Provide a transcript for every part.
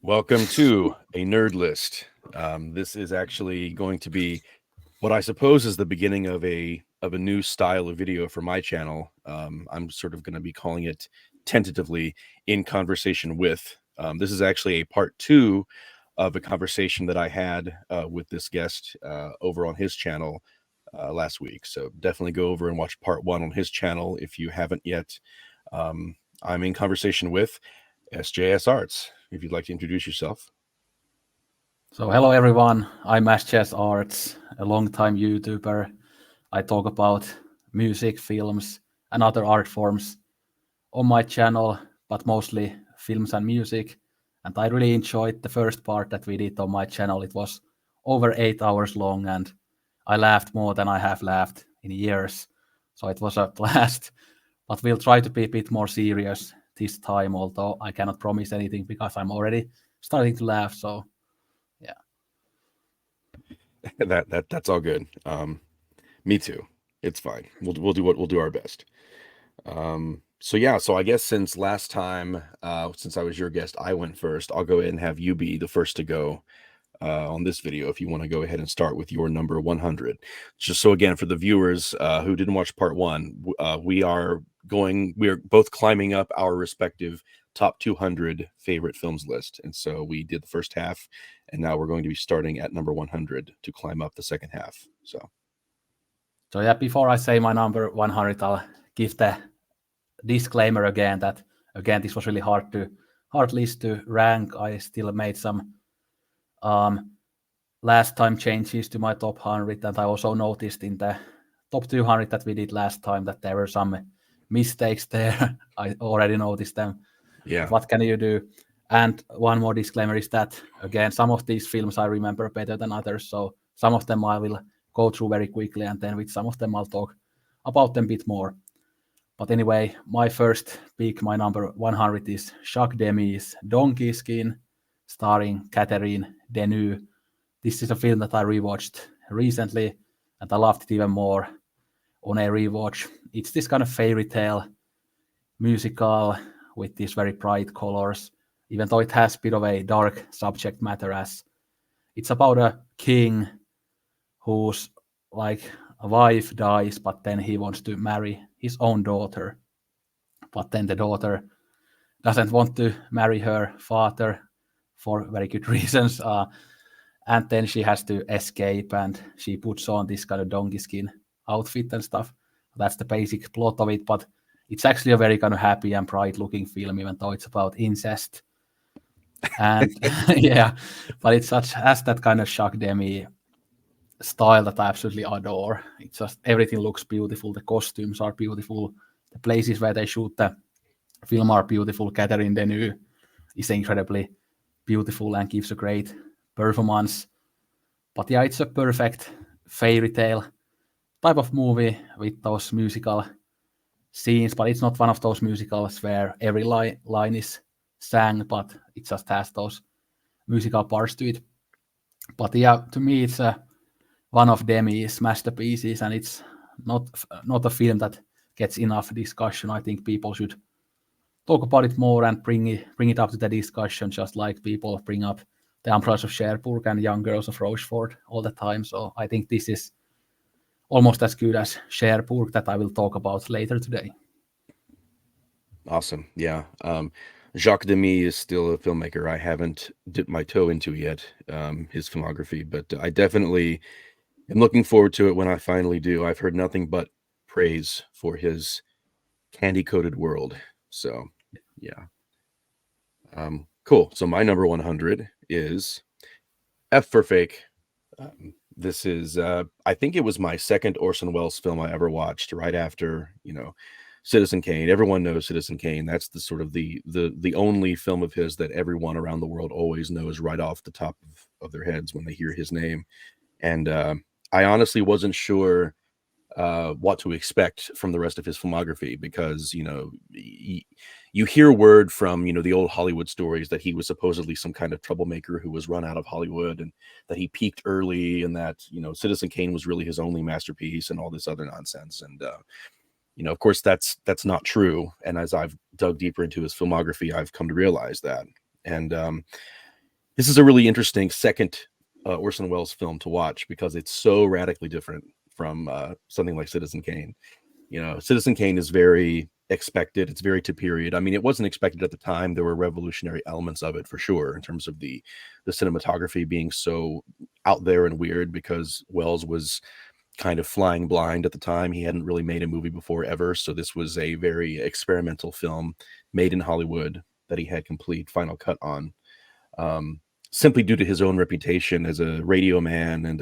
Welcome to a nerd list. This is actually going to be what I suppose is the beginning of a new style of video for my channel. I'm sort of going to be calling it tentatively In Conversation With. This is actually a part 2 of a conversation that I had with this guest over on his channel last week. So definitely go over and watch part 1 on his channel if you haven't yet. I'm in conversation with SJSArts. If you'd like to introduce yourself. So hello everyone, I'm SJSArts, a long-time YouTuber. I talk about music, films, and other art forms on my channel, but mostly films and music. And I really enjoyed the first part that we did on my channel. It was over 8 hours long, and I laughed more than I have laughed in years. So it was a blast. But we'll try to be a bit more serious this time, although I cannot promise anything because I'm already starting to laugh. So yeah. That's all good. Me too. It's fine. We'll do our best. So I guess since last time, since I was your guest, I went first. I'll go ahead and have you be the first to go on this video if you want to go ahead and start with your number 100. Just so again, for the viewers who didn't watch part 1, we are both climbing up our respective top 200 favorite films list. And so we did the first half, and now we're going to be starting at number 100 to climb up the second half. So yeah, before I say my number 100, I'll give the disclaimer again that this was really hard list to rank. I still made some last time changes to my top 100, and I also noticed in the top 200 that we did last time that there were some mistakes there. I already noticed them. yeah. But what can you do? And one more disclaimer is that, again, some of these films I remember better than others, so some of them I will go through very quickly, and then with some of them I'll talk about them a bit more. But anyway, my first pick, my number 100 is Jacques Demy's Donkey Skin, starring Catherine Deneuve. This is a film that I rewatched recently, and I loved it even more on a rewatch. It's this kind of fairy tale musical with these very bright colors, even though it has a bit of a dark subject matter, as it's about a king whose a wife dies, but then he wants to marry his own daughter. But then the daughter doesn't want to marry her father for very good reasons. And then she has to escape, and she puts on this kind of donkey skin outfit and stuff. That's the basic plot of it, but it's actually a very kind of happy and bright looking film, even though it's about incest. And yeah, but it has that kind of Jacques Demy style that I absolutely adore. It's just everything looks beautiful. The costumes are beautiful. The places where they shoot the film are beautiful. Catherine Deneuve is incredibly beautiful and gives a great performance. But yeah, it's a perfect fairy tale type of movie with those musical scenes, but it's not one of those musicals where every line is sang, but it just has those musical parts to it. But yeah, to me, it's one of Demy's masterpieces, and it's not a film that gets enough discussion. I think people should talk about it more and bring it up to the discussion, just like people bring up The Emperors of Cherbourg and Young Girls of Rochefort all the time. So I think this is almost as good as Cherbourg, that I will talk about later today. Awesome. Yeah. Jacques Demy is still a filmmaker I haven't dipped my toe into yet, his filmography, but I definitely am looking forward to it when I finally do. I've heard nothing but praise for his candy-coated world. So, yeah. Cool. So my number 100 is F for Fake. This is, I think it was my second Orson Welles film I ever watched, right after, Citizen Kane. Everyone knows Citizen Kane. That's the sort of the only film of his that everyone around the world always knows right off the top of their heads when they hear his name. And I honestly wasn't sure what to expect from the rest of his filmography, because you hear word from the old Hollywood stories that he was supposedly some kind of troublemaker who was run out of Hollywood, and that he peaked early, and that Citizen Kane was really his only masterpiece, and all this other nonsense. And of course that's not true. And as I've dug deeper into his filmography, I've come to realize that. And this is a really interesting second Orson Welles film to watch because it's so radically different from something like Citizen Kane. You know, Citizen Kane is very expected. It's very to period. I mean, it wasn't expected at the time. There were revolutionary elements of it for sure, in terms of the cinematography being so out there and weird, because Wells was kind of flying blind at the time. He hadn't really made a movie before ever, so this was a very experimental film made in Hollywood that he had complete final cut on, simply due to his own reputation as a radio man and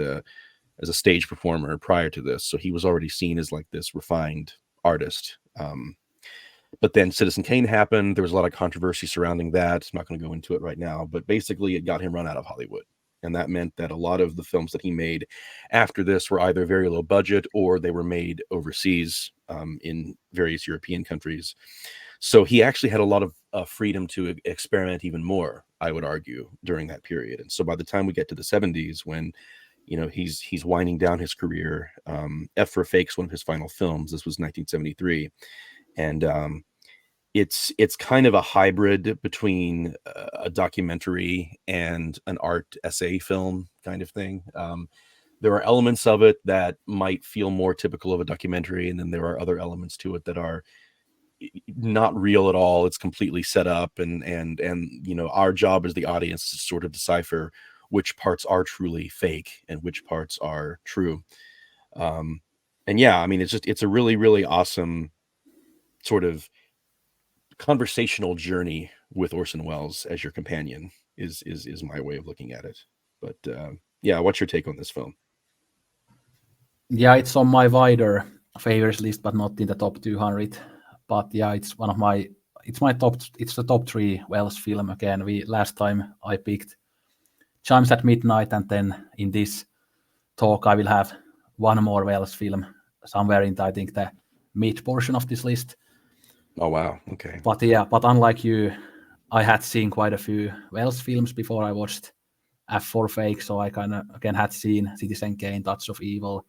as a stage performer prior to this. So he was already seen as like this refined artist. But then Citizen Kane happened. There was a lot of controversy surrounding that. I'm not going to go into it right now, but basically it got him run out of Hollywood. And that meant that a lot of the films that he made after this were either very low budget or they were made overseas, in various European countries. So he actually had a lot of freedom to experiment even more, I would argue, during that period. And so by the time we get to the 70s, when he's winding down his career, F for Fake's one of his final films. This was 1973, and it's kind of a hybrid between a documentary and an art essay film kind of thing. There are elements of it that might feel more typical of a documentary, and then there are other elements to it that are not real at all. It's completely set up, and our job as the audience is to sort of decipher which parts are truly fake and which parts are true. And yeah, I mean, it's a really, really awesome sort of conversational journey with Orson Welles as your companion is my way of looking at it. But yeah, what's your take on this film? Yeah, it's on my wider favorites list, but not in the top 200. But yeah, it's the top 3 Wells film. Again, last time I picked Chimes at Midnight, and then in this talk I will have one more Wells film somewhere in, I think, the mid portion of this list. Oh wow, okay. But yeah, but unlike you, I had seen quite a few Wells films before I watched F for Fake, so I kind of again had seen Citizen Kane, Touch of Evil,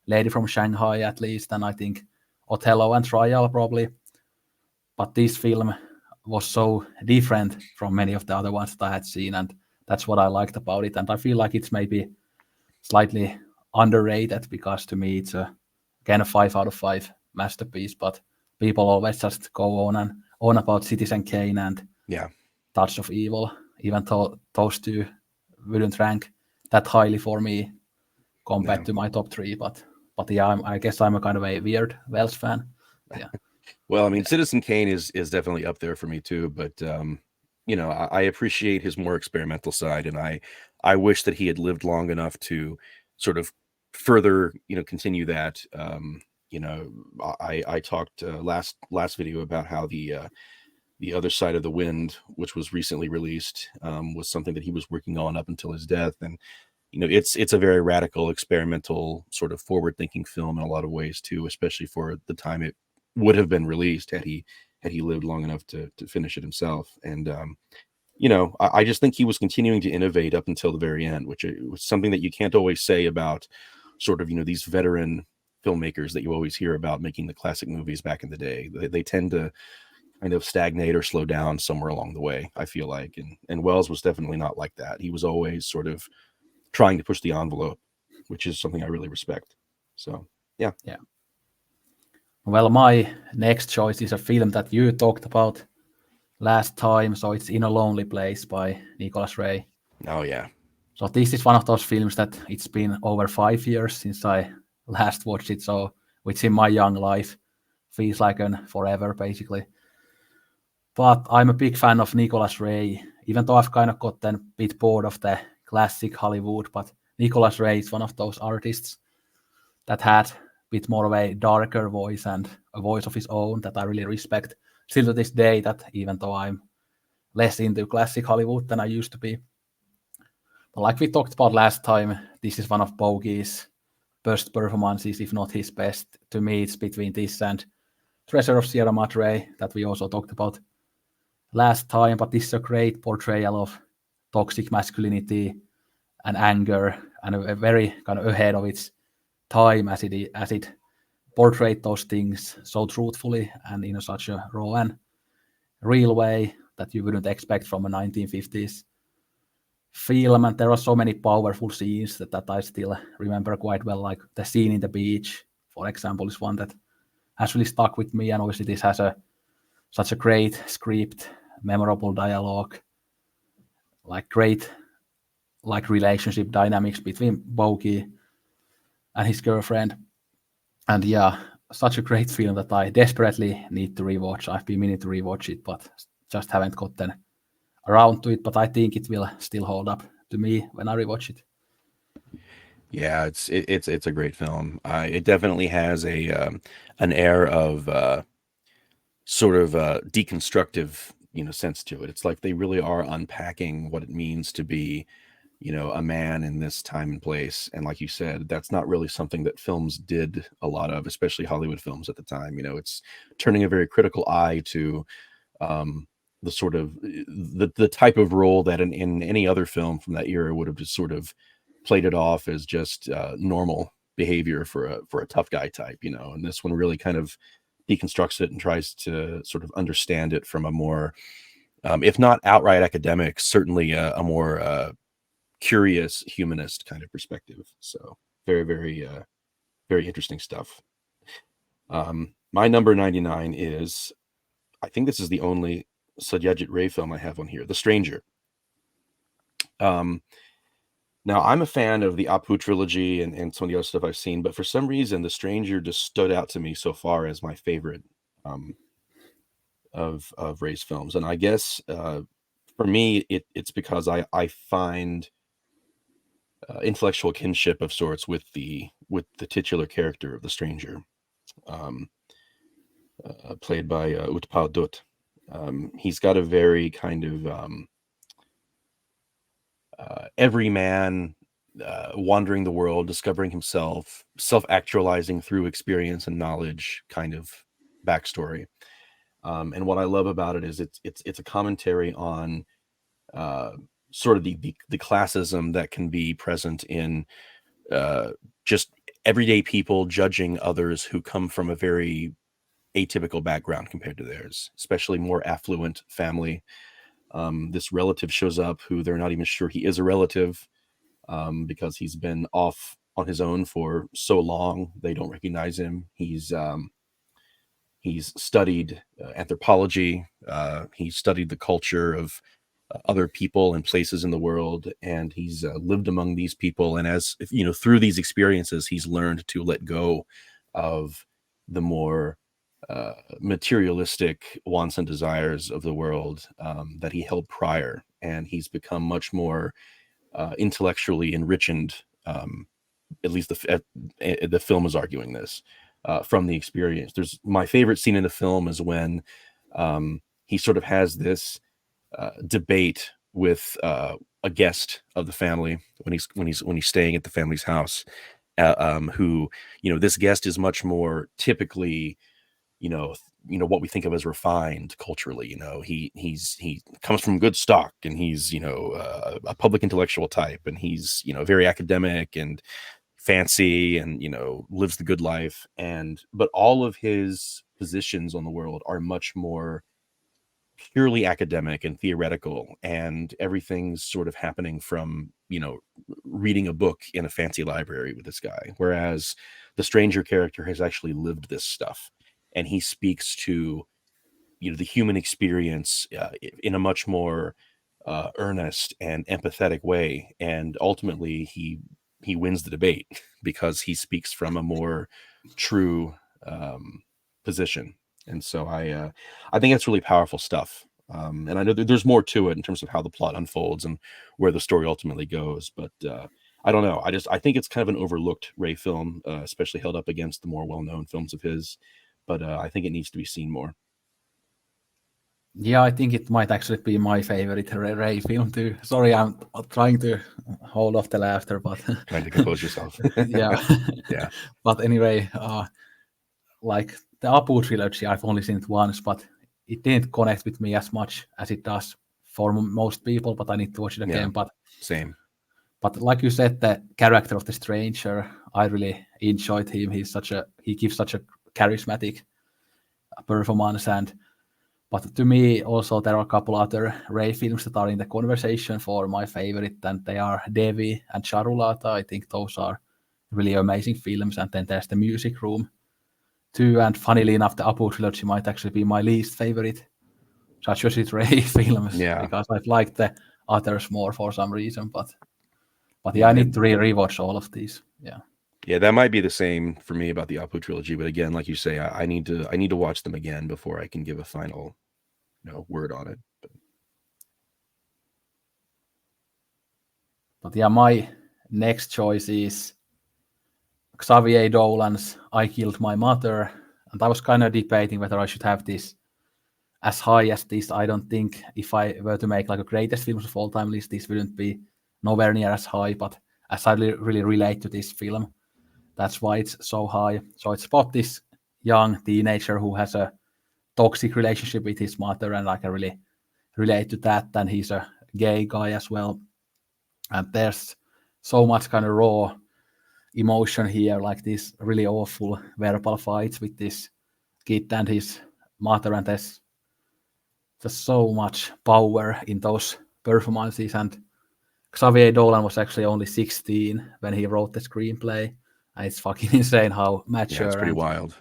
Lady from Shanghai at least, and I think Othello and Trial probably. But this film was so different from many of the other ones that I had seen, and that's what I liked about it. And I feel like it's maybe slightly underrated, because to me it's again a 5 out of 5 masterpiece. But people always just go on and on about Citizen Kane and Touch of Evil, even though those two wouldn't rank that highly for me compared to my top 3. But yeah, I guess I'm a kind of a weird Wells fan. Yeah. Well, I mean, Citizen Kane is definitely up there for me too, but I appreciate his more experimental side, and I wish that he had lived long enough to sort of further, continue that. I talked last video about how the Other Side of the Wind, which was recently released, was something that he was working on up until his death, and it's a very radical, experimental, sort of forward-thinking film in a lot of ways too, especially for the time it would have been released had he lived long enough to finish it himself. And I just think he was continuing to innovate up until the very end, which was something that you can't always say about sort of these veteran filmmakers that you always hear about making the classic movies back in the day. They tend to kind of stagnate or slow down somewhere along the way, I feel like. And Wells was definitely not like that. He was always sort of trying to push the envelope, which is something I really respect. So yeah. Well, my next choice is a film that you talked about last time. So it's In a Lonely Place by Nicholas Ray. Oh yeah. So this is one of those films that it's been over 5 years since I last watched it. So which in my young life feels like an forever basically. But I'm a big fan of Nicholas Ray, even though I've kind of gotten a bit bored of the classic Hollywood. But Nicholas Ray is one of those artists that had bit more of a darker voice and a voice of his own that I really respect still to this day, that even though I'm less into classic Hollywood than I used to be. But like we talked about last time, this is one of Bogey's best performances, if not his best. To me, it's between this and Treasure of Sierra Madre that we also talked about last time, but this is a great portrayal of toxic masculinity and anger, and a very kind of ahead of its time as it portrayed those things so truthfully and in such a raw and real way that you wouldn't expect from a 1950s film, and there are so many powerful scenes that I still remember quite well, like the scene in the beach, for example, is one that has really stuck with me, and obviously this has such a great script, memorable dialogue, like great like relationship dynamics between Bogey and his girlfriend. And yeah, such a great film that I desperately need to rewatch. I've been meaning to rewatch it, but just haven't gotten around to it. But I think it will still hold up to me when I rewatch it. Yeah, it's a great film. It definitely has an air of sort of deconstructive, sense to it. It's like they really are unpacking what it means to be, a man in this time and place. And like you said, that's not really something that films did a lot of, especially Hollywood films at the time. It's turning a very critical eye to the sort of the type of role that in any other film from that era would have just sort of played it off as just normal behavior for a tough guy type, and this one really kind of deconstructs it and tries to sort of understand it from a more, if not outright academic, certainly a more curious humanist kind of perspective. So very, very, very interesting stuff. My number 99 is, I think this is the only Satyajit Ray film I have on here, The Stranger. Now, I'm a fan of the Apu trilogy and some of the other stuff I've seen, but for some reason, The Stranger just stood out to me so far as my favorite of Ray's films. And I guess for me, it's because I find intellectual kinship of sorts with the titular character of The Stranger, played by Utpal Dutt. He's got a very kind of every man wandering the world, discovering himself, self-actualizing through experience and knowledge kind of backstory. And what I love about it is it's a commentary on sort of the classism that can be present in just everyday people judging others who come from a very atypical background compared to theirs, especially more affluent family. This relative shows up who they're not even sure he is a relative, because he's been off on his own for so long. They don't recognize him. He's studied anthropology. He's studied the culture of other people and places in the world, and he's lived among these people. And as through these experiences, he's learned to let go of the more materialistic wants and desires of the world that he held prior, and he's become much more intellectually enriched. At least the film is arguing this from the experience. There's my favorite scene in the film is when he sort of has this debate with a guest of the family when he's staying at the family's house, who this guest is much more typically what we think of as refined culturally. He comes from good stock, and he's a public intellectual type, and he's very academic and fancy, and lives the good life, but all of his positions on the world are much more purely academic and theoretical, and everything's sort of happening from reading a book in a fancy library with this guy, whereas the stranger character has actually lived this stuff, and he speaks to the human experience in a much more earnest and empathetic way, and ultimately he wins the debate because he speaks from a more true position. And so I think that's really powerful stuff. And I know there's more to it in terms of how the plot unfolds and where the story ultimately goes. But I don't know. I think it's kind of an overlooked Ray film, especially held up against the more well-known films of his. But I think it needs to be seen more. Yeah, I think it might actually be my favorite Ray film too. Sorry, I'm trying to hold off the laughter, but Trying to compose yourself. yeah, Yeah. But anyway, like the Apu trilogy, I've only seen it once, but it didn't connect with me as much as it does for most people. But I need to watch it again. Yeah, But same. But like you said, the character of the stranger, I really enjoyed him. He gives such a charismatic performance, and But to me, also there are a couple other Ray films that are in the conversation for my favorite, and they are Devi and Charulata. I think those are really amazing films. And then there's The Music Room too. And funnily enough, the Apu trilogy might actually be my least favorite Satyajit Ray films Yeah. because I've liked the others more for some reason. But yeah, I Yeah. need to rewatch all of these. Yeah. Yeah, that might be the same for me about the Apu trilogy, but again, like you say, I need to watch them again before I can give a final, word on it. But yeah, my next choice is Xavier Dolan's I Killed My Mother. And I was kind of debating whether I should have this as high as this. I don't think if I were to make like a greatest films of all time list, this wouldn't be nowhere near as high. But as I really relate to this film, that's why it's so high. So it's about this young teenager who has a toxic relationship with his mother, and I can really relate to that. And he's a gay guy as well. And there's so much kind of raw emotion here, like these really awful verbal fights with this kid and his mother, and there's just so much power in those performances. And Xavier Dolan was actually only 16 when he wrote the screenplay, and it's fucking insane how Yeah, it's pretty wild.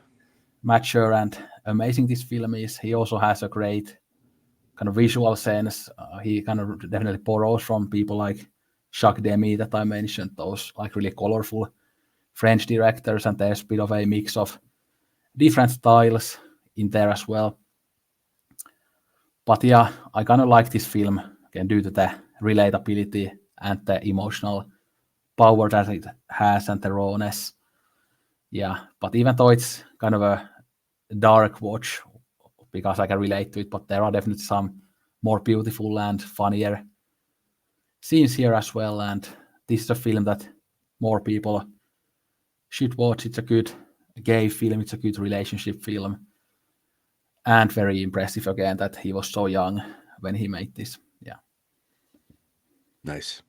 mature and amazing this film is. He also has a great kind of visual sense. He kind of definitely borrows from people like Jacques Demy that I mentioned, those like really colorful French directors, and there's a bit of a mix of different styles in there as well. But yeah, I kind of like this film again due to the relatability and the emotional power that it has and the rawness. Yeah, but even though it's kind of a dark watch because I can relate to it, but there are definitely some more beautiful and funnier scenes here as well. And this is a film that more people should watch. It's a good gay film, it's a good relationship film, and very impressive again that he was so young when he made this. Yeah. Nice.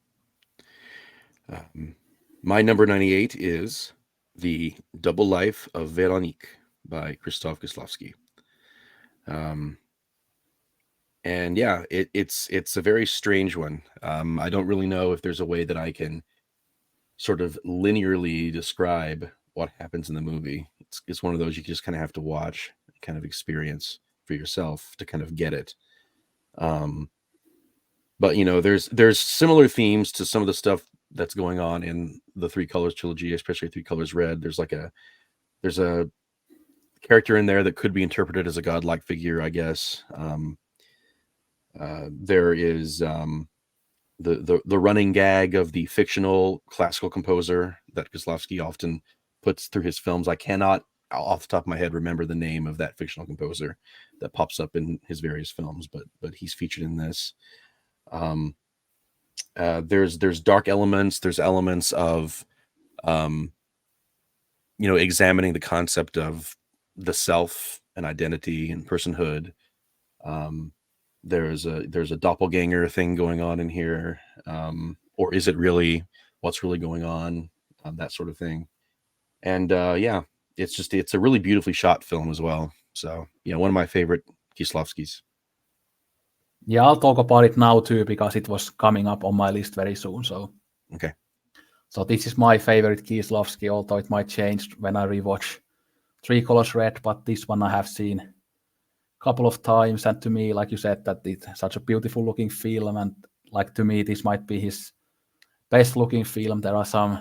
My number 98 is The Double Life of Veronique by Krzysztof Kieslowski. And yeah, it's a very strange one. I don't really know if there's a way that I can sort of linearly describe what happens in the movie. It's one of those you just kind of have to watch, kind of experience for yourself to kind of get it. But there's similar themes to some of the stuff that's going on in the Three Colors trilogy, especially Three Colors Red. There's a character in there that could be interpreted as a godlike figure, I guess. There is the running gag of the fictional classical composer that Kieslowski often puts through his films. I cannot, off the top of my head, remember the name of that fictional composer that pops up in his various films, but he's featured in this. There's dark elements. There's elements of examining the concept of the self and identity and personhood. There's a doppelganger thing going on in here, or is it really what's really going on? That sort of thing. And yeah, it's a really beautifully shot film as well. So one of my favorite Kieslowskis. Yeah, I'll talk about it now too because it was coming up on my list very soon. So Okay. So this is my favorite Kieslowski, although it might change when I rewatch Three Colors Red, but this one I have seen a couple of times, and to me, like you said, that it's such a beautiful looking film, and like to me, this might be his best looking film. There are some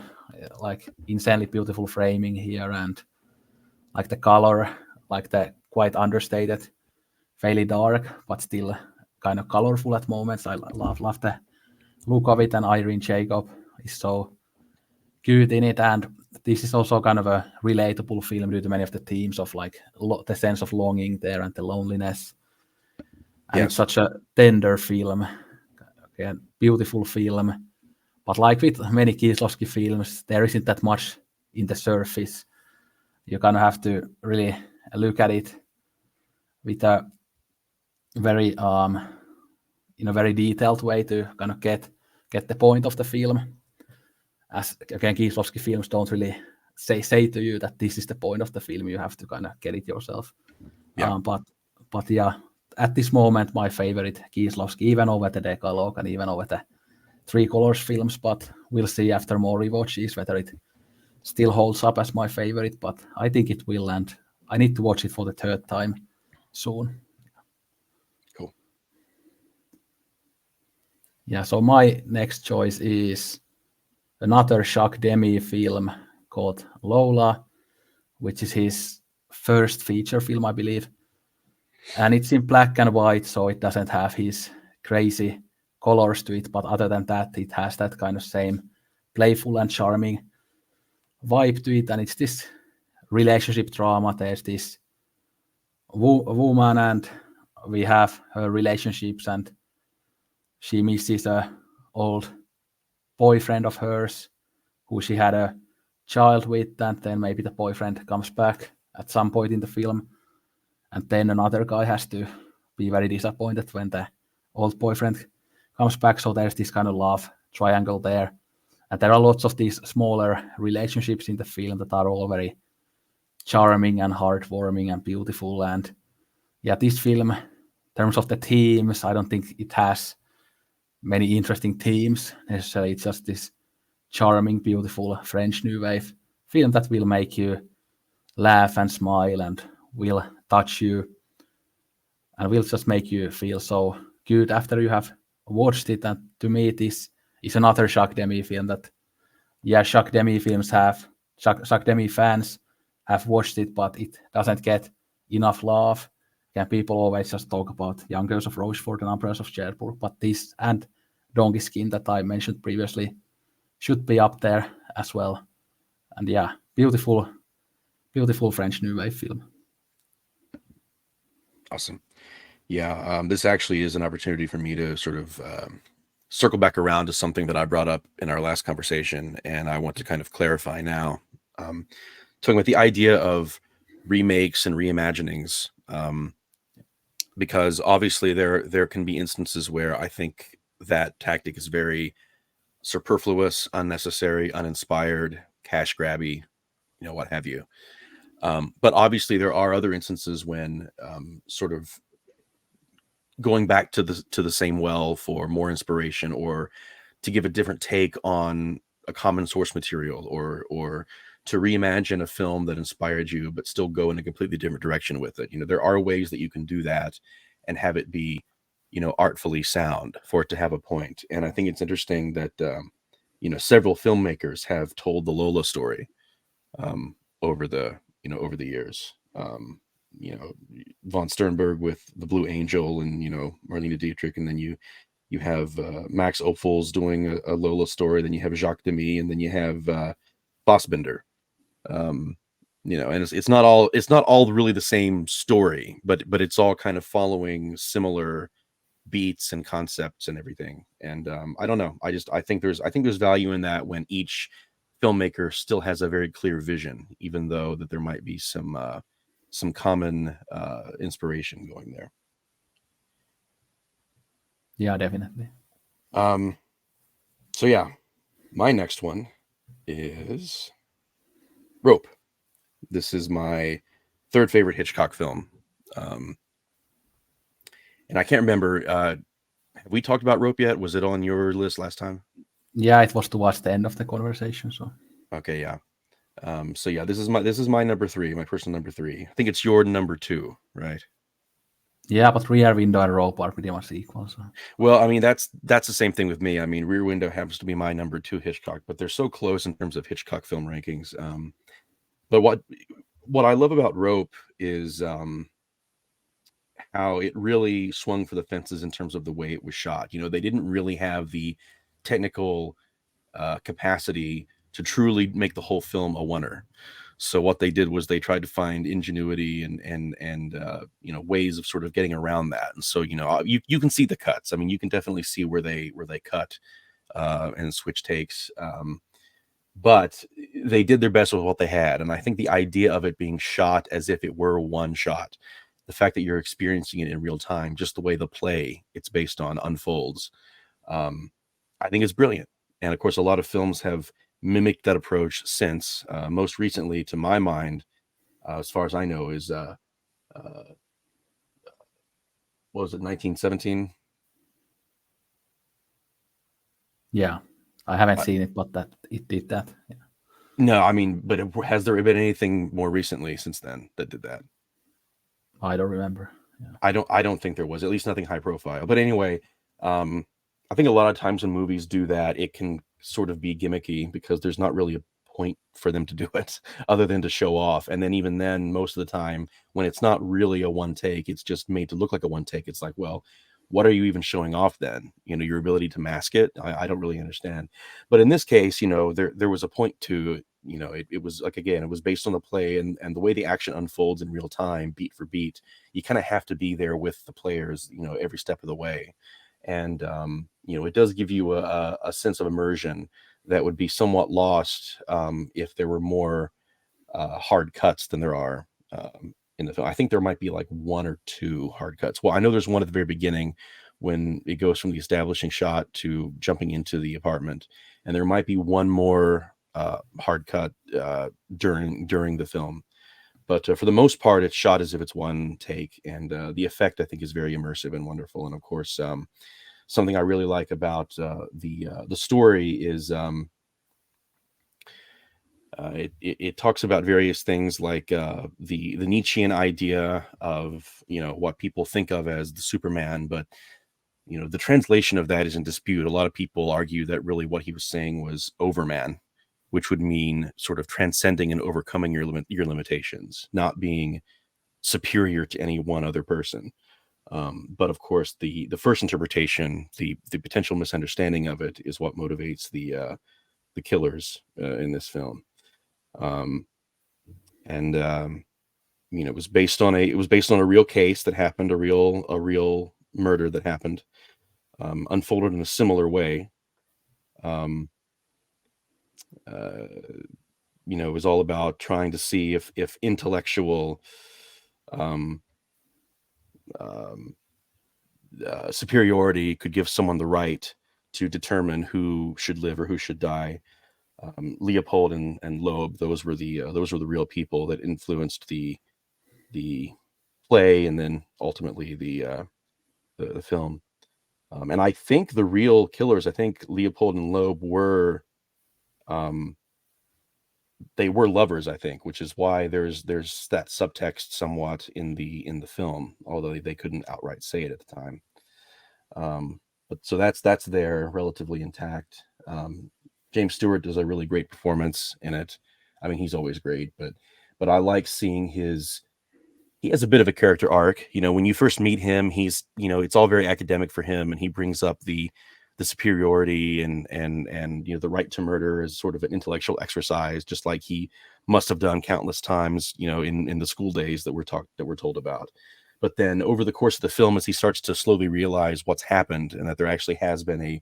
like insanely beautiful framing here, and like the color, like the quite understated, fairly dark, but still kind of colorful at moments. I love the look of it, and Irene Jacob is so good in it, and this is also kind of a relatable film due to many of the themes of like the sense of longing there and the loneliness. And It's such a tender film, again, beautiful film. But like with many Kieslowski films, there isn't that much in the surface. You kind of have to really look at it with a very in a very detailed way to kind of get the point of the film. As again, Kieslowski films don't really say to you that this is the point of the film. You have to kind of get it yourself. Yeah. But yeah, at this moment my favorite Kieslowski, even over the Decalogue and even over the Three Colors films, but we'll see after more rewatches whether it still holds up as my favorite, but I think it will, and I need to watch it for the third time soon. Cool. Yeah, so my next choice is another Jacques Demy film called Lola, which is his first feature film, I believe. And it's in black and white, so it doesn't have his crazy colors to it, but other than that, it has that kind of same playful and charming vibe to it, and it's this relationship drama. There's this woman, and we have her relationships, and she misses a old boyfriend of hers who she had a child with, and then maybe the boyfriend comes back at some point in the film, and then another guy has to be very disappointed when the old boyfriend comes back. So there's this kind of love triangle there. And there are lots of these smaller relationships in the film that are all very charming and heartwarming and beautiful. And yeah, this film, in terms of the themes, I don't think it has many interesting themes necessarily. It's just this charming, beautiful French New Wave film that will make you laugh and smile and will touch you and will just make you feel so good after you have watched it. And to me, this is another Jacques Demy film that, yeah, Jacques Demy fans have watched it, but it doesn't get enough love. And people always just talk about Young Girls of Rochefort and Umbrellas of Cherbourg, but this and Donkey Skin that I mentioned previously should be up there as well. And yeah, beautiful French New Wave film. Awesome. Yeah, this actually is an opportunity for me to sort of circle back around to something that I brought up in our last conversation, and I want to kind of clarify now. Talking about the idea of remakes and reimaginings, because obviously there can be instances where I think that tactic is very superfluous, unnecessary, uninspired, cash grabby, what have you. But obviously there are other instances when sort of going back to the same well for more inspiration, or to give a different take on a common source material, or to reimagine a film that inspired you but still go in a completely different direction with it. There are ways that you can do that and have it be artfully sound for it to have a point. And I think it's interesting that several filmmakers have told the Lola story over the years. Von Sternberg with The Blue Angel, and Marlene Dietrich, and then you have Max Ophuls doing a Lola story, then you have Jacques Demy, and then you have Fassbinder. And it's not all really the same story, but it's all kind of following similar beats and concepts and everything. And I don't know, I think there's value in that when each filmmaker still has a very clear vision, even though that there might be some common inspiration going there. Yeah, definitely. So yeah, my next one is Rope. This is my third favorite Hitchcock film. And I can't remember, have we talked about Rope yet? Was it on your list last time? Yeah, it was towards the end of the conversation. So okay, yeah. So yeah, this is my number 3, my personal number 3. I think it's your number 2, right? Yeah, but Rear Window and Rope are pretty much equal. So. Well, I mean, that's the same thing with me. I mean, Rear Window happens to be my number 2 Hitchcock, but they're so close in terms of Hitchcock film rankings. But what I love about Rope is how it really swung for the fences in terms of the way it was shot. They didn't really have the technical capacity to truly make the whole film a oneer. So what they did was they tried to find ingenuity and ways of sort of getting around that. And so you can see the cuts. I mean, you can definitely see where they cut and switch takes. But they did their best with what they had. And I think the idea of it being shot as if it were one shot, the fact that you're experiencing it in real time, just the way the play it's based on unfolds, I think it's brilliant. And of course, a lot of films have mimicked that approach since. Most recently, to my mind, as far as I know, is what was it, 1917? Yeah, I haven't seen it, but that it did that. Yeah. No, I mean, but has there been anything more recently since then that did that? I don't remember. Yeah. I don't think there was, at least nothing high profile. But anyway, um, I think a lot of times when movies do that, it can sort of be gimmicky because there's not really a point for them to do it other than to show off. And then even then, most of the time, when it's not really a one take, it's just made to look like a one take. It's like, well, what are you even showing off then? Your ability to mask it. I don't really understand. But in this case, there was a point to it was like, again, it was based on the play and the way the action unfolds in real time, beat for beat. You kind of have to be there with the players, every step of the way. And it does give you a sense of immersion that would be somewhat lost if there were more hard cuts than there are in the film. I think there might be like one or two hard cuts. Well, I know there's one at the very beginning when it goes from the establishing shot to jumping into the apartment, and there might be one more hard cut during the film. But for the most part, it's shot as if it's one take, and the effect, I think, is very immersive and wonderful. And of course, something I really like about the story is it talks about various things like the Nietzschean idea of what people think of as the Superman, but the translation of that is in dispute. A lot of people argue that really what he was saying was Overman, which would mean sort of transcending and overcoming your limitations, not being superior to any one other person. But of course, the first interpretation, the potential misunderstanding of it, is what motivates the killers in this film. And it was based on a real case that happened, a real murder that happened, unfolded in a similar way. It was all about trying to see if intellectual superiority could give someone the right to determine who should live or who should die. Leopold and Loeb, those were the real people that influenced the play and then ultimately the film. And I think the real killers, I think Leopold and Loeb were they were lovers, I think, which is why there's that subtext somewhat in the film, although they couldn't outright say it at the time. But so that's there relatively intact. James Stewart does a really great performance in it. I mean, he's always great, but I like seeing he has a bit of a character arc. When you first meet him, he's, it's all very academic for him, and he brings up the superiority and the right to murder as sort of an intellectual exercise, just like he must have done countless times, in the school days that we're told about. But then over the course of the film, as he starts to slowly realize what's happened and that there actually has been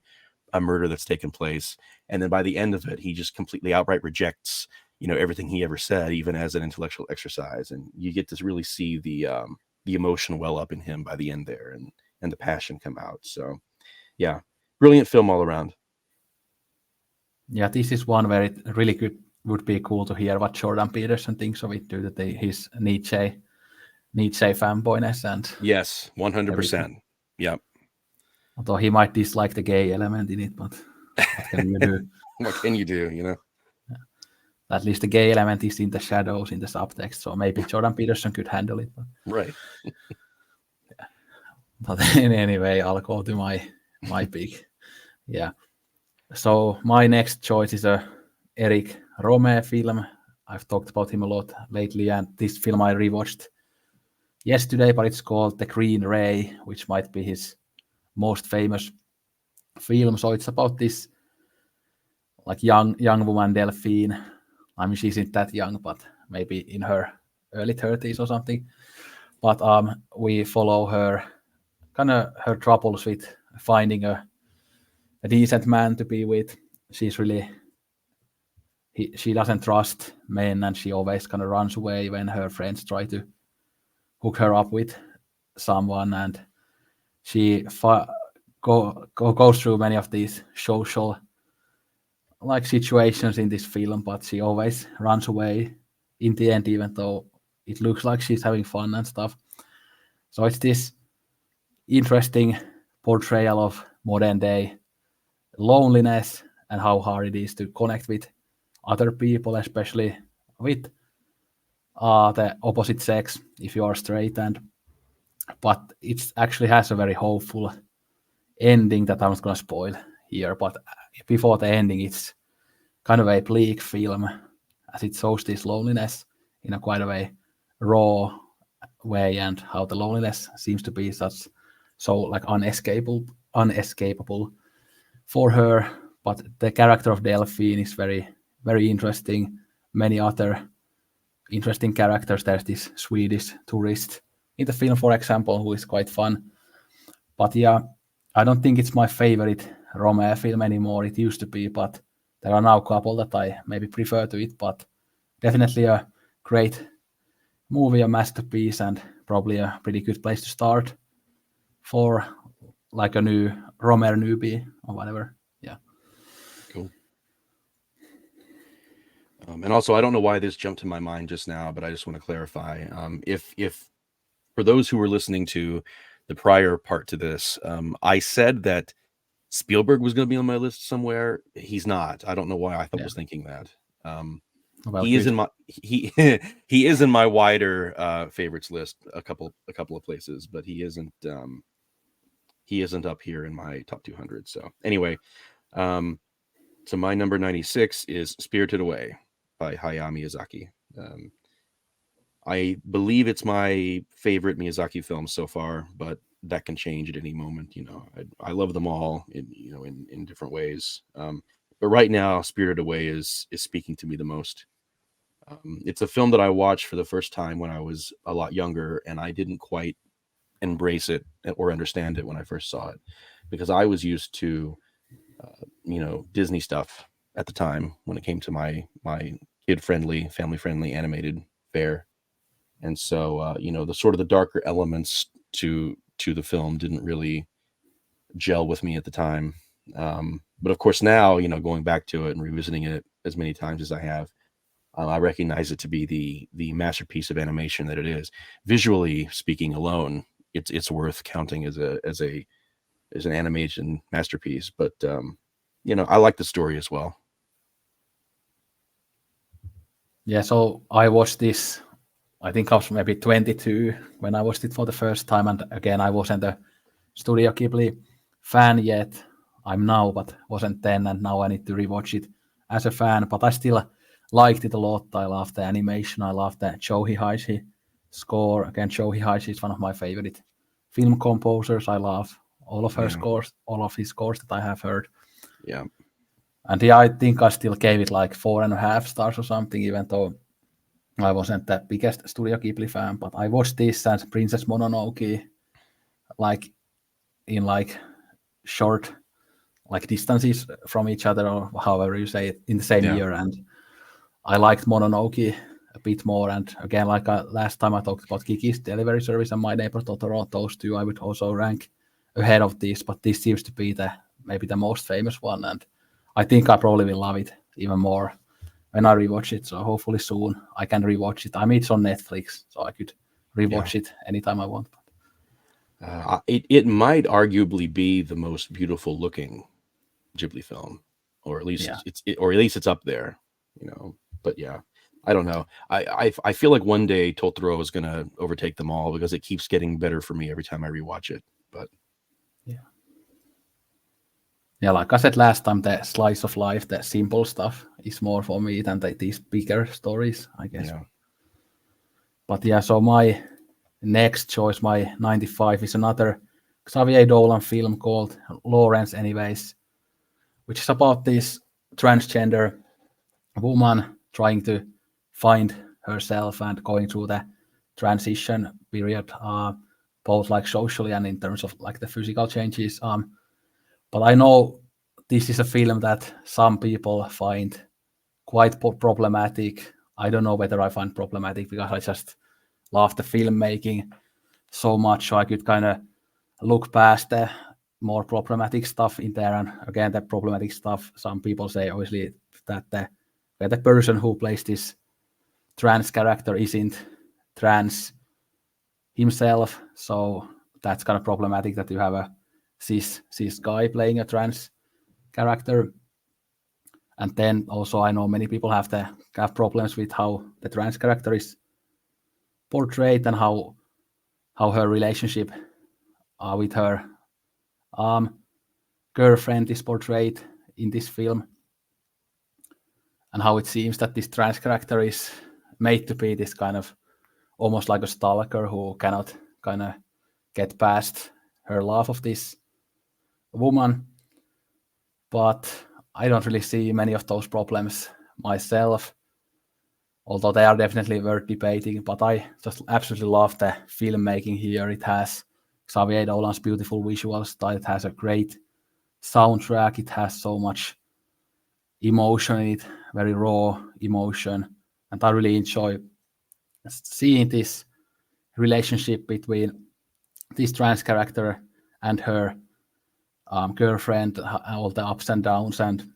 a murder that's taken place, and then by the end of it, he just completely outright rejects everything he ever said, even as an intellectual exercise. And you get to really see the emotion well up in him by the end there, and the passion come out. So yeah, brilliant film all around. Yeah, this is one where it really would be cool to hear what Jordan Peterson thinks of it due to his Nietzsche fanboyness and yes, 100%. Yep. Although he might dislike the gay element in it, but what can you do? What can you do? At least the gay element is in the shadows, in the subtext, so maybe Jordan Peterson could handle it. But, right. Yeah. But anyway, I'll go to my pick. Yeah. So my next choice is a Eric Rohme film. I've talked about him a lot lately, and this film I rewatched yesterday, but it's called The Green Ray, which might be his most famous film. So it's about this like young woman Delphine. I mean, she isn't that young, but maybe in her early 30s or something. But we follow her troubles with finding a decent man to be with. She's really she doesn't trust men, and she always kind of runs away when her friends try to hook her up with someone, and she goes through many of these social like situations in this film, but she always runs away in the end, even though it looks like she's having fun and stuff. So it's this interesting portrayal of modern day loneliness and how hard it is to connect with other people, especially with the opposite sex if you are straight. But it actually has a very hopeful ending that I'm not going to spoil here. But before the ending, it's kind of a bleak film as it shows this loneliness in a quite of a raw way, and how the loneliness seems to be so like unescapable for her. But the character of Delphine is very, very interesting. Many other interesting characters. There's this Swedish tourist in the film, for example, who is quite fun. But yeah, I don't think it's my favorite Rome film anymore. It used to be, but there are now a couple that I maybe prefer to it. But definitely a great movie, a masterpiece, and probably a pretty good place to start for like a new Romer newbie or whatever. Yeah. Cool. And also, I don't know why this jumped to my mind just now, but I just want to clarify. If for those who were listening to the prior part to this, I said that Spielberg was going to be on my list somewhere. He's not. I don't know why I was thinking that. Well, he good. is in my he is in my wider favorites list a couple of places, but he isn't up here in my top 200. So anyway, so my number 96 is Spirited Away by Hayao Miyazaki. I believe it's my favorite Miyazaki film so far, but that can change at any moment. You know, I love them all in different ways. But right now, Spirited Away is speaking to me the most. It's a film that I watched for the first time when I was a lot younger, and I didn't quite embrace it or understand it when I first saw it, because I was used to, Disney stuff at the time when it came to my kid-friendly, family-friendly animated fare. And so, the sort of the darker elements to the film didn't really gel with me at the time. But of course now, going back to it and revisiting it as many times as I have, I recognize it to be the masterpiece of animation that it is. Visually speaking alone, it's worth counting as an animation masterpiece. But I like the story as well. Yeah, so I watched this, I think I was maybe 22 when I watched it for the first time. And again, I wasn't a Studio Ghibli fan yet. I'm now, but wasn't then. And now I need to rewatch it as a fan. But I still liked it a lot. I love the animation. I love the Joe Hisaishi score. Again, Joe Hisaishi is one of my favorite film composers. I love all of her scores, all of his scores that I have heard. Yeah. And yeah, I think I still gave it like 4.5 stars or something, even though I wasn't the biggest Studio Ghibli fan. But I watched this and Princess Mononoke like in like short like distances from each other, or however you say it, in the same year. And I liked Mononoke a bit more. And again, like last time I talked about Kiki's Delivery Service and My Neighbor Totoro, those two I would also rank ahead of this. But this seems to be maybe the most famous one, and I think I probably will love it even more when I rewatch it. So hopefully soon I can rewatch it. I mean, it's on Netflix, so I could rewatch it anytime I want. It might arguably be the most beautiful looking Ghibli film, or at least it's up there, But yeah, I don't know. I feel like one day Totoro is gonna overtake them all, because it keeps getting better for me every time I rewatch it. But yeah, like I said last time, the slice of life, the simple stuff is more for me than these bigger stories, I guess. Yeah. But yeah, so my next choice, my 95, is another Xavier Dolan film called Lawrence Anyways, which is about this transgender woman trying to find herself and going through the transition period, both like socially and in terms of like the physical changes. But I know this is a film that some people find quite problematic. I don't know whether I find problematic, because I just love the filmmaking so much, so I could kind of look past the more problematic stuff in there. And again, the problematic stuff, some people say obviously that the person who plays this trans character isn't trans himself, so that's kind of problematic that you have a cis guy playing a trans character. And then also I know many people have problems with how the trans character is portrayed and how her relationship with her girlfriend is portrayed in this film, and how it seems that this trans character is made to be this kind of almost like a stalker who cannot kind of get past her love of this woman. But I don't really see many of those problems myself, although they are definitely worth debating. But I just absolutely love the filmmaking here. It has Xavier Dolan's beautiful visual style. It has a great soundtrack. It has so much emotion in it, very raw emotion. And I really enjoy seeing this relationship between this trans character and her girlfriend, all the ups and downs, and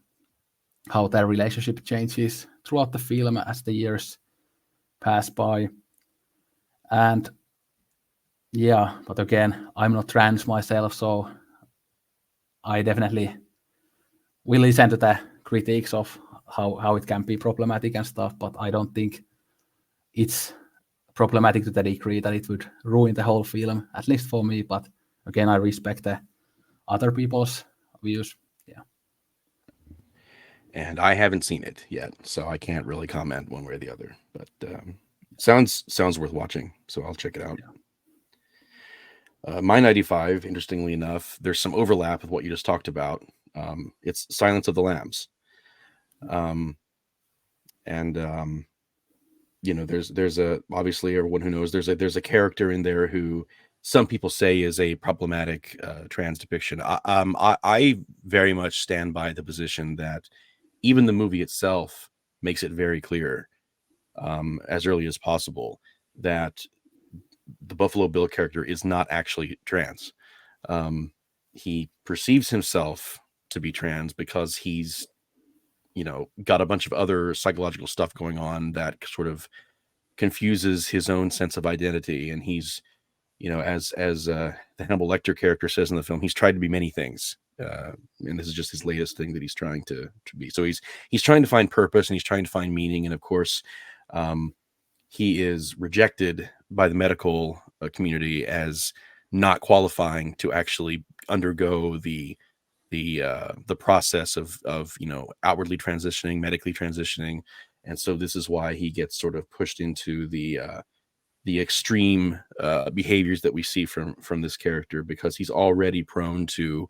how their relationship changes throughout the film as the years pass by. And yeah, but again, I'm not trans myself, so I definitely will listen to the critiques of how it can be problematic and stuff, but I don't think it's problematic to the degree that it would ruin the whole film, at least for me. But again, I respect the other people's views. Yeah. And I haven't seen it yet, so I can't really comment one way or the other. But sounds worth watching, so I'll check it out. My 95, interestingly enough, there's some overlap with what you just talked about. It's Silence of the Lambs. You know, there's a, obviously everyone who knows there's a character in there who some people say is a problematic trans depiction. I very much stand by the position that even the movie itself makes it very clear, as early as possible, that the Buffalo Bill character is not actually trans. He perceives himself to be trans because he's, you know, got a bunch of other psychological stuff going on that sort of confuses his own sense of identity. And he's, you know, as the Hannibal Lecter character says in the film, he's tried to be many things. And this is just his latest thing that he's trying to be. So he's trying to find purpose, and he's trying to find meaning. And of course, he is rejected by the medical community as not qualifying to actually undergo the process of, you know, outwardly transitioning, medically transitioning. And so this is why he gets sort of pushed into the extreme behaviors that we see from this character, because he's already prone to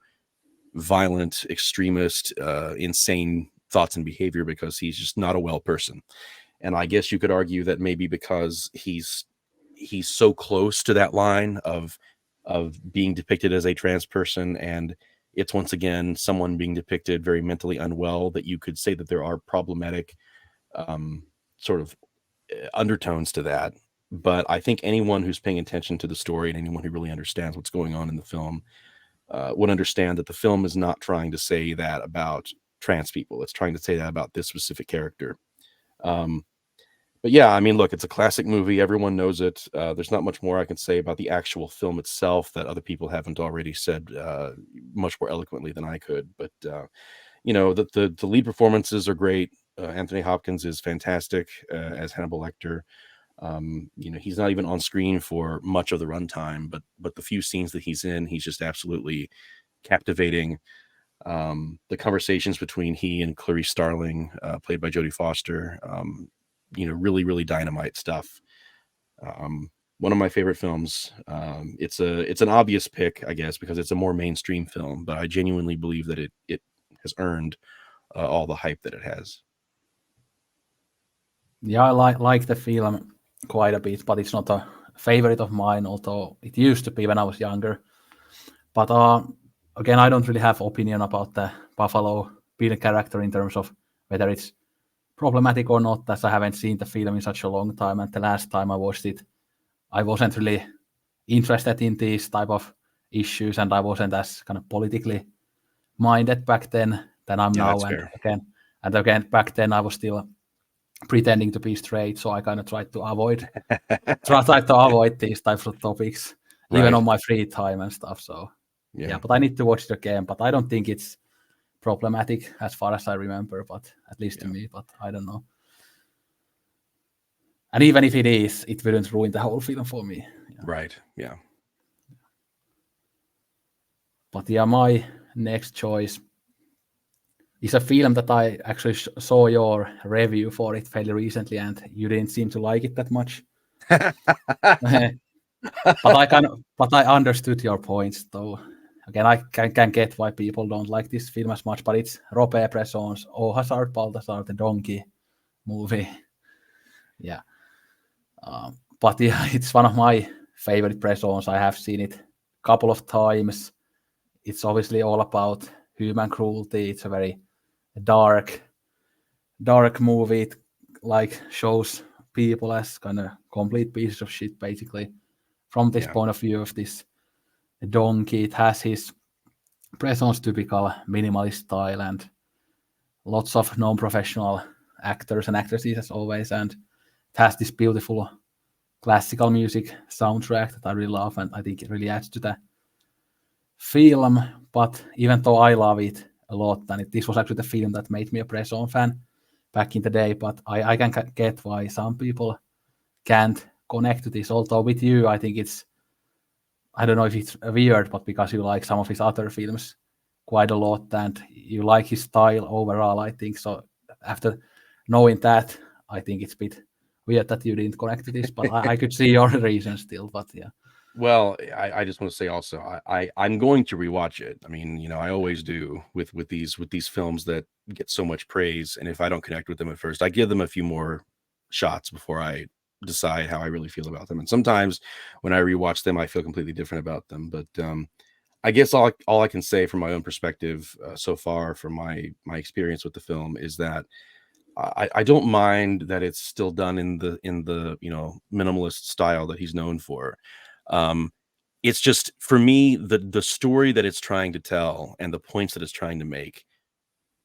violent, extremist, insane thoughts and behavior, because he's just not a well person. And I guess you could argue that maybe because he's so close to that line of being depicted as a trans person, and it's once again someone being depicted very mentally unwell, that you could say that there are problematic sort of undertones to that. But I think anyone who's paying attention to the story, and anyone who really understands what's going on in the film, would understand that the film is not trying to say that about trans people. It's trying to say that about this specific character. But yeah, I mean, look, it's a classic movie. Everyone knows it. There's not much more I can say about the actual film itself that other people haven't already said much more eloquently than I could. But you know, the lead performances are great. Anthony Hopkins is fantastic as Hannibal Lecter. You know, he's not even on screen for much of the runtime, but the few scenes that he's in, he's just absolutely captivating. The conversations between he and Clarice Starling, played by Jodie Foster, you know, really, really dynamite stuff. One of my favorite films. It's an obvious pick, I guess, because it's a more mainstream film, but I genuinely believe that it has earned all the hype that it has. Yeah, I like the film quite a bit, but it's not a favorite of mine, although it used to be when I was younger. But again, I don't really have opinion about the Buffalo Bill character in terms of whether it's problematic or not, as I haven't seen the film in such a long time. And the last time I watched it, I wasn't really interested in these type of issues, and I wasn't as kind of politically minded back then than I'm now. And again, back then I was still pretending to be straight, so I kind of tried to avoid these types of topics. even on Right. my free time and stuff. So yeah, Yeah. but I need to watch it again. But I don't think it's problematic as far as I remember, but at least to Yeah. me, but I don't know. And even if it is, it wouldn't ruin the whole film for me. Yeah. Right. Yeah. But yeah, my next choice is a film that I actually saw your review for it fairly recently, and you didn't seem to like it that much. But I understood your points, though. Again, I can get why people don't like this film as much, but it's Robert Bresson's Oh Hazard Balthazar the Donkey movie. Yeah. But yeah, it's one of my favorite Bressons. I have seen it a couple of times. It's obviously all about human cruelty. It's a very dark movie. It like shows people as kind of complete pieces of shit, basically. From this Yeah. point of view of this donkey, it has his Bresson's typical minimalist style and lots of non-professional actors and actresses as always, and it has this beautiful classical music soundtrack that I really love, and I think it really adds to the film. But even though I love it a lot, and this was actually the film that made me a Bresson fan back in the day, but I can get why some people can't connect to this. Although with you, I think it's, I don't know if it's weird, but because you like some of his other films quite a lot and you like his style overall, I think so. After knowing that, I think it's a bit weird that you didn't connect to this, but I could see your reasons still. But yeah, Well, I just want to say also, I'm going to rewatch it. I mean, I always do with these films that get so much praise, and if I don't connect with them at first, I give them a few more shots before I decide how I really feel about them. And sometimes when I rewatch them, I feel completely different about them. But I guess all I can say from my own perspective so far, from my experience with the film, is that I don't mind that it's still done in the minimalist style that he's known for. Um, it's just for me the story that it's trying to tell and the points that it's trying to make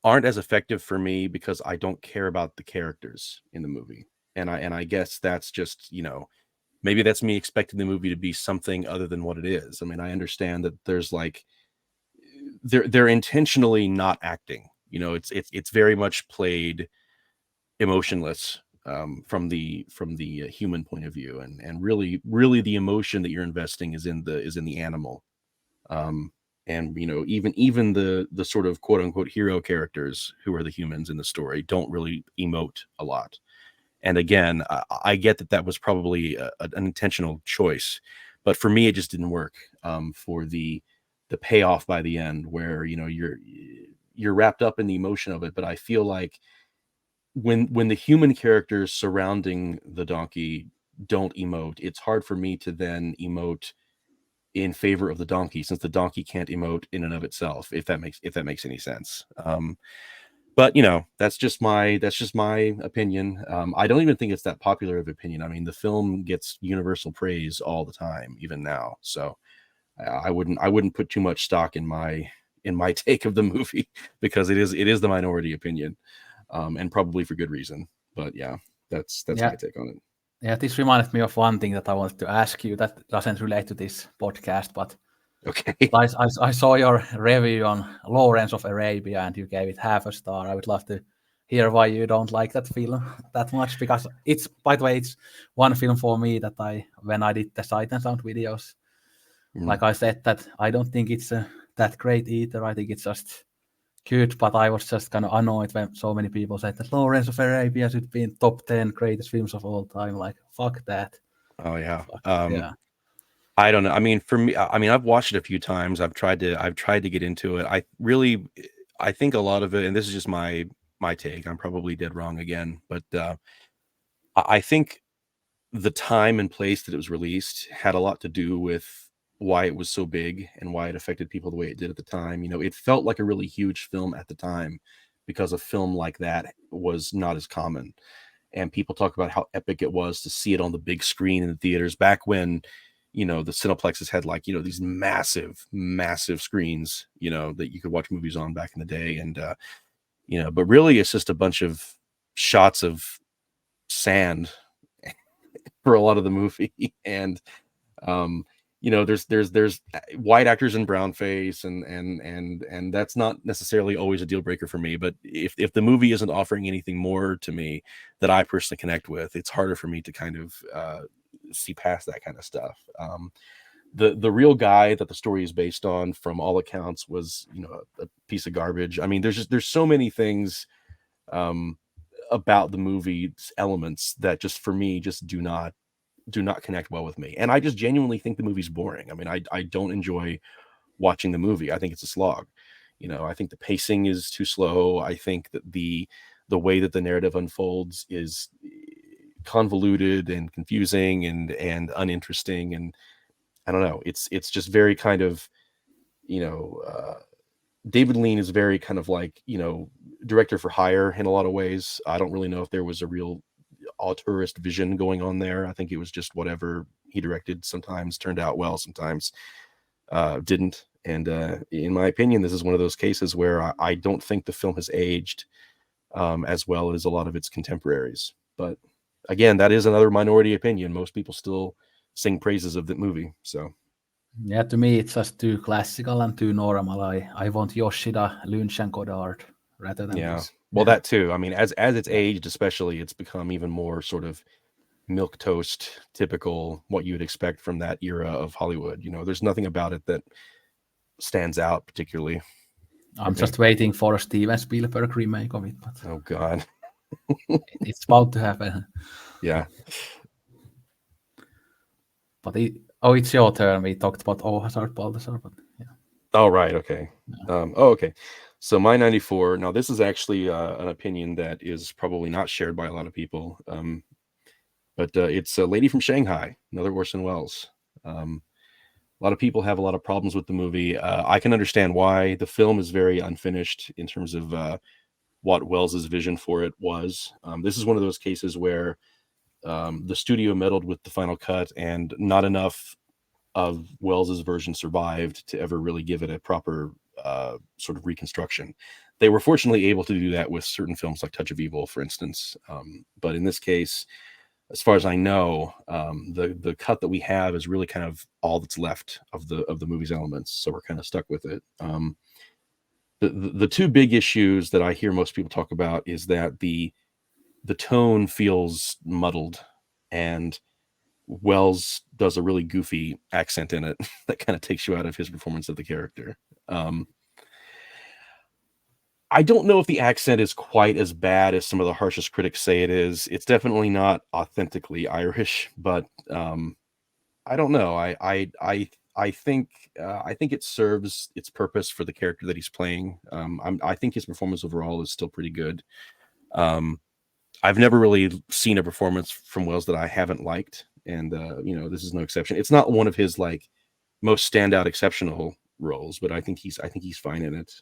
aren't as effective for me because I don't care about the characters in the movie. And I guess that's just, maybe that's me expecting the movie to be something other than what it is. I mean, I understand that there's like they're intentionally not acting. It's very much played emotionless from the human point of view, and really the emotion that you're investing is in the animal. And even the sort of quote unquote hero characters who are the humans in the story don't really emote a lot. And again, I get that was probably an intentional choice, but for me it just didn't work for the payoff by the end, where you're wrapped up in the emotion of it. But I feel like when the human characters surrounding the donkey don't emote, it's hard for me to then emote in favor of the donkey, since the donkey can't emote in and of itself, if that makes any sense. But that's just my opinion. I don't even think it's that popular of opinion. I mean, the film gets universal praise all the time, even now. So I wouldn't put too much stock in my take of the movie, because it is the minority opinion, and probably for good reason. But yeah, that's yeah, my take on it. yeah. This reminded me of one thing that I wanted to ask you that doesn't relate to this podcast, but Okay. I saw your review on Lawrence of Arabia and you gave it half a star. I would love to hear why you don't like that film that much, because it's, by the way, it's one film for me that when I did the Sight and Sound videos, Mhm. like I said, that I don't think it's that great either. I think it's just good, but I was just kind of annoyed when so many people said that Lawrence of Arabia should be in top 10 greatest films of all time. Like, fuck that. Oh yeah. Fuck. Yeah. I don't know. I mean, for me, I mean, I've watched it a few times. I've tried to get into it. I think a lot of it, and this is just my take. I'm probably dead wrong again, but I think the time and place that it was released had a lot to do with why it was so big and why it affected people the way it did at the time. It felt like a really huge film at the time because a film like that was not as common. And people talk about how epic it was to see it on the big screen in the theaters back when, the Cineplexes had like, these massive screens, that you could watch movies on back in the day. And, but really it's just a bunch of shots of sand for a lot of the movie. And there's white actors in brown face, and that's not necessarily always a deal breaker for me. But if the movie isn't offering anything more to me that I personally connect with, it's harder for me to kind of see past that kind of stuff. The real guy that the story is based on, from all accounts, was a piece of garbage. I mean, there's so many things um, about the movie's elements that just for me just do not connect well with me. And I just genuinely think the movie's boring. I mean, I don't enjoy watching the movie. I think it's a slog. I think the pacing is too slow. I think that the way that the narrative unfolds is convoluted and confusing and uninteresting. And I don't know. It's just very kind of, you know, David Lean is very kind of like, director for hire in a lot of ways. I don't really know if there was a real auteurist vision going on there. I think it was just whatever he directed sometimes turned out well, sometimes didn't. And in my opinion, this is one of those cases where I don't think the film has aged as well as a lot of its contemporaries. But again, that is another minority opinion. Most people still sing praises of the movie. So Yeah, to me it's just too classical and too normal. I want Yoshida, Lynch, and Godard rather than yeah, this. well, that too. I mean, as it's aged, especially, it's become even more sort of milk toast, typical, what you would expect from that era of Hollywood. There's nothing about it that stands out particularly for I'm me. just waiting for a Steven Spielberg remake of it, but Oh God. it's about to happen. Yeah. But it's your turn. We talked about Oh Hazard, Balthazar, but yeah. Oh, right. Okay. Okay. So my 94. Now this is actually an opinion that is probably not shared by a lot of people. But it's a Lady from Shanghai, another Orson Welles. A lot of people have a lot of problems with the movie. I can understand why. The film is very unfinished in terms of what Welles's vision for it was. This is one of those cases where the studio meddled with the final cut, and not enough of Welles's version survived to ever really give it a proper sort of reconstruction. They were fortunately able to do that with certain films like Touch of Evil, for instance. But in this case, as far as I know, the cut that we have is really kind of all that's left of the movie's elements. So we're kind of stuck with it. The two big issues that I hear most people talk about is that the tone feels muddled, and Wells does a really goofy accent in it that kind of takes you out of his performance of the character. I don't know if the accent is quite as bad as some of the harshest critics say it is. It's definitely not authentically Irish, but I don't know. I think it serves its purpose for the character that he's playing. I think his performance overall is still pretty good. I've never really seen a performance from Wells that I haven't liked, and this is no exception. It's not one of his like most standout exceptional roles, but I think he's fine in it.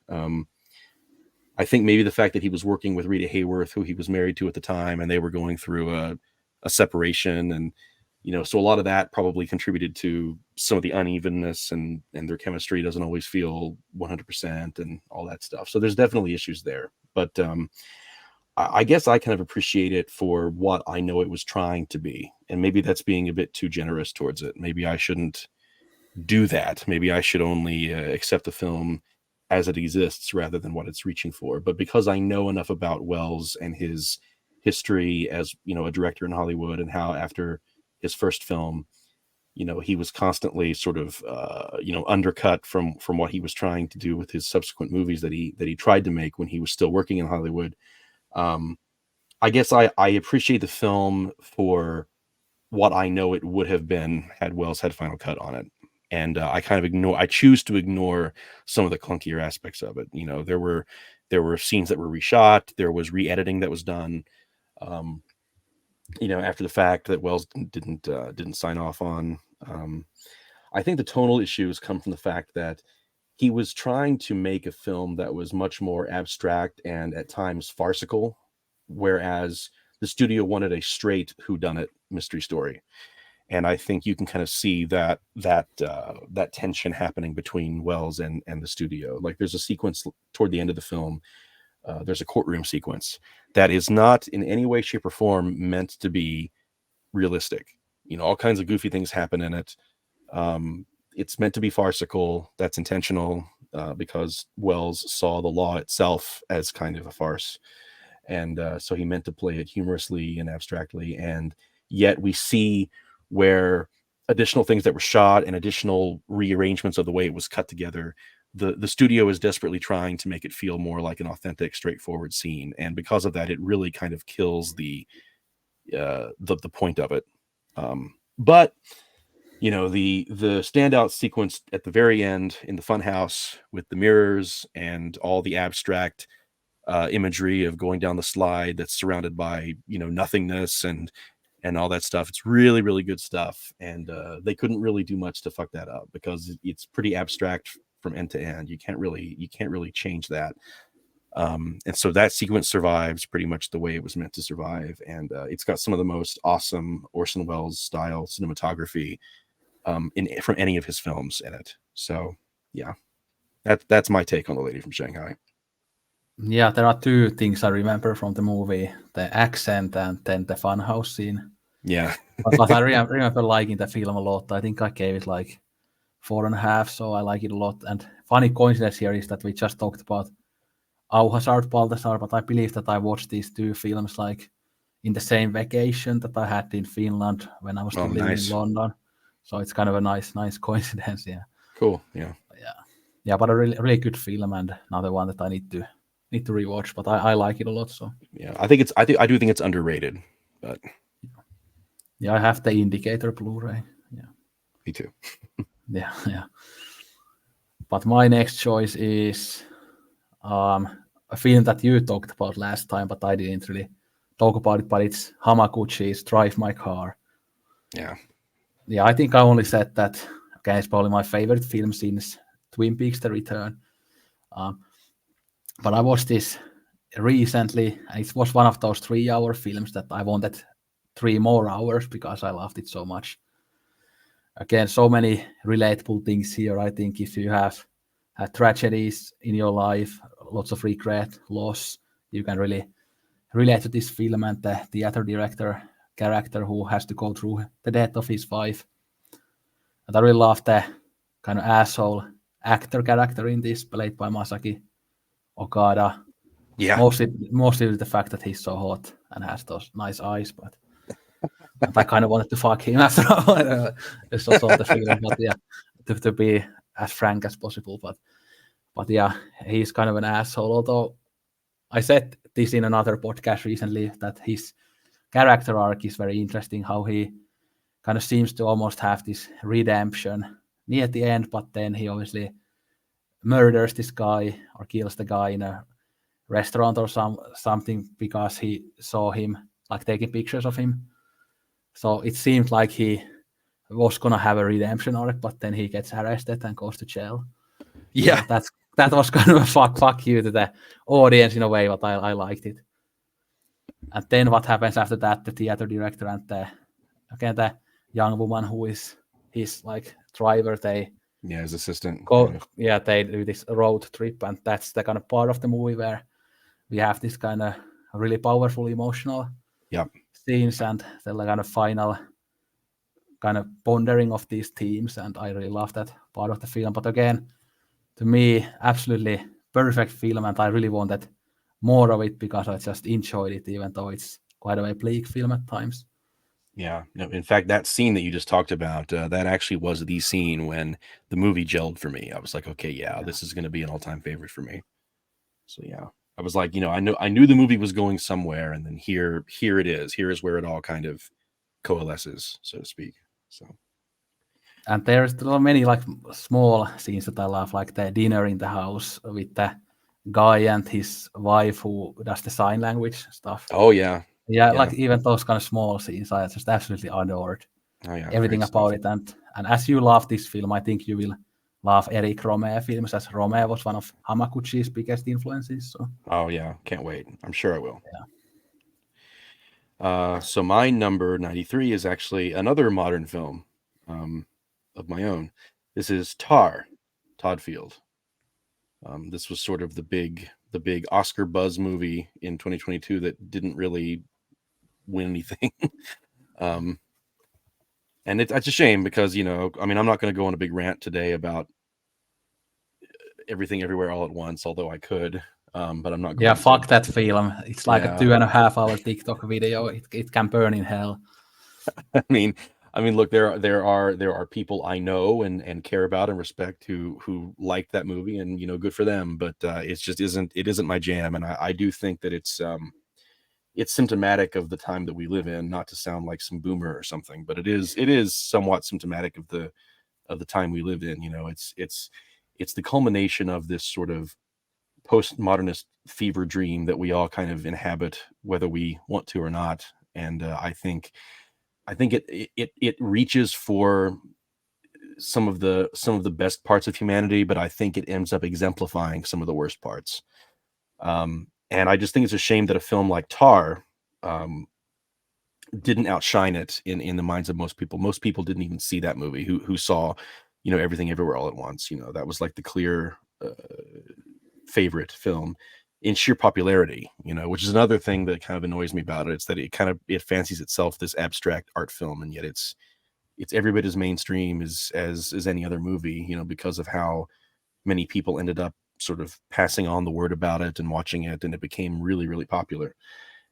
I think maybe the fact that he was working with Rita Hayworth, who he was married to at the time, and they were going through a separation, and so a lot of that probably contributed to some of the unevenness, and their chemistry doesn't always feel 100% and all that stuff. So there's definitely issues there, but I guess I kind of appreciate it for what I know it was trying to be, and maybe that's being a bit too generous towards it. Maybe I shouldn't do that. Maybe I should only accept the film as it exists rather than what it's reaching for. But because I know enough about Wells and his history as a director in Hollywood, and how after his first film, he was constantly sort of undercut from what he was trying to do with his subsequent movies that he tried to make when he was still working in Hollywood. I guess I appreciate the film for what I know it would have been had Wells had final cut on it. And I choose to ignore some of the clunkier aspects of it. There were scenes that were reshot. There was re-editing that was done, after the fact that Wells didn't sign off on. I think the tonal issues come from the fact that he was trying to make a film that was much more abstract and at times farcical, whereas the studio wanted a straight whodunit mystery story. And I think you can kind of see that tension happening between Wells and the studio. Like, there's a sequence toward the end of the film. There's a courtroom sequence that is not in any way, shape, or form meant to be realistic. All kinds of goofy things happen in it. It's meant to be farcical. That's intentional, because Wells saw the law itself as kind of a farce. And so he meant to play it humorously and abstractly. And yet we see where additional things that were shot and additional rearrangements of the way it was cut together, the studio is desperately trying to make it feel more like an authentic, straightforward scene. And because of that, it really kind of kills the point of it. But the standout sequence at the very end in the funhouse with the mirrors and all the abstract imagery of going down the slide that's surrounded by nothingness and all that stuff. It's really, really good stuff. And they couldn't really do much to fuck that up because it's pretty abstract from end to end. You can't really change that. And so that sequence survives pretty much the way it was meant to survive. And it's got some of the most awesome Orson Welles style cinematography from any of his films in it. So yeah, that's my take on The Lady from Shanghai. Yeah, there are two things I remember from the movie: the accent and then the funhouse scene. Yeah. But I remember liking the film a lot. I think I gave it like 4.5, so I like it a lot. And funny coincidence here is that we just talked about Auhasart Baltasar, but I believe that I watched these two films like in the same vacation that I had in Finland when I was still living in London. So it's kind of a nice coincidence. Yeah. Cool. Yeah. Yeah, but a really good film and another one that I need to rewatch. But I like it a lot. So yeah, I do think it's underrated. But yeah, I have the Indicator Blu-ray. Yeah. Me too. Yeah. But my next choice is a film that you talked about last time, but I didn't really talk about it. But it's Hamaguchi's Drive My Car. Yeah. Yeah, I think I only said that. Okay, it's probably my favorite film since Twin Peaks: The Return. But I watched this recently, and it was one of those 3-hour films that I wanted 3 more hours because I loved it so much. Again, so many relatable things here. I think if you have had tragedies in your life, lots of regret, loss, you can really relate to this film and the theater director character who has to go through the death of his wife. And I really love the kind of asshole actor character in this, played by Masaki Okada. Yeah. Mostly the fact that he's so hot and has those nice eyes, but and I kind of wanted to fuck him after all. It's also the feeling, but yeah, to be as frank as possible. But yeah, he's kind of an asshole. Although I said this in another podcast recently that his character arc is very interesting. How he kind of seems to almost have this redemption near the end, but then he obviously murders this guy or kills the guy in a restaurant or something because he saw him like taking pictures of him. So it seemed like he was gonna have a redemption arc, but then he gets arrested and goes to jail. Yeah. So that was kind of a fuck you to the audience in a way, but I liked it. And then what happens after that? The theater director and the young woman who is his like driver, his assistant. They do this road trip, and that's the kind of part of the movie where we have this kind of really powerful emotional scenes and the kind of final kind of pondering of these themes, and I really love that part of the film. But again, to me, absolutely perfect film, and I really wanted more of it because I just enjoyed it, even though it's quite a bleak film at times. Yeah. No, in fact, that scene that you just talked about, that actually was the scene when the movie gelled for me. I was like, okay, yeah. This is going to be an all-time favorite for me. So yeah, I was like, I knew the movie was going somewhere, and then here it is. Here is where it all kind of coalesces, so to speak. So, and there's many like small scenes that I love, like the dinner in the house with the guy and his wife who does the sign language stuff. Oh yeah. Yeah, like even those kind of small scenes, I just absolutely adored everything about it. And as you love this film, I think you will love Eric Rohmer films, as Rohmer was one of Hamaguchi's biggest influences. So. Oh yeah, can't wait. I'm sure I will. Yeah. So my number 93 is actually another modern film of my own. This is Tar, Todd Field. This was sort of the big Oscar buzz movie in 2022 that didn't really win anything. And it's a shame because, I mean, I'm not going to go on a big rant today about Everything Everywhere All at Once, although I could, but I'm not Yeah, going to. fuck that film. It's like a Yeah. 2.5 hour TikTok video. It can burn in hell. I mean, look, there are people I know and care about and respect who like that movie, and good for them. But it isn't my jam, and I do think that it's symptomatic of the time that we live in. Not to sound like some boomer or something, but it is somewhat symptomatic of the time we live in. It's the culmination of this sort of postmodernist fever dream that we all kind of inhabit, whether we want to or not. And I think it reaches for some of the best parts of humanity, but I think it ends up exemplifying some of the worst parts. And I just think it's a shame that a film like Tar um, didn't outshine it in the minds of most people. Most people didn't even see that movie who saw, Everything Everywhere All at Once. That was like the clear favorite film in sheer popularity. Which is another thing that kind of annoys me about it. It's that it fancies itself this abstract art film, and yet it's every bit as mainstream as any other movie. Because of how many people ended up sort of passing on the word about it and watching it, and it became really, really popular.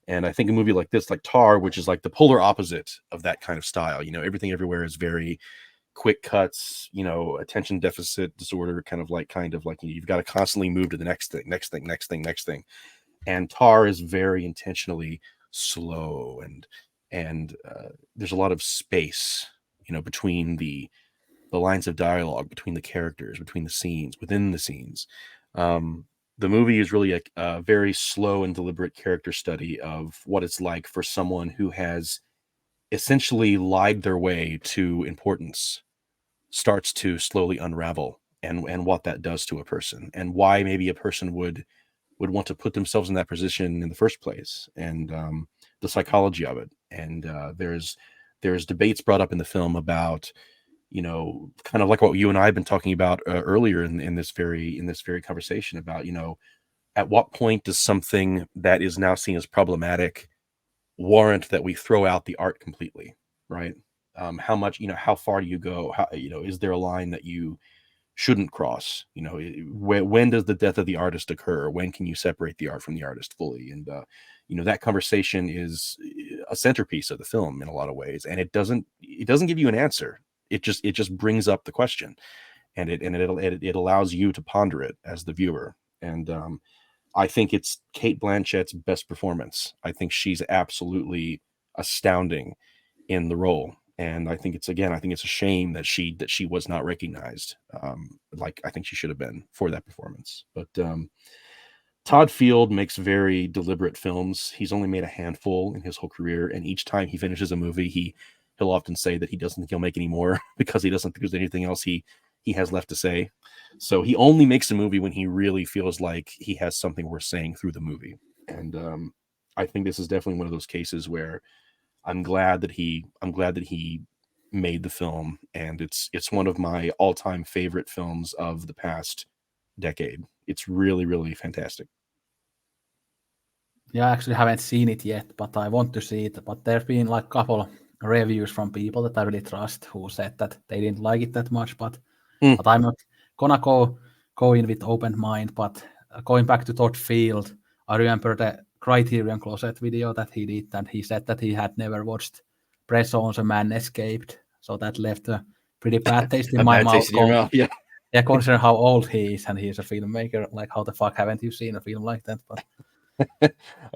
And I think a movie like this, like Tar, which is like the polar opposite of that kind of style, Everything Everywhere is very quick cuts, attention deficit disorder, kind of like you've got to constantly move to the next thing, next thing, next thing, next thing. And Tar is very intentionally slow, and there's a lot of space, between the lines of dialogue, between the characters, between the scenes, within the scenes. Um, the movie is really a very slow and deliberate character study of what it's like for someone who has essentially lied their way to importance starts to slowly unravel, and what that does to a person, and why maybe a person would want to put themselves in that position in the first place, and the psychology of it. And there's debates brought up in the film about, kind of like what you and I have been talking about earlier in this very conversation about, at what point does something that is now seen as problematic warrant that we throw out the art completely, right? How much, how far do you go? How, is there a line that you shouldn't cross? When does the death of the artist occur? When can you separate the art from the artist fully? And that conversation is a centerpiece of the film in a lot of ways, and it doesn't give you an answer. It just brings up the question, and it allows you to ponder it as the viewer. And I think it's Kate Blanchett's best performance. I think she's absolutely astounding in the role. And I think it's a shame that she was not recognized, like I think she should have been for that performance. But Todd Field makes very deliberate films. He's only made a handful in his whole career, and each time he finishes a movie, he'll often say that he doesn't think he'll make any more because he doesn't think there's anything else he has left to say. So he only makes a movie when he really feels like he has something worth saying through the movie. And I think this is definitely one of those cases where I'm glad that he made the film, and it's one of my all-time favorite films of the past decade. It's really, really fantastic. Yeah, I actually haven't seen it yet, but I want to see it. But there's been like a couple reviews from people that I really trust who said that they didn't like it that much. But Mm. I'm not gonna go in with open mind. But going back to Todd Field, I remember the Criterion Closet video that he did, and he said that he had never watched Press On, A Man Escaped, so that left a pretty bad taste in A my bad mouth. taste in your mouth. Yeah. Yeah, considering how old he is and he's a filmmaker, like how the fuck haven't you seen a film like that? But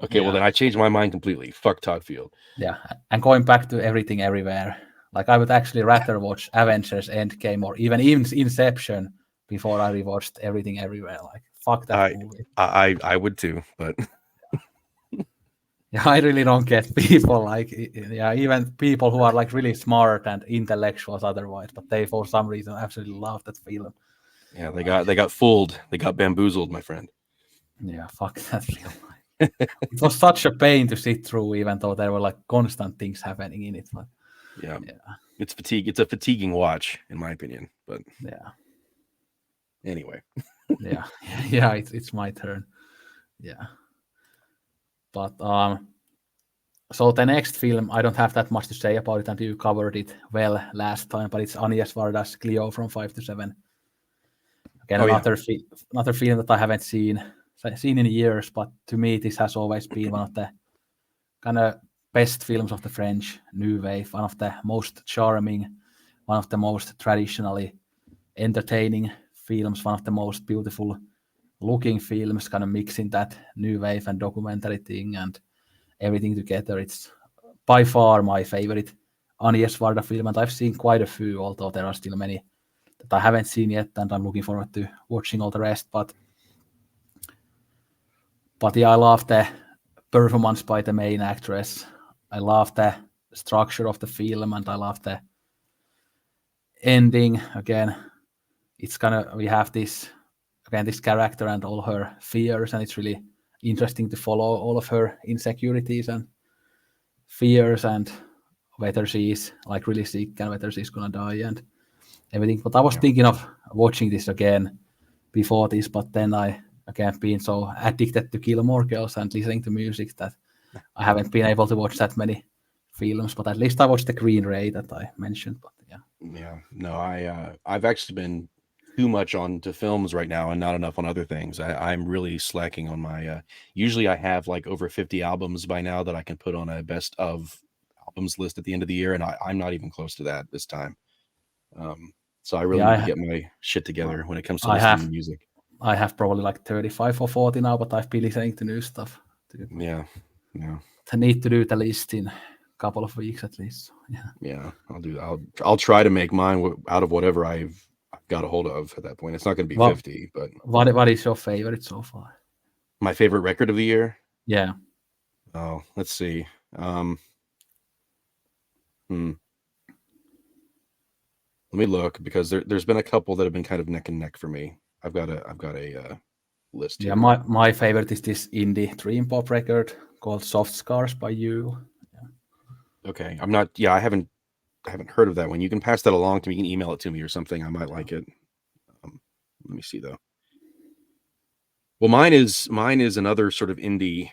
Okay, well yeah, then I changed my mind completely. Fuck Todd Field. yeah. And going back to Everything Everywhere, like I would actually rather watch Avengers Endgame or even Inception before I rewatched Everything Everywhere. Like fuck that I movie. I would too, but Yeah, I really don't get people like yeah, even people who are like really smart and intellectuals otherwise, but they for some reason absolutely love that film. yeah, they Like got they got fooled. They got bamboozled, my friend. yeah, fuck that film. It was such a pain to sit through, even though there were like constant things happening in it. But Yeah. yeah, It's fatigue. It's a fatiguing watch, in my opinion. But yeah, anyway. yeah, yeah. It's my turn. Yeah, but So the next film, I don't have that much to say about it, and you covered it well last time, but it's Agnieszka Varda's Cleo from 5 to 7. Again, Oh yeah, another film that I haven't seen in years, but to me this has always been one of the kind of best films of the French New Wave, one of the most charming, one of the most traditionally entertaining films, one of the most beautiful looking films, kind of mixing that New Wave and documentary thing and everything together. It's by far my favorite Agnieszka Varda film, and I've seen quite a few, although there are still many that I haven't seen yet, and I'm looking forward to watching all the rest. But yeah, I love the performance by the main actress. I love the structure of the film, and I love the ending. Again, it's kind of, we have this character and all her fears, and it's really interesting to follow all of her insecurities and fears, and whether she's like really sick and whether she's gonna die and everything. But I was thinking of watching this again before this, but then I again been so addicted to Gilmore Girls and listening to music that I haven't been able to watch that many films. But at least I watched the Green Ray that I mentioned. But yeah. No, I've actually been too much on to films right now and not enough on other things. I'm really slacking on my. Usually, I have like over 50 albums by now that I can put on a best of albums list at the end of the year, and I'm not even close to that this time. So I really need to yeah, get my shit together when it comes to I listening to have music. I have probably like 35 or 40 now, but I've been listening to new stuff too. Yeah, yeah, I need to do the list in a couple of weeks at least. So, yeah. yeah. I'll try to make mine out of whatever I've got a hold of at that point. It's not going to be What 50, but what is your favorite so far? my favorite record of the year. Yeah. Oh, let's see. Um, hmm. Let me look because there's been a couple that have been kind of neck and neck for me. I've got a list Yeah, here. my favorite is this indie dream pop record called Soft Scars by You. Okay, I'm not. Yeah, I haven't heard of that one. You can pass that along to me. You can email it to me or something. I might like it. Let me see though. Well, mine is another sort of indie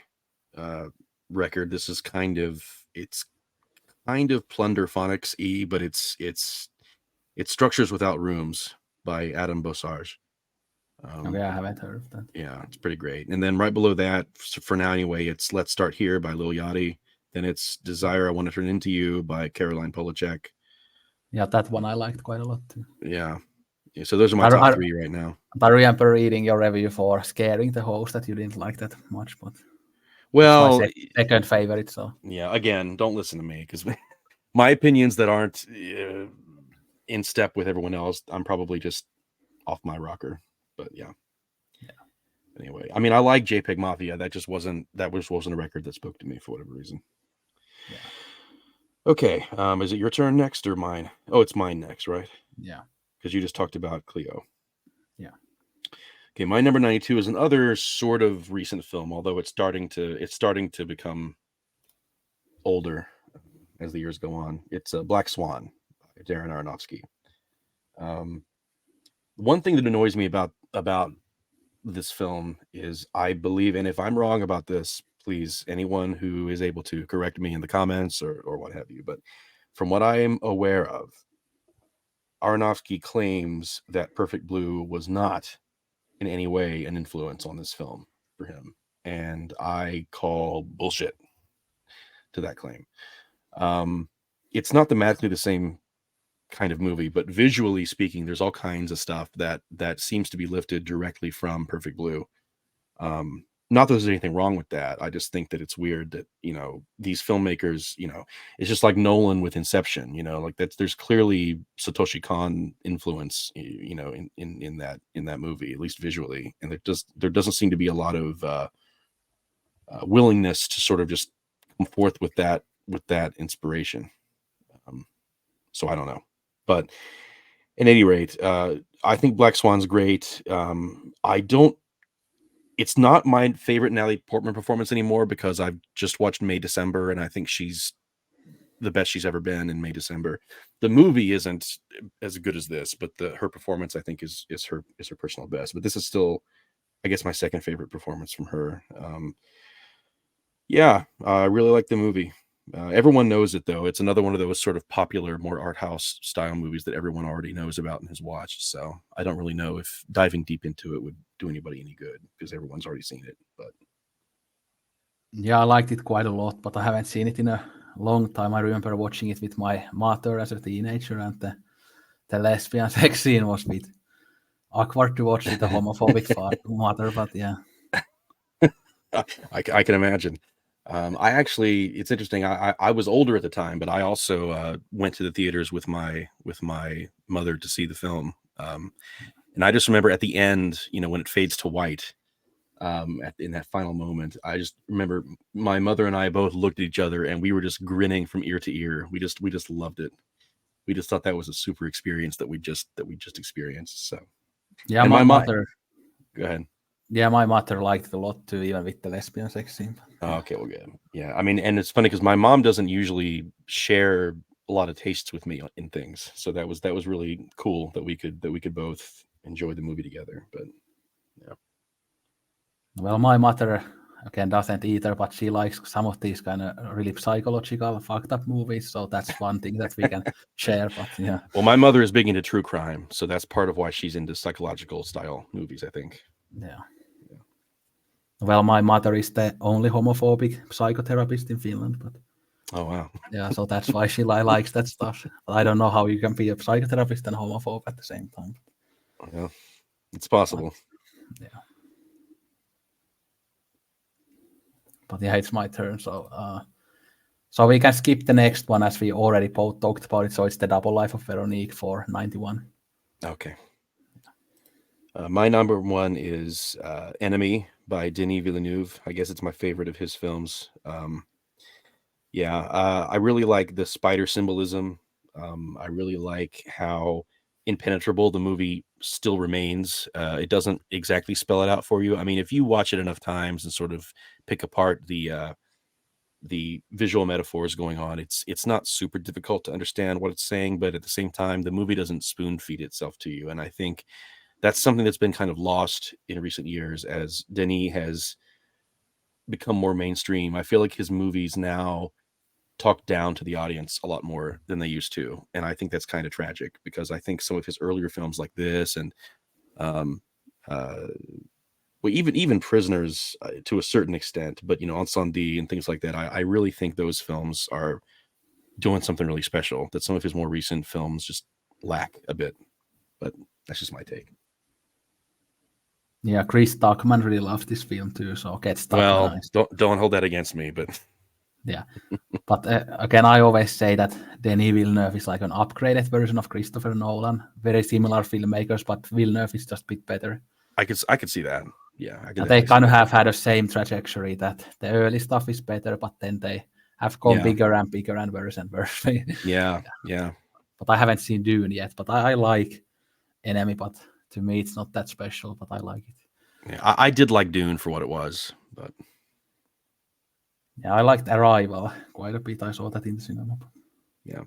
uh, record. This is it's kind of Plunderphonics y, but it's Structures Without Rooms by Adam Bossarge. Okay, I haven't heard of that. Yeah, it's pretty great. And then right below that, for now anyway, it's Let's Start Here by Lil Yachty. Then it's Desire I Want to Turn Into You by Caroline Polachek. Yeah, that one I liked quite a lot too. Yeah. So those are my I, top I, three right now. I remember reading your review for Scaring the Host that you didn't like that much, but it's my Well, second favorite. So yeah, again, don't listen to me because my opinions that aren't in step with everyone else, I'm probably just off my rocker. But yeah. Anyway, I mean, I like JPEG Mafia. That wasn't a record that spoke to me for whatever reason. yeah, Okay, is it your turn next or mine? Oh, it's mine next, right? yeah, Because you just talked about Cleo. yeah. Okay, my number 92 is another sort of recent film, although it's starting to become older as the years go on. It's Black Swan by Darren Aronofsky. Um, one thing that annoys me about this film is I believe, and if I'm wrong about this, please, anyone who is able to correct me in the comments or what have you, but from what I am aware of, Aronofsky claims that Perfect Blue was not in any way an influence on this film for him, and I call bullshit to that claim. Um, it's not thematically the same kind of movie, but visually speaking, there's all kinds of stuff that seems to be lifted directly from Perfect Blue. Not that there's anything wrong with that. I just think that it's weird that these filmmakers, it's just like Nolan with Inception. Like there's clearly Satoshi Kon influence, in that movie, at least visually, and there doesn't seem to be a lot of willingness to sort of just come forth with that inspiration. So I don't know, but at any rate, I think Black Swan's great. I don't. It's not my favorite Natalie Portman performance anymore because I've just watched May December, and I think she's the best she's ever been in May December. The movie isn't as good as this, but her performance I think is her personal best. But this is still, I guess, my second favorite performance from her. Yeah, I really like the movie. Everyone knows it, though. It's another one of those sort of popular, more art house style movies that everyone already knows about and has watched. So I don't really know if diving deep into it would do anybody any good because everyone's already seen it. But Yeah, I liked it quite a lot, but I haven't seen it in a long time. I remember watching it with my mother as a teenager, and the lesbian sex scene was a bit awkward to watch with a homophobic mother, but yeah. I can imagine. It's interesting. I was older at the time, but I also went to the theaters with my mother to see the film. And I just remember at the end, when it fades to white, in that final moment, I just remember my mother and I both looked at each other and we were just grinning from ear to ear. We just loved it. We just thought that was a super experience that we just experienced. So Yeah, and my my mother. go ahead. Yeah, my mother liked it a lot too, even with the lesbian sex scene. Oh, okay, well, good. Yeah, I mean, and it's funny because my mom doesn't usually share a lot of tastes with me in things, so that was really cool that we could both enjoy the movie together. But yeah, Well, my mother again doesn't either, but she likes some of these kind of really psychological, fucked up movies. So that's one thing that we can share. But yeah, well, my mother is big into true crime, so that's part of why she's into psychological style movies, I think. yeah. Well, my mother is the only homophobic psychotherapist in Finland, but Oh wow, yeah, so that's why she likes that stuff. But I don't know how you can be a psychotherapist and homophobe at the same time. yeah, it's But possible. yeah, but yeah, it's my turn. So we can skip the next one as we already both talked about it. So it's the Double Life of Veronique for 91. Okay. My number one is Enemy by Denis Villeneuve. I guess it's my favorite of his films. I really like the spider symbolism. I really like how impenetrable the movie still remains. It doesn't exactly spell it out for you. I mean, if you watch it enough times and sort of pick apart the visual metaphors going on, it's not super difficult to understand what it's saying. But at the same time, the movie doesn't spoon feed itself to you, and I think that's something that's been kind of lost in recent years as Denis has become more mainstream. I feel like his movies now talk down to the audience a lot more than they used to, and I think that's kind of tragic because I think some of his earlier films like this and um, uh, well, even Prisoners to a certain extent, but Ensemble and things like that, I really think those films are doing something really special that some of his more recent films just lack a bit. But that's just my take. Yeah, Chris Tuckman really loved this film too. So Get Stuckman. Well, don't hold that against me, but Yeah. But again, I always say that Denis Villeneuve is like an upgraded version of Christopher Nolan. Very similar filmmakers, but Villeneuve is just a bit better. I could see that. Yeah, I And they can kind of have had the same trajectory that the early stuff is better, but then they have gone bigger and bigger and worse and worse. Yeah. But I haven't seen Dune yet, but I like Enemy, but to me it's not that special, but I like it. Yeah, I did like Dune for what it was, but yeah, I liked Arrival quite a bit. I saw that in the cinema. Yeah,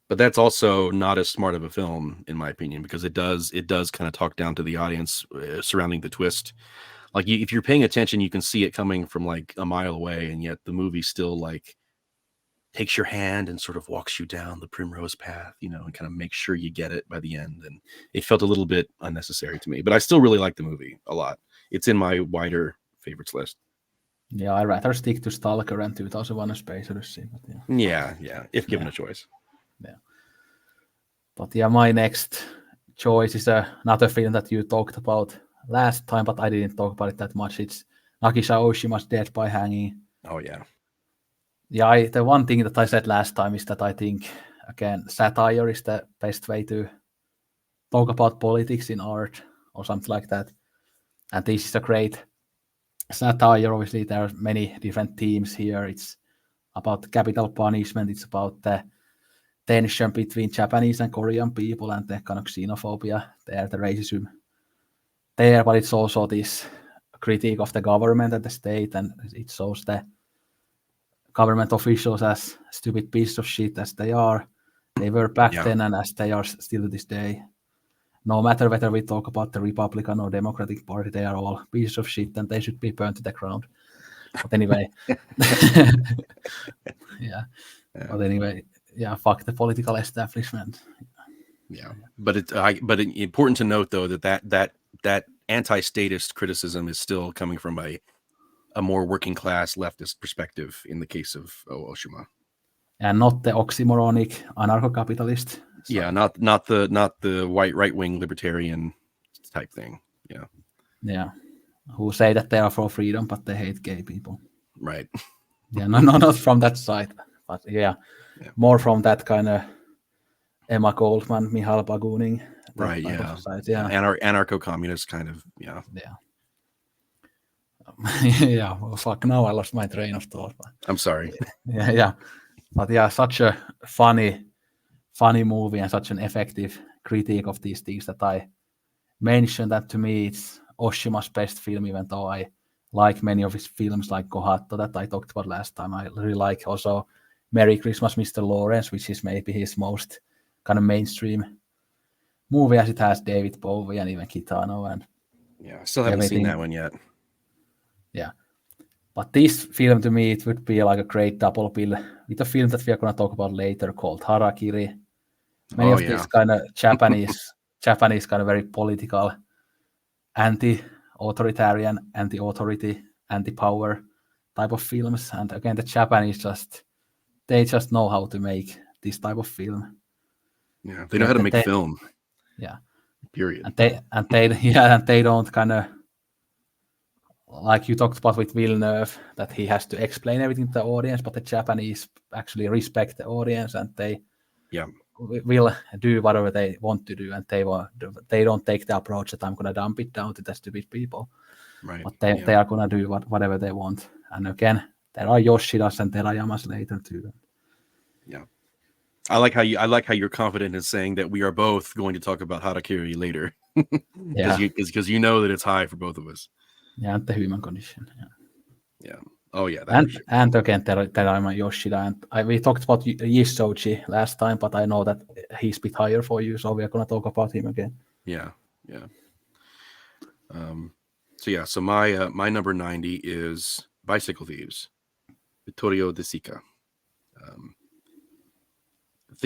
but that's also not as smart of a film, in my opinion, because it does kind of talk down to the audience surrounding the twist. Like if you're paying attention, you can see it coming from like a mile away, and yet the movie still like takes your hand and sort of walks you down the primrose path, and kind of makes sure you get it by the end. And it felt a little bit unnecessary to me, but I still really like the movie a lot. It's in my wider favorites list. Yeah, I'd rather stick to Stalker and 2001: A Space Odyssey. But yeah, if given a choice. Yeah. But yeah, my next choice is another film that you talked about last time, but I didn't talk about it that much. It's Nagisa Oshima's Death by Hanging. Oh, yeah. Yeah, the one thing that I said last time is that I think, again, satire is the best way to talk about politics in art or something like that. And this is a great satire. Obviously, there are many different themes here. It's about capital punishment. It's about the tension between Japanese and Korean people and the kind of xenophobia there, the racism there. But it's also this critique of the government and the state, and it shows the government officials as stupid piece of shit as they are. They were back then and as they are still to this day. No matter whether we talk about the Republican or Democratic Party, they are all pieces of shit and they should be burned to the ground. But anyway, yeah. But anyway, yeah, fuck the political establishment. Yeah, but important to note though that anti-statist criticism is still coming from a more working class leftist perspective in the case of Oshima. And not the oxymoronic anarcho-capitalist. So. Yeah, not the white right-wing libertarian type thing. Yeah. Yeah. Who say that they are for freedom, but they hate gay people. Right. Yeah, no, not from that side. But yeah. More from that kind of Emma Goldman, Michal Bakunin. Right, yeah. Side, yeah. Anarcho-communist kind of, yeah. Yeah. Yeah, well, fuck, now I lost my train of thought. But, I'm sorry. Yeah. But yeah, such a funny movie and such an effective critique of these things that I mentioned that to me it's Oshima's best film, even though I like many of his films like Kohatto that I talked about last time. I really like also Merry Christmas, Mr. Lawrence, which is maybe his most kind of mainstream movie, as it has David Bowie and even Kitano. And yeah, I still haven't seen that one yet. Yeah. But this film, to me, it would be like a great double bill with a film that we are going to talk about later called Harakiri. Many of these kind of Japanese kind of very political, anti-authoritarian, anti-authority, anti-power type of films. And again, the Japanese they just know how to make this type of film. Yeah, they know how to make film. Yeah. Period. And they don't kind of, like you talked about with Villeneuve, that he has to explain everything to the audience, but the Japanese actually respect the audience and they will do whatever they want to do, and they don't take the approach that I'm going to dump it down to the stupid people. Right. But they are going to do whatever they want. And again, there are Yoshidas and Terayamas later too. Yeah. I like how you're confident in saying that we are both going to talk about Harakiri later. Because you know that it's high for both of us. Yeah, and the human condition. Yeah. Oh yeah. And again, Terayama Yoshida. And we talked about Yisoji last time, but I know that he's a bit higher for you, so we are going to talk about him again. Yeah. So my number 90 is Bicycle Thieves, Vittorio De Sica.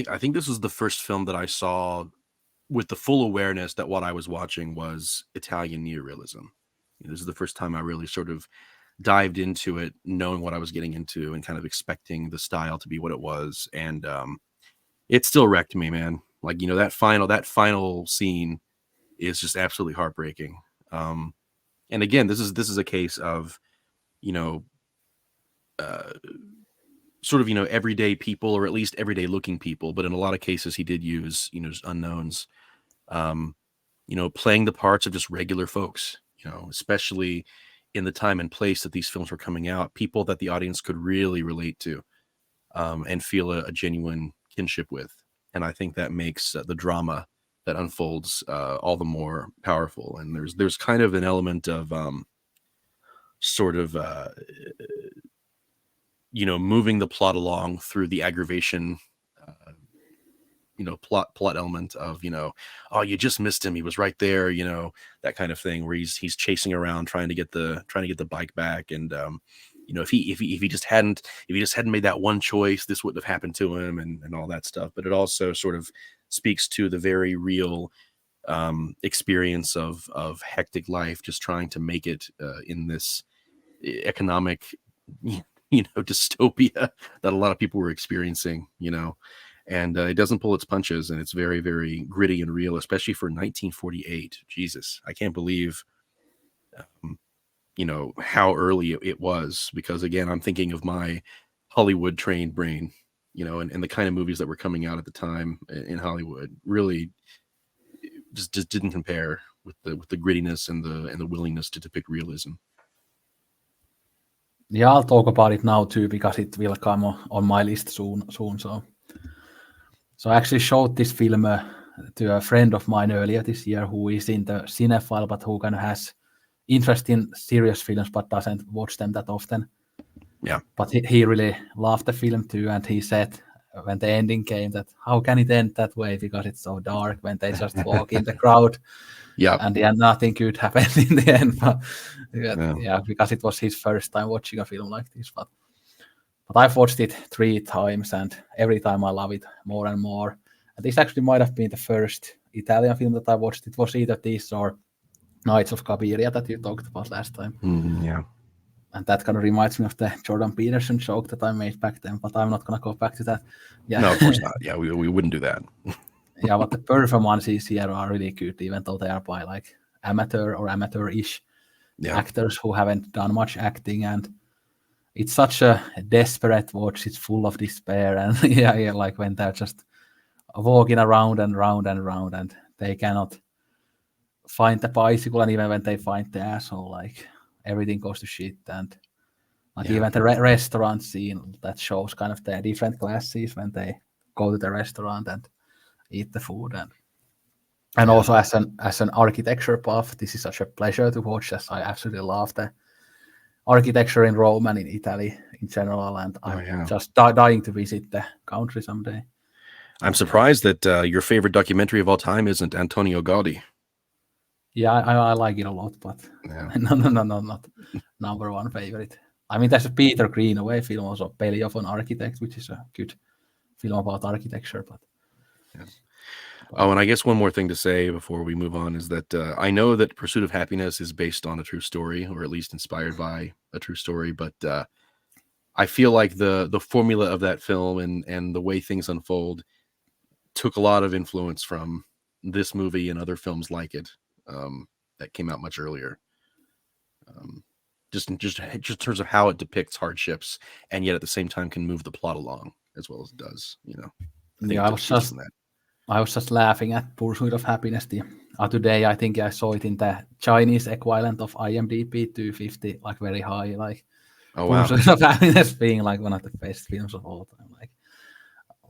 I think this was the first film that I saw with the full awareness that what I was watching was Italian neorealism. This is the first time I really sort of dived into it, knowing what I was getting into and kind of expecting the style to be what it was. And it still wrecked me, man. Like, that final scene is just absolutely heartbreaking. And again, this is a case of, sort of, everyday people, or at least everyday looking people. But in a lot of cases, he did use, unknowns, playing the parts of just regular folks, especially in the time and place that these films were coming out, people that the audience could really relate to and feel a genuine kinship with. And I think that makes the drama that unfolds all the more powerful. And there's kind of an element of moving the plot along through the aggravation, plot element of, oh, you just missed him. He was right there, that kind of thing, where he's chasing around trying to get the bike back. And, if he just hadn't made that one choice, this wouldn't have happened to him and all that stuff. But it also sort of speaks to the very real experience of hectic life, just trying to make it in this economic, dystopia that a lot of people were experiencing, and it doesn't pull its punches, and it's very, very gritty and real, especially for 1948. Jesus, I can't believe, how early it was, because again, I'm thinking of my Hollywood trained brain, and the kind of movies that were coming out at the time in Hollywood really just didn't compare with the grittiness and the willingness to depict realism. Yeah, I'll talk about it now too, because it will come on my list soon. So I actually showed this film to a friend of mine earlier this year who is in the cinephile, but who kind of has interest in serious films but doesn't watch them that often. Yeah. But he really loved the film too, and he said when the ending came, that how can it end that way because it's so dark when they just walk in the crowd Yeah. and yeah, nothing good happened in the end. But Yeah. yeah, because it was his first time watching a film like this. But I've watched it 3 times, and every time I love it more and more. And this actually might have been the first Italian film that I watched. It was either this or Knights of Cabiria that you talked about last time. Yeah. And that kind of reminds me of the Jordan Peterson joke that I made back then, but I'm not going to go back to that. Yeah. No, of course not. Yeah, we wouldn't do that. Yeah, but the performances here are really good, even though they are by like amateur or amateur-ish actors who haven't done much acting. And it's such a desperate watch. It's full of despair. And yeah, like when they're just walking around and round and round and they cannot find the bicycle. And even when they find the asshole, like everything goes to shit. And like even the restaurant scene that shows kind of the different classes when they go to the restaurant and eat the food. And also as an architecture buff, this is such a pleasure to watch, as I absolutely love the architecture in Rome and in Italy in general, and I'm just dying to visit the country someday. I'm surprised that your favorite documentary of all time isn't Antonio Gaudi. Yeah, I like it a lot, but no, not number one favorite. I mean, there's a Peter Greenaway film also, Belly of an Architect, which is a good film about architecture, but oh, and I guess one more thing to say before we move on is that I know that Pursuit of Happiness is based on a true story, or at least inspired by a true story, but I feel like the formula of that film and the way things unfold took a lot of influence from this movie and other films like it that came out much earlier. Just in terms of how it depicts hardships and yet at the same time can move the plot along as well as it does. You know, I was just laughing at Pursuit of Happiness the other day. I think I saw it in the Chinese equivalent of IMDb 250, like very high, like Pursuit of Happiness being like one of the best films of all time.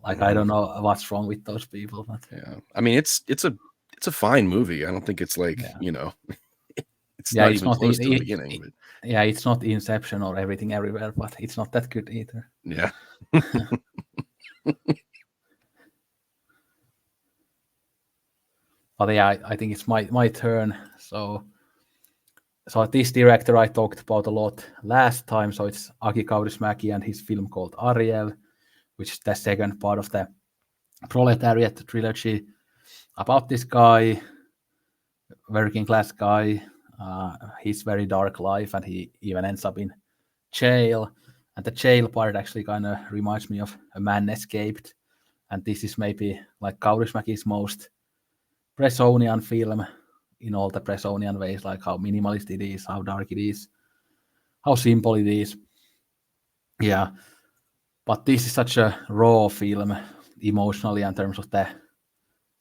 Like I don't know what's wrong with those people, but I mean it's a fine movie. I don't think it's like you know, it's not even close to the beginning. But... Yeah, it's not Inception or Everything Everywhere, but it's not that good either. Yeah. But yeah, I think it's my turn. So this director I talked about a lot last time. So it's Aki Kaurismäki and his film called Ariel, which is the second part of the Proletariat trilogy, about this guy, working class guy, his very dark life, and he even ends up in jail. And the jail part actually kind of reminds me of A Man Escaped. And this is maybe like Kaurismäki's most Bressonian film in all the Bressonian ways, like how minimalist it is, how dark it is, how simple it is. Yeah. But this is such a raw film emotionally in terms of the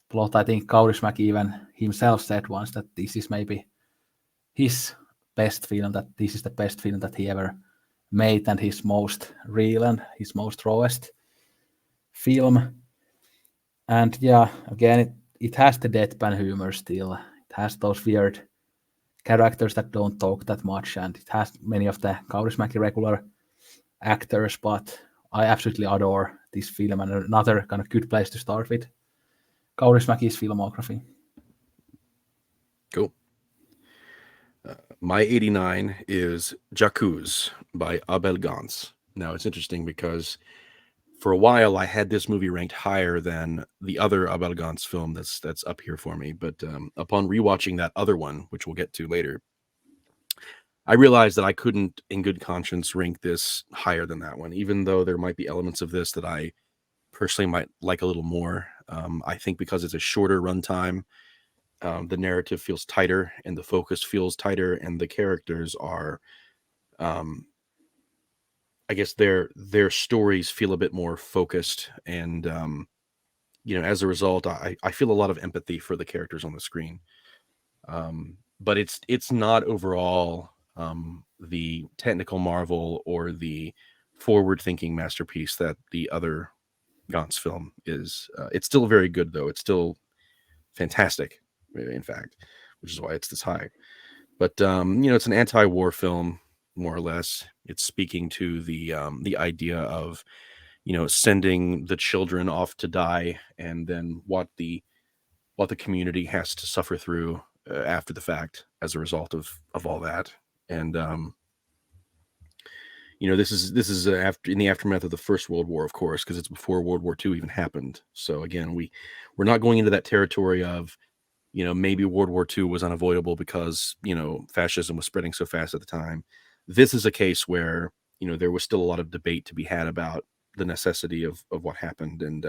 plot. I think Kaurismäki even himself said once that this is maybe his best film, that this is the best film that he ever made and his most real and his most rawest film. And yeah, again, it has the deadpan humor still. It has those weird characters that don't talk that much, and it has many of the Kaurismäki regular actors, but I absolutely adore this film, and another kind of good place to start with Kaurismäki's filmography. Cool. My 89 is J'accuse by Abel Gance. Now, it's interesting because for a while I had this movie ranked higher than the other Abel Gance film that's up here for me, but upon rewatching that other one, which we'll get to later, I realized that I couldn't in good conscience rank this higher than that one, even though there might be elements of this that I personally might like a little more. I think because it's a shorter runtime, the narrative feels tighter and the focus feels tighter, and the characters are, I guess their stories feel a bit more focused, and you know, as a result, I feel a lot of empathy for the characters on the screen. But it's not overall the technical marvel or the forward-thinking masterpiece that the other Gance film is. It's still very good, though. It's still fantastic, in fact, which is why it's this high. But you know, it's an anti-war film, more or less. It's speaking to the idea of sending the children off to die, and then what the community has to suffer through after the fact as a result of all that. And this is after in the aftermath of the First World War, of course, because it's before World War II even happened. So again, we're not going into that territory of maybe World War II was unavoidable because fascism was spreading so fast at the time. This is a case where there was still a lot of debate to be had about the necessity of what happened. And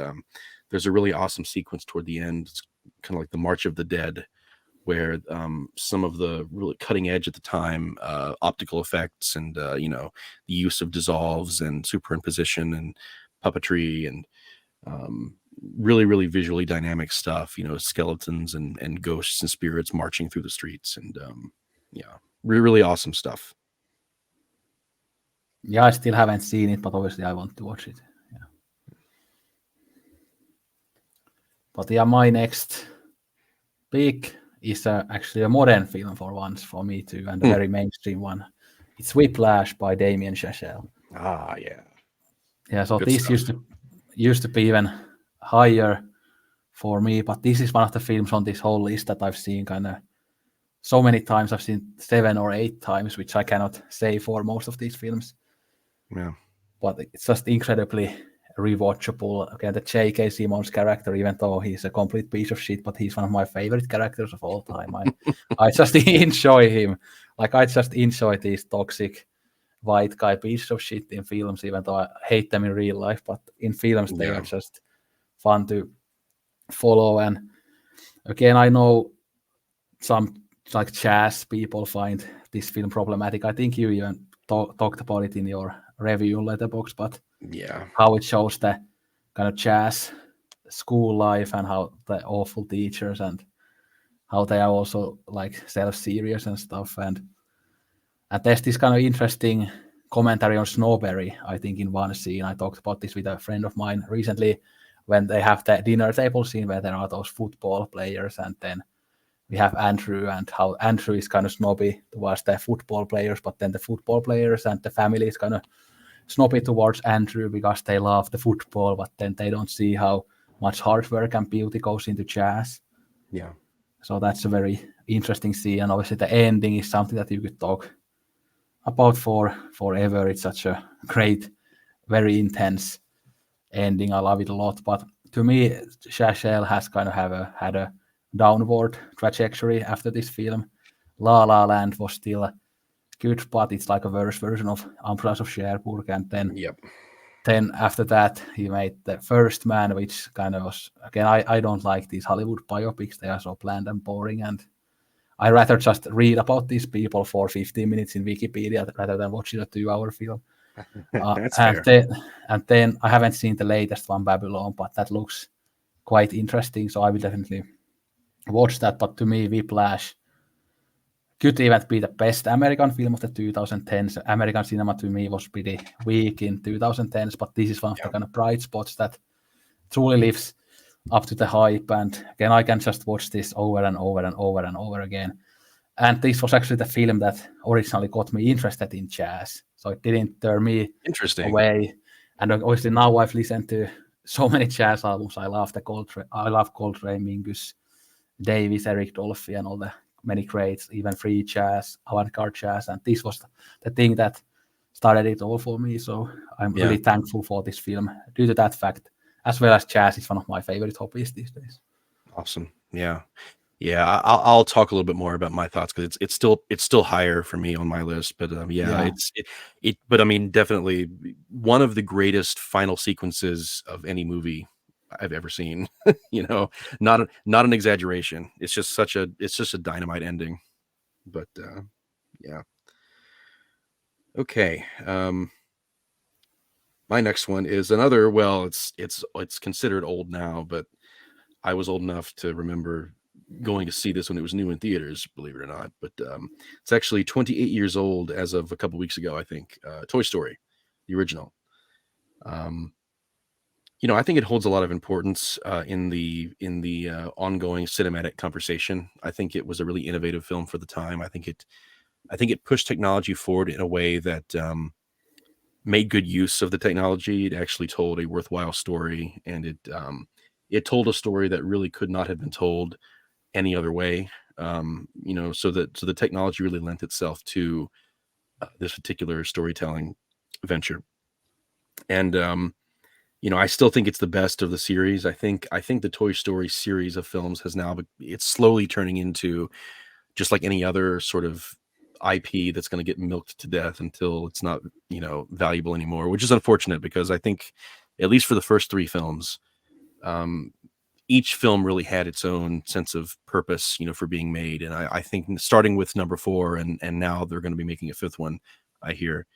there's a really awesome sequence toward the end. It's kind of like the March of the Dead, where some of the really cutting edge at the time optical effects and the use of dissolves and superimposition and puppetry and really, really visually dynamic stuff, skeletons and ghosts and spirits marching through the streets, and yeah, really, really awesome stuff. Yeah, I still haven't seen it, but obviously I want to watch it. Yeah. But yeah, my next pick is actually a modern film for once for me too, and a very mainstream one. It's Whiplash by Damien Chazelle. Ah, yeah. Yeah, so Good this stuff. used to be even higher for me, but this is one of the films on this whole list that I've seen kind of so many times. I've seen 7 or 8 times, which I cannot say for most of these films. Yeah. But it's just incredibly rewatchable. Okay, the J.K. Simmons character, even though he's a complete piece of shit, but he's one of my favorite characters of all time. I just enjoy him. Like, I just enjoy these toxic white guy pieces of shit in films, even though I hate them in real life. But in films, they are just fun to follow. And again, I know some like jazz people find this film problematic. I think you even talked about it in your review on Letterboxd, but yeah, how it shows the kind of jazz school life and how the awful teachers and how they are also like self-serious and stuff. And there's this kind of interesting commentary on snobbery, I think, in one scene. I talked about this with a friend of mine recently when they have the dinner table scene where there are those football players, and then we have Andrew, and how Andrew is kind of snobby towards the football players, but then the football players and the family is kind of snobby towards Andrew because they love the football, but then they don't see how much hard work and beauty goes into jazz. Yeah. So that's a very interesting scene, and obviously the ending is something that you could talk about for forever. It's such a great, very intense ending. I love it a lot. But to me, Chazelle has kind of had a downward trajectory after this film. La La Land was still good, but it's like a worse version of Emperors of Cherbourg. And then after that, he made The First Man, which kind of was, again, I don't like these Hollywood biopics. They are so bland and boring, and I rather just read about these people for 15 minutes in Wikipedia rather than watching a 2-hour film. That's and fair. then I haven't seen the latest one, Babylon, but that looks quite interesting, so I will definitely watch that. But to me, Whiplash could even be the best American film of the 2010s. American cinema to me was pretty weak in 2010s, but this is one of the kind of bright spots that truly lives up to the hype. And again, I can just watch this over and over and over and over again. And this was actually the film that originally got me interested in jazz. So it didn't turn me away. And obviously now I've listened to so many jazz albums. I love Coltrane, Mingus, Davis, Eric Dolphy, and all the many greats, even free jazz, avant-garde jazz. And this was the thing that started it all for me. So I'm really thankful for this film due to that fact, as well as jazz is one of my favorite hobbies these days. Awesome. Yeah. Yeah, I'll talk a little bit more about my thoughts because it's still higher for me on my list. But but I mean, definitely one of the greatest final sequences of any movie I've ever seen. Not an exaggeration. It's just a dynamite ending. But yeah. Okay. My next one is another. Well, it's considered old now, but I was old enough to remember going to see this when it was new in theaters, believe it or not. But it's actually 28 years old as of a couple weeks ago, I think. Toy Story, the original. I think it holds a lot of importance in the ongoing cinematic conversation. I think it was a really innovative film for the time. I think it pushed technology forward in a way that made good use of the technology. It actually told a worthwhile story, and it told a story that really could not have been told any other way. So the technology really lent itself to this particular storytelling venture. And I still think it's the best of the series. I think the Toy Story series of films has now it's slowly turning into just like any other sort of IP that's going to get milked to death until it's not, valuable anymore, which is unfortunate because I think at least for the first three films, um, each film really had its own sense of purpose, for being made. And I think starting with number four and now they're going to be making a fifth one, I hear,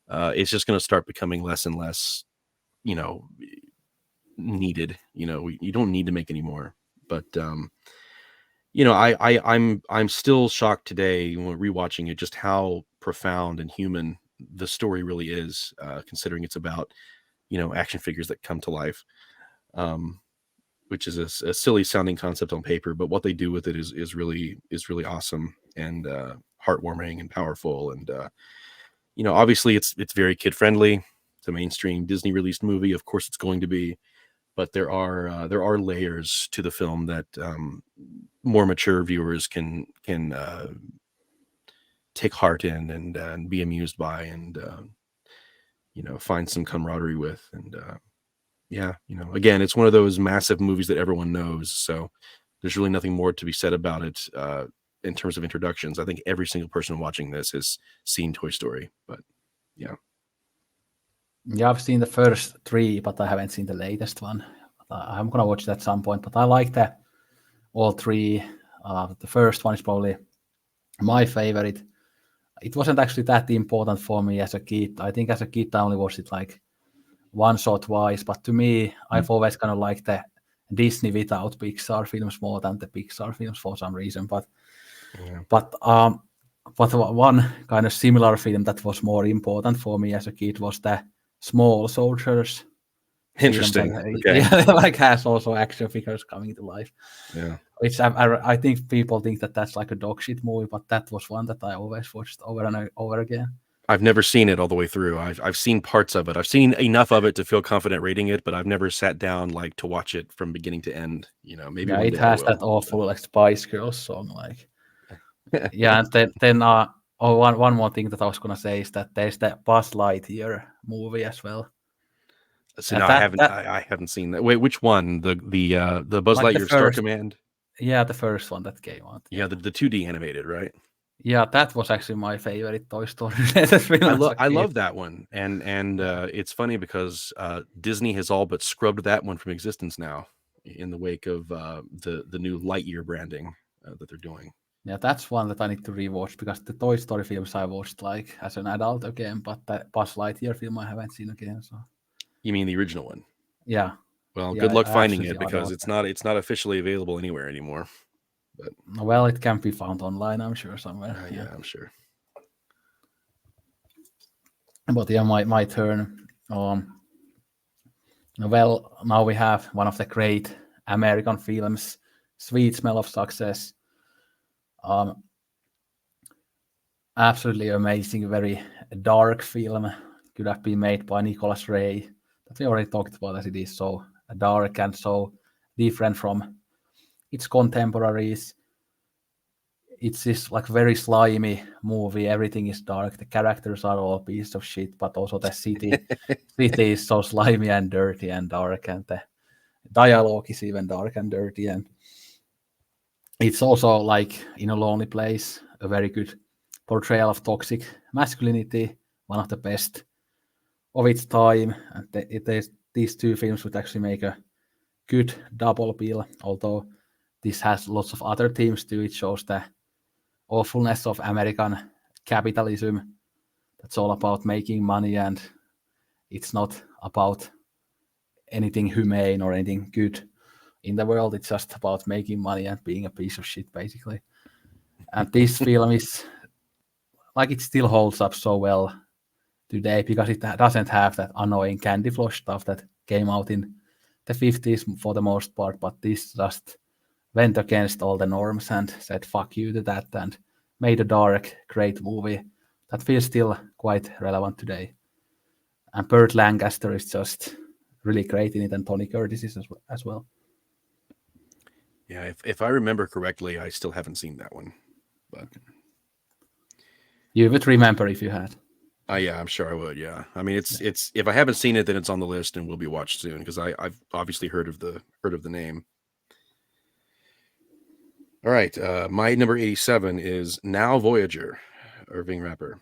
it's just going to start becoming less and less, you know, needed. You don't need to make any more. But I'm still shocked today when rewatching it just how profound and human the story really is, considering it's about action figures that come to life. Um, which is a silly sounding concept on paper, but what they do with it is really awesome and heartwarming and powerful. And obviously it's very kid friendly. It's a mainstream Disney released movie, of course it's going to be, but there are layers to the film that more mature viewers can take heart in and be amused by and find some camaraderie with. And yeah, again, it's one of those massive movies that everyone knows, so there's really nothing more to be said about it in terms of introductions. I think every single person watching this has seen Toy Story, but yeah. Yeah, I've seen the first three, but I haven't seen the latest one. I'm gonna watch that at some point. But I like all three. The first one is probably my favorite. It wasn't actually that important for me as a kid. I think as a kid I only watched it like once or twice. But to me, I've always kind of liked the Disney without Pixar films more than the Pixar films for some reason. But Yeah. but one kind of similar film that was more important for me as a kid was the Small Soldiers. Interesting. Okay. Yeah, like has also action figures coming to life. Yeah. Which I think people think that that's like a dog shit movie, but that was one that I always watched over and over again. I've never seen it all the way through. I've seen parts of it. I've seen enough of it to feel confident rating it, but I've never sat down like to watch it from beginning to end. Maybe Yeah, one it day I has will. that awful like Spice Girls song, like yeah. And then one more thing that I was gonna say is that there's the Buzz Lightyear movie as well. So And no, I haven't. that I haven't seen that. Wait, which one? The Buzz like the Lightyear Star first, Command? yeah, the first one that came out. Yeah, the 2D animated, right? Yeah, that was actually my favorite Toy Story related film as a I kid. love that one, and it's funny because Disney has all but scrubbed that one from existence now in the wake of the new Lightyear branding that they're doing. Yeah, that's one that I need to rewatch because the Toy Story films I watched like as an adult again, but the Buzz Lightyear film I haven't seen again. So You mean the original one? yeah, Well, yeah, good luck I finding absolutely it because adore it's not officially available anywhere anymore. But that. Well, it can be found online, I'm sure somewhere. Yeah, yeah, I'm sure. but yeah, my turn. Well, now we have one of the great American films, Sweet Smell of Success. Um, Absolutely amazing, very dark film. Could have been made by Nicholas Ray. That we already talked about, as it is so dark and so different from its contemporaries. It's this like very slimy movie. Everything is dark. The characters are all pieces of shit, but also the city is so slimy and dirty and dark, and the dialogue is even dark and dirty. And it's also like In a Lonely Place, a very good portrayal of toxic masculinity, one of the best of its time. And these two films would actually make a good double bill, although this has lots of other themes too. It shows the awfulness of American capitalism. That's all about making money, and it's not about anything humane or anything good in the world. It's just about making money and being a piece of shit, basically. And this film is like it still holds up so well today because it doesn't have that annoying candy floss stuff that came out in the 50s for the most part, but this just went against all the norms and said fuck you to that and made a dark, great movie that feels still quite relevant today. And Burt Lancaster is just really great in it, and Tony Curtis is as well. Yeah, if I remember correctly, I still haven't seen that one, but You would remember if you had. yeah, I'm sure I would. Yeah, I mean, it's if I haven't seen it, then it's on the list and will be watched soon because I've obviously heard of the name. All right, my number 87 is Now Voyager, Irving Rapper.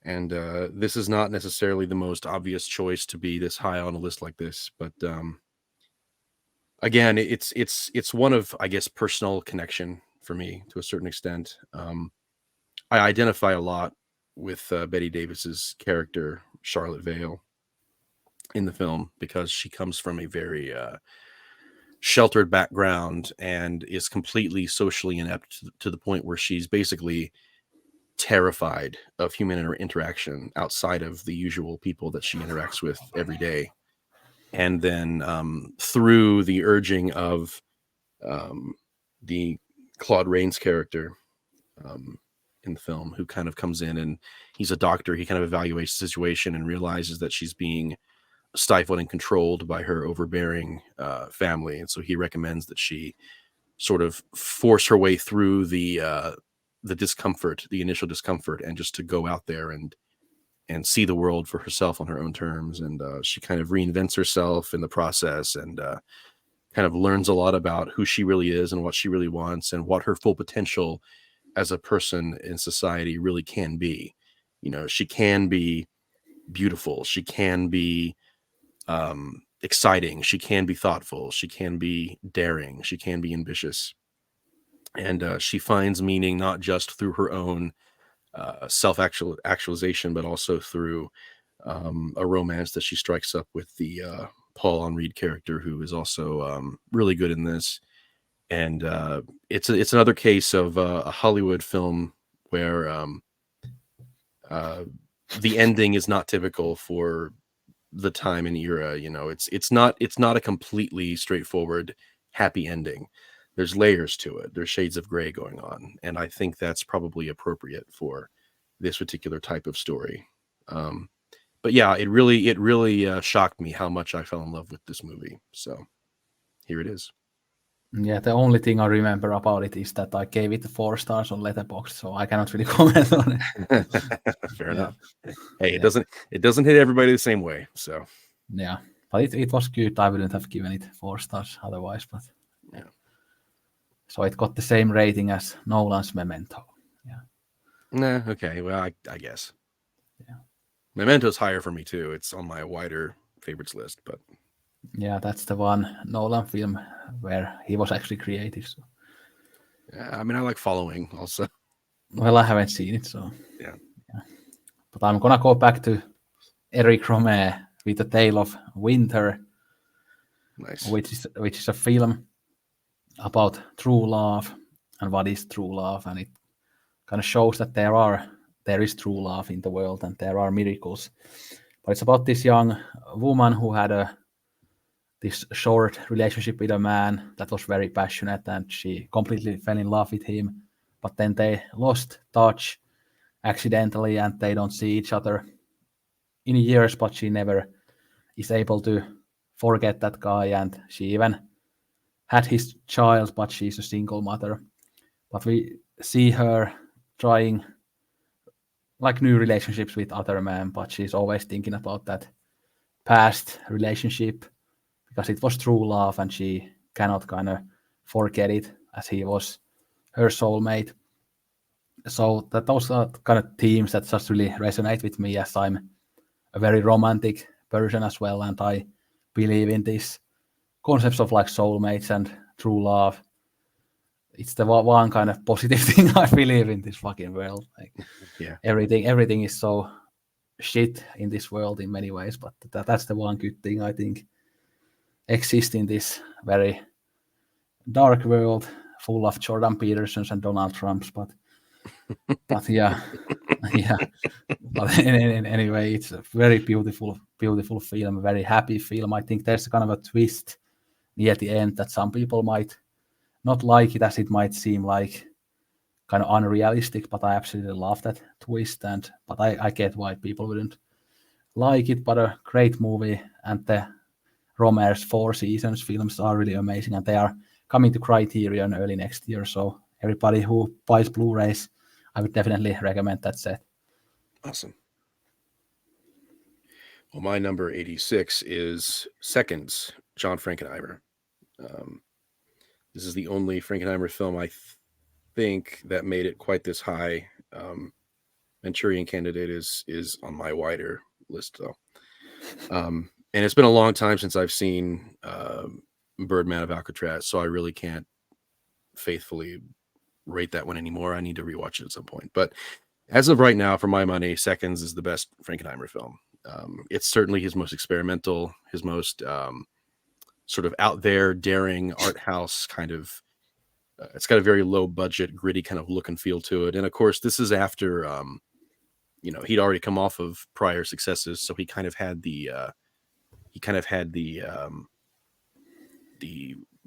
And this is not necessarily the most obvious choice to be this high on a list like this, but again, it's one of, I guess, personal connection for me to a certain extent. I identify a lot with Betty Davis's character, Charlotte Vale, in the film because she comes from a very sheltered background and is completely socially inept to the point where she's basically terrified of human interaction outside of the usual people that she interacts with every day. And then through the urging of the Claude Rains character in the film, who kind of comes in and he's a doctor, he kind of evaluates the situation and realizes that she's being stifled and controlled by her overbearing family. And so he recommends that she sort of force her way through the discomfort, the initial discomfort, and just to go out there and see the world for herself on her own terms. And she kind of reinvents herself in the process and kind of learns a lot about who she really is and what she really wants and what her full potential as a person in society really can be. You know, she can be beautiful. She can be exciting. She can be thoughtful. She can be daring. She can be ambitious. And she finds meaning not just through her own self-actualization, but also through a romance that she strikes up with the Paul Henreid character, who is also really good in this. And it's another case of a Hollywood film where the ending is not typical for the time and era. You know, it's not a completely straightforward happy ending. There's layers to it. There's shades of gray going on, and I think that's probably appropriate for this particular type of story. But yeah, it really shocked me how much I fell in love with this movie. So here it is. Yeah, the only thing I remember about it is that I gave it 4 stars on Letterboxd, so I cannot really comment on it. Fair enough. Hey, it doesn't hit everybody the same way. So yeah, but it was good. I wouldn't have given it 4 stars otherwise, but yeah. So it got the same rating as Nolan's Memento. Yeah. Nah, okay. Well, I guess. Yeah. Memento's higher for me too. It's on my wider favorites list, but yeah, that's the one Nolan film where he was actually creative. So. Yeah, I mean, I like Following also. Well, I haven't seen it, so yeah. But I'm gonna go back to Eric Romer with The Tale of Winter, Nice. which is a film about true love and what is true love, and it kind of shows that there is true love in the world and there are miracles. But it's about this young woman who had this short relationship with a man that was very passionate, and she completely fell in love with him. But then they lost touch accidentally, and they don't see each other in years. But she never is able to forget that guy, and she even had his child, but she's a single mother. But we see her trying like new relationships with other men, but she's always thinking about that past relationship because it was true love and she cannot kind of forget it as he was her soulmate. So that those are kind of themes that just really resonate with me, as I'm a very romantic person as well, and I believe in these concepts of like soulmates and true love. It's the one kind of positive thing I believe in this fucking world. Like, yeah, everything is so shit in this world in many ways, but that's the one good thing I think exists in this very dark world full of Jordan Petersons and Donald Trumps. But yeah, yeah. But anyway, it's a very beautiful film, a very happy film. I think there's kind of a twist near the end that some people might not like it, as it might seem like kind of unrealistic, but I absolutely love that twist. But I get why people wouldn't like it, but a great movie. And the Romero's Four Seasons films are really amazing, and they are coming to Criterion early next year. So everybody who buys Blu-rays, I would definitely recommend that set. Awesome. Well, my number 86 is Seconds, John Frankenheimer. This is the only Frankenheimer film I think that made it quite this high. Manchurian Candidate is on my wider list, though. And it's been a long time since I've seen Birdman of Alcatraz, so I really can't faithfully rate that one anymore. I need to rewatch it at some point. But as of right now, for my money, Seconds is the best Frankenheimer film. It's certainly his most experimental, his most sort of out there, daring art house kind of. It's got a very low budget, gritty kind of look and feel to it. And of course, this is after, he'd already come off of prior successes, so he kind of had the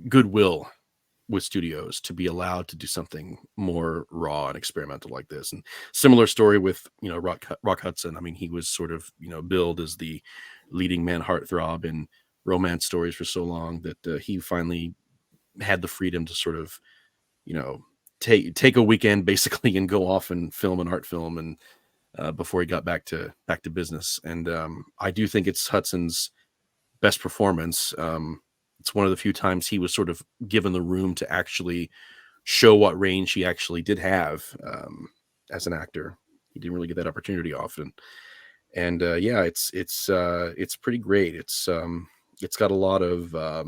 goodwill with studios to be allowed to do something more raw and experimental like this. And similar story with Rock Hudson. I mean, he was sort of billed as the leading man heartthrob in romance stories for so long that he finally had the freedom to sort of take a weekend basically and go off and film an art film, and before he got back to business. And I do think it's Hudson's best performance. It's one of the few times he was sort of given the room to actually show what range he actually did have as an actor. He didn't really get that opportunity often. And it's pretty great. It's got a lot of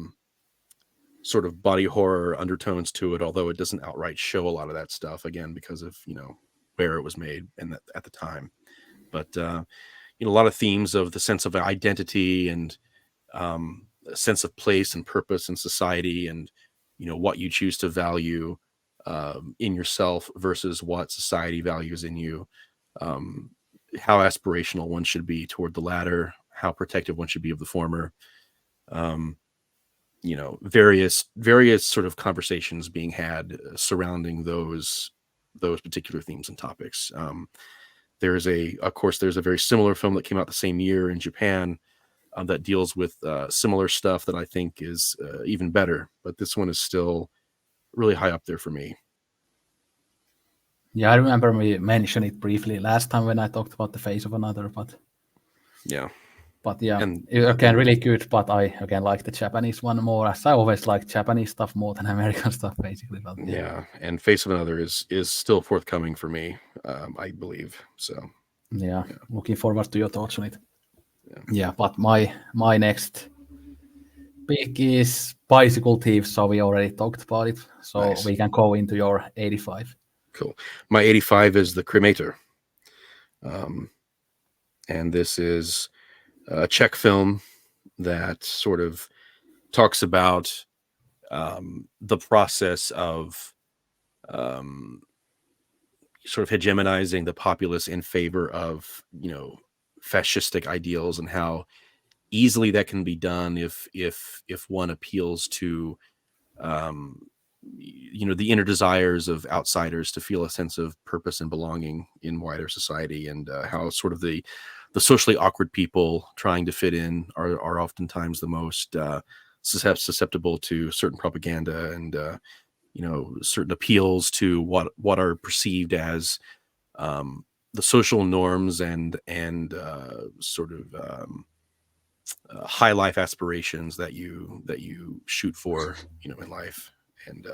sort of body horror undertones to it, although it doesn't outright show a lot of that stuff, again, because of where it was made and at the time. But a lot of themes of the sense of identity and a sense of place and purpose in society, and what you choose to value in yourself versus what society values in you, how aspirational one should be toward the latter, how protective one should be of the former, various sort of conversations being had surrounding those particular themes and topics. There's a very similar film that came out the same year in Japan that deals with similar stuff that I think is even better, but this one is still really high up there for me. Yeah, I remember we mentioned it briefly last time when I talked about The Face of Another, but yeah, and again, really good. But I again like the Japanese one more, as I always like Japanese stuff more than American stuff, basically. But yeah, and Face of Another is still forthcoming for me, I believe. So yeah, looking forward to your thoughts on it. Yeah, but my next pick is Bicycle Thieves, so we already talked about it. So nice. We can go into your 85. Cool. My 85 is The Cremator. And this is a Czech film that sort of talks about the process of sort of hegemonizing the populace in favor of, fascistic ideals, and how easily that can be done if one appeals to the inner desires of outsiders to feel a sense of purpose and belonging in wider society, and how sort of the socially awkward people trying to fit in are oftentimes the most susceptible to certain propaganda and certain appeals to what are perceived as the social norms and sort of high life aspirations that you shoot for in life. And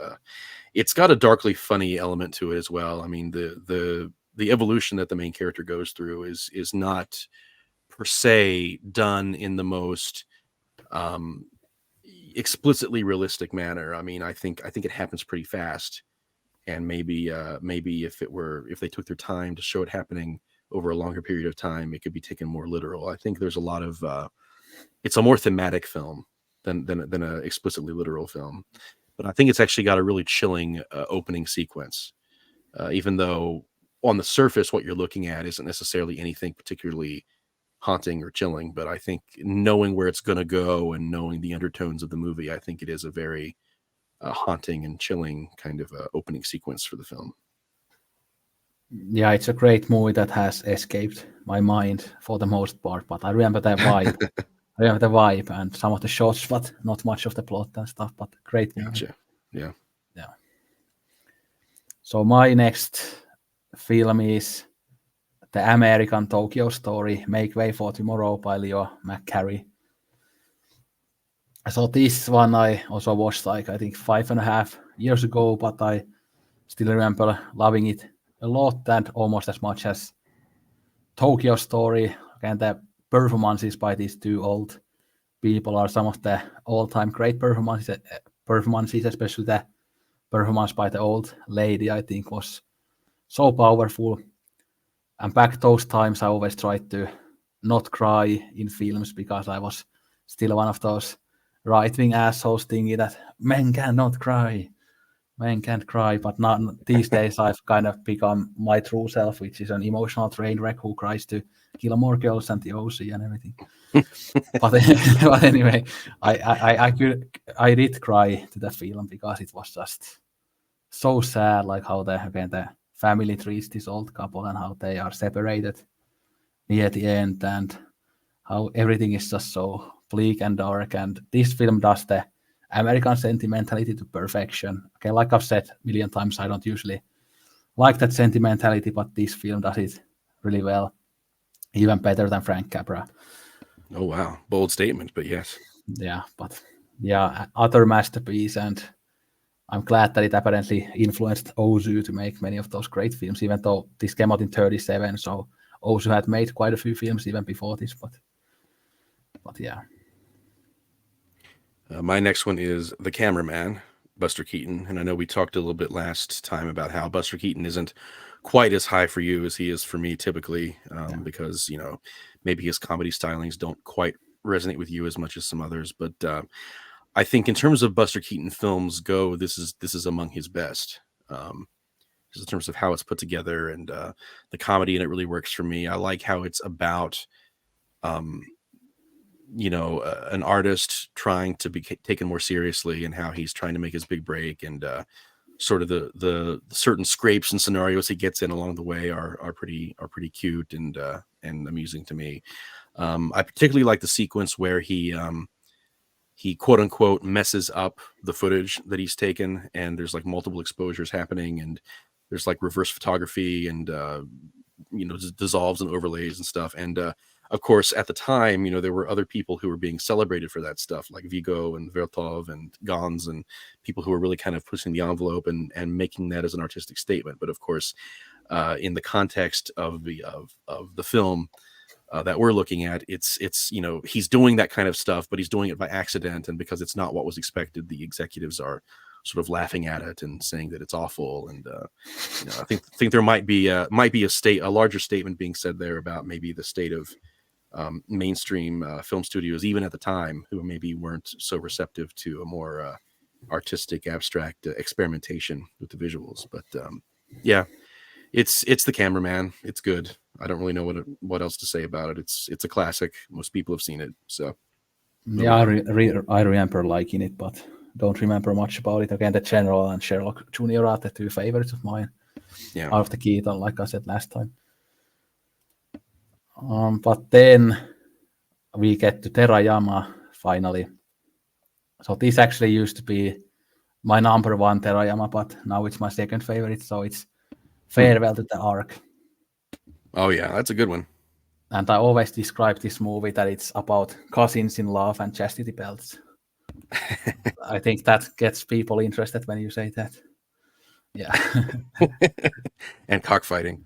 it's got a darkly funny element to it as well. I mean, the evolution that the main character goes through is not per se done in the most explicitly realistic manner. I mean, I think it happens pretty fast, and maybe if they took their time to show it happening over a longer period of time, it could be taken more literal. I think there's a lot of it's a more thematic film than a explicitly literal film. But I think it's actually got a really chilling opening sequence, even though on the surface what you're looking at isn't necessarily anything particularly haunting or chilling. But I think knowing where it's going to go and knowing the undertones of the movie, I think it is a very haunting and chilling kind of opening sequence for the film. Yeah, it's a great movie that has escaped my mind for the most part, but I remember the vibe. I remember the vibe and some of the shots, but not much of the plot and stuff, but great movie. Gotcha. Yeah. Yeah. So my next film is The American Tokyo Story, Make Way for Tomorrow by Leo McCarey. So this one I also watched like I think 5.5 years ago, but I still remember loving it a lot and almost as much as Tokyo Story. Again, the performances by these two old people are some of the all-time great performances, especially the performance by the old lady, I think was so powerful. And back those times, I always tried to not cry in films because I was still one of those right-wing assholes thinking that men cannot cry. Men can't cry, but not these days I've kind of become my true self, which is an emotional train wreck who tries to kill more girls than the OC and everything. but, but anyway, I did cry to the film because it was just so sad, like how the family treats this old couple and how they are separated near the end and how everything is just so bleak and dark. And this film does the American sentimentality to perfection. Okay, like I've said a million times, I don't usually like that sentimentality, but this film does it really well, even better than Frank Capra. Oh wow, bold statement, but yes. Yeah, but yeah, utter masterpiece, and I'm glad that it apparently influenced Ozu to make many of those great films, even though this came out in 1937, so Ozu had made quite a few films even before this, but yeah. My next one is The Cameraman, Buster Keaton. And I know we talked a little bit last time about how Buster Keaton isn't quite as high for you as he is for me typically, because, maybe his comedy stylings don't quite resonate with you as much as some others. But I think in terms of Buster Keaton films go, this is among his best. Just in terms of how it's put together and the comedy in it really works for me. I like how it's about an artist trying to be taken more seriously and how he's trying to make his big break, and sort of the certain scrapes and scenarios he gets in along the way are pretty cute and amusing to me. I particularly like the sequence where he quote unquote messes up the footage that he's taken, and there's like multiple exposures happening, and there's like reverse photography and dissolves and overlays and stuff. And of course, at the time, there were other people who were being celebrated for that stuff, like Vigo and Vertov and Gans, and people who were really kind of pushing the envelope and making that as an artistic statement. But of course, in the context of the film that we're looking at, it's he's doing that kind of stuff, but he's doing it by accident, and because it's not what was expected, the executives are sort of laughing at it and saying that it's awful. And I think there might be a larger statement being said there about maybe the state of mainstream film studios, even at the time, who maybe weren't so receptive to a more artistic, abstract experimentation with the visuals. But yeah, it's The Cameraman. It's good. I don't really know what else to say about it. It's a classic. Most people have seen it. So yeah, I remember liking it, but don't remember much about it. Again, The General and Sherlock Jr. are the two favorites of mine. Yeah, out of the Keaton, like I said last time. But then we get to Terayama finally. So this actually used to be my number one Terayama, but now it's my second favorite. So it's Farewell to the Ark. Oh yeah, that's a good one. And I always describe this movie that it's about cousins in love and chastity belts. I think that gets people interested when you say that. Yeah. And cockfighting.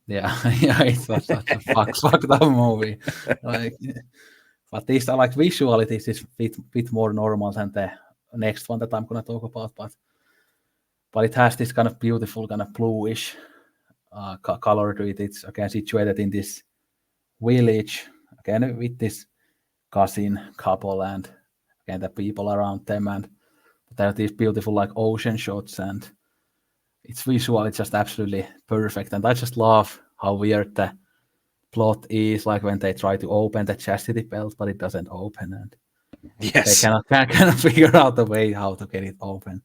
Yeah, it was such a fucked up movie. But these are like visually, this is bit more normal than the next one that I'm gonna talk about. But it has this kind of beautiful kind of bluish color to it. It's again situated in this village, again with this cousin couple and again the people around them, and there are these beautiful like ocean shots, and it's visually just absolutely perfect. And I just love how weird the plot is, like when they try to open the chastity belt, but it doesn't open, and yes, they cannot figure out a way how to get it open.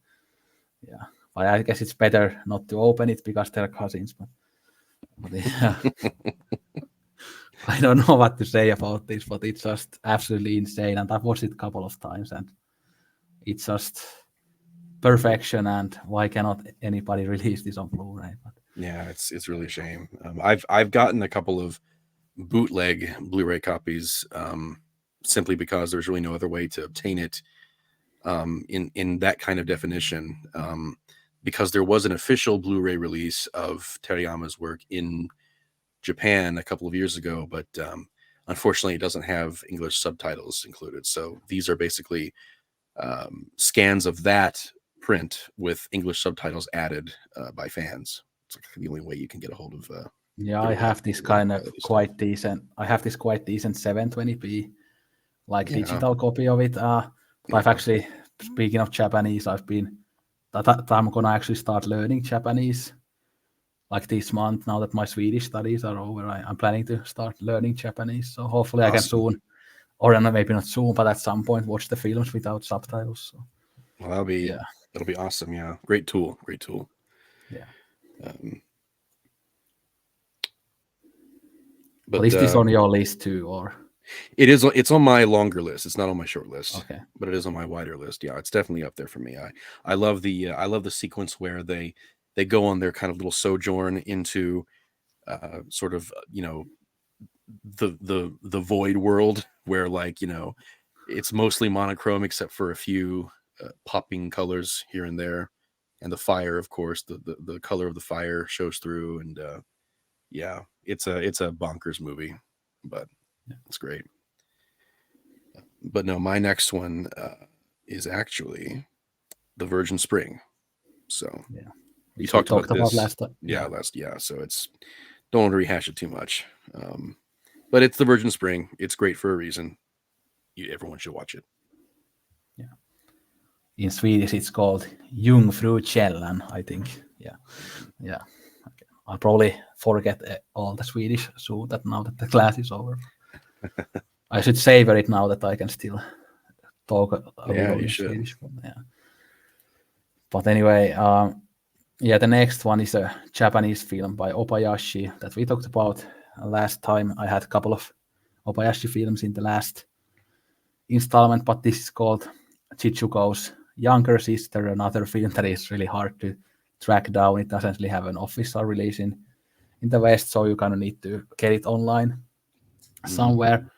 Yeah, but I guess it's better not to open it because they're cousins. But But yeah, I don't know what to say about this, but it's just absolutely insane. And I've watched it a couple of times, and it's just perfection. And why cannot anybody release this on Blu-ray? But Yeah, it's really a shame. I've gotten a couple of bootleg Blu-ray copies simply because there's really no other way to obtain it in that kind of definition. Because there was an official Blu-ray release of Terayama's work in Japan a couple of years ago, but unfortunately, it doesn't have English subtitles included. So these are basically scans of that print with English subtitles added by fans. It's like the only way you can get a hold of. yeah, The I really, have this really kind of quality stuff. quite decent. I have this quite decent 720p like Yeah, digital copy of it. But I've yeah. actually, speaking of Japanese, I've been that I'm gonna actually start learning Japanese like this month now that my Swedish studies are over. I'm planning to start learning Japanese, so hopefully I can Awesome. soon, or maybe not soon, but at some point watch the films without subtitles. So Well, yeah, that'll be awesome. Yeah, great tool, great tool. yeah. Um, But but is this on your list too, or it's on my longer list. It's not on my short list, okay? but it is on my wider list. Yeah, it's definitely up there for me. I love the sequence where they go on their kind of little sojourn into sort of the void world where like it's mostly monochrome except for a few popping colors here and there, and the fire, of course, the color of the fire shows through, and yeah, it's a bonkers movie, but it's great. But no, my next one is actually the Virgin Spring. So Yeah, you which we talked about talked about this, last time. yeah, Yeah, last, yeah. So it's don't want to rehash it too much, but it's the Virgin Spring. It's great for a reason. Everyone should watch it. yeah. In Swedish, it's called Jungfrukällan, I think. Yeah, yeah. Okay. I'll probably forget all the Swedish soon that now that the class is over. I should savor it now that I can still talk a Yeah, little you in should. Swedish. Yeah. But anyway, yeah, the next one is a Japanese film by Obayashi that we talked about last time. I had a couple of Obayashi films in the last installment, but this is called Chichuko's younger sister, another film that is really hard to track down. It doesn't really have an official release in the West, so you kind of need to get it online somewhere.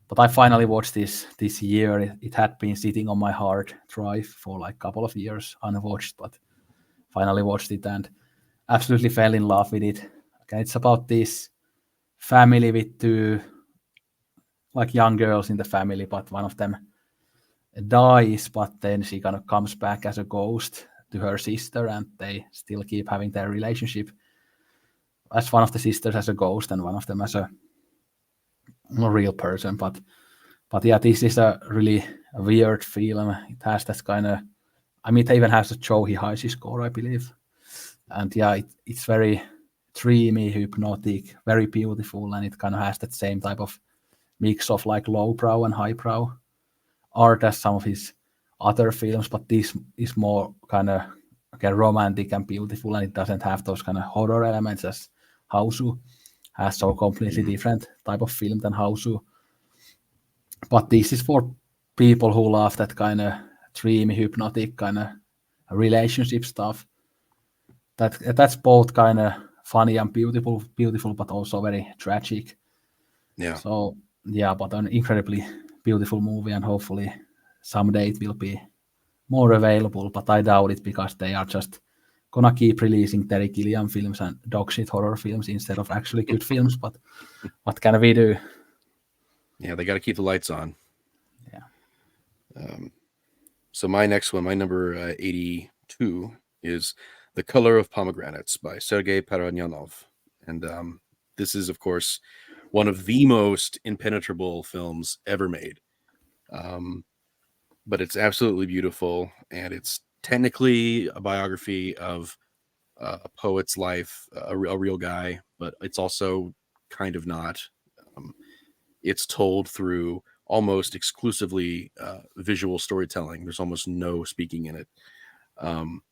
But I finally watched this year. It had been sitting on my hard drive for like a couple of years unwatched, but finally watched it and absolutely fell in love with it. Okay, it's about this family with two like young girls in the family, but one of them dies, but then she kind of comes back as a ghost to her sister, and they still keep having their relationship as one of the sisters as a ghost and one of them as a real person. But yeah, this is a really weird film. It has that kind of, I mean, it even has a Joe Hisaishi score, I believe. And yeah, it's very dreamy, hypnotic, very beautiful, and it kind of has that same type of mix of like lowbrow and highbrow art as some of his other films, but this is more kind of romantic and beautiful, and it doesn't have those kind of horror elements as Hausu has. So completely Mm-hmm. different type of film than Hausu. But this is for people who love that kind of dreamy, hypnotic kind of relationship stuff. That's both kind of funny and beautiful, but also very tragic. Yeah. So yeah, but an incredibly beautiful movie, and hopefully someday it will be more available. But I doubt it because they are just gonna keep releasing Terry Gilliam films and dog shit horror films instead of actually good films. But what can we do? Yeah, they got to keep the lights on. Yeah, So my next one, my number 82, is The Color of Pomegranates by Sergei Parajanov. And this is, of course, one of the most impenetrable films ever made. Um, but it's absolutely beautiful, and it's technically a biography of a poet's life, a real guy, but it's also kind of not. Um, it's told through almost exclusively visual storytelling. There's almost no speaking in it. Um,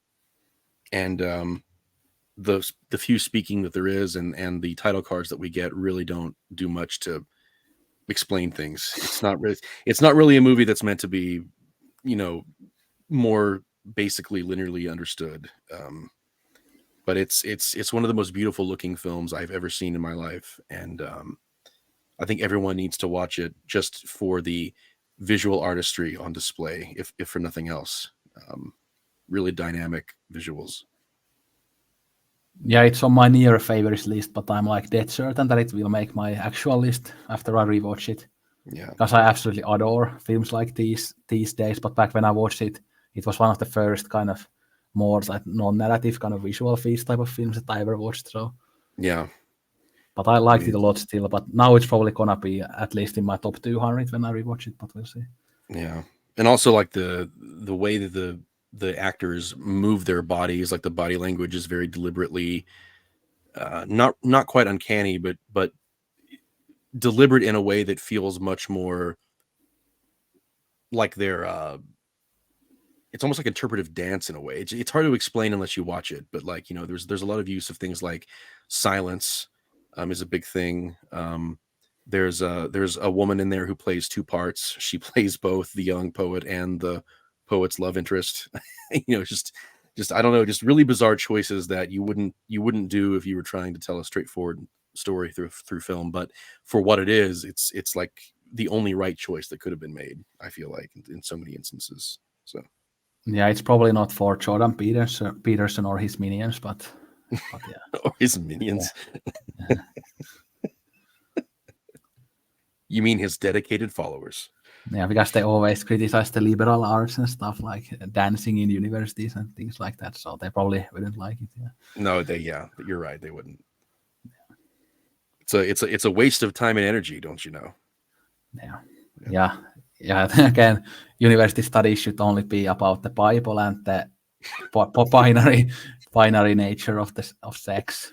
and the few speaking that there is, and the title cards that we get really don't do much to explain things. It's not really a movie that's meant to be, you know, more basically linearly understood. But it's one of the most beautiful looking films I've ever seen in my life, and I think everyone needs to watch it just for the visual artistry on display, if for nothing else. Really dynamic visuals. Yeah, it's on my near favorites list, but I'm like dead certain that it will make my actual list after I rewatch it. Yeah, Because I absolutely adore films like these days. But back when I watched it, it was one of the first kind of more like non-narrative kind of visual feast type of films that I ever watched. So, yeah. but I I liked it mean, a lot still. But now it's probably gonna be at least in my top 200 when I rewatch it. But we'll see. yeah, and also like the way that the actors move their bodies, like the body language is very deliberately not quite uncanny, but deliberate in a way that feels much more like they're it's almost like interpretive dance in a way. It's hard to explain unless you watch it, but like, you know, there's a lot of use of things like silence is a big thing. There's a woman in there who plays two parts. She plays both the young poet and the poet's love interest. You know, just I don't know, just really bizarre choices that you wouldn't do if you were trying to tell a straightforward story through film. But for what it is, it's like the only right choice that could have been made. I feel like in so many instances. So. Yeah, it's probably not for Jordan Peterson or his minions, but yeah, Or his minions. You mean his dedicated followers? yeah, because they always criticize the liberal arts and stuff like dancing in universities and things like that. So they probably wouldn't like it. Yeah. No, yeah, you're right. They wouldn't. It's a waste of time and energy, don't you know? Yeah. Yeah. Yeah. Again, university studies should only be about the Bible and the binary nature of sex.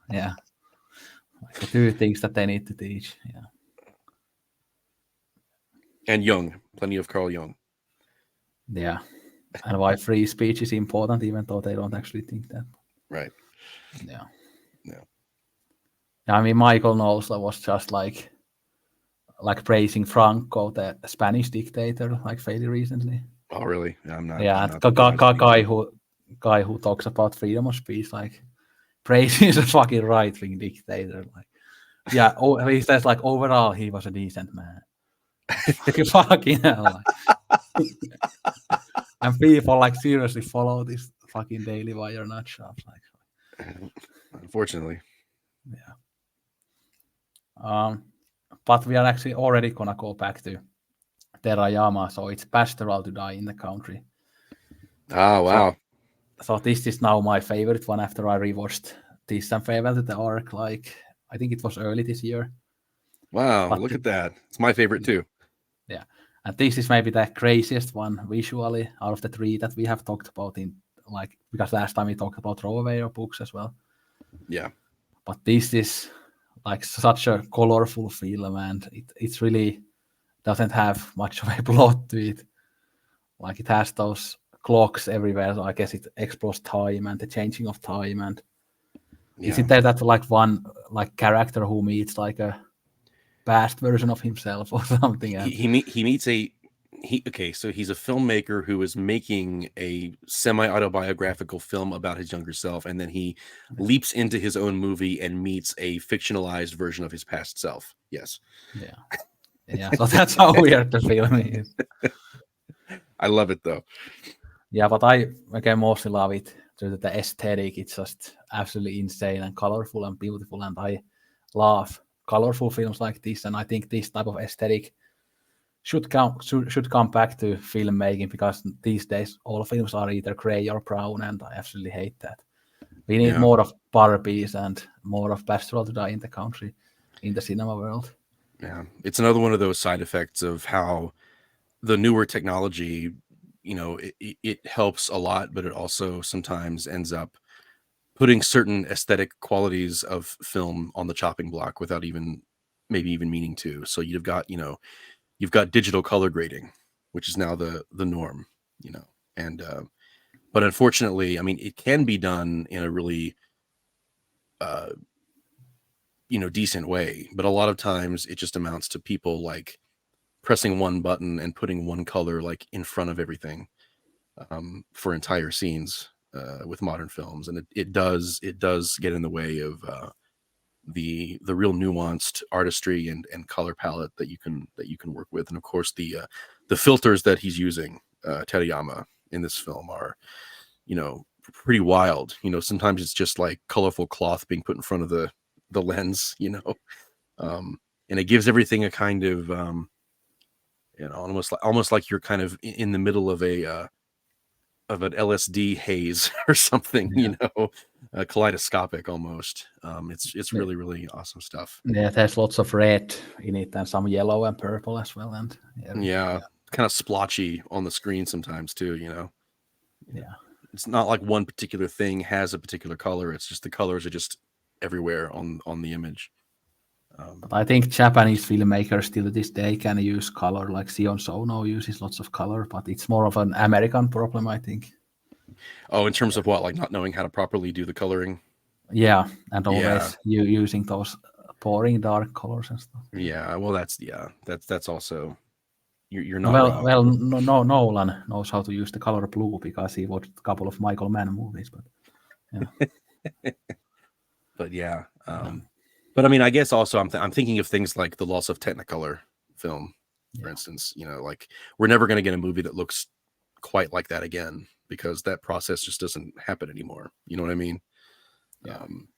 Yeah. Like the two things that they need to teach. Yeah. And Jung, plenty of Carl Jung. Yeah. And why free speech is important, even though they don't actually think that. Right. Yeah. Yeah. I mean, Michael Knowles was just like praising Franco, the Spanish dictator, like fairly recently. Oh, really? I'm not. Yeah, I'm and not surprised. guy who talks about freedom of speech, like praises a fucking right wing dictator. Like, yeah, he says like overall he was a decent man. Like, fucking hell, like. And people like seriously follow this fucking Daily Wire nutshots. Like, Unfortunately. yeah. But we are actually already gonna go back to Terayama, so it's pastoral to die in the country. Oh, wow. So this is now my favorite one after I rewatched this and favorite the arc. Like I think it was early this year. Wow, But look at that. It's my favorite too. yeah, and this is maybe the craziest one visually out of the three that we have talked about in like because last time we talked about throwaway books as well. Yeah. But this is like such a colorful film, and it's really doesn't have much of a plot to it. Like it has those clocks everywhere, so I guess it explores time and the changing of time. And Yeah. isn't there that like one like character who meets like a past version of himself or something? And He meets okay, so he's a filmmaker who is making a semi-autobiographical film about his younger self, and then he leaps into his own movie and meets a fictionalized version of his past self. Yes. yeah, so that's how weird the film is. I love it though. Yeah, but I again mostly love it due to the aesthetic. It's just absolutely insane and colorful and beautiful, and I love colorful films like this. And I think this type of aesthetic should come back to filmmaking because these days all films are either gray or brown, and I absolutely hate that. We need Yeah. more of Barbies and more of Pastoral to Die in the country, in the cinema world. Yeah. It's another one of those side effects of how the newer technology, you know, it helps a lot, but it also sometimes ends up putting certain aesthetic qualities of film on the chopping block without maybe even meaning to. So you've got digital color grading, which is now the norm, you know, and But unfortunately, I mean, it can be done in a really decent way, but a lot of times it just amounts to people like pressing one button and putting one color like in front of everything, for entire scenes, with modern films, and it does get in the way of the real nuanced artistry and color palette that you can work with. And of course the filters that he's using, Terayama, in this film are, pretty wild. Sometimes it's just like colorful cloth being put in front of the lens, and it gives everything a kind of, almost like you're kind of in the middle of of an LSD haze or something, Yeah. kaleidoscopic almost. It's Yeah. really, really awesome stuff. Yeah, there's lots of red in it and some yellow and purple as well, and Yeah, kind of splotchy on the screen sometimes too. yeah. It's not like one particular thing has a particular color. It's just the colors are just everywhere on the image. But I think Japanese filmmakers still to this day can use color, like Sion Sono uses lots of color, but it's more of an American problem, I think. Oh, in terms of what, like not knowing how to properly do the coloring? Yeah, and Yeah, always you using those boring dark colors and stuff. yeah. Well, that's also you're not Well, wrong. well, no, Nolan knows how to use the color blue because he watched a couple of Michael Mann movies. But yeah, But yeah, yeah, but I mean, I guess also I'm thinking of things like the loss of Technicolor film, for yeah, instance. Like we're never going to get a movie that looks quite like that again because that process just doesn't happen anymore. You know what I mean? yeah. Um,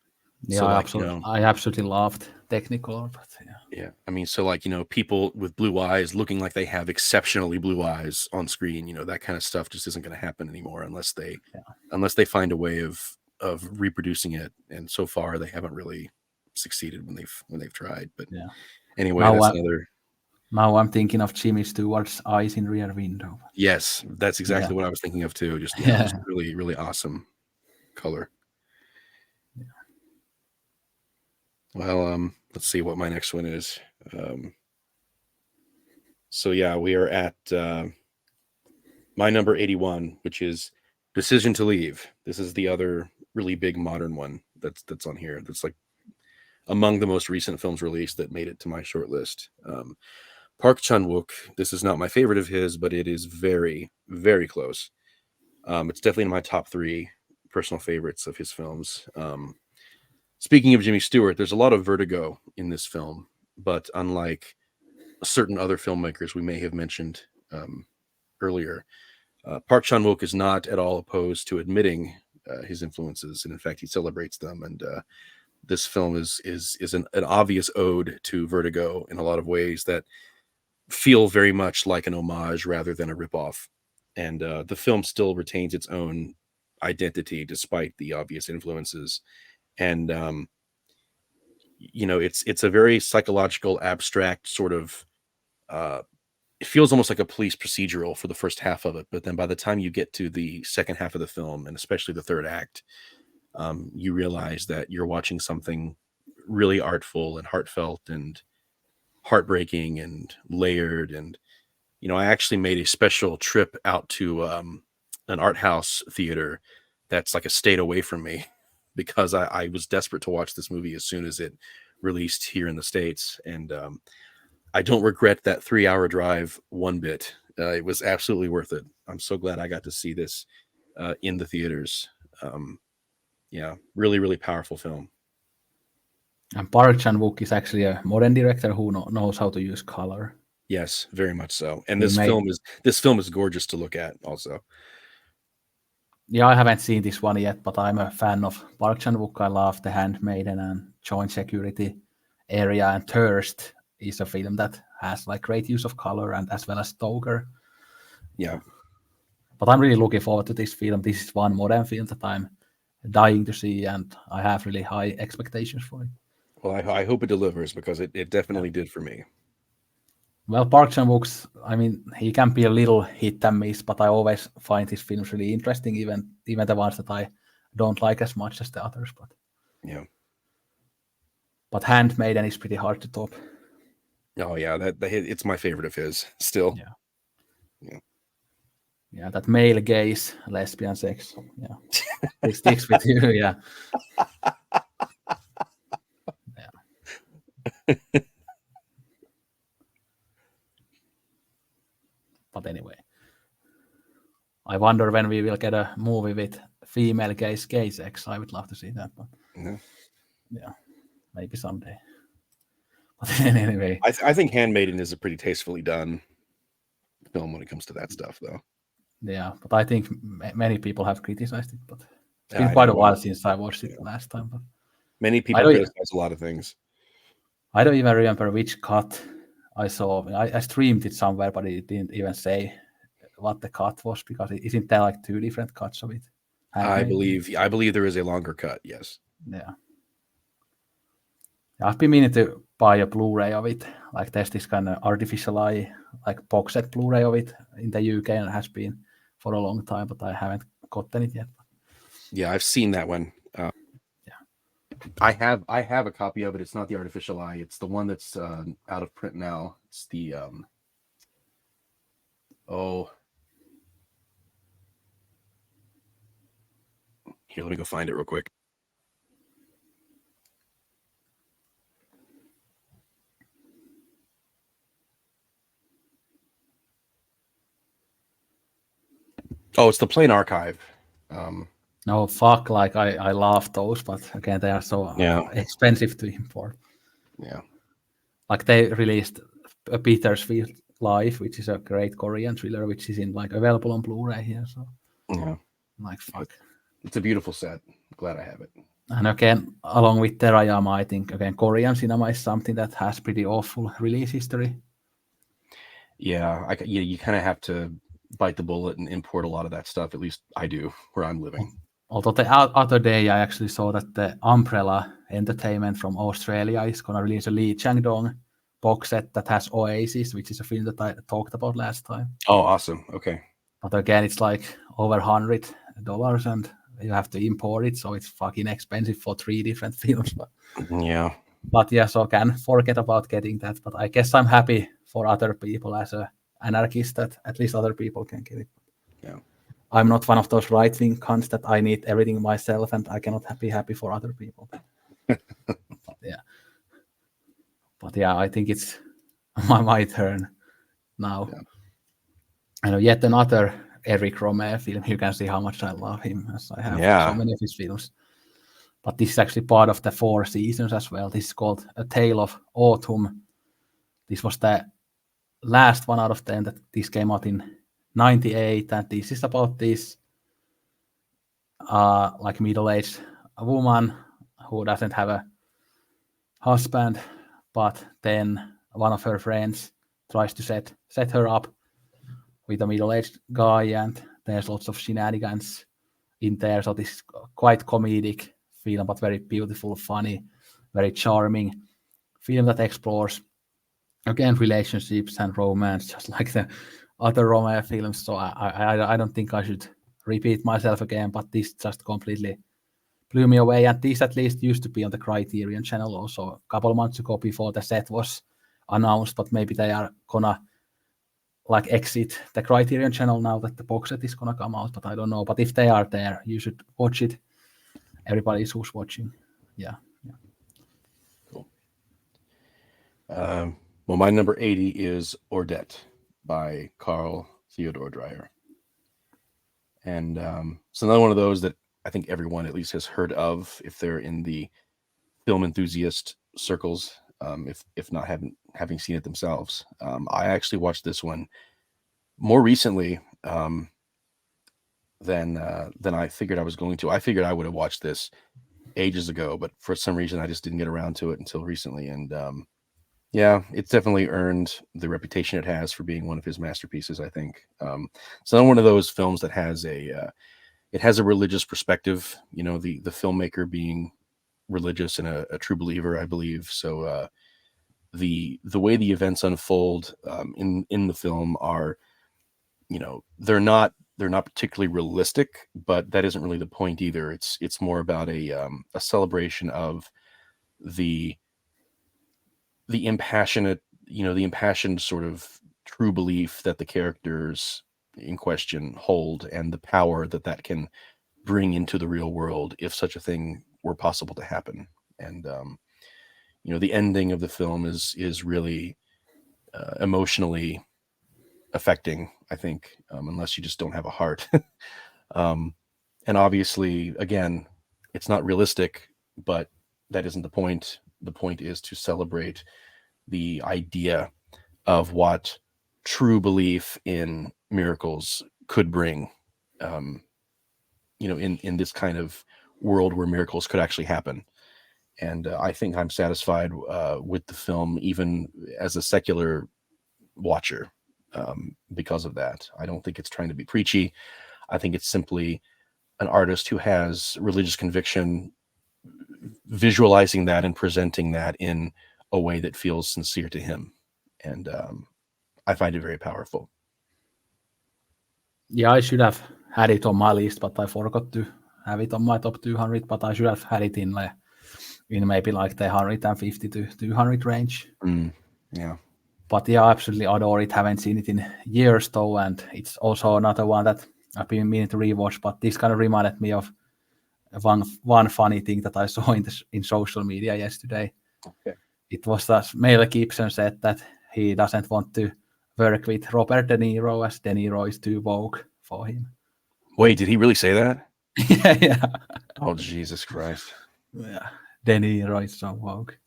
Yeah, so like, I absolutely loved Technicolor, but yeah, yeah, I mean, so like, people with blue eyes looking like they have exceptionally blue eyes on screen, that kind of stuff just isn't going to happen anymore yeah, unless they find a way of reproducing it. And so far they haven't really succeeded when they've tried. But yeah. anyway, Now, that's another. now I'm thinking of Jimmy Stewart's Eyes in Rear Window. Yes, that's Yeah, exactly what I was thinking of too. Just, just yeah. really, really awesome color. Well, let's see what my next one is. So yeah, we are at my number 81, which is Decision to Leave. This is the other really big modern one that's on here. That's like among the most recent films released that made it to my short list. Park Chan-wook. This is not my favorite of his, but it is very, very close. It's definitely in my top 3 personal favorites of his films. Speaking of Jimmy Stewart, there's a lot of vertigo in this film, but unlike certain other filmmakers we may have mentioned earlier, Park Chan-wook is not at all opposed to admitting his influences, and in fact, he celebrates them. And this film is an obvious ode to Vertigo in a lot of ways that feel very much like an homage rather than a ripoff. And the film still retains its own identity despite the obvious influences. And it's a very psychological, abstract sort of. It feels almost like a police procedural for the first half of it, but then by the time you get to the second half of the film, and especially the third act, you realize that you're watching something really artful and heartfelt and heartbreaking and layered. And I actually made a special trip out to an art house theater that's like a state away from me because I was desperate to watch this movie as soon as it released here in the States. And I don't regret that 3-hour drive one bit. It was absolutely worth it. I'm so glad I got to see this in the theaters. Um, yeah, really, really powerful film. And Park Chan-wook is actually a modern director who knows how to use color. Yes, very much so. And He made, this film is gorgeous to look at also. yeah, I haven't seen this one yet, but I'm a fan of Park Chan-wook. I love The Handmaiden and Joint Security Area, and Thirst is a film that has like great use of color and as well as Stoker. Yeah. But I'm really looking forward to this film. This is one modern film that I'm dying to see, and I have really high expectations for it. Well, I hope it delivers because it Yeah. definitely did for me. Well, Park Chan-wook's, I mean, he can be a little hit and miss, but I always find his films really interesting, even the ones that I don't like as much as the others. Yeah. But Handmaiden is pretty hard to top. Oh yeah, it's my favorite of his still. Yeah. Yeah. Yeah, that male gaze, lesbian sex. Yeah, it sticks with you. Yeah, yeah. But anyway, I wonder when we will get a movie with female gaze gay sex. I would love to see that, but Yeah. yeah, maybe someday. But anyway, I think Handmaiden is a pretty tastefully done film when it comes to that stuff, though. yeah, but I think many people have criticized it. But it's Yeah, been I quite a know. while since I watched it Yeah. last time. But Many I people don't, criticize a lot of things. I don't even remember which cut I saw. I streamed it somewhere, but it didn't even say what the cut was because it isn't there like 2 different cuts of it. I Handmade. believe there is a longer cut. Yes. Yeah. I've been meaning to buy a Blu-ray of it. Like there's this kind of artificial eye, like box set Blu-ray of it in the UK, and it has been for a long time, but I haven't gotten it yet. Yeah, I've seen that one. Yeah. I have a copy of it. It's not the artificial eye. It's the one that's out of print now. It's the oh, here, let me go find it real quick. Oh, it's the Plain Archive. No, fuck, like I love those, but again, they are so Yeah. expensive to import. Yeah. Like they released a Bittersweet Life, which is a great Korean thriller, which is in like available on Blu-ray here. So Yeah. like fuck. It's a beautiful set. Glad I have it. And again, along with Terayama, I think again Korean cinema is something that has pretty awful release history. Yeah, you kind of have to bite the bullet and import a lot of that stuff. At least I do where I'm living. Although the other day I actually saw that the Umbrella Entertainment from Australia is going to release a Lee Chang-dong box set that has Oasis, which is a film that I talked about last time. Oh, awesome. Okay. But again, it's like over $100 and you have to import it, so it's fucking expensive for 3 different films. Yeah. But yeah, so can forget about getting that. But I guess I'm happy for other people as a anarchist that at least other people can get it. Yeah. I'm not one of those right-wing cunts that I need everything myself and I cannot be happy for other people. But yeah, I think it's my turn now. Yeah. I know yet another Eric Romer film. You can see how much I love him, as I have so many of his films. But this is actually part of the 4 seasons as well. This is called A Tale of Autumn. This was the last one out of 10 that this came out in 98, and this is about this like middle-aged woman who doesn't have a husband, but then one of her friends tries to set her up with a middle-aged guy, and there's lots of shenanigans in there. So this is quite comedic film, but very beautiful, funny, very charming film that explores again relationships and romance, just like the other Roma films. So I don't think I should repeat myself again, but this just completely blew me away. And this at least used to be on the Criterion channel also a couple of months ago before the set was announced, but maybe they are gonna like exit the Criterion channel now that the box set is gonna come out, but I don't know. But if they are there, you should watch it. Everybody who's watching. Yeah. Cool. Well, my number 80 is Ordette by Carl Theodor Dreyer. And it's another one of those that I think everyone at least has heard of if they're in the film enthusiast circles, if not having seen it themselves. I actually watched this one more recently than I figured I was going to. I figured I would have watched this ages ago, but for some reason I just didn't get around to it until recently. And yeah, it's definitely earned the reputation it has for being one of his masterpieces, I think. It's not one of those films that has it has a religious perspective, you know, the filmmaker being religious and a true believer, I believe. So the way the events unfold in the film are, you know, they're not particularly realistic, but that isn't really the point either. It's more about a celebration of the impassioned sort of true belief that the characters in question hold, and the power that can bring into the real world if such a thing were possible to happen. And the ending of the film is really emotionally affecting, I think, unless you just don't have a heart. um, and obviously, again, it's not realistic, but that isn't the point. The point is to celebrate the idea of what true belief in miracles could bring, um, in this kind of world where miracles could actually happen. And I think I'm satisfied with the film, even as a secular watcher, because of that. I don't think it's trying to be preachy. I think it's simply an artist who has religious conviction, visualizing that and presenting that in a way that feels sincere to him. And I find it very powerful. Yeah, I should have had it on my list, but I forgot to have it on my top 200. But I should have had it in maybe like the 150 to 200 range. Yeah. But yeah, I absolutely adore it. Haven't seen it in years though, and it's also another one that I've been meaning to rewatch. But this kind of reminded me of one funny thing that I saw in social media yesterday. Okay. It was that Mel Gibson said that he doesn't want to work with Robert De Niro as De Niro is too woke for him. Wait, did he really say that? Yeah. Oh, Jesus Christ. Yeah. De Niro is so woke.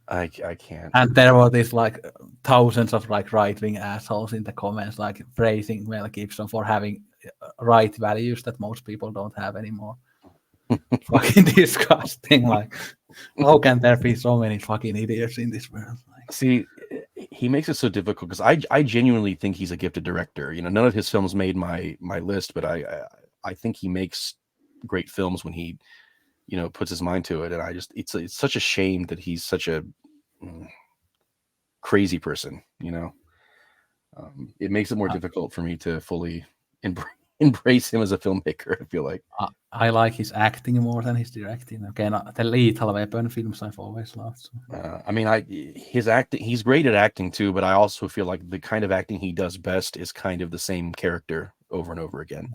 I can't. And there were these like thousands of like right-wing assholes in the comments, like praising Mel Gibson for having right values that most people don't have anymore. Fucking disgusting. Like, how can there be so many fucking idiots in this world? Like, See, he makes it so difficult because I genuinely think he's a gifted director. None of his films made my list, but I think he makes great films when he puts his mind to it. And it's such a shame that he's such a crazy person. It makes it more difficult for me to fully embrace him as a filmmaker. I feel like I like his acting more than his directing. Again, the Lethal Weapon films I've always loved. So. I mean, his acting, he's great at acting too, but I also feel like the kind of acting he does best is kind of the same character over and over again.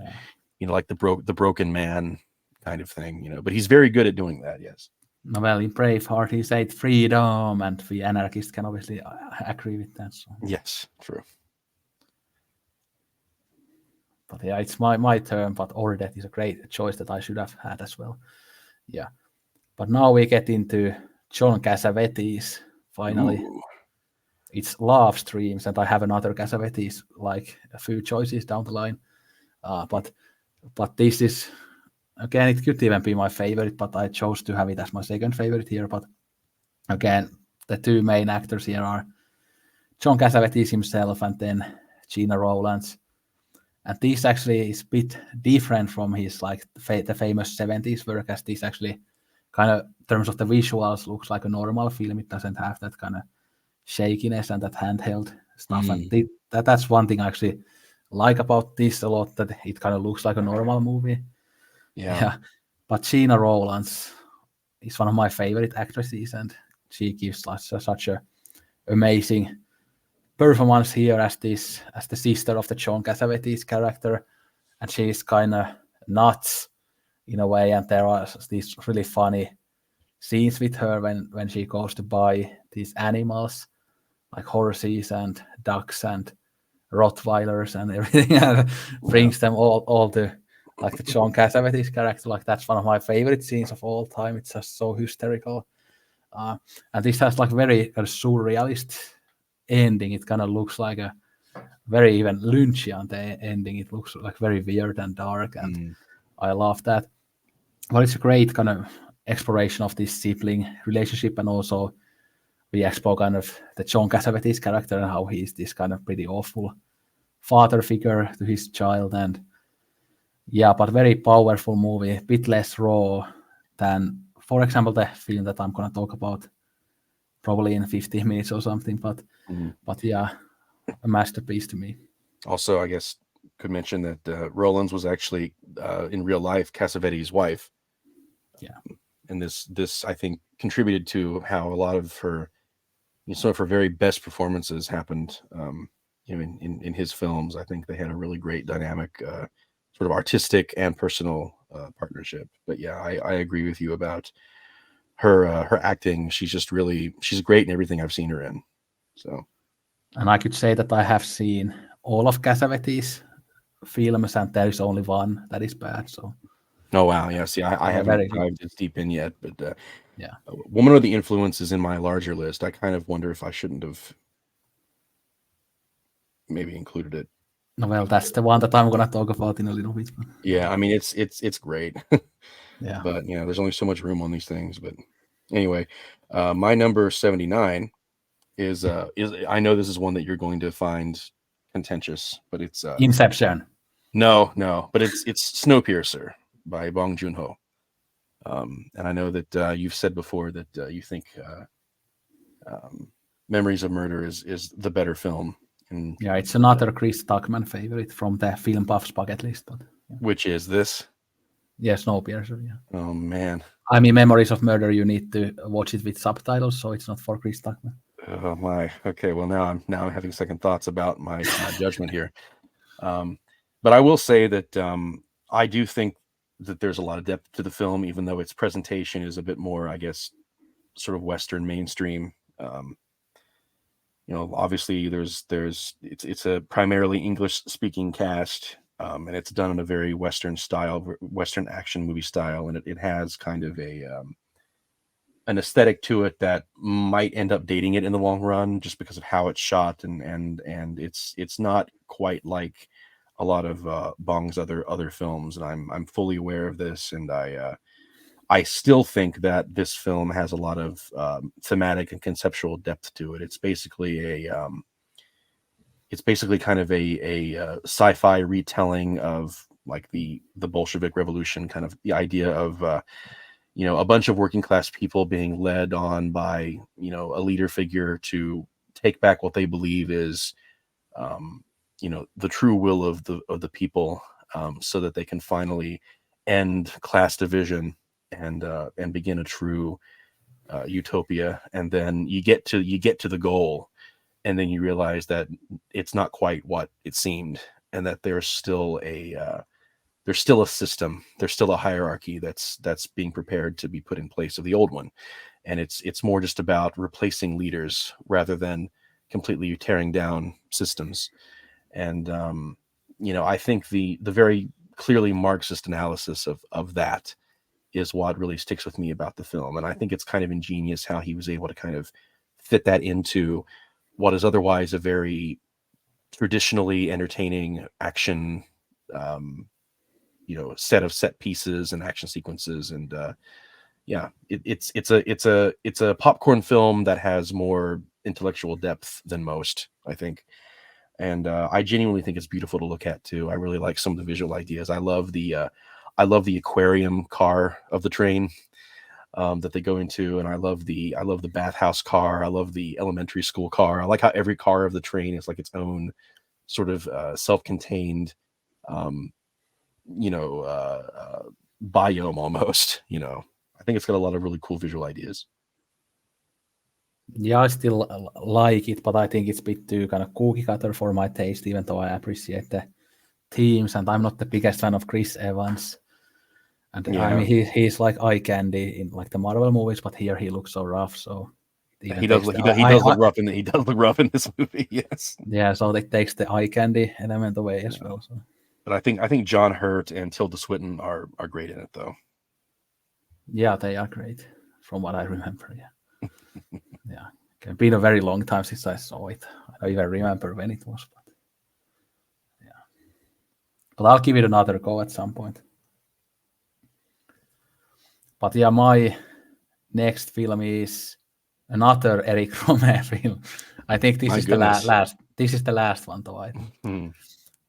Yeah. Like the broken man kind of thing. But he's very good at doing that. Yes. No, well, in Braveheart, he said freedom, and the anarchists can obviously agree with that. So. Yes, true. But yeah, it's my turn. But Ordet is a great choice that I should have had as well. Yeah. But now we get into John Cassavetes, finally. Ooh. It's Love Streams, and I have another Cassavetes, like a few choices down the line. But this is, again, it could even be my favorite, but I chose to have it as my second favorite here. But again, the two main actors here are John Cassavetes himself and then Gina Rowlands. And this actually is a bit different from his like the famous 70s work, as this actually kind of, in terms of the visuals, looks like a normal film. It doesn't have that kind of shakiness and that handheld stuff. And that's one thing I actually like about this a lot, that it kind of looks like a normal movie. Yeah. But Gina Rowlands is one of my favorite actresses, and she gives such a amazing performance here as the sister of the John Cassavetes character, and she's kind of nuts in a way, and there are these really funny scenes with her when she goes to buy these animals like horses and ducks and Rottweilers and everything, and brings them all to like the John Cassavetes character. Like, that's one of my favorite scenes of all time. It's just so hysterical, and this has like very kind of surrealist ending. It kind of looks like a very even Lynchian ending. It looks like very weird and dark, and I love that. Well, it's a great kind of exploration of this sibling relationship, and also we explore kind of the John Cassavetes character and how he's this kind of pretty awful father figure to his child. And yeah, but very powerful movie, a bit less raw than, for example, the film that I'm going to talk about probably in 15 minutes or something. But yeah, a masterpiece to me. Also, I guess could mention that Rowlands was actually in real life Cassavetes' wife. Yeah, and this I think contributed to how a lot of her, some of her very best performances happened in his films. I think they had a really great dynamic, sort of artistic and personal partnership. But yeah, I agree with you about her acting. She's great in everything I've seen her in. So. And I could say that I have seen all of Cassavetes films, and there is only one that is bad. So. Oh wow, yeah. See, I haven't Very good. dived as deep in yet, but Yeah. Woman of the Influence is in my larger list. I kind of wonder if I shouldn't have maybe included it. Well, that's the one that I'm gonna talk about in a little bit. Yeah, I mean it's great, Yeah. but there's only so much room on these things. But anyway, my number 79 is I know this is one that you're going to find contentious, but it's Inception. no, but it's Snowpiercer by Bong Joon-ho. And I know that you've said before that you think Memories of Murder is the better film. And Yeah, it's another Chris Tuckman favorite from the Film Buffs bucket list. But yeah. which is this? Yeah, Snowpiercer. Yeah. Oh man. I mean, Memories of Murder. You need to watch it with subtitles, so it's not for Chris Tuckman. Oh my. Okay. Well, now I'm having second thoughts about my judgment here. But I will say that I do think that there's a lot of depth to the film, even though its presentation is a bit more, I guess, sort of Western mainstream. Obviously it's a primarily English speaking cast, and it's done in a very Western style, Western action movie style, and it has kind of an aesthetic to it that might end up dating it in the long run, just because of how it's shot, and it's not quite like a lot of Bong's other films, and I'm fully aware of this, and I still think that this film has a lot of thematic and conceptual depth to it. It's basically kind of a sci-fi retelling of like the Bolshevik Revolution, kind of the idea of a bunch of working class people being led on by a leader figure to take back what they believe is the true will of the people, so that they can finally end class division and begin a true utopia. And then you get to the goal, and then you realize that it's not quite what it seemed, and that there's still a system, there's still a hierarchy that's being prepared to be put in place of the old one, and it's more just about replacing leaders rather than completely tearing down systems. And I think the very clearly Marxist analysis of that is what really sticks with me about the film. And I think it's kind of ingenious how he was able to kind of fit that into what is otherwise a very traditionally entertaining action, set pieces and action sequences. And it's a popcorn film that has more intellectual depth than most, I think. And I genuinely think it's beautiful to look at too. I really like some of the visual ideas. I love the aquarium car of the train that they go into, and I love the bathhouse car. I love the elementary school car. I like how every car of the train is like its own sort of self-contained, biome almost. I think it's got a lot of really cool visual ideas. Yeah, I still like it, but I think it's a bit too kind of cookie cutter for my taste, even though I appreciate the themes, and I'm not the biggest fan of Chris Evans. And I mean, he's like eye candy in like the Marvel movies, but here he looks so rough. So he does look rough in this movie. Yes. Yeah, so it takes the eye candy element away as well. So. But I think John Hurt and Tilda Swinton are great in it, though. Yeah, they are great, from what I remember. Yeah. Yeah, it's been a very long time since I saw it. I don't even remember when it was, but yeah. But I'll give it another go at some point. But yeah, my next film is another Eric Romer film. I think this is the last. This is the last one, though. I think.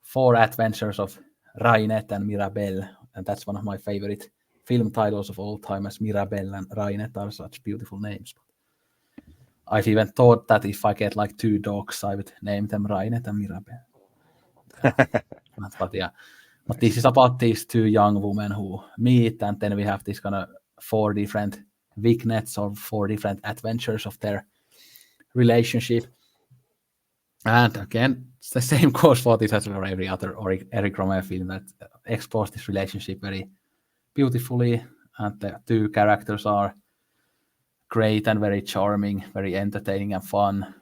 4 Adventures of Rainet and Mirabelle, and that's one of my favorite film titles of all time, as Mirabelle and Rainet are such beautiful names. I've even thought that if I get like 2 dogs, I would name them Rainet and Mirabelle. But this is about these 2 young women who meet, and then we have this kind of 4 different vignettes or 4 different adventures of their relationship. And again, it's the same goes for this as for every other Eric Romer film that explores this relationship very beautifully, and the two characters are great and very charming, very entertaining and fun.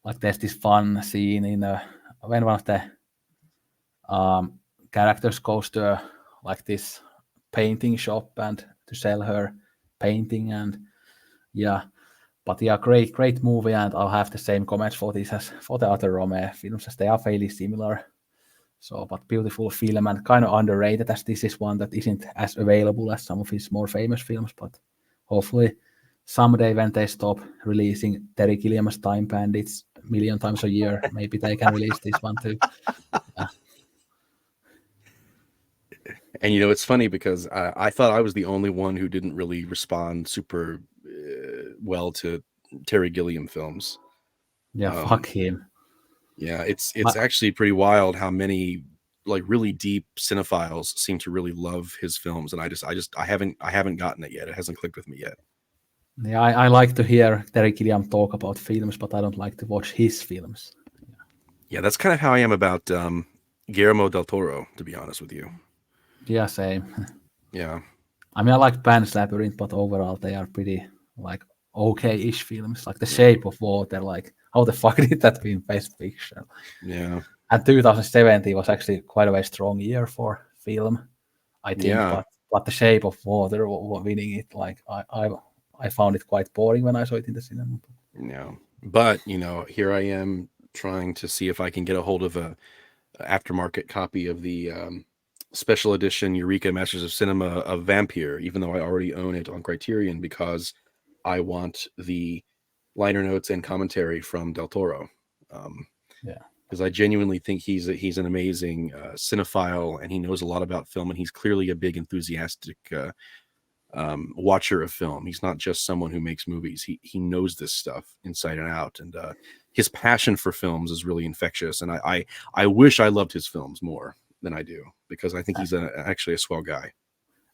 Like there's this fun scene in when one of the characters goes to like this painting shop and to sell her painting, and yeah, but yeah, great movie, and I'll have the same comments for this as for the other Rome films, as they are fairly similar. So, but beautiful film and kind of underrated, as this is one that isn't as available as some of his more famous films, but hopefully someday when they stop releasing Terry Gilliam's Time Bandits a million times a year, maybe they can release this one too. Yeah. And it's funny because I thought I was the only one who didn't really respond super well to Terry Gilliam films. Yeah, fuck him. Yeah, it's actually pretty wild how many like really deep cinephiles seem to really love his films, and I haven't gotten it yet. It hasn't clicked with me yet. Yeah, I like to hear Terry Gilliam talk about films, but I don't like to watch his films. Yeah, that's kind of how I am about Guillermo del Toro, to be honest with you. Yeah, same. Yeah. I mean, I like Pan's Labyrinth, but overall they are pretty like okay-ish films. Like The Shape of Water, like how the fuck did that win Best Picture? Yeah. And 2017 was actually quite a very strong year for film, I think. Yeah. But The Shape of Water winning it, like I found it quite boring when I saw it in the cinema. Yeah. But here I am trying to see if I can get a hold of a aftermarket copy of the special edition Eureka Masters of Cinema of Vampire, even though I already own it on Criterion, because I want the liner notes and commentary from Del Toro. Yeah, because I genuinely think he's an amazing cinephile, and he knows a lot about film, and he's clearly a big enthusiastic watcher of film. He's not just someone who makes movies. He knows this stuff inside and out, and his passion for films is really infectious. And I wish I loved his films more than I do, because I think he's actually a swell guy.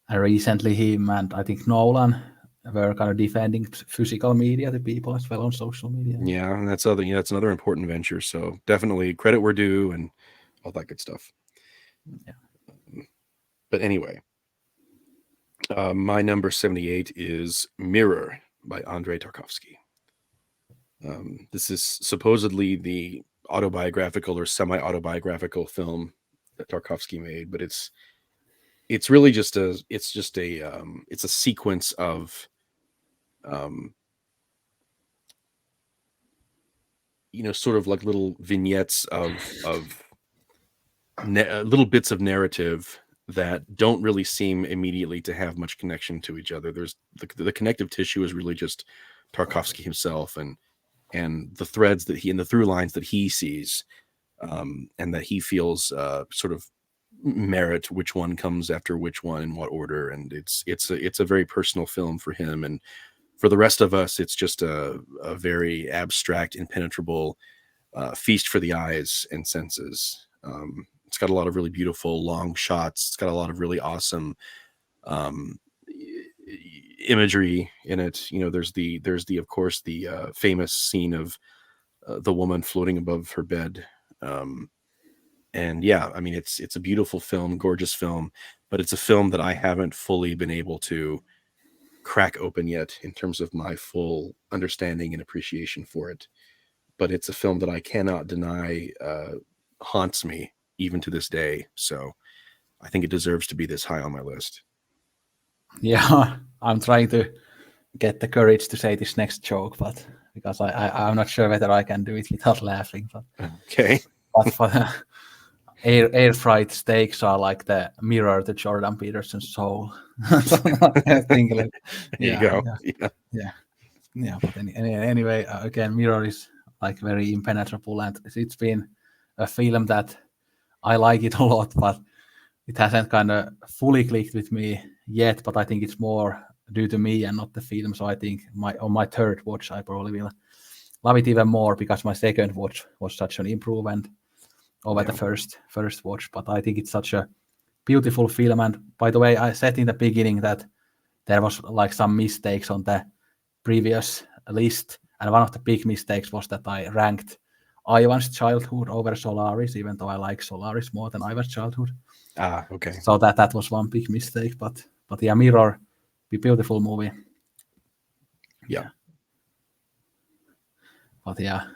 And recently him and I think Nolan were kind of defending physical media to people as well on social media. Yeah, and that's another important venture. So definitely credit where due and all that good stuff. Yeah. But anyway, my number 78 is Mirror by Andrei Tarkovsky. This is supposedly the autobiographical or semi-autobiographical film that Tarkovsky made, but it's really just a sequence of sort of like little vignettes of little bits of narrative that don't really seem immediately to have much connection to each other. There's the connective tissue is really just Tarkovsky himself and the threads that the through lines that he sees, and that he feels sort of merit which one comes after which one in what order. And it's a very personal film for him, and for the rest of us, it's just a very abstract, impenetrable feast for the eyes and senses. It's got a lot of really beautiful long shots. It's got a lot of really awesome imagery in it. There's the of course the famous scene of the woman floating above her bed. And yeah, I mean, it's a beautiful film, gorgeous film, but it's a film that I haven't fully been able to crack open yet in terms of my full understanding and appreciation for it. But it's a film that I cannot deny haunts me even to this day. So I think it deserves to be this high on my list. Yeah, I'm trying to get the courage to say this next joke, but because I'm not sure whether I can do it without laughing. But okay. But for air fried steaks are like the mirror to Jordan Peterson's soul. I think like, there you go. Yeah. But anyway, again, Mirror is like very impenetrable, and it's been a film that I like it a lot, but it hasn't kind of fully clicked with me yet. But I think it's more due to me and not the film. So I think on my third watch, I probably will love it even more, because my second watch was such an improvement over the first watch. But I think it's such a beautiful film. And by the way, I said in the beginning that there was like some mistakes on the previous list, and one of the big mistakes was that I ranked Ivan's childhood over Solaris, even though I like Solaris more than Ivan's childhood. Okay. So that was one big mistake, but yeah, Mirror, be beautiful movie. Yeah. But yeah,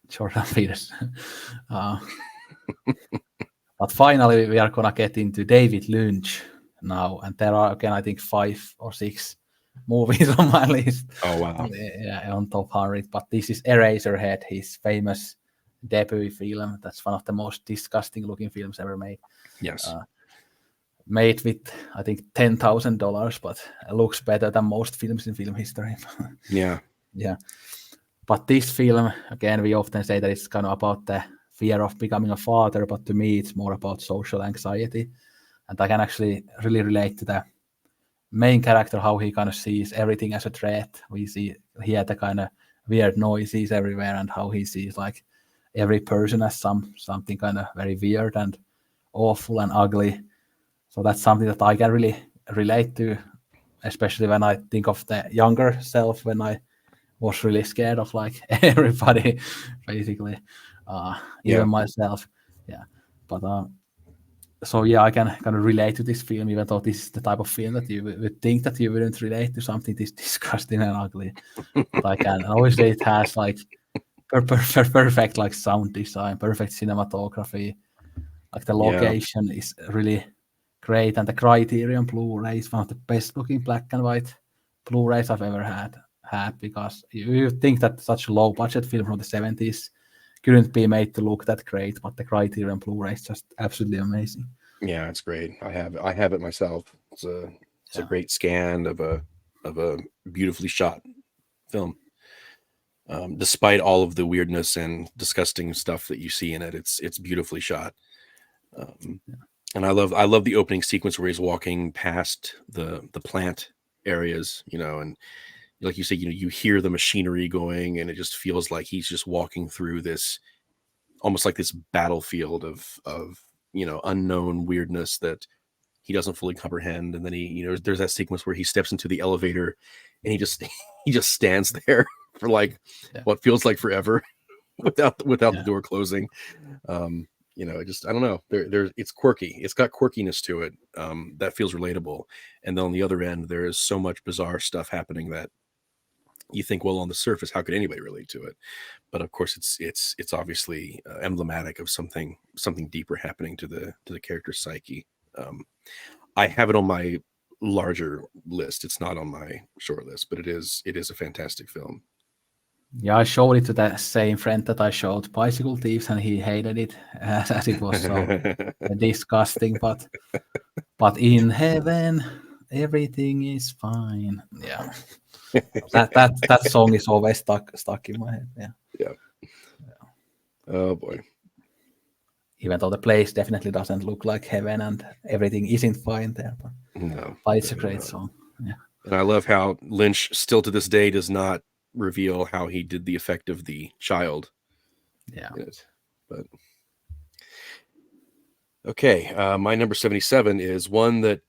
Jordan Peterson. But finally, we are gonna get into David Lynch now, and there are again, I think 5 or 6 movies on my list. Oh wow. Yeah, on top 100. But this is Eraserhead, his famous debut film. That's one of the most disgusting looking films ever made. Yes. Made with, I think, $10,000, but it looks better than most films in film history. Yeah. Yeah. But this film, again, we often say that it's kind of about the fear of becoming a father, but to me, it's more about social anxiety. And I can actually really relate to the main character, how he kind of sees everything as a threat. We see he had the kind of weird noises everywhere, and how he sees like every person as something kind of very weird and awful and ugly. So that's something that I can really relate to, especially when I think of the younger self, when I was really scared of like everybody, basically, even myself. Yeah, but so yeah, I can kind of relate to this film, even though this is the type of film that you would think that you wouldn't relate to, something this disgusting and ugly. But I can. Obviously, it has like perfect like sound design, perfect cinematography. Like the location is really great, and the Criterion Blu-ray is one of the best looking black and white Blu-rays I've ever had, because you think that such a low budget film from the 70s couldn't be made to look that great, but the Criterion Blu-ray is just absolutely amazing. Yeah, it's great. I have it myself. It's a great scan of a beautifully shot film. Despite all of the weirdness and disgusting stuff that you see in it, it's beautifully shot. And I love the opening sequence where he's walking past the plant areas, and like you say, you hear the machinery going, and it just feels like he's just walking through this, almost like this battlefield of unknown weirdness that he doesn't fully comprehend. And then there's that sequence where he steps into the elevator, and he just he just stands there for like what feels like forever without the door closing. I don't know. It's quirky. It's got quirkiness to it that feels relatable. And then on the other end, there is so much bizarre stuff happening that you think, well, on the surface, how could anybody relate to it? But of course, it's obviously emblematic of something deeper happening to the character's psyche. I have it on my larger list. It's not on my short list, but it is a fantastic film. Yeah, I showed it to the same friend that I showed Bicycle Thieves, and he hated it as it was so disgusting. But in heaven, everything is fine. Yeah, that song is always stuck in my head. Yeah. Oh boy. Even though the place definitely doesn't look like heaven and everything isn't fine there, but it's a great song. Yeah. And I love how Lynch still to this day does not reveal how he did the effect of the child. Yeah. But okay, my number 77 is one that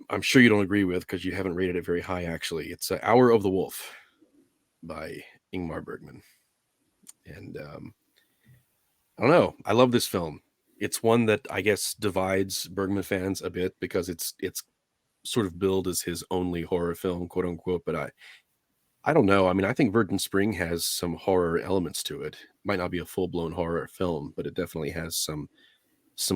I'm sure you don't agree with because you haven't rated it very high. Actually, it's Hour of the Wolf by Ingmar Bergman, and I don't know. I love this film. It's one that I guess divides Bergman fans a bit because it's sort of billed as his only horror film, quote unquote. But I don't know. I mean, I think Virgin Spring has some horror elements to it. Might not be a full blown horror film, but it definitely has some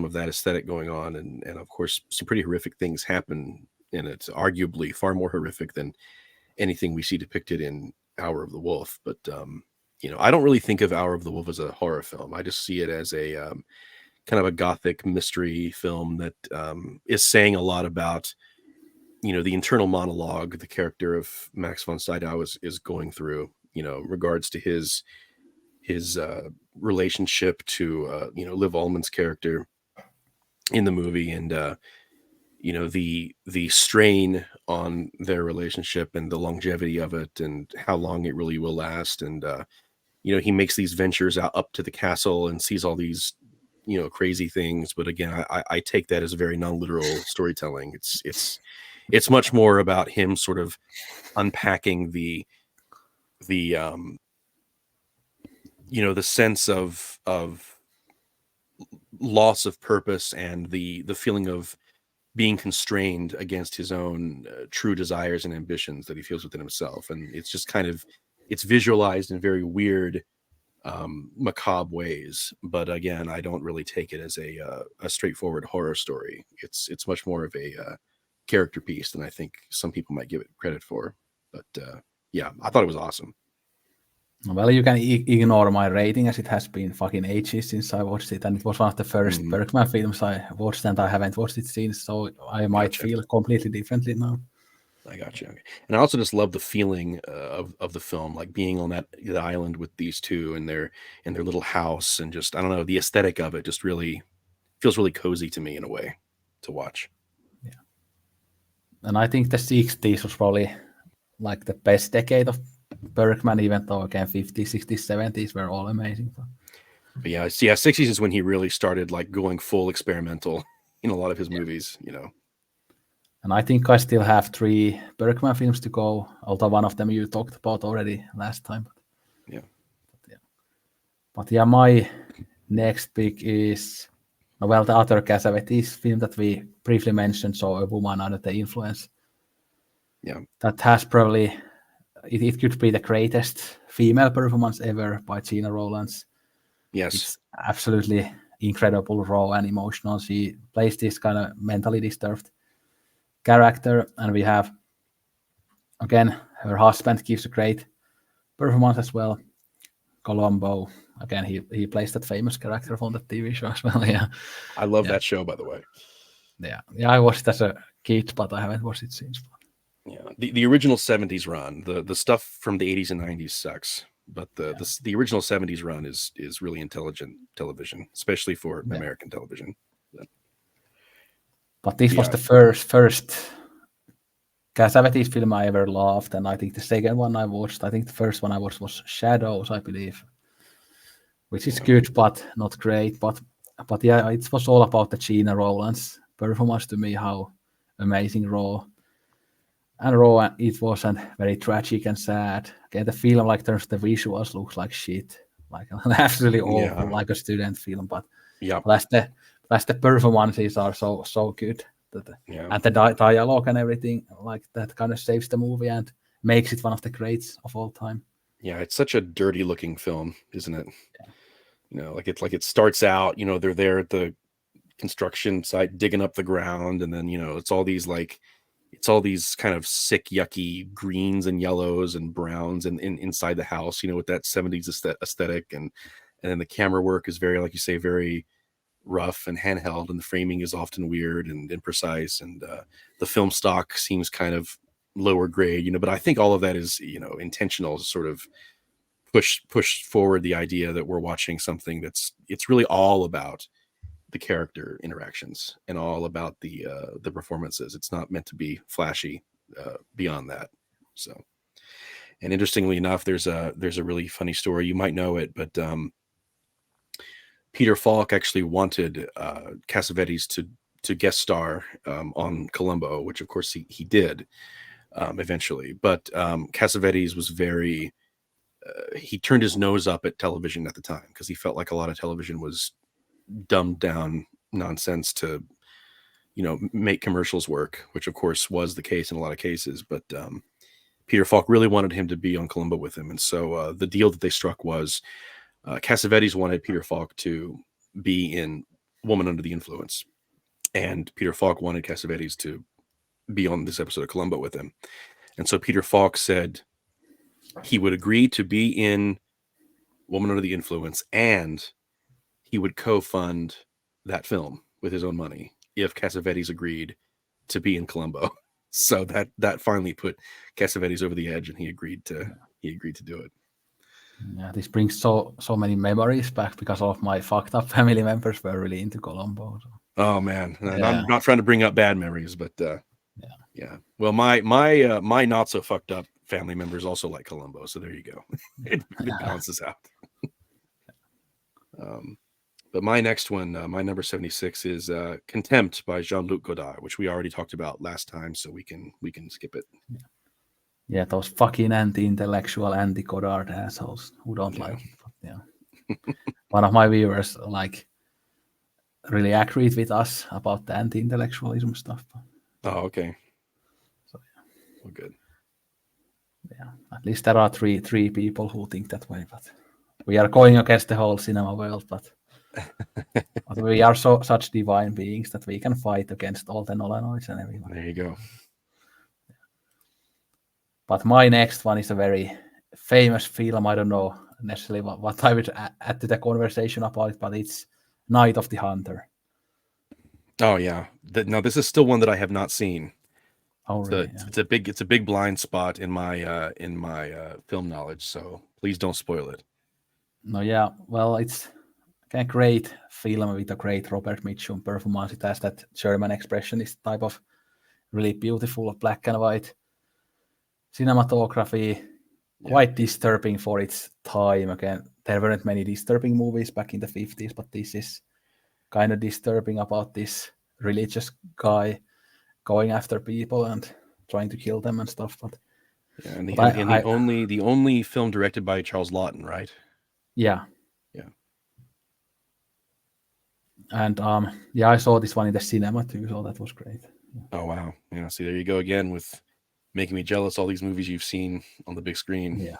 of that aesthetic going on, and of course, some pretty horrific things happen in it. Arguably, far more horrific than anything we see depicted in Hour of the Wolf. But I don't really think of Hour of the Wolf as a horror film. I just see it as a kind of a gothic mystery film that is saying a lot about the internal monologue the character of Max von Sydow is going through, regards to his relationship to Liv Ullmann's character in the movie, and the strain on their relationship and the longevity of it and how long it really will last. And he makes these ventures out up to the castle and sees all these crazy things, but again, I take that as a very non-literal storytelling. It's much more about him sort of unpacking the the sense of loss of purpose and the feeling of being constrained against his own true desires and ambitions that he feels within himself. And it's just kind of, it's visualized in very weird, macabre ways. But again, I don't really take it as a straightforward horror story. It's much more of a character piece than I think some people might give it credit for. But yeah, I thought it was awesome. Well, you can ignore my rating, as it has been fucking ages since I watched it, and it was one of the first Bergman films I watched, and I haven't watched it since, so I might feel completely differently now. I got you. And I also just love the feeling of the film, like being on the island with these two and their little house, and just, I don't know, the aesthetic of it just really feels really cozy to me in a way to watch. Yeah. And I think the 60s was probably like the best decade of Bergman, even though again 50s, 60s, 70s were all amazing. But yeah, 60s is when he really started like going full experimental in a lot of his movies, And I think I still have 3 Bergman films to go, although one of them you talked about already last time. But yeah, my next pick is, well, the other Cassavetes film that we briefly mentioned, so A Woman Under the Influence. Yeah. That has probably, it could be the greatest female performance ever by Gina Rowlands. Yes. It's absolutely incredible, raw and emotional. She plays this kind of mentally disturbed character, and we have, again, her husband gives a great performance as well. Columbo, again, he plays that famous character from the TV show as well. Yeah, I love that show, by the way. Yeah, I watched it as a kid, but I haven't watched it since. Yeah, the original 70s run, the stuff from the 80s and 90s sucks, but the original 70s run is really intelligent television, especially for American television. But this was the first Cassavetes film I ever loved, and I think the second one I watched, I think the first one I watched was Shadows, I believe, which is good but not great. But yeah, it was all about the Gina Rowlands performance to me, how amazing raw it was, and very tragic and sad. Okay, the film, like, terms of the visuals, looks like shit, like absolutely awful, like a student film. But that's the performances are so good. And the dialogue and everything like that kind of saves the movie and makes it one of the greats of all time. Yeah, it's such a dirty looking film, isn't it? Yeah. Like it starts out, they're there at the construction site digging up the ground, and then it's all these kind of sick, yucky greens and yellows and browns and inside the house, with that 70s aesthetic, and then the camera work is very, like you say, very rough and handheld, and the framing is often weird and imprecise, and the film stock seems kind of lower grade, but I think all of that is intentional to sort of push forward the idea that we're watching something it's really all about the character interactions and all about the performances. It's not meant to be flashy beyond that. So, and interestingly enough, there's a really funny story, you might know it, but Peter Falk actually wanted Cassavetes to guest star on Columbo, which of course he did eventually. But Cassavetes was he turned his nose up at television at the time because he felt like a lot of television was dumbed down nonsense to make commercials work, which of course was the case in a lot of cases. But Peter Falk really wanted him to be on Columbo with him, and so the deal that they struck was Cassavetes wanted Peter Falk to be in Woman Under the Influence, and Peter Falk wanted Cassavetes to be on this episode of Columbo with him. And so Peter Falk said he would agree to be in Woman Under the Influence, and he would co-fund that film with his own money if Cassavetes agreed to be in Columbo. So that finally put Cassavetes over the edge, and he agreed to do it. Yeah, this brings so many memories back because all of my fucked up family members were really into Columbo. So. Oh man, I'm not trying to bring up bad memories, but yeah. Well, my not so fucked up family members also like Columbo, so there you go. it balances out. But my next one, my number 76 is Contempt by Jean-Luc Godard, which we already talked about last time, so we can skip it. Yeah, those fucking anti-intellectual, anti-Godard assholes who don't like it. But one of my viewers like really agreed with us about the anti-intellectualism stuff. Oh, okay. So Well, good. yeah, at least there are three people who think that way, but we are going against the whole cinema world. But we are such divine beings that we can fight against all the Nolanoids and everyone. There you go. But my next one is a very famous film. I don't know necessarily what I would add to the conversation about it, but it's Night of the Hunter. Oh yeah. Now this is still one that I have not seen. Oh, really? It's a big blind spot in my film knowledge. So please don't spoil it. No, yeah. Well, it's a great film with a great Robert Mitchum performance. It has that German expressionist type of really beautiful black and white cinematography, quite disturbing for its time. Again, there weren't many disturbing movies back in the 50s, but this is kind of disturbing about this religious guy going after people and trying to kill them and stuff. But yeah, and the only film directed by Charles Lawton, right? Yeah. Yeah. And I saw this one in the cinema too, so that was great. Oh wow. Yeah, see, there you go again with making me jealous, all these movies you've seen on the big screen. Yeah.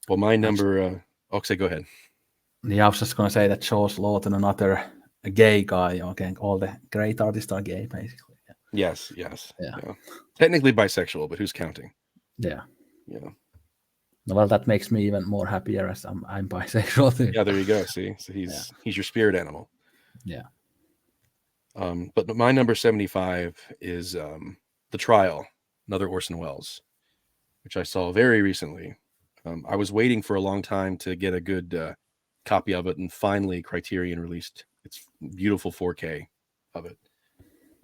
Well, my number okay, go ahead. Yeah, I was just gonna say that Charles Lawton, another gay guy. Again, all the great artists are gay, basically. Yeah. Yes. Yeah. Technically bisexual, but who's counting? Yeah. Yeah. Well, that makes me even more happier as I'm bisexual too. Yeah, there you go. See, so he's your spirit animal. Yeah. But my number 75 is The Trial, another Orson Welles, which I saw very recently. I was waiting for a long time to get a good copy of it, and finally Criterion released its beautiful 4K of it.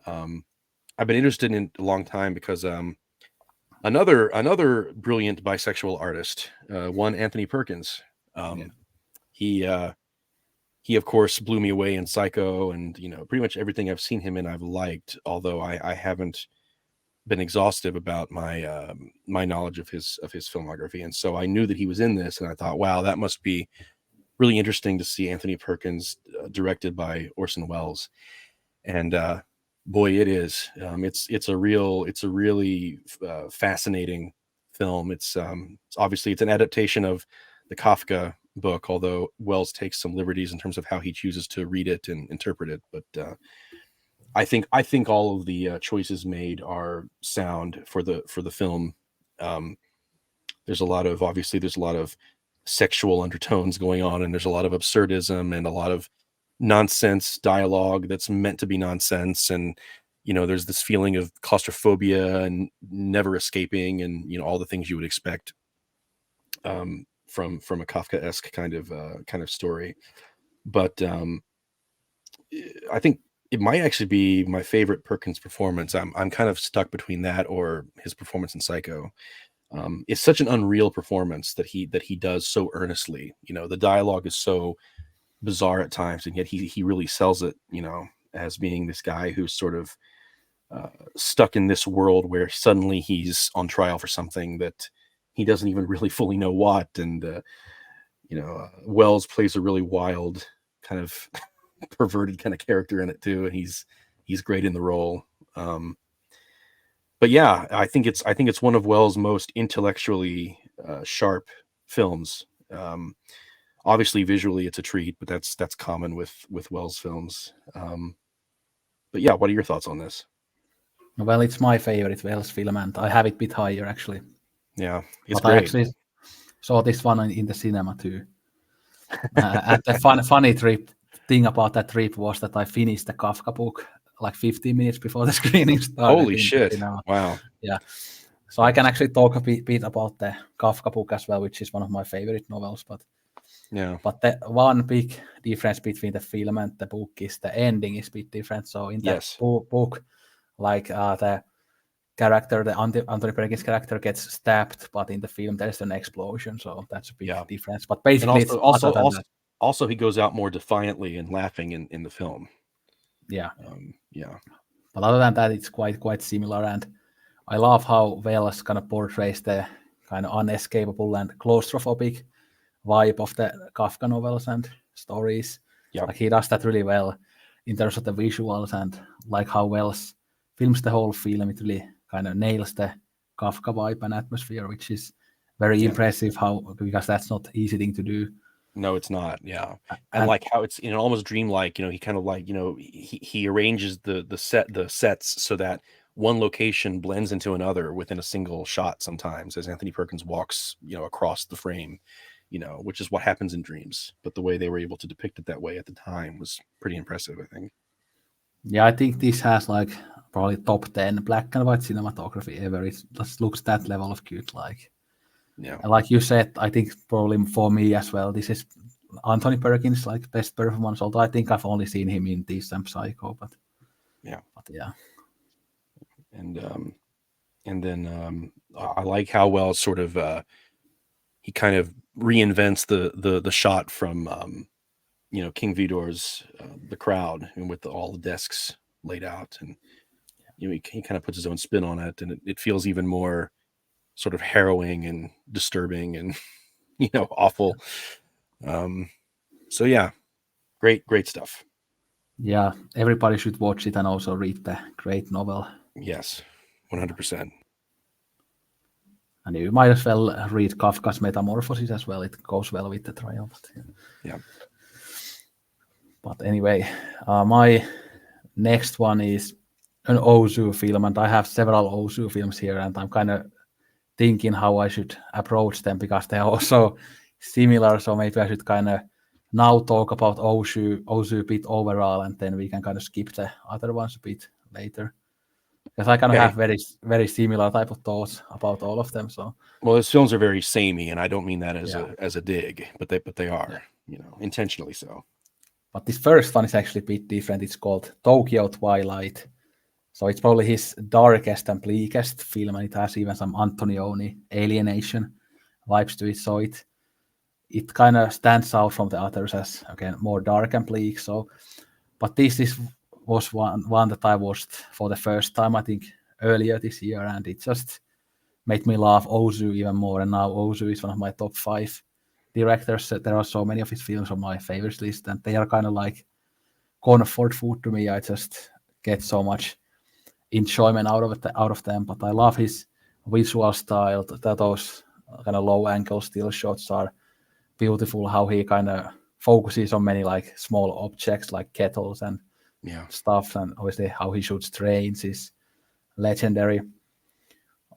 I've been interested in it a long time because another brilliant bisexual artist, one Anthony Perkins. He of course blew me away in Psycho, and pretty much everything I've seen him in I've liked, although I haven't been exhaustive about my my knowledge of his filmography. And so I knew that he was in this, and I thought, wow, that must be really interesting to see Anthony Perkins directed by Orson Welles. And boy, it is. It's a really fascinating film. It's obviously it's an adaptation of the Kafka book, although Wells takes some liberties in terms of how he chooses to read it and interpret it. But I think all of the choices made are sound for the film. There's a lot of sexual undertones going on, and there's a lot of absurdism and a lot of nonsense dialogue that's meant to be nonsense. And there's this feeling of claustrophobia and never escaping, and all the things you would expect from a Kafka-esque kind of story. But I think it might actually be my favorite Perkins performance. I'm kind of stuck between that or his performance in Psycho. It's such an unreal performance that he does so earnestly. The dialogue is so bizarre at times, and yet he really sells it. As being this guy who's sort of stuck in this world where suddenly he's on trial for something that he doesn't even really fully know what. And Wells plays a really wild kind of perverted kind of character in it too, and he's great in the role. But yeah, I think it's one of Wells' most intellectually sharp films. Obviously, visually, it's a treat, but that's common with Wells films. But yeah, what are your thoughts on this? Well, it's my favorite Wells film, and I have it a bit higher actually. Yeah, it's but great. I actually saw this one in the cinema too. And the funny thing about that trip was that I finished the Kafka book like 15 minutes before the screening started. Holy shit! Wow. Yeah. So I can actually talk a bit about the Kafka book as well, which is one of my favorite novels. But the one big difference between the film and the book is the ending is a bit different. So in the book, like the character, the Anthony Perkins character gets stabbed, but in the film there's an explosion. So that's a big difference. But basically, also he goes out more defiantly and laughing in the film. Yeah. Yeah. But other than that, it's quite similar, and I love how Wells kind of portrays the kind of unescapable and claustrophobic vibe of the Kafka novels and stories. Yeah. Like he does that really well in terms of the visuals and like how Wells films the whole film. It really kind of nails the Kafka vibe and atmosphere, which is very impressive. Because that's not easy thing to do. No, it's not. Yeah. And And like how it's almost dreamlike, he kind of like, he arranges the sets so that one location blends into another within a single shot sometimes as Anthony Perkins walks, across the frame, which is what happens in dreams. But the way they were able to depict it that way at the time was pretty impressive, I think. yeah, I think this has like probably top 10 black and white cinematography ever. It just looks that level of good. Like, Yeah. and like you said, I think probably for me as well, this is Anthony Perkins' like best performance. Although I think I've only seen him in This and Psycho, but yeah. And then I like how well sort of he kind of reinvents the shot from King Vidor's The Crowd, and with all the desks laid out, and he kind of puts his own spin on it, and it feels even more sort of harrowing and disturbing and awful. So yeah, great stuff. Yeah, everybody should watch it and also read the great novel. Yes, 100%. And you might as well read Kafka's Metamorphosis as well. It goes well with the trial. Yeah. But anyway, my next one is an Ozu film, and I have several Ozu films here, and I'm kind of thinking how I should approach them because they are also similar. So maybe I should kind of now talk about Ozu a bit overall, and then we can kind of skip the other ones a bit later. Because I kind of have very, very similar type of thoughts about all of them. So, well, his films are very samey, and I don't mean that as a dig, but they are, intentionally so. But this first one is actually a bit different. It's called Tokyo Twilight. So it's probably his darkest and bleakest film, and it has even some Antonioni alienation vibes to it. So it kind of stands out from the others as, again, more dark and bleak. So, but this was one that I watched for the first time, I think, earlier this year, and it just made me love Ozu even more. And now Ozu is one of my top 5 directors. There are so many of his films on my favorites list, and they are kind of like comfort food to me. I just get so much enjoyment out of them. But I love his visual style. Those kind of low angle still shots are beautiful. How he kind of focuses on many like small objects like kettles and stuff, and obviously how he shoots trains is legendary.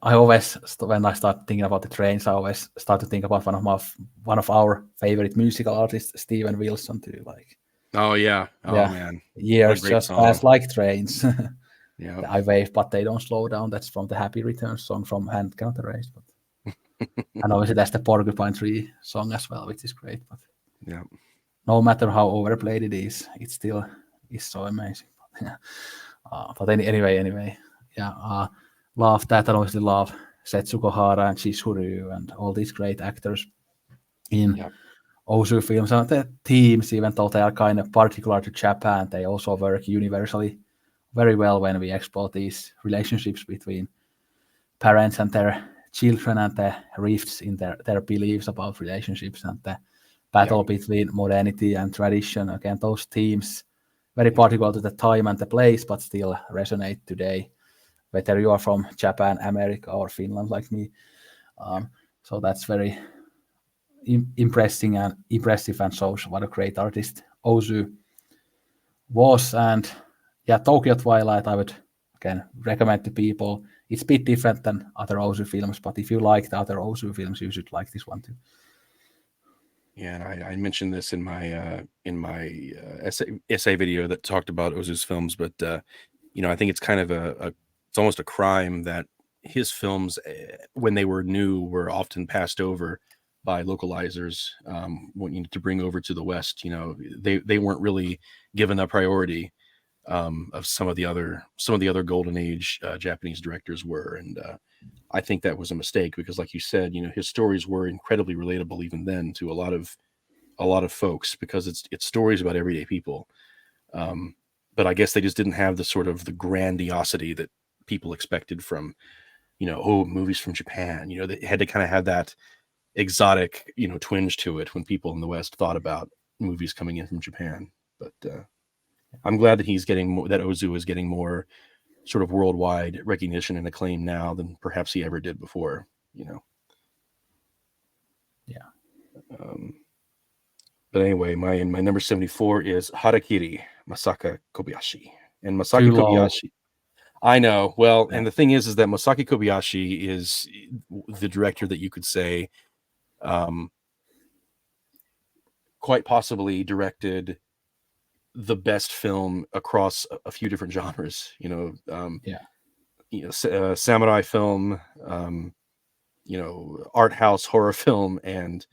I always, when I start thinking about the trains, I always start to think about one of our favorite musical artists, Steven Wilson, too. Like, oh yeah, man, years just pass like trains. Yeah, I wave, but they don't slow down. That's from the Happy Returns song from Hand Cannot Erase. But and obviously that's the Porcupine Tree song as well, which is great. But yeah, no matter how overplayed it still is so amazing. But anyway, yeah. Love that, and obviously love Setsuko Hara and Chizuru and all these great actors in Ozu films. And the themes, even though they are kind of particular to Japan, they also work universally very well when we explore these relationships between parents and their children, and the rifts in their beliefs about relationships, and the battle between modernity and tradition. Again, those themes, very particular to the time and the place, but still resonate today, whether you are from Japan, America, or Finland like me. So that's very impressive and shows what a great artist Ozu was. And yeah, Tokyo Twilight, I would again recommend to people. It's a bit different than other Ozu films, but if you like the other Ozu films, you should like this one too. Yeah, and I mentioned this in my essay video that talked about Ozu's films, but I think it's kind of it's almost a crime that his films, when they were new, were often passed over by localizers to bring over to the West. They weren't really given a priority of some of the other golden age Japanese directors were, and I think that was a mistake because, like you said, his stories were incredibly relatable even then to a lot of folks because it's stories about everyday people. But I guess they just didn't have the sort of the grandiosity that people expected from movies from Japan. They had to kind of have that exotic, twinge to it when people in the West thought about movies coming in from Japan. But I'm glad that that Ozu is getting more sort of worldwide recognition and acclaim now than perhaps he ever did before. Yeah. But anyway, my number 74 is Harakiri, Masaka Kobayashi. And Too Masaki low. Kobayashi, I know. Well, Yeah. and the thing is that Masaki Kobayashi is the director that you could say quite possibly directed the best film across a few different genres. Samurai film, art house horror film, and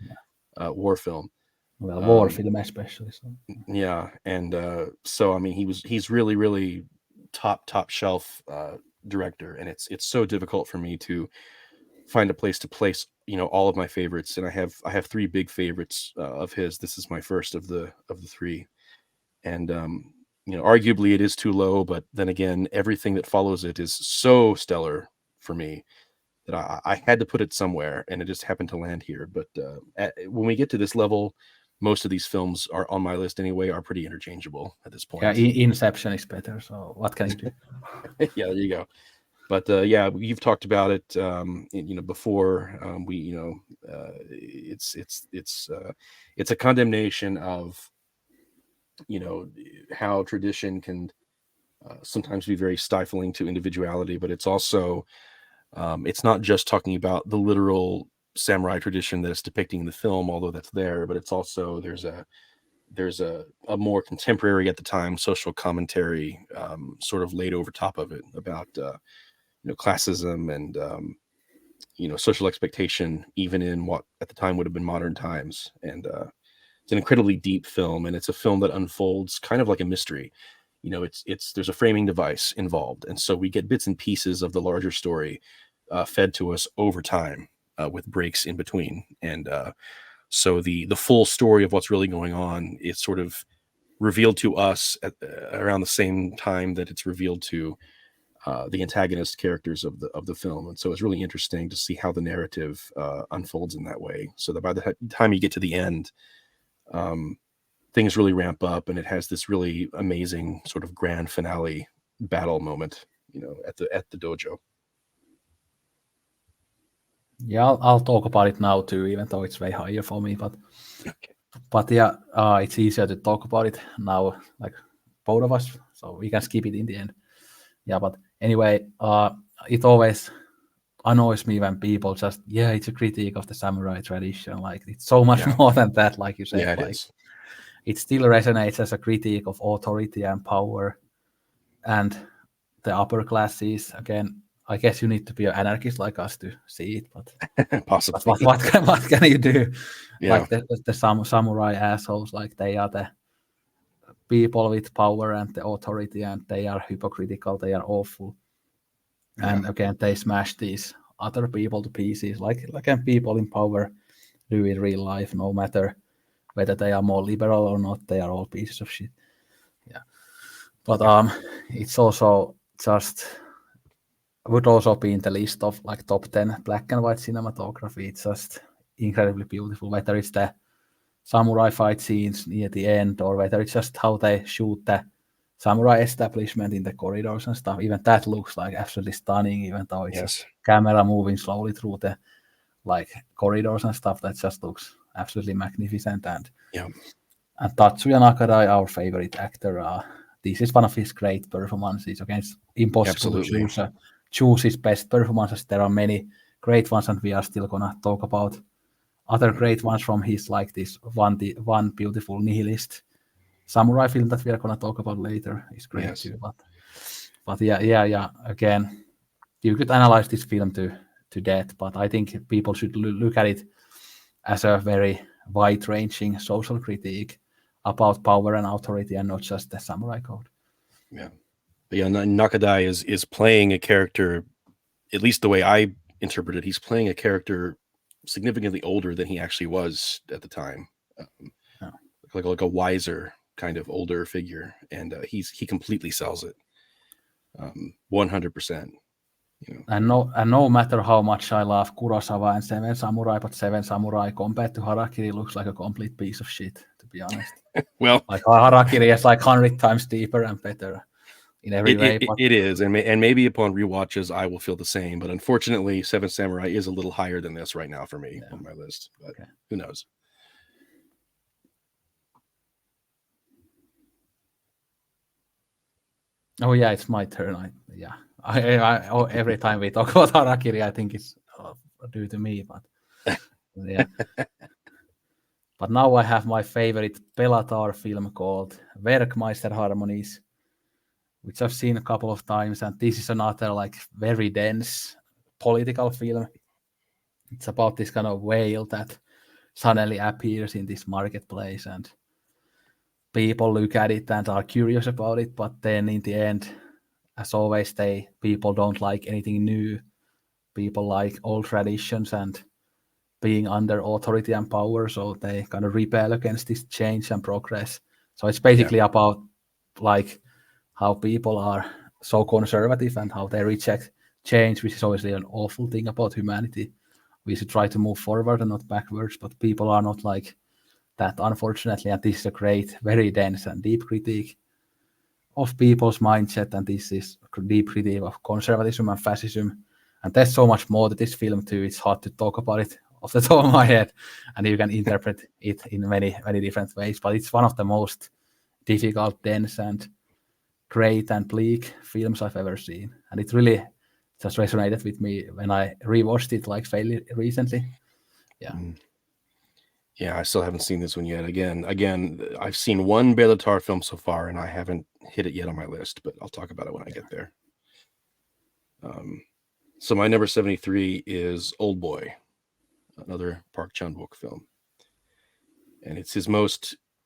war film. Well, war film especially. So. Yeah, and so I mean, he's really, really top shelf director, and it's so difficult for me to find a place to place all of my favorites, and I have three big favorites of his. This is my first of the three, and arguably it is too low, but then again, everything that follows it is so stellar for me that I had to put it somewhere, and it just happened to land here. But when we get to this level, most of these films are on my list anyway, are pretty interchangeable at this point. Yeah, Inception is better. So what can you do? Yeah, there you go. But yeah, you've talked about it, before. It's a condemnation of how tradition can sometimes be very stifling to individuality, but it's also it's not just talking about the literal samurai tradition that is depicting in the film, although that's there, but it's also there's a more contemporary at the time social commentary sort of laid over top of it about classism and social expectation, even in what at the time would have been modern times. And it's an incredibly deep film, and it's a film that unfolds kind of like a mystery. There's a framing device involved, and so we get bits and pieces of the larger story fed to us over time with breaks in between. And so the full story of what's really going on is sort of revealed to us at around the same time that it's revealed to the antagonist characters of the film. And so it's really interesting to see how the narrative unfolds in that way, so that by the time you get to the end, things really ramp up, and it has this really amazing sort of grand finale battle moment, at the dojo. Yeah, I'll talk about it now too, even though it's way higher for me. But yeah, it's easier to talk about it now, like both of us, so we can skip it in the end. Yeah, but anyway, it always annoys me when people just, it's a critique of the samurai tradition. Like, it's so much more than that, like you said. Yeah, it like, is. It still resonates as a critique of authority and power and the upper classes. Again, I guess you need to be an anarchist like us to see it, but possibly. what can you do? Yeah. Like the samurai assholes, like they are the people with power and the authority, and they are hypocritical, they are awful. And again, they smash these other people to pieces, like people in power do in real life, no matter whether they are more liberal or not, they are all pieces of shit. Yeah. But it's also just would also be in the list of like top 10 black and white cinematography. It's just incredibly beautiful, whether it's the samurai fight scenes near the end, or whether it's just how they shoot the samurai establishment in the corridors and stuff. Even that looks like absolutely stunning, even though it's just camera moving slowly through the like corridors and stuff. That just looks absolutely magnificent. And Tatsuya Nakadai, our favorite actor, this is one of his great performances. Again, it's impossible to choose his best performances. There are many great ones, and we are still gonna talk about other great ones from his, like this one beautiful nihilist samurai film that we are gonna talk about later is great too. But yeah. Again, you could analyze this film to death, but I think people should look at it as a very wide-ranging social critique about power and authority, and not just the samurai code. Yeah, but yeah, Nakadai is playing a character, at least the way I interpret it. He's playing a character significantly older than he actually was at the time, like a wiser kind of older figure, and he completely sells it, 100%. You know, And no matter how much I love Kurosawa and Seven Samurai, but Seven Samurai compared to Harakiri looks like a complete piece of shit, to be honest. well, Like Harakiri is like 100 times deeper and better in every way. But it is, and maybe upon rewatches I will feel the same. But unfortunately, Seven Samurai is a little higher than this right now for me on my list. But okay. Who knows? Oh yeah, it's my turn. Every time we talk about Harakiri, I think it's due to me, but yeah. But now I have my favorite Bellatar film called Werkmeister Harmonies, which I've seen a couple of times, and this is another like very dense political film. It's about this kind of whale that suddenly appears in this marketplace, and people look at it and are curious about it, but then in the end, as always, people don't like anything new. People like old traditions and being under authority and power, so they kind of rebel against this change and progress. So it's basically about like how people are so conservative and how they reject change, which is obviously an awful thing about humanity. We should try to move forward and not backwards, but people are not like that, unfortunately. And this is a great, very dense and deep critique of people's mindset, and this is a deep critique of conservatism and fascism. And there's so much more to this film too. It's hard to talk about it off the top of my head, and you can interpret it in many, many different ways. But it's one of the most difficult, dense, and great and bleak films I've ever seen. And it really just resonated with me when I rewatched it like fairly recently. Yeah. Yeah, I still haven't seen this one yet. Again, I've seen one Bellatar film so far, and I haven't hit it yet on my list, but I'll talk about it when I get there. So my number 73 is Old Boy, another Park Chan-wook film. And it's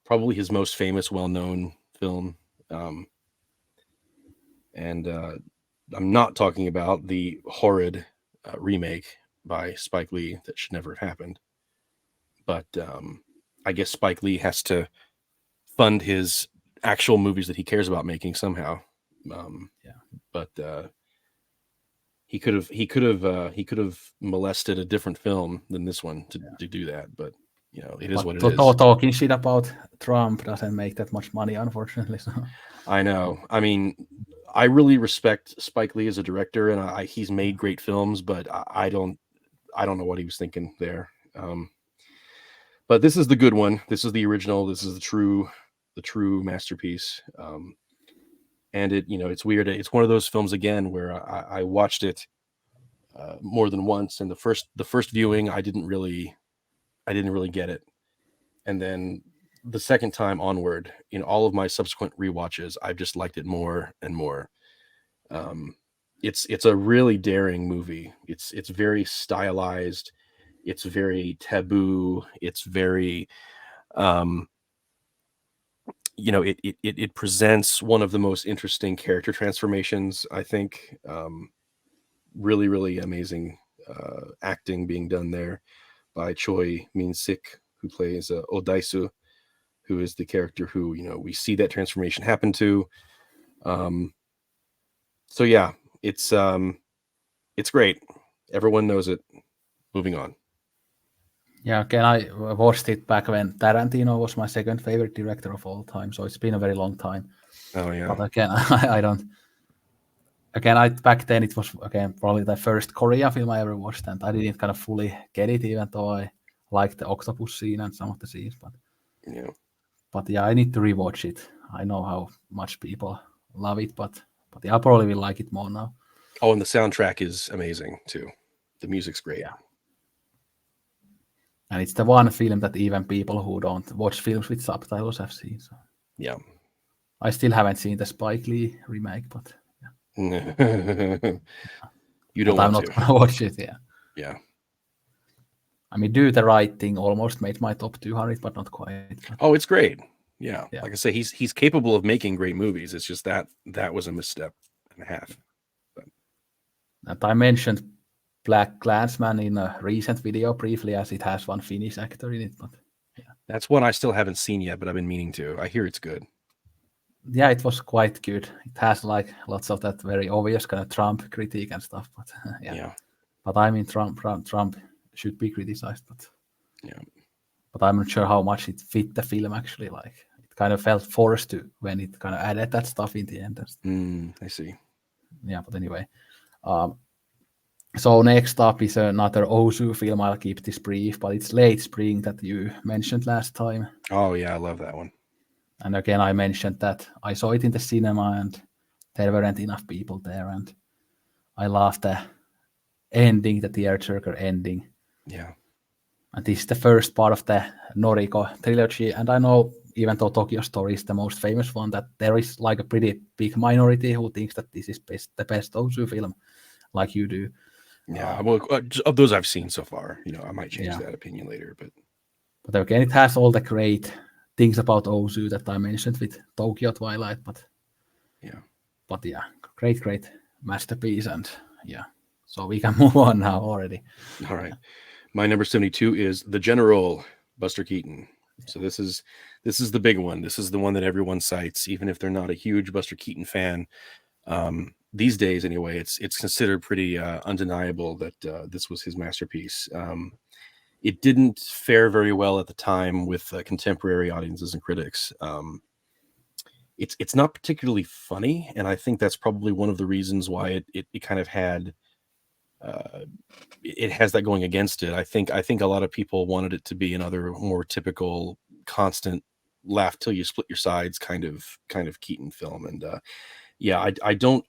probably his most famous, well-known film. And I'm not talking about the horrid remake by Spike Lee that should never have happened. But I guess Spike Lee has to fund his actual movies that he cares about making somehow. But he could have molested a different film than this one to do that. But it is what it is. Talking shit about Trump doesn't make that much money, unfortunately. So. I know. I mean, I really respect Spike Lee as a director, and he's made great films, but I don't know what he was thinking there. But this is the good one. This is the original. This is the true masterpiece. And it's weird. It's one of those films again where I watched it more than once, and the first viewing I didn't really get it, and then the second time onward, all of my subsequent rewatches, I've just liked it more and more. It's a really daring movie. It's very stylized. It's very taboo. It's very, it presents one of the most interesting character transformations, I think. Really, really amazing acting being done there by Choi Min-sik, who plays Odaisu, who is the character who, we see that transformation happen to. So yeah, it's great. Everyone knows it. Moving on. Yeah, again, I watched it back when Tarantino was my second favorite director of all time, so it's been a very long time. Oh yeah. But again, I don't. Again, back then it was probably the first Korean film I ever watched, and I didn't kind of fully get it, even though I liked the octopus scene and some of the scenes. But yeah, I need to rewatch it. I know how much people love it, but yeah, I probably will like it more now. Oh, and the soundtrack is amazing too. The music's great. Yeah. And it's the one film that even people who don't watch films with subtitles have seen. So. Yeah. I still haven't seen the Spike Lee remake, but yeah. You don't I'm want not going to watch it, yeah. Yeah. I mean, Do the Right Thing almost made my top 200, but not quite. But... Oh, it's great. Yeah. Like I say, he's capable of making great movies. It's just that was a misstep and a half. But... And I mentioned Black Klansman in a recent video briefly, as it has one Finnish actor in it. But yeah, that's one I still haven't seen yet, but I've been meaning to. I hear it's good. Yeah, it was quite good. It has like lots of that very obvious kind of Trump critique and stuff, but Yeah. But I mean, Trump should be criticized, Yeah. but I'm not sure how much it fit the film actually. Like it kind of felt forced to when it kind of added that stuff in the end. I see. Yeah, but anyway. Um, so next up is another Ozu film. I'll keep this brief, but it's Late Spring that you mentioned last time. Oh yeah, I love that one. And again, I mentioned that I saw it in the cinema and there weren't enough people there. And I loved the ending, the tearjerker ending. Yeah. And this is the first part of the Noriko trilogy. And I know, even though Tokyo Story is the most famous one, that there is like a pretty big minority who thinks that this is the best Ozu film, like you do. Yeah. Well, of those I've seen so far, I might change Yeah. that opinion later, but again, it has all the great things about Ozu that I mentioned with Tokyo Twilight. But yeah, great masterpiece. And yeah, so we can move on now already. All right. My number 72 is The General, Buster Keaton. So this is the big one. This is the one that everyone cites, even if they're not a huge Buster Keaton fan. These days, anyway, it's considered pretty undeniable that this was his masterpiece. It didn't fare very well at the time with contemporary audiences and critics. It's not particularly funny, and I think that's probably one of the reasons why it kind of had it has that going against it. I think a lot of people wanted it to be another more typical, constant laugh till you split your sides kind of Keaton film. And yeah, I don't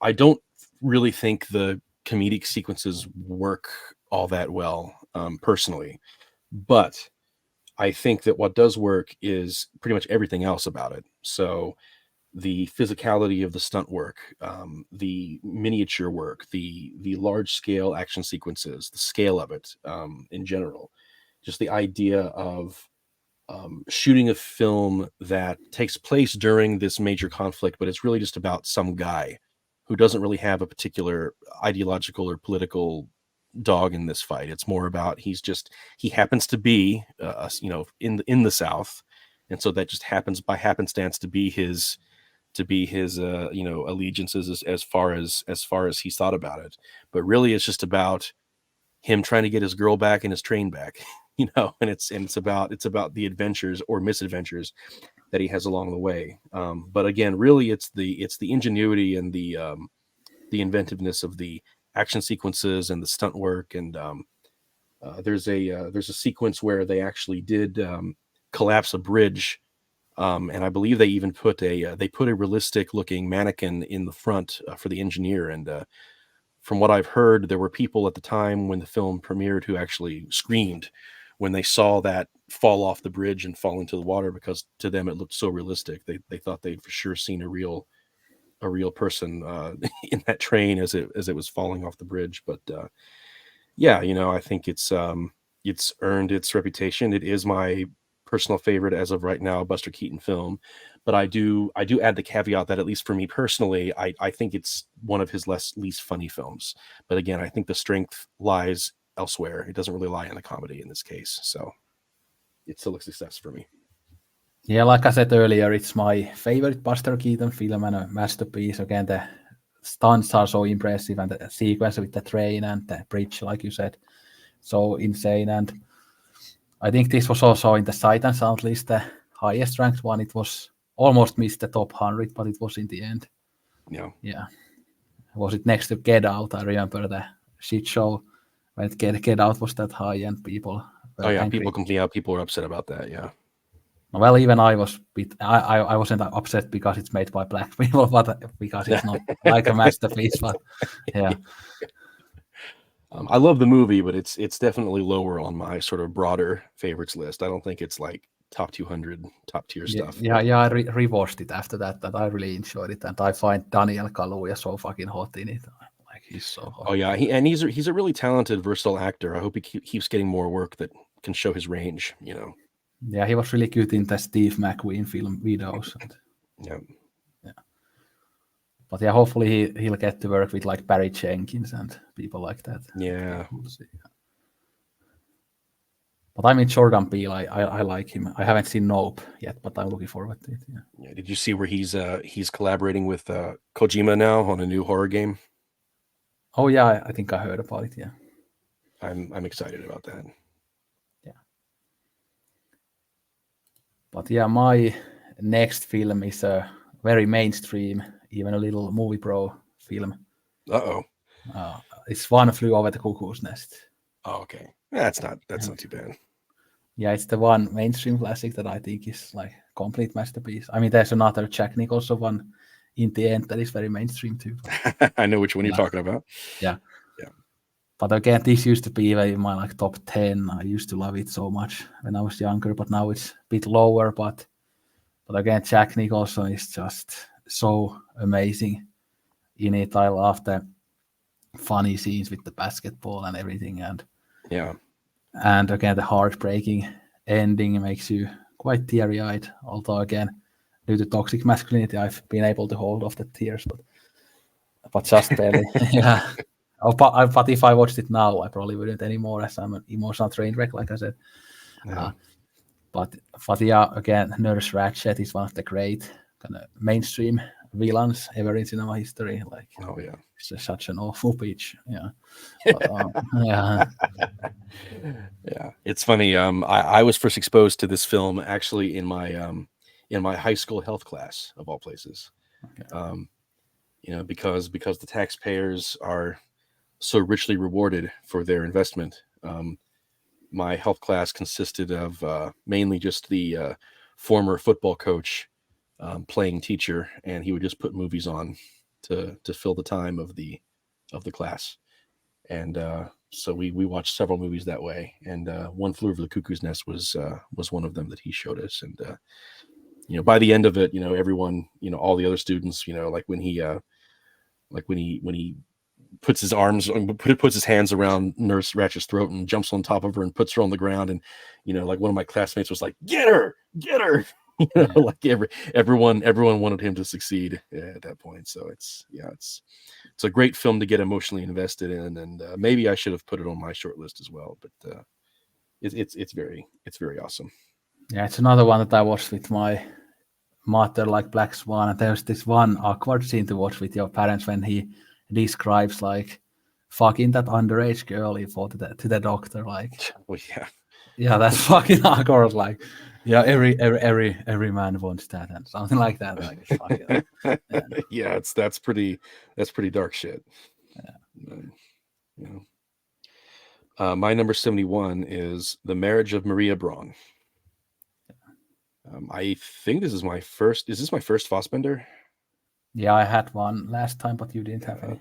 really think the comedic sequences work all that well, personally, but I think that what does work is pretty much everything else about it. So the physicality of the stunt work, the miniature work, the large scale action sequences, the scale of it, in general, just the idea of shooting a film that takes place during this major conflict, but it's really just about some guy who doesn't really have a particular ideological or political dog in this fight. It's more about he happens to be in the South, and so that just happens by happenstance to be his allegiances as far as he's thought about it. But really it's just about him trying to get his girl back and his train back, and it's about the adventures or misadventures that he has along the way. But again, really it's the ingenuity and the inventiveness of the action sequences and the stunt work. And there's a sequence where they actually did collapse a bridge. And I believe they even put a realistic looking mannequin in the front for the engineer. And from what I've heard, there were people at the time when the film premiered who actually screamed when they saw that fall off the bridge and fall into the water, because to them it looked so realistic. They thought they'd for sure seen a real person in that train as it was falling off the bridge. But yeah, I think it's earned its reputation. It is my personal favorite as of right now, Buster Keaton film. But I do add the caveat that, at least for me personally, I think it's one of his least funny films. But again, I think the strength lies elsewhere. It doesn't really lie in the comedy in this case. So it's still a success for me. Yeah, like I said earlier, it's my favorite Buster Keaton film and a masterpiece. Again, the stunts are so impressive, and the sequence with the train and the bridge, like you said, so insane. And I think this was also in the Sight and Sound list, the highest ranked one. It was almost missed the top 100, but it was in the end. Yeah. Was it next to Get Out? I remember the shit show when Get Out was that high and people were angry. People were upset about that. Yeah. Well, even I was I wasn't upset because it's made by black people, but because it's not like a masterpiece. But yeah. I love the movie, but it's definitely lower on my sort of broader favorites list. I don't think it's like top 200, top tier stuff. Yeah. I rewatched it after that, and I really enjoyed it. And I find Daniel Kaluuya so fucking hot in it. Like, he's so hot. Oh yeah, he's a really talented, versatile actor. I hope he keeps getting more work that can show his range. Yeah, he was really good in the Steve McQueen film Widows. Yeah. But yeah, hopefully he'll get to work with like Barry Jenkins and people like that. Yeah. We'll see. But I mean Jordan Peele, I like him. I haven't seen Nope yet, but I'm looking forward to it. Yeah. Yeah, did you see where he's collaborating with Kojima now on a new horror game? Oh yeah, I think I heard about it. Yeah. I'm excited about that. Yeah. But yeah, my next film is a very mainstream, even a little movie pro film. Uh-oh. It's One Flew Over the Cuckoo's Nest. Oh, okay. That's not too bad. Yeah, it's the one mainstream classic that I think is like complete masterpiece. I mean, there's another Jack Nicholson one in the end that is very mainstream too. I know which one you're talking about. Yeah. Yeah. But again, this used to be in my like top 10. I used to love it so much when I was younger, but now it's a bit lower. But again, Jack Nicholson is just so amazing in it. I love the funny scenes with the basketball and everything, and Yeah. And again, the heartbreaking ending makes you quite teary-eyed. Although again, due to toxic masculinity, I've been able to hold off the tears, but just barely. Yeah. But if I watched it now, I probably wouldn't anymore, as I'm an emotional train wreck, like I said. Yeah. But yeah, again, Nurse Ratched is one of the great kind of mainstream villains ever in cinema history. Like, oh yeah, it's just such an awful bitch. Yeah. But, yeah. Yeah. It's funny. I was first exposed to this film actually in my high school health class of all places. Okay. Because the taxpayers are so richly rewarded for their investment. My health class consisted of mainly just the former football coach playing teacher, and he would just put movies on to fill the time of the class. And so we watched several movies that way. And One Flew Over the Cuckoo's Nest was one of them that he showed us. And by the end of it, everyone, all the other students, like when he puts his hands around Nurse Ratchet's throat and jumps on top of her and puts her on the ground, and like one of my classmates was like, get her like everyone wanted him to succeed at that point. So it's a great film to get emotionally invested in, and maybe I should have put it on my short list as well, but it's very awesome. Yeah, it's another one that I watched with my mother, like Black Swan, and there's this one awkward scene to watch with your parents when he describes like fucking that underage girl he fought to the doctor. Like, well, yeah, that's fucking awkward. Like, yeah, every man wants that and something like that. Like, fuck it. Yeah, that's pretty dark shit. Yeah. My number 71 is The Marriage of Maria Braun. I think this is my first. Is this my first Fassbender? Yeah, I had one last time, but you didn't have any.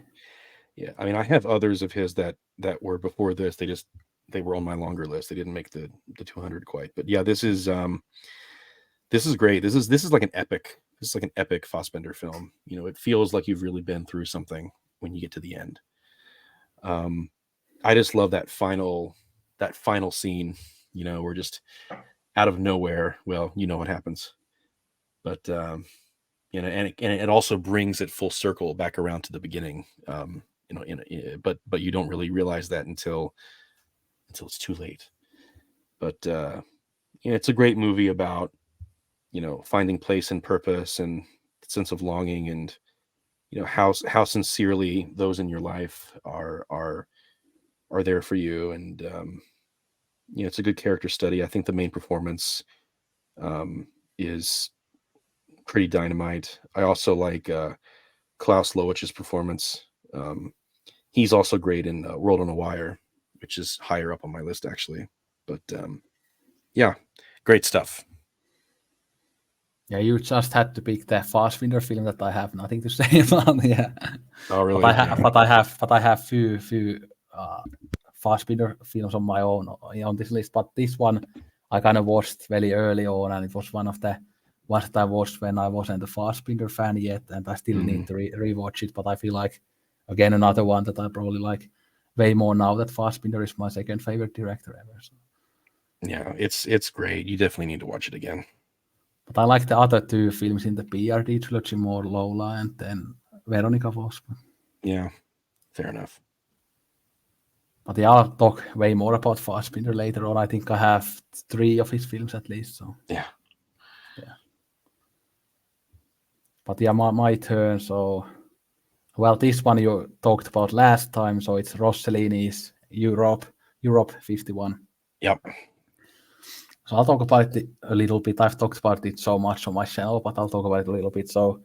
Yeah, I mean, I have others of his that were before this. They were on my longer list. They didn't make the 200 quite. But yeah, this is great. This is like an epic. This is like an epic Fassbender film. It feels like you've really been through something when you get to the end. I just love that final scene. Where just out of nowhere, well, what happens, but and it also brings it full circle back around to the beginning. But you don't really realize that until it's too late. But it's a great movie about finding place and purpose and sense of longing, and how sincerely those in your life are there for you. And it's a good character study. I think the main performance is pretty dynamite. I also like Klaus Lowich's performance. He's also great in World on a Wire, which is higher up on my list actually. But yeah, great stuff. Yeah, you just had to pick the Fassbinder film that I have nothing to say about. Yeah. Oh really? But I have few Fassbinder films on my own on this list. But this one I kind of watched very early on, and it was one of the ones that I watched when I wasn't a Fassbinder fan yet, and I still need to rewatch it. But I feel like again another one that I probably like way more now that Fassbinder is my second favorite director ever. So. Yeah, it's great. You definitely need to watch it again. But I like the other two films in the PRD trilogy more, Lola and then Veronica Voss. Yeah, fair enough. But yeah, I'll talk way more about Fassbinder later on. I think I have 3 of his films at least. So Yeah. but yeah, my turn. So well, this one you talked about last time. So it's Rossellini's Europe 51. Yep. So I'll talk about it a little bit. I've talked about it so much on my channel, but I'll talk about it a little bit. So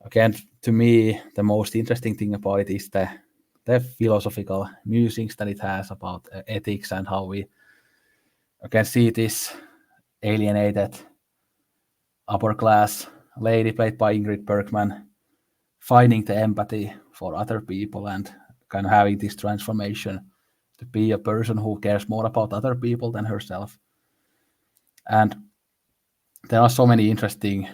again, to me, the most interesting thing about it is the philosophical musings that it has about ethics and how we can see this alienated upper class lady played by Ingrid Bergman finding the empathy for other people and kind of having this transformation to be a person who cares more about other people than herself. And there are so many interesting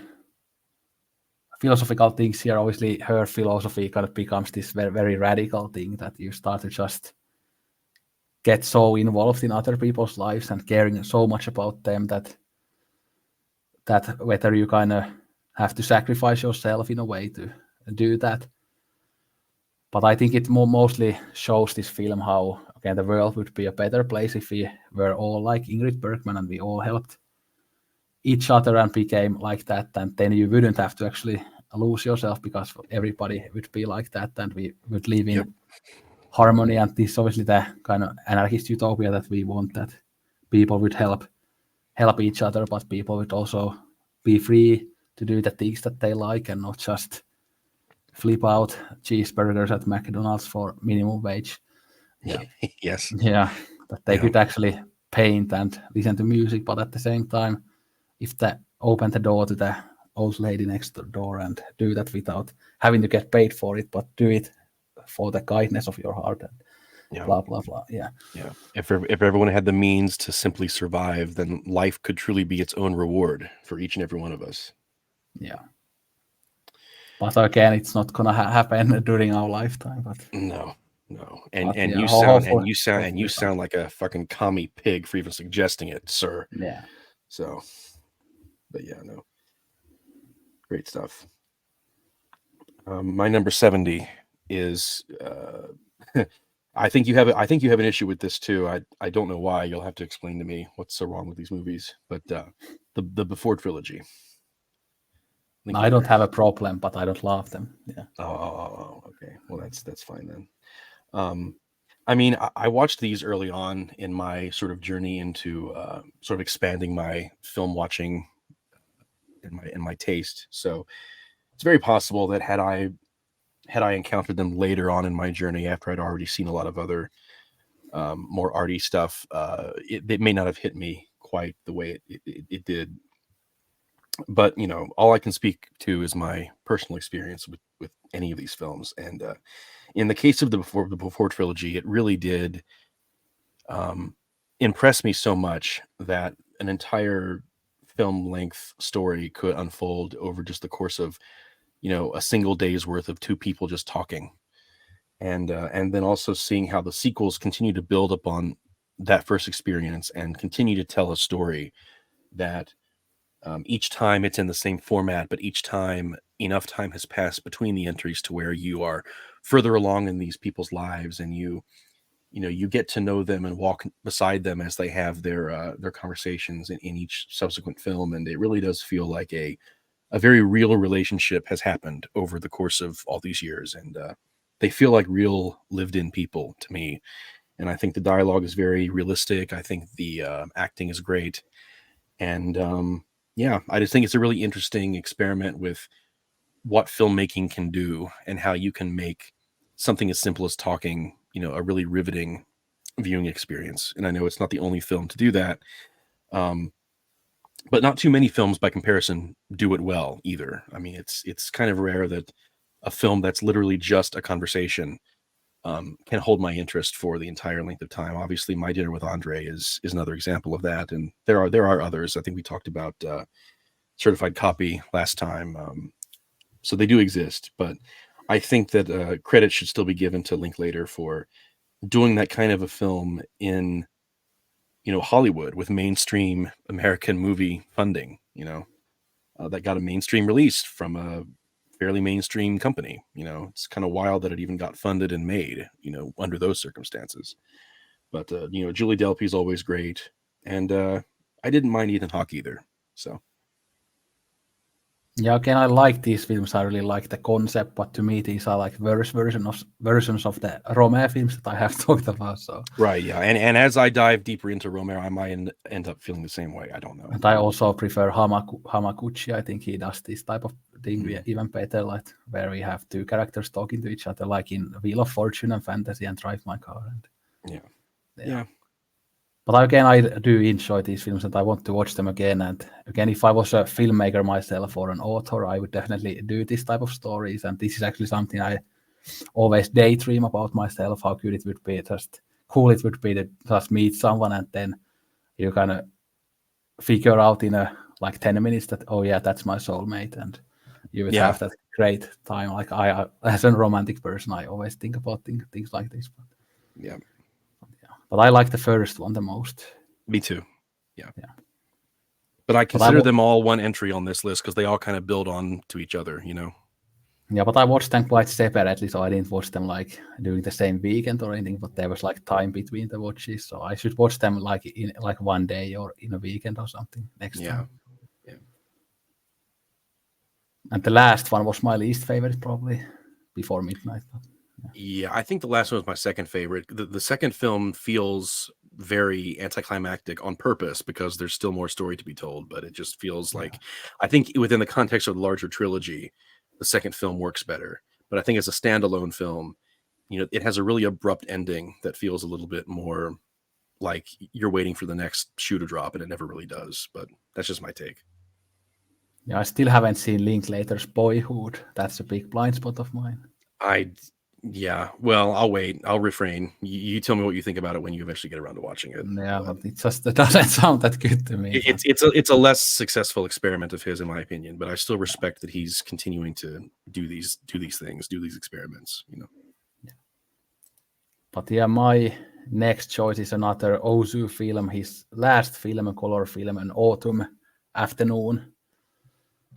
philosophical things here. Obviously, her philosophy kind of becomes this very, very radical thing that you start to just get so involved in other people's lives and caring so much about them that whether you kind of have to sacrifice yourself in a way to do that. But I think it mostly shows this film how the world would be a better place if we were all like Ingrid Bergman and we all helped each other and became like that, and then you wouldn't have to actually lose yourself because everybody would be like that and we would live in harmony. And this is obviously the kind of anarchist utopia that we want, that people would help each other, but people would also be free to do the things that they like and not just flip out cheeseburgers at McDonald's for minimum wage. Yeah. Yes. Yeah. That they could actually paint and listen to music, but at the same time, if they open the door to the old lady next door and do that without having to get paid for it, but do it for the kindness of your heart and blah, blah, blah. Yeah. Yeah. If everyone had the means to simply survive, then life could truly be its own reward for each and every one of us. Yeah. But again, it's not gonna happen during our lifetime. But no. And but and yeah, you sound like a fucking commie pig for even suggesting it, sir. Yeah. So, but yeah, no. Great stuff. My number 70 is I think you have an issue with this too. I don't know why. You'll have to explain to me what's so wrong with these movies. But the Before trilogy. I don't have a problem, but I don't love them. Yeah. Oh, okay. Well, that's fine then. I mean, I watched these early on in my sort of journey into sort of expanding my film watching in my taste. So it's very possible that had I encountered them later on in my journey after I'd already seen a lot of other more arty stuff, it may not have hit me quite the way it did. But all I can speak to is my personal experience with any of these films. And in the case of the Before trilogy, it really did impress me so much that an entire film length story could unfold over just the course of a single day's worth of two people just talking. And then also seeing how the sequels continue to build upon that first experience and continue to tell a story that each time it's in the same format, but each time enough time has passed between the entries to where you are further along in these people's lives, and you get to know them and walk beside them as they have their conversations in each subsequent film. And it really does feel like a very real relationship has happened over the course of all these years. And they feel like real lived in people to me. And I think the dialogue is very realistic. I think the acting is great. And yeah, I just think it's a really interesting experiment with what filmmaking can do and how you can make something as simple as talking, a really riveting viewing experience. And I know it's not the only film to do that. But not too many films by comparison do it well either. I mean, it's kind of rare that a film that's literally just a conversation can hold my interest for the entire length of time. Obviously, My Dinner with Andre is another example of that, and there are others. I think we talked about Certified Copy last time, so they do exist. But I think that credit should still be given to Linklater for doing that kind of a film in Hollywood with mainstream American movie funding. That got a mainstream release from fairly mainstream company. It's kind of wild that it even got funded and made, under those circumstances. But Julie Delpy's always great, and I didn't mind Ethan Hawke either. So Yeah, again, I like these films. I really like the concept, but to me, these are like versions of the Romeo films that I have talked about. So right, yeah, and as I dive deeper into Romero, I might end up feeling the same way. I don't know. and I also prefer Hamaguchi. I think he does this type of thing even better, like where we have two characters talking to each other, like in Wheel of Fortune and Fantasy and Drive My Car. And yeah. But again, I do enjoy these films and I want to watch them again. And again, if I was a filmmaker myself or an author, I would definitely do this type of stories. And this is actually something I always daydream about myself, how good it would be, just cool it would be to just meet someone and then you kind of figure out in like 10 minutes that, oh yeah, that's my soulmate. And you would have that great time. Like I, as a romantic person, I always think about things like this. But I like the first one the most. Me too. Yeah. But I consider them all one entry on this list because they all kind of build on to each other, Yeah, but I watched them quite separately, so I didn't watch them like during the same weekend or anything. But there was like time between the watches, so I should watch them like in like one day or in a weekend or something next time. Yeah. And the last one was my least favorite, probably Before Midnight. Yeah, I think the last one was my second favorite. The second film feels very anticlimactic on purpose because there's still more story to be told, but it just feels like, I think within the context of the larger trilogy, the second film works better. But I think as a standalone film, it has a really abrupt ending that feels a little bit more like you're waiting for the next shoe to drop, and it never really does. But that's just my take. Yeah, I still haven't seen Linklater's Boyhood. That's a big blind spot of mine. Yeah, well, I'll wait. I'll refrain. You tell me what you think about it when you eventually get around to watching it. Yeah, but it just doesn't sound that good to me. It's a less successful experiment of his, in my opinion. But I still respect that he's continuing to do these things, do these experiments. Yeah. But yeah, my next choice is another Ozu film. His last film, a color film, An Autumn Afternoon.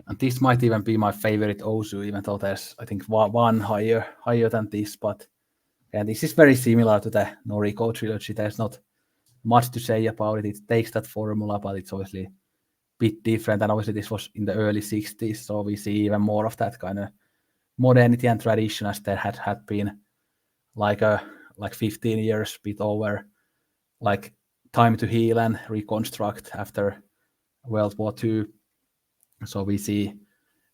And this might even be my favorite Ozu, even though there's, I think, one higher than this. But yeah, this is very similar to the Noriko trilogy. There's not much to say about it. It takes that formula, but it's obviously a bit different. And obviously this was in the early 60s, so we see even more of that kind of modernity and tradition as there had been like 15 years, bit over, like time to heal and reconstruct after World War II. So we see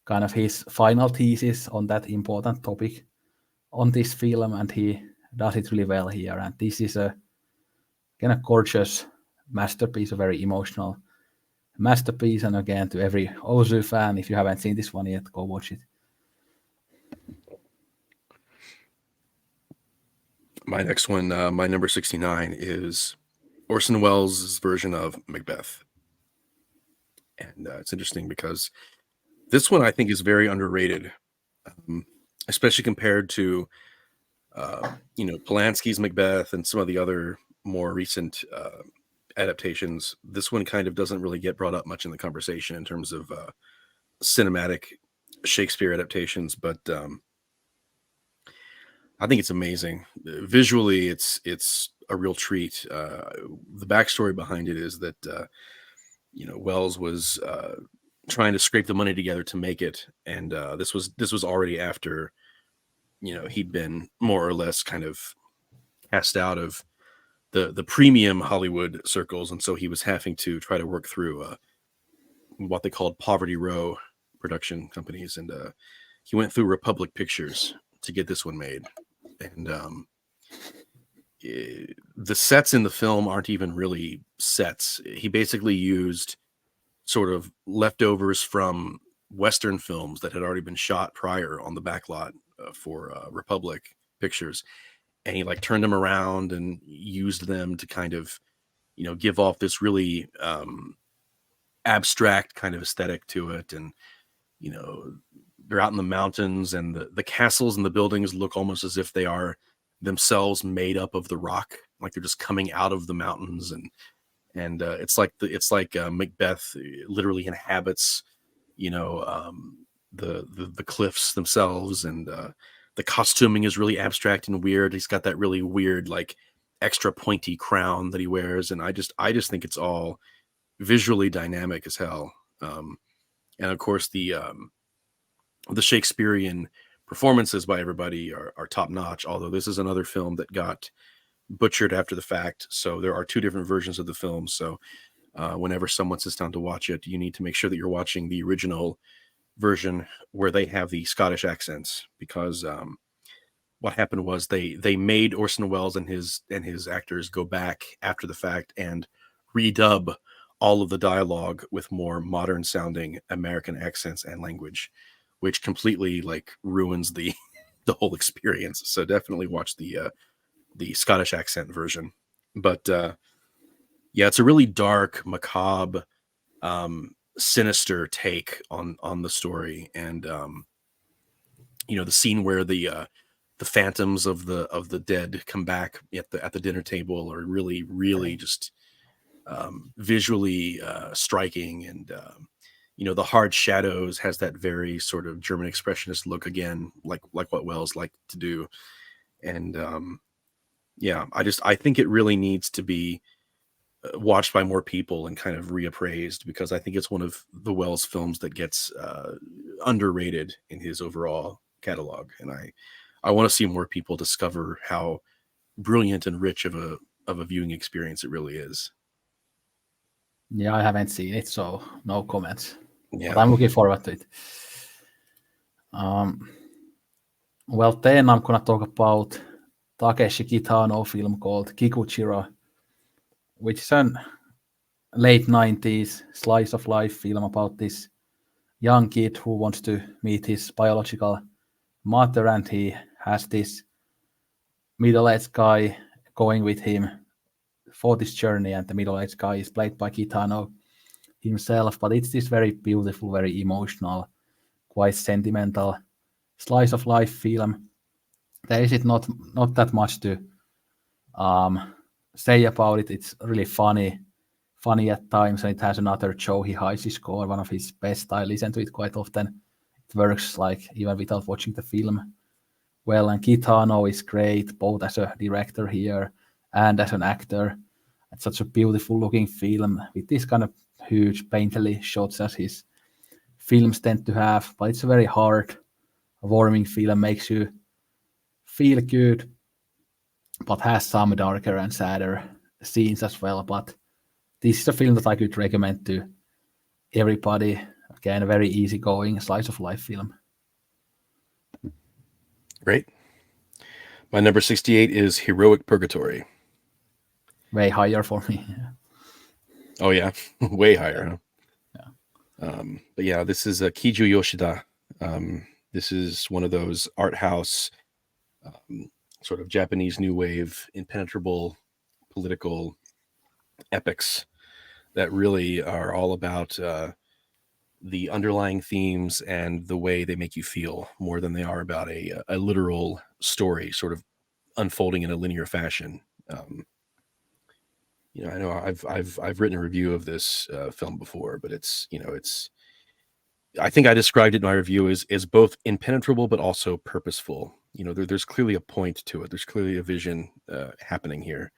kind of his final thesis on that important topic on this film, and he does it really well here. And this is a kind of gorgeous masterpiece, a very emotional masterpiece. And again, to every Ozu fan, if you haven't seen this one yet, go watch it. My next one, my number 69, is Orson Welles' version of Macbeth. And it's interesting because this one I think is very underrated, especially compared to Polanski's Macbeth and some of the other more recent adaptations. This one kind of doesn't really get brought up much in the conversation in terms of cinematic Shakespeare adaptations, but I think it's amazing. Visually, it's a real treat. The backstory behind it is that Wells was trying to scrape the money together to make it, and this was already after he'd been more or less kind of cast out of the premium Hollywood circles, and so he was having to try to work through what they called Poverty Row production companies, and he went through Republic Pictures to get this one made. And the sets in the film aren't even really sets. He basically used sort of leftovers from Western films that had already been shot prior on the backlot for Republic Pictures, and he like turned them around and used them to kind of give off this really abstract kind of aesthetic to it. And they're out in the mountains, and the castles and the buildings look almost as if they are themselves made up of the rock, like they're just coming out of the mountains. And it's like Macbeth literally inhabits the cliffs themselves, and the costuming is really abstract and weird. He's got that really weird, like, extra pointy crown that he wears, and I just think it's all visually dynamic as hell. And of course, the Shakespearean performances by everybody are top notch. Although this is another film that got butchered after the fact, so there are two different versions of the film. So whenever someone sits down to watch it, you need to make sure that you're watching the original version where they have the Scottish accents, because what happened was they made Orson Welles and his actors go back after the fact and redub all of the dialogue with more modern sounding American accents and language, which completely, like, ruins the the whole experience. So definitely watch the Scottish accent version. But yeah, it's a really dark, macabre, sinister take on the story. And the scene where the phantoms of the dead come back at the dinner table are really, really just visually striking. And the hard shadows has that very sort of German expressionist look again, like what Wells liked to do. And yeah, I think it really needs to be watched by more people and kind of reappraised, because I think it's one of the Wells films that gets underrated in his overall catalog. And I want to see more people discover how brilliant and rich of a viewing experience it really is. Yeah, I haven't seen it, so no comments. But Yeah. I'm looking forward to it. Well, then I'm gonna talk about Takeshi Kitano film called Kikuchiro, which is an late 90s slice of life film about this young kid who wants to meet his biological mother, and he has this middle-aged guy going with him for this journey, and the middle-aged guy is played by Kitano himself. But it's this very beautiful, very emotional, quite sentimental slice of life film. There is not that much to say about it. It's really funny at times, and it has another Joe Hisaishi score, one of his best. I listen to it quite often. It works, like, even without watching the film well. And Kitano is great, both as a director here and as an actor. It's such a beautiful looking film with these kind of huge painterly shots as his films tend to have. But it's a very hard, warming film, makes you feel good, but has some darker and sadder scenes as well. But this is a film that I could recommend to everybody. Again, a very easygoing slice of life film. Great. My number 68 is Heroic Purgatory. Way higher for me. Oh yeah, way higher. Yeah. Huh? But yeah, this is Kiju Yoshida. This is one of those art house, sort of Japanese new wave, impenetrable political epics that really are all about the underlying themes and the way they make you feel, more than they are about a literal story sort of unfolding in a linear fashion. I know I've written a review of this film before, but it's I think I described it in my review as both impenetrable but also purposeful. There's clearly a point to it. There's clearly a vision happening here.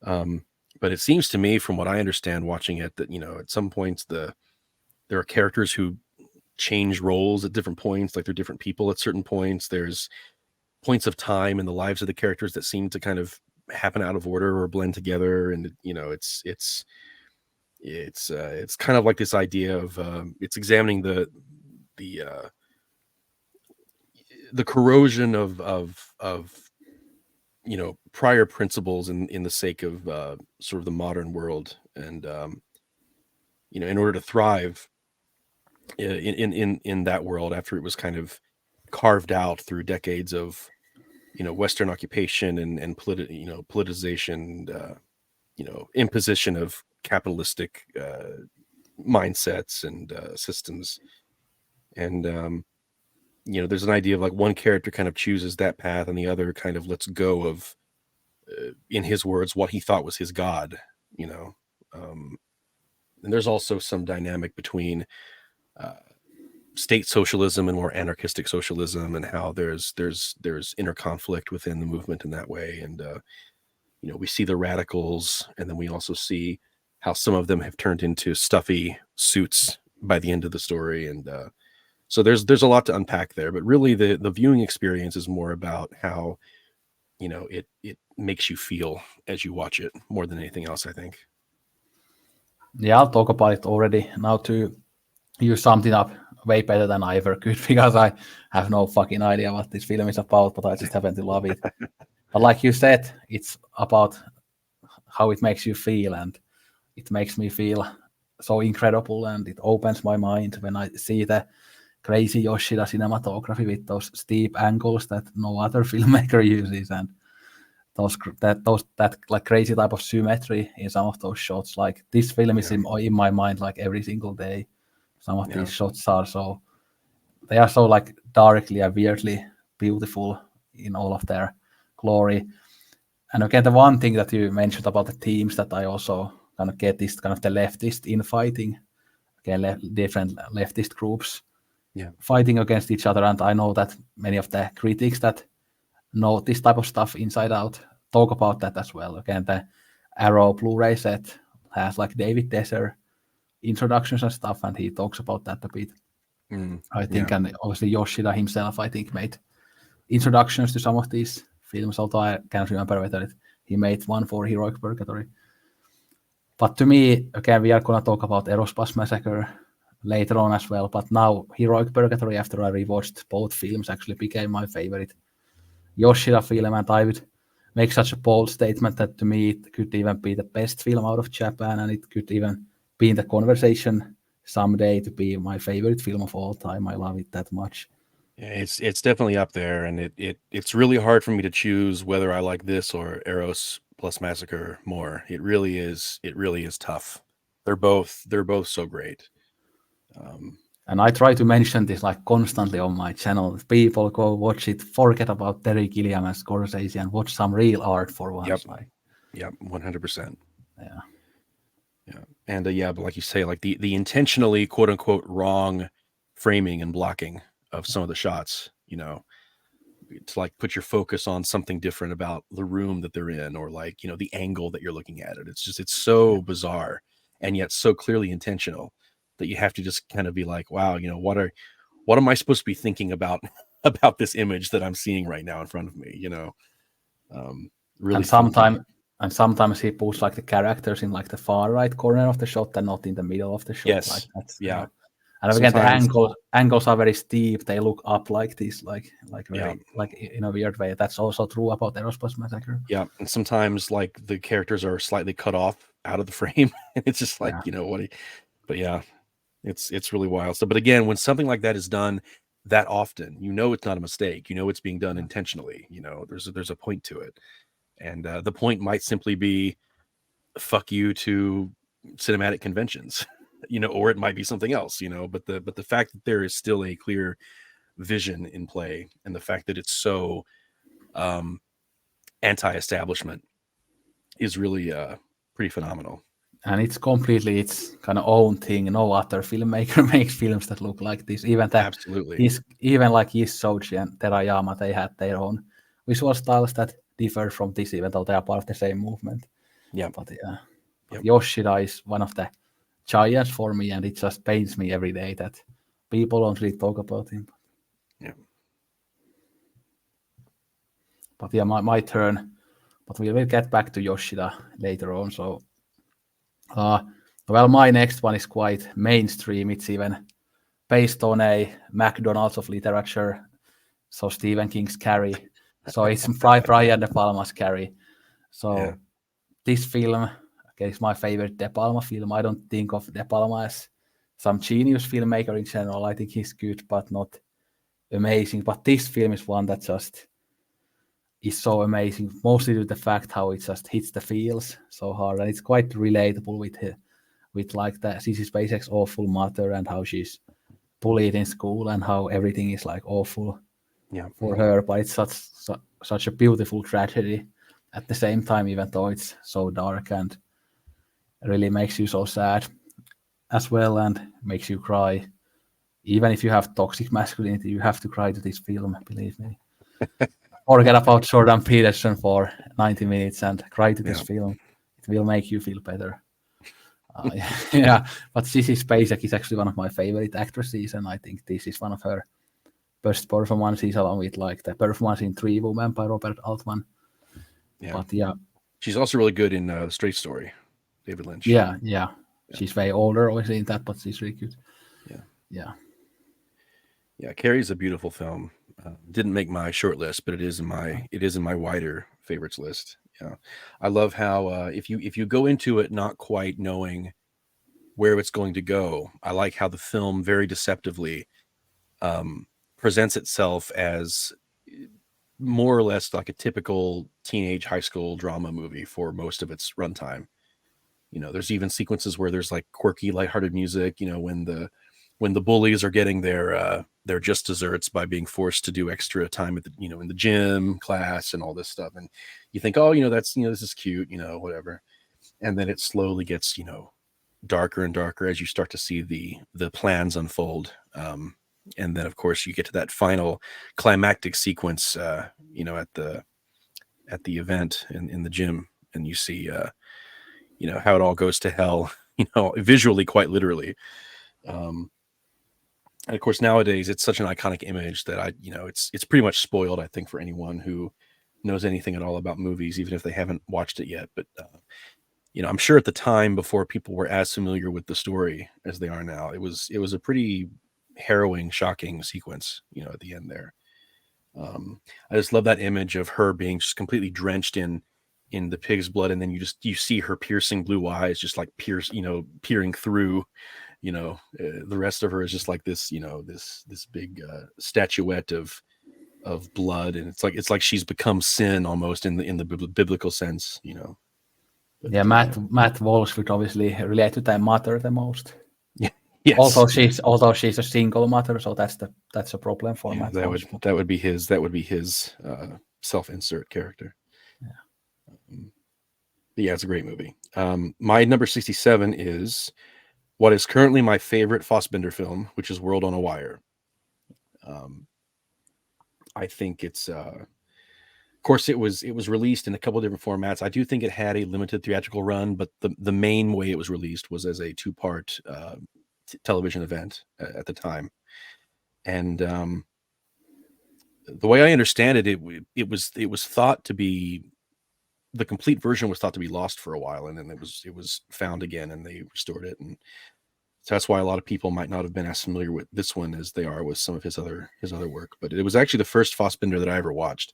But it seems to me, from what I understand watching it, that at some points there are characters who change roles at different points, like they're different people at certain points. There's points of time in the lives of the characters that seem to kind of happen out of order or blend together, and it's kind of like this idea of it's examining the corrosion of prior principles in the sake of sort of the modern world. And in order to thrive in that world, after it was kind of carved out through decades of Western occupation and politicization, imposition of capitalistic mindsets and systems. And there's an idea of, like, one character kind of chooses that path and the other kind of lets go of, in his words, what he thought was his god. And there's also some dynamic between state socialism and more anarchistic socialism, and how there's inner conflict within the movement in that way. And we see the radicals, and then we also see how some of them have turned into stuffy suits by the end of the story. And so there's a lot to unpack there, but really the viewing experience is more about how it makes you feel as you watch it more than anything else, I think. Yeah, I'll talk about it already now too. You summed it up way better than I ever could because I have no fucking idea what this film is about, but I just happen to love it. But like you said, it's about how it makes you feel, and it makes me feel so incredible, and it opens my mind when I see the crazy Yoshida cinematography with those steep angles that no other filmmaker uses, and that like crazy type of symmetry in some of those shots. Like this film is in my mind like every single day. Some of these shots are they are so like darkly and weirdly beautiful in all of their glory. And again, the one thing that you mentioned about the teams that I also kind of get is kind of the leftist infighting. Again, different leftist groups fighting against each other. And I know that many of the critics that know this type of stuff inside out talk about that as well. Again, the Arrow Blu-ray set has like David Tesser introductions and stuff, and he talks about that a bit. I think, and obviously Yoshida himself, I think, made introductions to some of these films, although I can't remember whether he made one for Heroic Purgatory. But to me, again, we are going to talk about Aerospace Massacre later on as well, but now Heroic Purgatory, after I rewatched both films, actually became my favorite Yoshida film, and I would make such a bold statement that to me it could even be the best film out of Japan, and it could even be in the conversation someday to be my favorite film of all time. I love it that much. Yeah, it's definitely up there, and it's really hard for me to choose whether I like this or Eros plus Massacre more. It really is tough. They're both so great. And I try to mention this like constantly on my channel. People go watch it, forget about Terry Gilliam and Scorsese, and watch some real art for once. Yep, 100%. Yeah. And but like you say, like the intentionally quote unquote wrong framing and blocking of some of the shots, to like put your focus on something different about the room that they're in, or like, the angle that you're looking at it. It's so bizarre and yet so clearly intentional that you have to just kind of be like, wow, what am I supposed to be thinking about this image that I'm seeing right now in front of me, really. And sometimes he puts like the characters in like the far right corner of the shot and not in the middle of the shot. Yes. Like that's, yeah. And again, the angles are very steep. They look up like this, like very, like in a weird way. That's also true about Aerospace Massacre. Yeah, and sometimes like the characters are slightly cut off out of the frame, and it's just like But yeah, it's really wild. So, but again, when something like that is done that often, it's not a mistake. It's being done intentionally. There's a point to it, and the point might simply be, fuck you to cinematic conventions. Or it might be something else, but the fact that there is still a clear vision in play, and the fact that it's so anti-establishment is really pretty phenomenal. And it's completely its kind of own thing. No other filmmaker makes films that look like this. Absolutely. Even like Soji and Terayama, they had their own visual styles that differ from this, even though they are part of the same movement. Yeah. But Yoshida is one of the giants for me, and it just pains me every day that people don't really talk about him. Yeah. But my turn. But we will get back to Yoshida later on. So, well, my next one is quite mainstream. It's even based on a McDonald's of literature. So Stephen King's Carrie. So it's Brian De Palma's Carrie. So this film, is my favorite De Palma film. I don't think of De Palma as some genius filmmaker in general. I think he's good, but not amazing. But this film is one that just is so amazing, mostly due to the fact how it just hits the feels so hard, and it's quite relatable with like the Sissy Spacek's awful mother and how she's bullied in school and how everything is like awful for her. But it's such a beautiful tragedy at the same time, even though it's so dark, and really makes you so sad as well and makes you cry even if you have toxic masculinity, you have to cry to this film, believe me. Forget about Jordan Peterson for 90 minutes and cry to this film. It will make you feel better. Yeah, but Sissy Spacek is actually one of my favorite actresses, and I think this is one of her best performances, along with like the performance in Three Women by Robert Altman. Yeah. But yeah, she's also really good in The Straight Story, David Lynch. Yeah. She's way older, obviously, in that, but she's really good. Yeah. Carrie's a beautiful film. Didn't make my short list, but it is in my wider favorites list. Yeah, I love how if you go into it not quite knowing where it's going to go, I like how the film very deceptively presents itself as more or less like a typical teenage high school drama movie for most of its runtime. There's even sequences where there's like quirky, lighthearted music. When the bullies are getting their just desserts by being forced to do extra time at the in the gym class and all this stuff, and you think, oh, that's this is cute, whatever, and then it slowly gets darker and darker as you start to see the plans unfold, and then of course you get to that final climactic sequence, at the event in the gym, and you see how it all goes to hell, visually, quite literally. And of course, nowadays it's such an iconic image that it's pretty much spoiled, I think, for anyone who knows anything at all about movies, even if they haven't watched it yet. But I'm sure at the time, before people were as familiar with the story as they are now, it was a pretty harrowing, shocking sequence, at the end there. I just love that image of her being just completely drenched in the pig's blood, and then you see her piercing blue eyes just like peering through. The rest of her is just like this, this big statuette of blood, and it's like she's become sin almost in the biblical sense, But, yeah, Matt Walsh would obviously relate to their mother the most. Yeah. Yes. Although she's a single mother, so that's a problem for Matt Walsh. That would be his self-insert character. Yeah, it's a great movie. My number 67 is what is currently my favorite Fassbinder film, which is World on a Wire. I think it's, of course, it was released in a couple of different formats. I do think it had a limited theatrical run, but the main way it was released was as a 2-part television event at the time. And the way I understand it, it was thought to be, the complete version was thought to be lost for a while, and then it was found again, and they restored it, and so that's why a lot of people might not have been as familiar with this one as they are with some of his other work. But it was actually the first Fassbinder that I ever watched,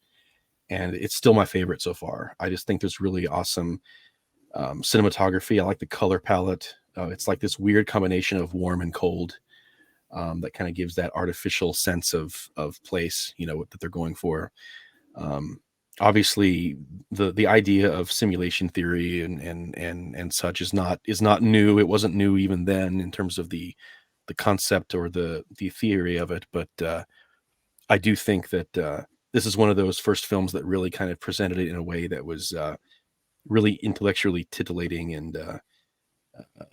and it's still my favorite so far. I just think there's really awesome cinematography. I like the color palette. It's like this weird combination of warm and cold that kind of gives that artificial sense of place, that they're going for. Obviously the idea of simulation theory and such is not new. It wasn't new even then in terms of the concept or the theory of it. But I do think that this is one of those first films that really kind of presented it in a way that was really intellectually titillating. And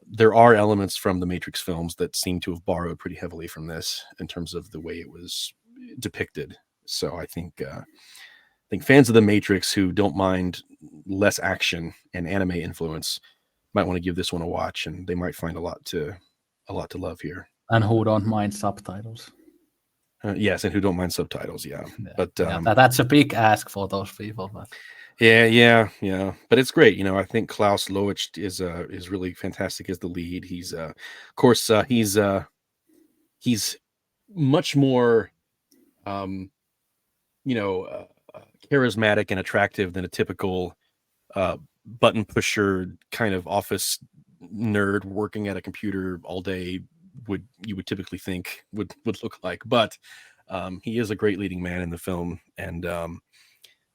there are elements from the Matrix films that seem to have borrowed pretty heavily from this in terms of the way it was depicted. So I think fans of the Matrix who don't mind less action and anime influence might want to give this one a watch, and they might find a lot to love here. And who don't mind subtitles? Yes, and who don't mind subtitles. Yeah. But that's a big ask for those people. But yeah. But it's great. I think Klaus Loecht is really fantastic as the lead. He's of course he's much more charismatic and attractive than a typical button pusher kind of office nerd working at a computer all day would typically think would look like. But he is a great leading man in the film, and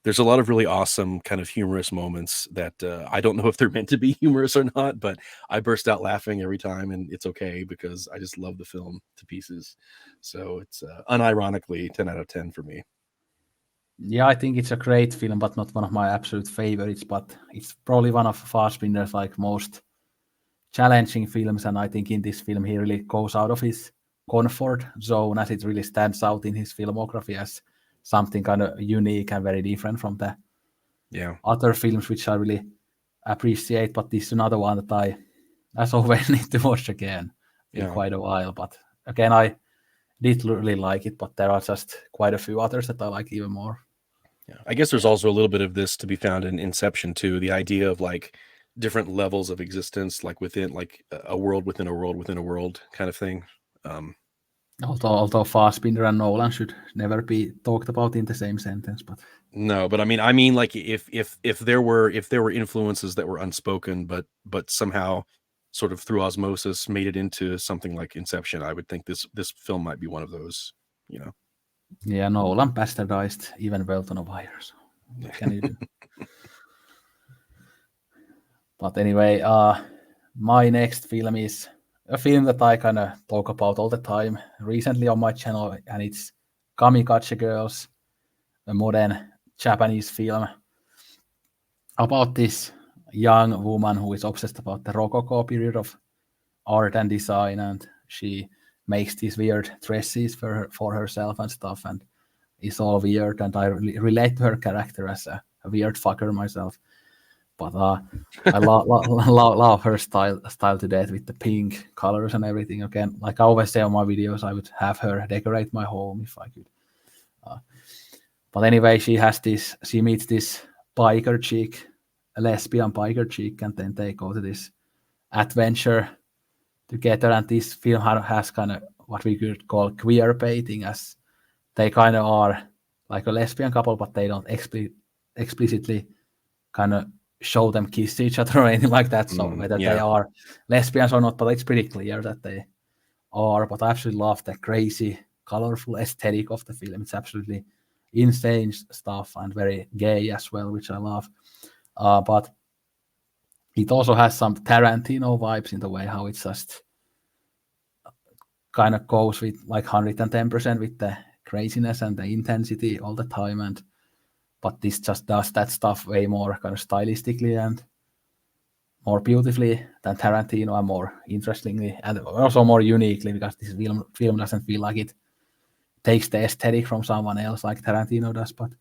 there's a lot of really awesome kind of humorous moments that I don't know if they're meant to be humorous or not, but I burst out laughing every time, and it's okay because I just love the film to pieces. So it's unironically 10 out of 10 for me. Yeah, I think it's a great film, but not one of my absolute favorites. But it's probably one of Fassbinder's most challenging films, and I think in this film he really goes out of his comfort zone, as it really stands out in his filmography as something kind of unique and very different from the Yeah. other films, which I really appreciate. But this is another one that I, as always, need to watch again. Been Yeah. quite a while, but again, I did really like it. But there are just quite a few others that I like even more. Yeah. I guess there's also a little bit of this to be found in Inception too. The idea of like different levels of existence, like within like a world within a world within a world kind of thing. Although Fassbinder and Nolan should never be talked about in the same sentence, but No, but I mean like if there were influences that were unspoken, but somehow sort of through osmosis made it into something like Inception, I would think this film might be one of those, you know. yeah, Nolan bastardized even Welton of Wire. So what can you do? But anyway, my next film is a film that I kind of talk about all the time recently on my channel, and it's Kamikaze Girls, a modern Japanese film about this young woman who is obsessed about the Rococo period of art and design, and she makes these weird dresses for herself and stuff, and it's all weird, and I relate to her character as a weird fucker myself. But I love her style to death with the pink colors and everything. Again, like I always say on my videos, I would have her decorate my home if I could. But anyway, she meets this biker chick, a lesbian biker chick, and then they go to this adventure together. And this film has kind of what we could call queer baiting, as they kind of are like a lesbian couple, but they don't explicitly kind of show them kiss each other or anything like that. So whether they are lesbians or not, but it's pretty clear that they are. But I absolutely love the crazy, colorful aesthetic of the film. It's absolutely insane stuff and very gay as well, which I love. But it also has some Tarantino vibes in the way how it's just kind of goes with like 110% with the craziness and the intensity all the time. But this just does that stuff way more kind of stylistically and more beautifully than Tarantino, and more interestingly and also more uniquely, because this film doesn't feel like it takes the aesthetic from someone else like Tarantino does, but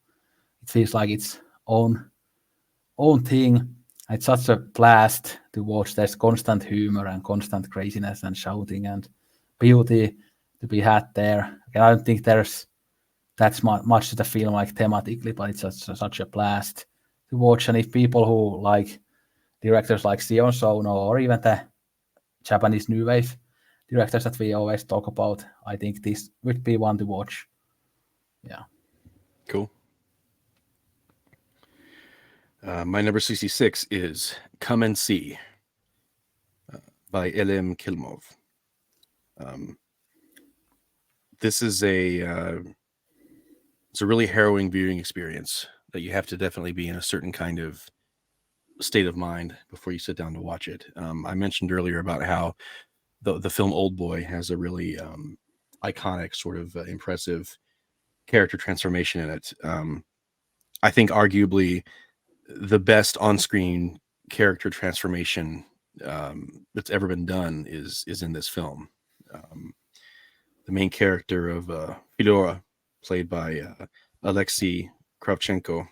it feels like its own thing. It's such a blast to watch. There's constant humor and constant craziness and shouting and beauty to be had there. And I don't think there's that's much to the film like thematically, but it's such a blast to watch. And if people who like directors like Sion Sono or even the Japanese new wave directors that we always talk about, I think this would be one to watch. Yeah. Cool. My number 66 is Come and See by Elim Kilmov. This is it's a really harrowing viewing experience that you have to definitely be in a certain kind of state of mind before you sit down to watch it. I mentioned earlier about how the film Old Boy has a really iconic sort of impressive character transformation in it. I think arguably the best on-screen character transformation that's ever been done is in this film. The main character of Fedora, played by Alexei Kravchenko,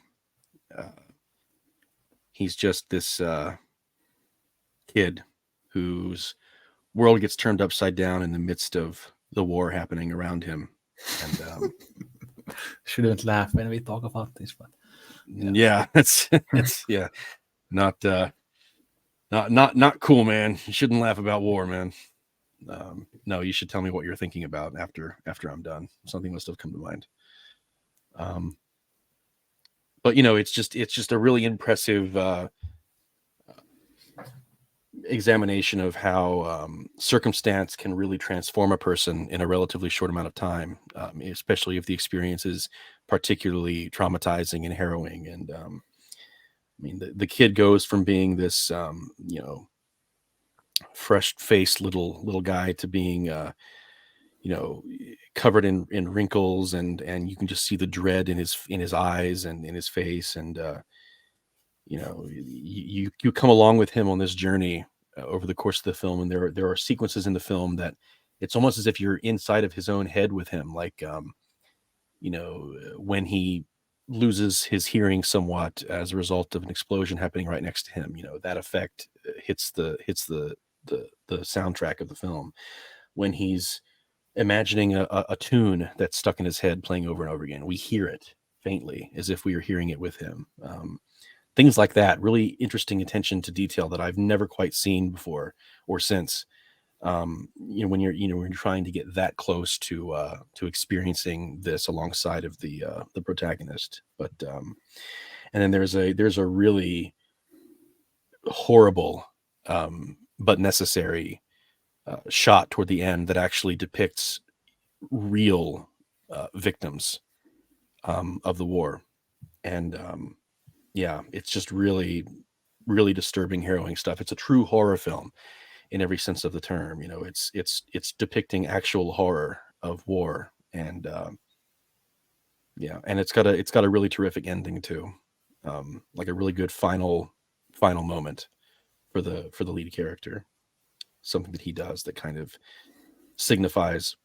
he's just this kid whose world gets turned upside down in the midst of the war happening around him. And shouldn't laugh when we talk about this, but yeah, it's yeah, not cool, man. You shouldn't laugh about war, man. No, you should tell me what you're thinking about after I'm done. Something must have come to mind. But you know, it's just a really impressive examination of how circumstance can really transform a person in a relatively short amount of time, especially if the experience is particularly traumatizing and harrowing. And I mean, the kid goes from being this fresh-faced little guy to being covered in wrinkles, and you can just see the dread in his eyes and in his face. And you come along with him on this journey over the course of the film, and there are sequences in the film that it's almost as if you're inside of his own head with him, like when he loses his hearing somewhat as a result of an explosion happening right next to him, that effect hits the soundtrack of the film. When he's imagining a tune that's stuck in his head playing over and over again, we hear it faintly as if we were hearing it with him. Things like that, really interesting attention to detail that I've never quite seen before or since. When you're trying to get that close to experiencing this alongside of the protagonist. But and then there's a really horrible but necessary shot toward the end that actually depicts real victims of the war. And it's just really, really disturbing, harrowing stuff. It's a true horror film in every sense of the term. It's depicting actual horror of war, and and it's got a really terrific ending too, like a really good final moment for the lead character. Something that he does that kind of signifies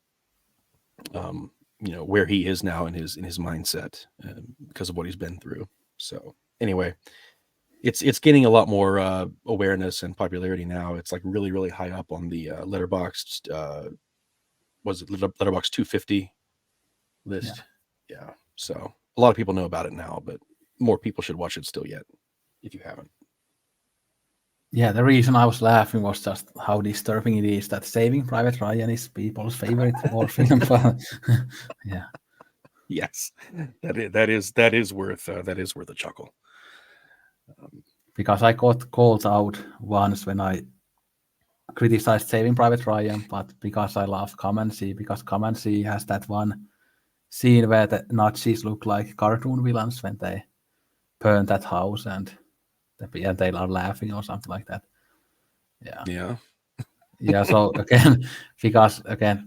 where he is now in his mindset because of what he's been through. So anyway, it's getting a lot more awareness and popularity now. It's like really, really high up on the Letterboxd. Was it Letterboxd 250 list? Yeah. So a lot of people know about it now, but more people should watch it still yet if you haven't. Yeah, the reason I was laughing was just how disturbing it is that Saving Private Ryan is people's favorite war film. Yeah. Yes, that is worth a chuckle. Because I got called out once when I criticized Saving Private Ryan, but because I love Comanche, because Comanche has that one scene where the Nazis look like cartoon villains when they burn that house and they are laughing or something like that. Yeah. So again,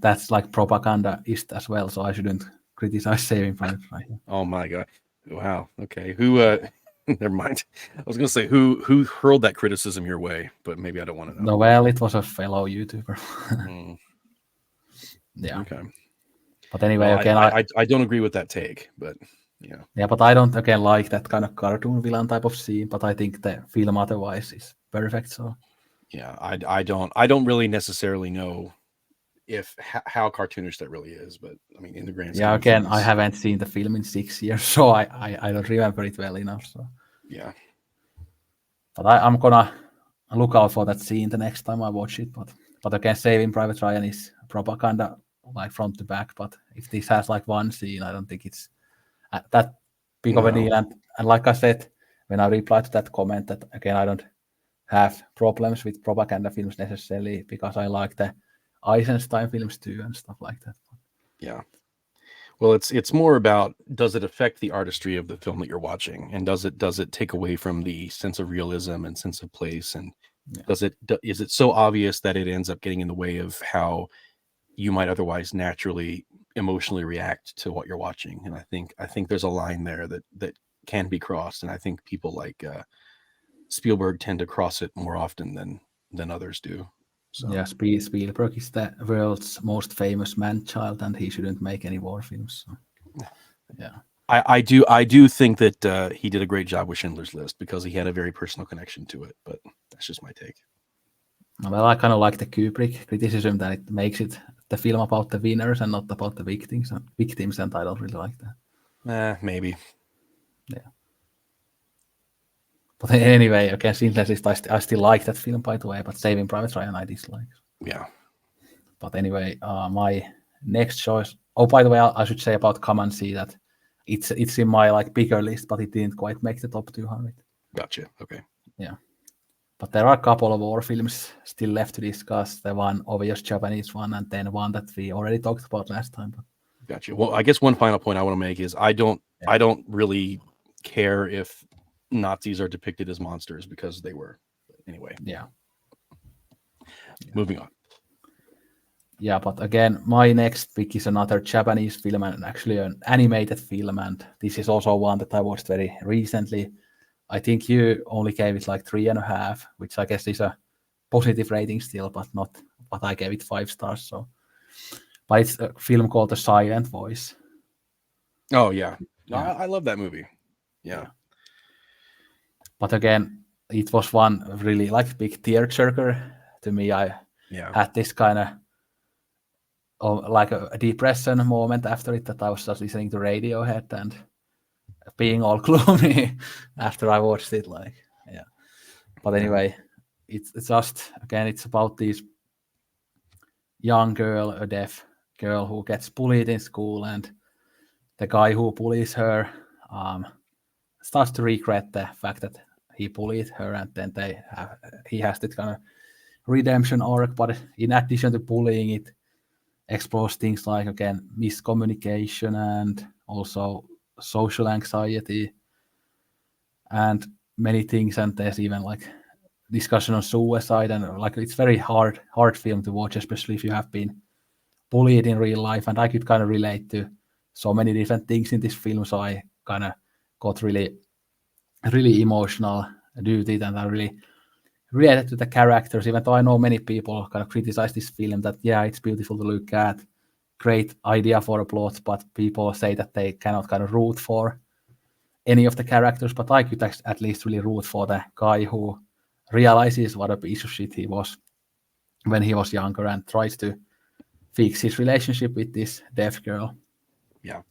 that's like propagandist as well. So I shouldn't criticize Saving Private Ryan. Oh my god! Wow. Okay. Who? Never mind. I was gonna say who hurled that criticism your way, but maybe I don't want to know. No, well, it was a fellow YouTuber. Yeah. Okay. But anyway, well, again, I don't agree with that take, but yeah. Yeah, but I don't again like that kind of cartoon villain type of scene. But I think the film otherwise is perfect. So yeah, I don't really necessarily know how cartoonish that really is, but I mean in the grand scheme yeah, again, things, I haven't seen the film in 6 years, so I don't remember it well enough. So yeah. But I'm gonna look out for that scene the next time I watch it. But again, Saving Private Ryan is propaganda like front to back. But if this has like one scene, I don't think it's that big of a deal. And like I said, when I replied to that comment, that again, I don't have problems with propaganda films necessarily because I like the Eisenstein films too and stuff like that. Yeah. Well, it's more about, does it affect the artistry of the film that you're watching, and does it take away from the sense of realism and sense of place, and is it so obvious that it ends up getting in the way of how you might otherwise naturally emotionally react to what you're watching? And I think there's a line there that can be crossed, and I think people like Spielberg tend to cross it more often than others do. So. Yeah, Spielberg is the world's most famous man-child, and he shouldn't make any war films. So. Yeah, I do think that he did a great job with Schindler's List because he had a very personal connection to it. But that's just my take. Well, I kind of like the Kubrick criticism that it makes it the film about the winners and not about the victims, and I don't really like that. Maybe. Yeah. But anyway, again, Schindler's List, I still like that film, by the way, but Saving Private Ryan I dislike. Yeah. But anyway, my next choice. Oh, by the way, I should say about Comanche that it's in my like bigger list, but it didn't quite make the top 200. Gotcha. Okay. Yeah. But there are a couple of war films still left to discuss. The one obvious Japanese one, and then one that we already talked about last time. Gotcha. Well, I guess one final point I want to make is I don't really care if Nazis are depicted as monsters because they were. Anyway. Yeah. Moving on. Yeah, but again, my next pick is another Japanese film and actually an animated film, and this is also one that I watched very recently. I think you only gave it like 3.5, which I guess is a positive rating still, but not. But I gave it 5 stars. So But it's a film called The Silent Voice. Oh yeah, no, Yeah. I love that movie. Yeah. But again, it was one really like big tearjerker to me. I had this kind of like a depression moment after it, that I was just listening to Radiohead and being all gloomy after I watched it. Like, yeah. But anyway, it's just, again, it's about this young girl, a deaf girl, who gets bullied in school, and the guy who bullies her starts to regret the fact that he bullied her, and then he has this kind of redemption arc. But in addition to bullying, it explores things like, again, miscommunication and also social anxiety and many things. And there's even like discussion on suicide, and like it's very hard film to watch, especially if you have been bullied in real life. And I could kind of relate to so many different things in this film, so I kind of got really emotional due to it, and I really related to the characters, even though I know many people kind of criticize this film that, yeah, it's beautiful to look at, great idea for a plot, but people say that they cannot kind of root for any of the characters. But I could at least really root for the guy who realizes what a piece of shit he was when he was younger and tries to fix his relationship with this deaf girl. Yeah.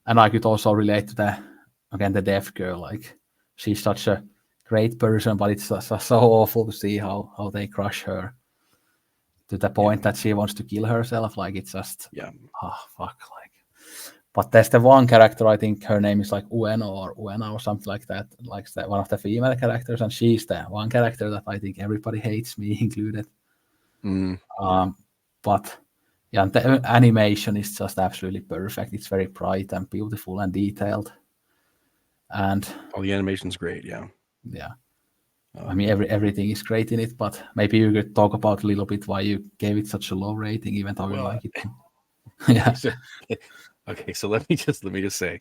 And I could also relate to the deaf girl. Like, she's such a great person, but it's so awful to see how they crush her to the point that she wants to kill herself. Like, it's just, oh, fuck. Like, but there's the one character, I think her name is like Ueno or something like that, like one of the female characters, and she's the one character that I think everybody hates, me included. But yeah, the animation is just absolutely perfect. It's very bright and beautiful and detailed, and the animation's great. Yeah. I mean, everything is great in it. But maybe you could talk about a little bit why you gave it such a low rating, even though you like it. Yeah. So let me just say,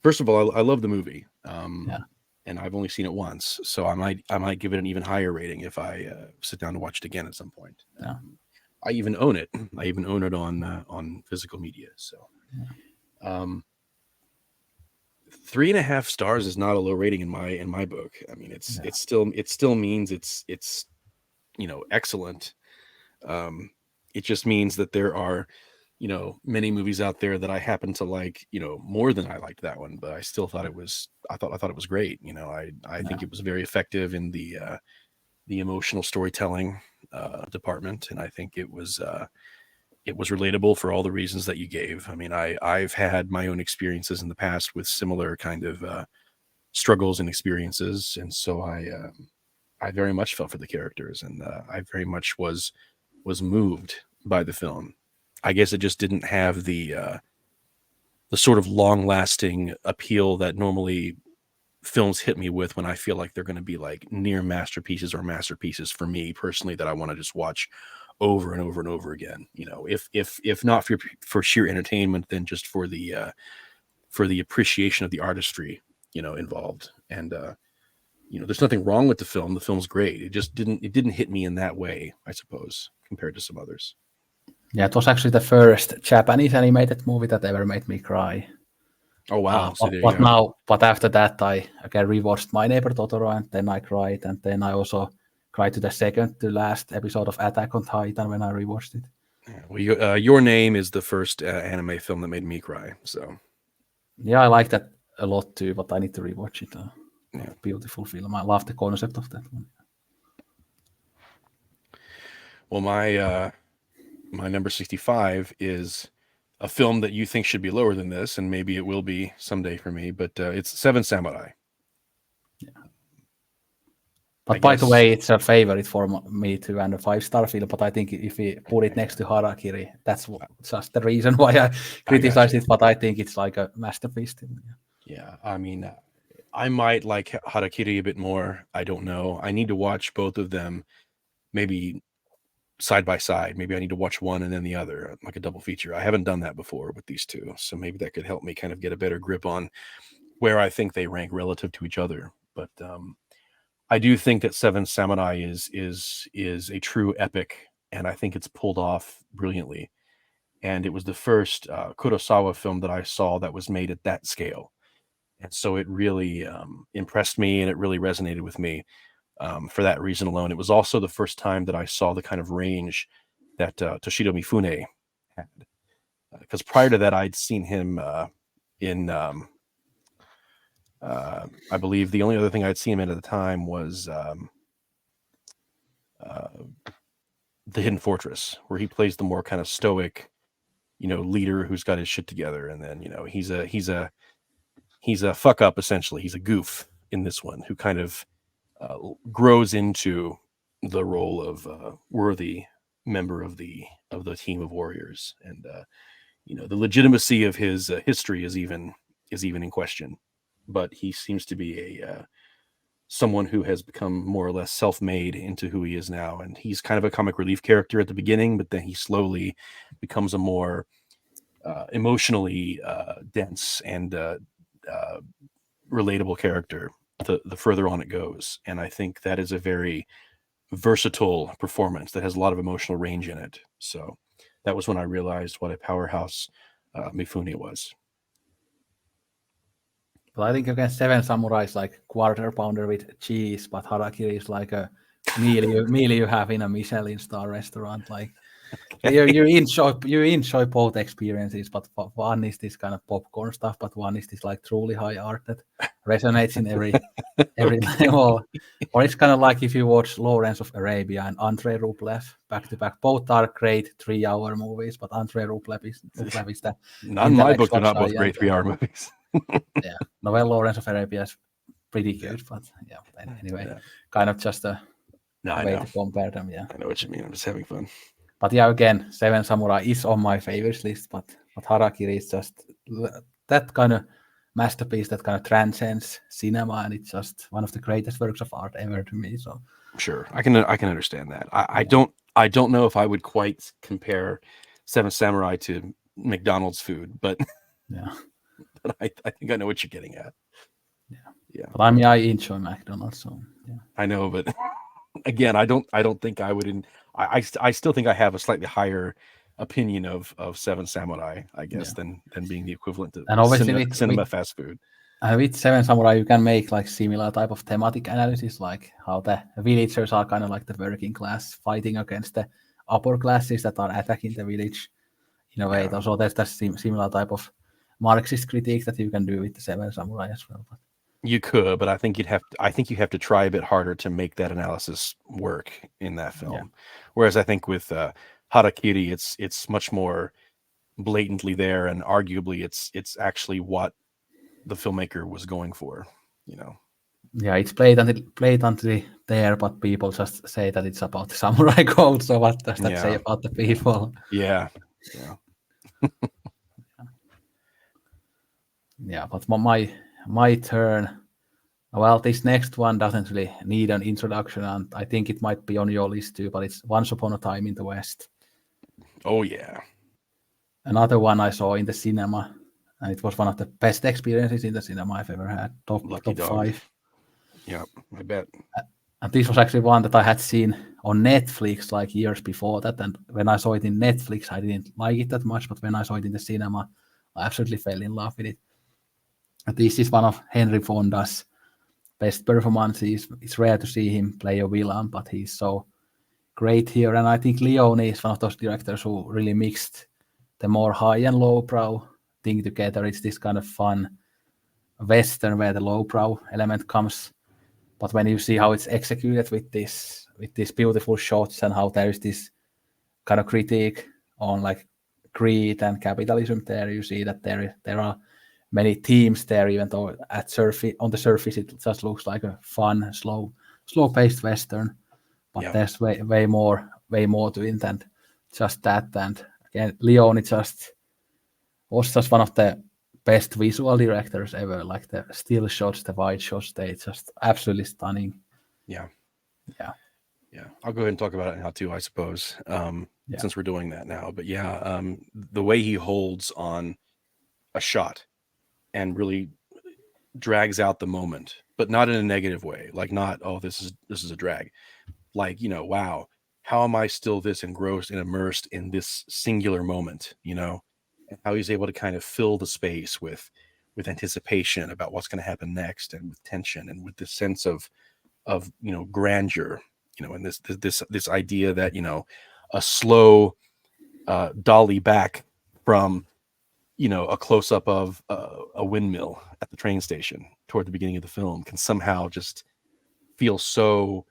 first of all, I love the movie. And I've only seen it once, so I might give it an even higher rating if I sit down to watch it again at some point. I even own it. I even own it on physical media. So, 3.5 stars is not a low rating in my book. I mean, it still means it's excellent. It just means that there are many movies out there that I happen to like more than I liked that one, but I still thought it was great. I think it was very effective in the emotional storytelling department, and I think it was relatable for all the reasons that you gave. I mean, I've had my own experiences in the past with similar kind of struggles and experiences, and so I very much felt for the characters, and I very much was moved by the film. I guess it just didn't have the sort of long-lasting appeal that normally films hit me with when I feel like they're going to be like near masterpieces or masterpieces for me personally that I want to just watch over and over and over again. If not for sheer entertainment, then just for the appreciation of the artistry involved. And there's nothing wrong with the film. The film's great. It just didn't hit me in that way, I suppose, compared to some others. Yeah, it was actually the first Japanese animated movie that ever made me cry. Oh wow! But after that, I again rewatched My Neighbor Totoro, and then I cried, and then I also cried to the second to last episode of Attack on Titan when I rewatched it. Well, Your Name is the first anime film that made me cry. So yeah, I like that a lot too, but I need to rewatch it. Beautiful film. I love the concept of that one. Well, my number 65 is a film that you think should be lower than this, and maybe it will be someday for me, but it's Seven Samurai. Yeah. But by the way, it's a favorite for me too, and a 5-star film. But I think if we put it next to Harakiri, that's just the reason why I criticize it. But I think it's like a masterpiece. Yeah, I mean, I might like Harakiri a bit more. I don't know. I need to watch both of them, maybe side by side. Maybe I need to watch one and then the other, like a double feature. I haven't done that before with these two, so maybe that could help me kind of get a better grip on where I think they rank relative to each other. But I do think that Seven Samurai is a true epic, and I think it's pulled off brilliantly. and it was the first Kurosawa film that I saw that was made at that scale. And so it really impressed me, and it really resonated with me for that reason alone. It was also the first time that I saw the kind of range that Toshiro Mifune had. Because prior to that, I'd seen him in, I believe the only other thing I'd seen him in at the time was The Hidden Fortress, where he plays the more kind of stoic, leader who's got his shit together. And then, he's a fuck up, essentially. He's a goof in this one who kind of grows into the role of worthy member of the team of warriors. And the legitimacy of his history is even in question, but he seems to be a someone who has become more or less self-made into who he is now. And he's kind of a comic relief character at the beginning, but then he slowly becomes a more emotionally dense and relatable character the further on it goes. And I think that is a very versatile performance that has a lot of emotional range in it. So that was when I realized what a powerhouse Mifune was. But I think against Seven Samurai is like quarter pounder with cheese, but harakiri is like a meal you have in a Michelin star restaurant. Like you enjoy both experiences, but one is this kind of popcorn stuff, but one is this like truly high art that resonates in every level. Or it's kind of like if you watch Lawrence of Arabia and Andrei Rublev back to back. Both are great 3-hour movies, but Andrei Rublev is the Not in my book, they're not both great 3-hour movies. Yeah, Novel Lawrence of Arabia is pretty good, but yeah. Anyway, kind of just a way to compare them. Yeah, I know what you mean. I'm just having fun. But yeah, again, Seven Samurai is on my favorites list, but Harakiri is just that kind of masterpiece that kind of transcends cinema, and it's just one of the greatest works of art ever to me. So sure, I can understand that. I don't know if I would quite compare Seven Samurai to McDonald's food, but yeah. But I think I know what you're getting at. Yeah. But I enjoy McDonald's, so yeah. I know, but again, I don't think I would. I still think I have a slightly higher opinion of Seven Samurai, I guess, than being the equivalent to and obviously cinema fast food. With Seven Samurai, you can make like similar type of thematic analysis, like how the villagers are kind of like the working class fighting against the upper classes that are attacking the village in a way. So there's that similar type of Marxist critique that you can do with the Seven Samurai as well. But you could, but I think you have to try a bit harder to make that analysis work in that film. Yeah. Whereas I think with Harakiri, it's much more blatantly there, and arguably it's actually what the filmmaker was going for. Yeah, it's blatantly there, but people just say that it's about the samurai code. So what does that say about the people? Yeah. Yeah, but my turn. Well, this next one doesn't really need an introduction, and I think it might be on your list too, but it's Once Upon a Time in the West. Oh, yeah. Another one I saw in the cinema, and it was one of the best experiences in the cinema I've ever had. Top 5. Yeah, I bet. And this was actually one that I had seen on Netflix like years before that, and when I saw it in Netflix, I didn't like it that much, but when I saw it in the cinema, I absolutely fell in love with it. And this is one of Henry Fonda's best performances. It's rare to see him play a villain, but he's so great here. And I think Leone is one of those directors who really mixed the more high and lowbrow thing together. It's this kind of fun Western where the lowbrow element comes. But when you see how it's executed with these beautiful shots and how there is this kind of critique on like greed and capitalism there, you see that there are many themes there, even though on the surface it just looks like a fun, slow-paced Western. But there's way more to it than just that. And again, Leone was just one of the best visual directors ever. Like the still shots, the wide shots, they just absolutely stunning. Yeah. I'll go ahead and talk about it now too, I suppose, since we're doing that now. But the way he holds on a shot and really drags out the moment, but not in a negative way. Like not, oh, this is a drag. Like, wow, how am I still this engrossed and immersed in this singular moment, and how he's able to kind of fill the space with anticipation about what's going to happen next, and with tension, and with this sense of grandeur, and this idea that a slow dolly back from a close up of a windmill at the train station toward the beginning of the film can somehow just feel so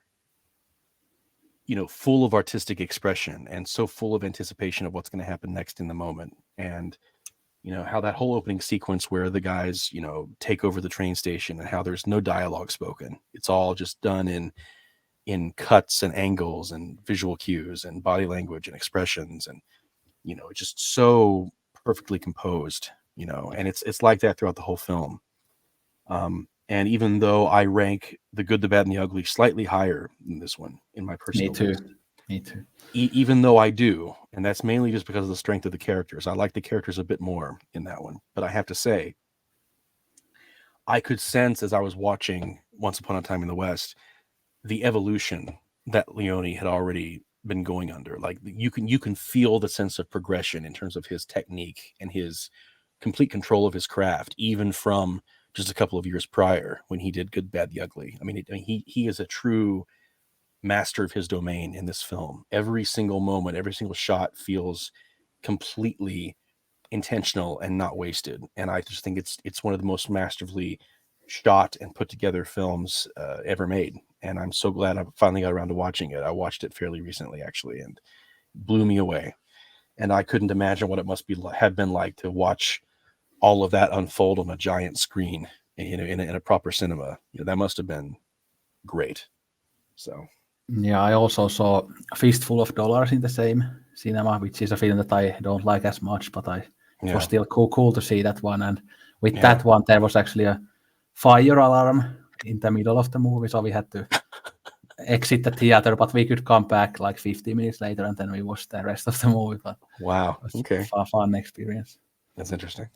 full of artistic expression and so full of anticipation of what's going to happen next in the moment. And how that whole opening sequence where the guys take over the train station, and how there's no dialogue spoken, it's all just done in cuts and angles and visual cues and body language and expressions, and just so perfectly composed, and it's like that throughout the whole film. And even though I rank The Good, the Bad, and the Ugly slightly higher than this one in my personal list, Me too. even though I do, and that's mainly just because of the strength of the characters. I like the characters a bit more in that one, but I have to say, I could sense as I was watching Once Upon a Time in the West the evolution that Leone had already been going under. Like you can feel the sense of progression in terms of his technique and his complete control of his craft, even from just a couple of years prior when he did Good, Bad, the Ugly. I mean, he is a true master of his domain in this film. Every single moment, every single shot feels completely intentional and not wasted. And I just think it's one of the most masterfully shot and put together films ever made. And I'm so glad I finally got around to watching it. I watched it fairly recently, actually, and blew me away. And I couldn't imagine what it must have been like to watch all of that unfold on a giant screen, in a proper cinema. That must have been great. So Yeah, I also saw A Fistful of Dollars in the same cinema, which is a film that I don't like as much, but it was still cool to see that one. And with that one, there was actually a fire alarm in the middle of the movie, so we had to exit the theater, but we could come back like 50 minutes later, and then we watched the rest of the movie. But wow, it was okay, a fun experience. that's interesting.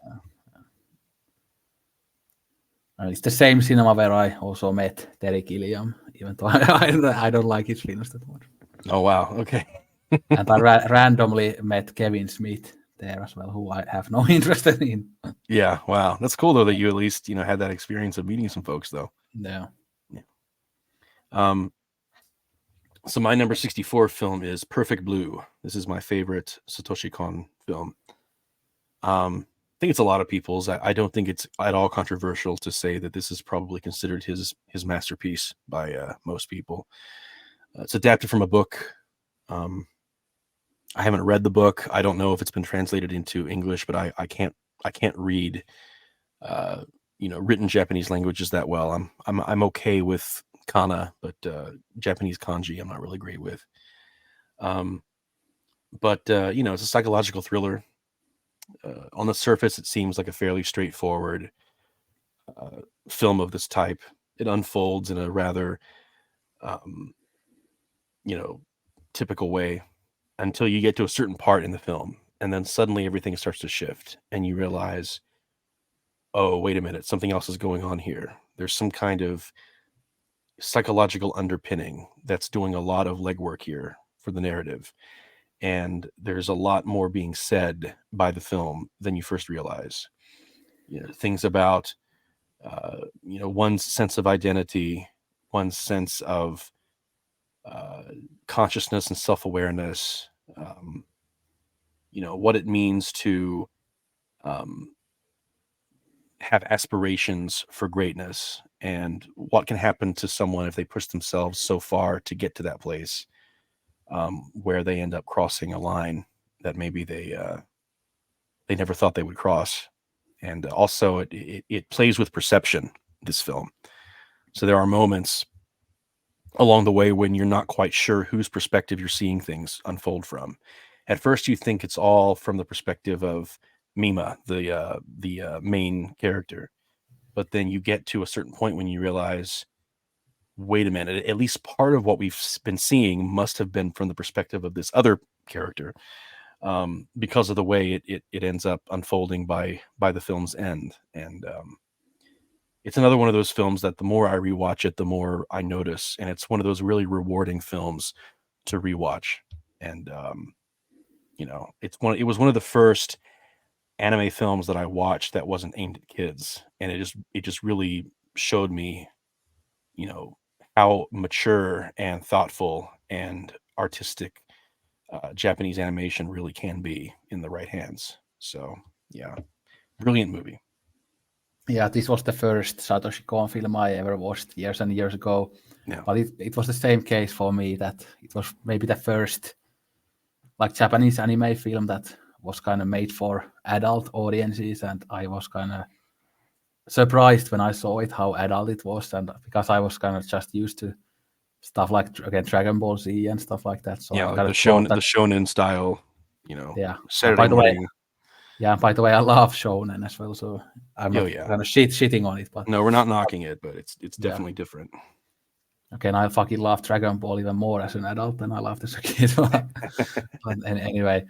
It's the same cinema where I also met Terry Gilliam, even though I don't like his films that much. Oh wow, okay. And I randomly met Kevin Smith there as well, who I have no interest in. Yeah, wow, that's cool though that you at least had that experience of meeting some folks though. Yeah. So my number 64 film is Perfect Blue. This is my favorite Satoshi Kon film. I think it's a lot of people's. I don't think it's at all controversial to say that this is probably considered his masterpiece by most people. It's adapted from a book. I haven't read the book. I don't know if it's been translated into English, but I can't read written Japanese languages that well. I'm okay with kana, but Japanese kanji I'm not really great with. But it's a psychological thriller. On the surface, it seems like a fairly straightforward film of this type. It unfolds in a rather, typical way until you get to a certain part in the film, and then suddenly everything starts to shift, and you realize, oh, wait a minute, something else is going on here. There's some kind of psychological underpinning that's doing a lot of legwork here for the narrative. And there's a lot more being said by the film than you first realize. Things about, one's sense of identity, one's sense of consciousness and self-awareness, what it means to have aspirations for greatness, and what can happen to someone if they push themselves so far to get to that place, where they end up crossing a line that maybe they never thought they would cross. And also it plays with perception, this film. So there are moments along the way when you're not quite sure whose perspective you're seeing things unfold from. At first you think it's all from the perspective of Mima, the main character. But then you get to a certain point when you realize, wait a minute, at least part of what we've been seeing must have been from the perspective of this other character, because of the way it ends up unfolding by the film's end. And it's another one of those films that the more I rewatch it, the more I notice. And it's one of those really rewarding films to rewatch, and it was one of the first anime films that I watched that wasn't aimed at kids, and it just really showed me, how mature and thoughtful and artistic Japanese animation really can be in the right hands. So yeah, brilliant movie. Yeah, this was the first Satoshi Kon film I ever watched years and years ago. Yeah. But it was the same case for me, that it was maybe the first like Japanese anime film that was kind of made for adult audiences, and I was kind of surprised when I saw it how adult it was, and because I was kind of just used to stuff like again Dragon Ball Z and stuff like that. So Yeah, I like kind the of thought that, shonen style, yeah. Saturday morning. By the way, I love shonen as well, so I'm Oh not yeah. kind of shitting on it, but No, we're not knocking it, but it's Yeah. definitely different. again, I fucking love Dragon Ball even more as an adult than I loved as a kid. But anyway,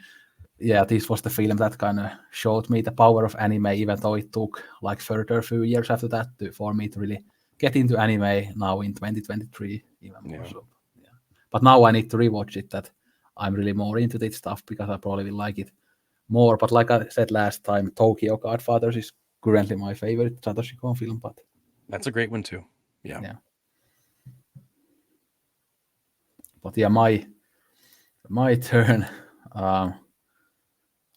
yeah, this was the film that kind of showed me the power of anime, even though it took like further a few years after that for me to really get into anime now in 2023 even more. Yeah. So yeah, but now I need to rewatch it, that I'm really more into this stuff because I probably will like it more. But like I said last time, Tokyo Godfathers is currently my favorite Satoshi Kon film. But That's a great one too. Yeah. yeah. But yeah, my turn.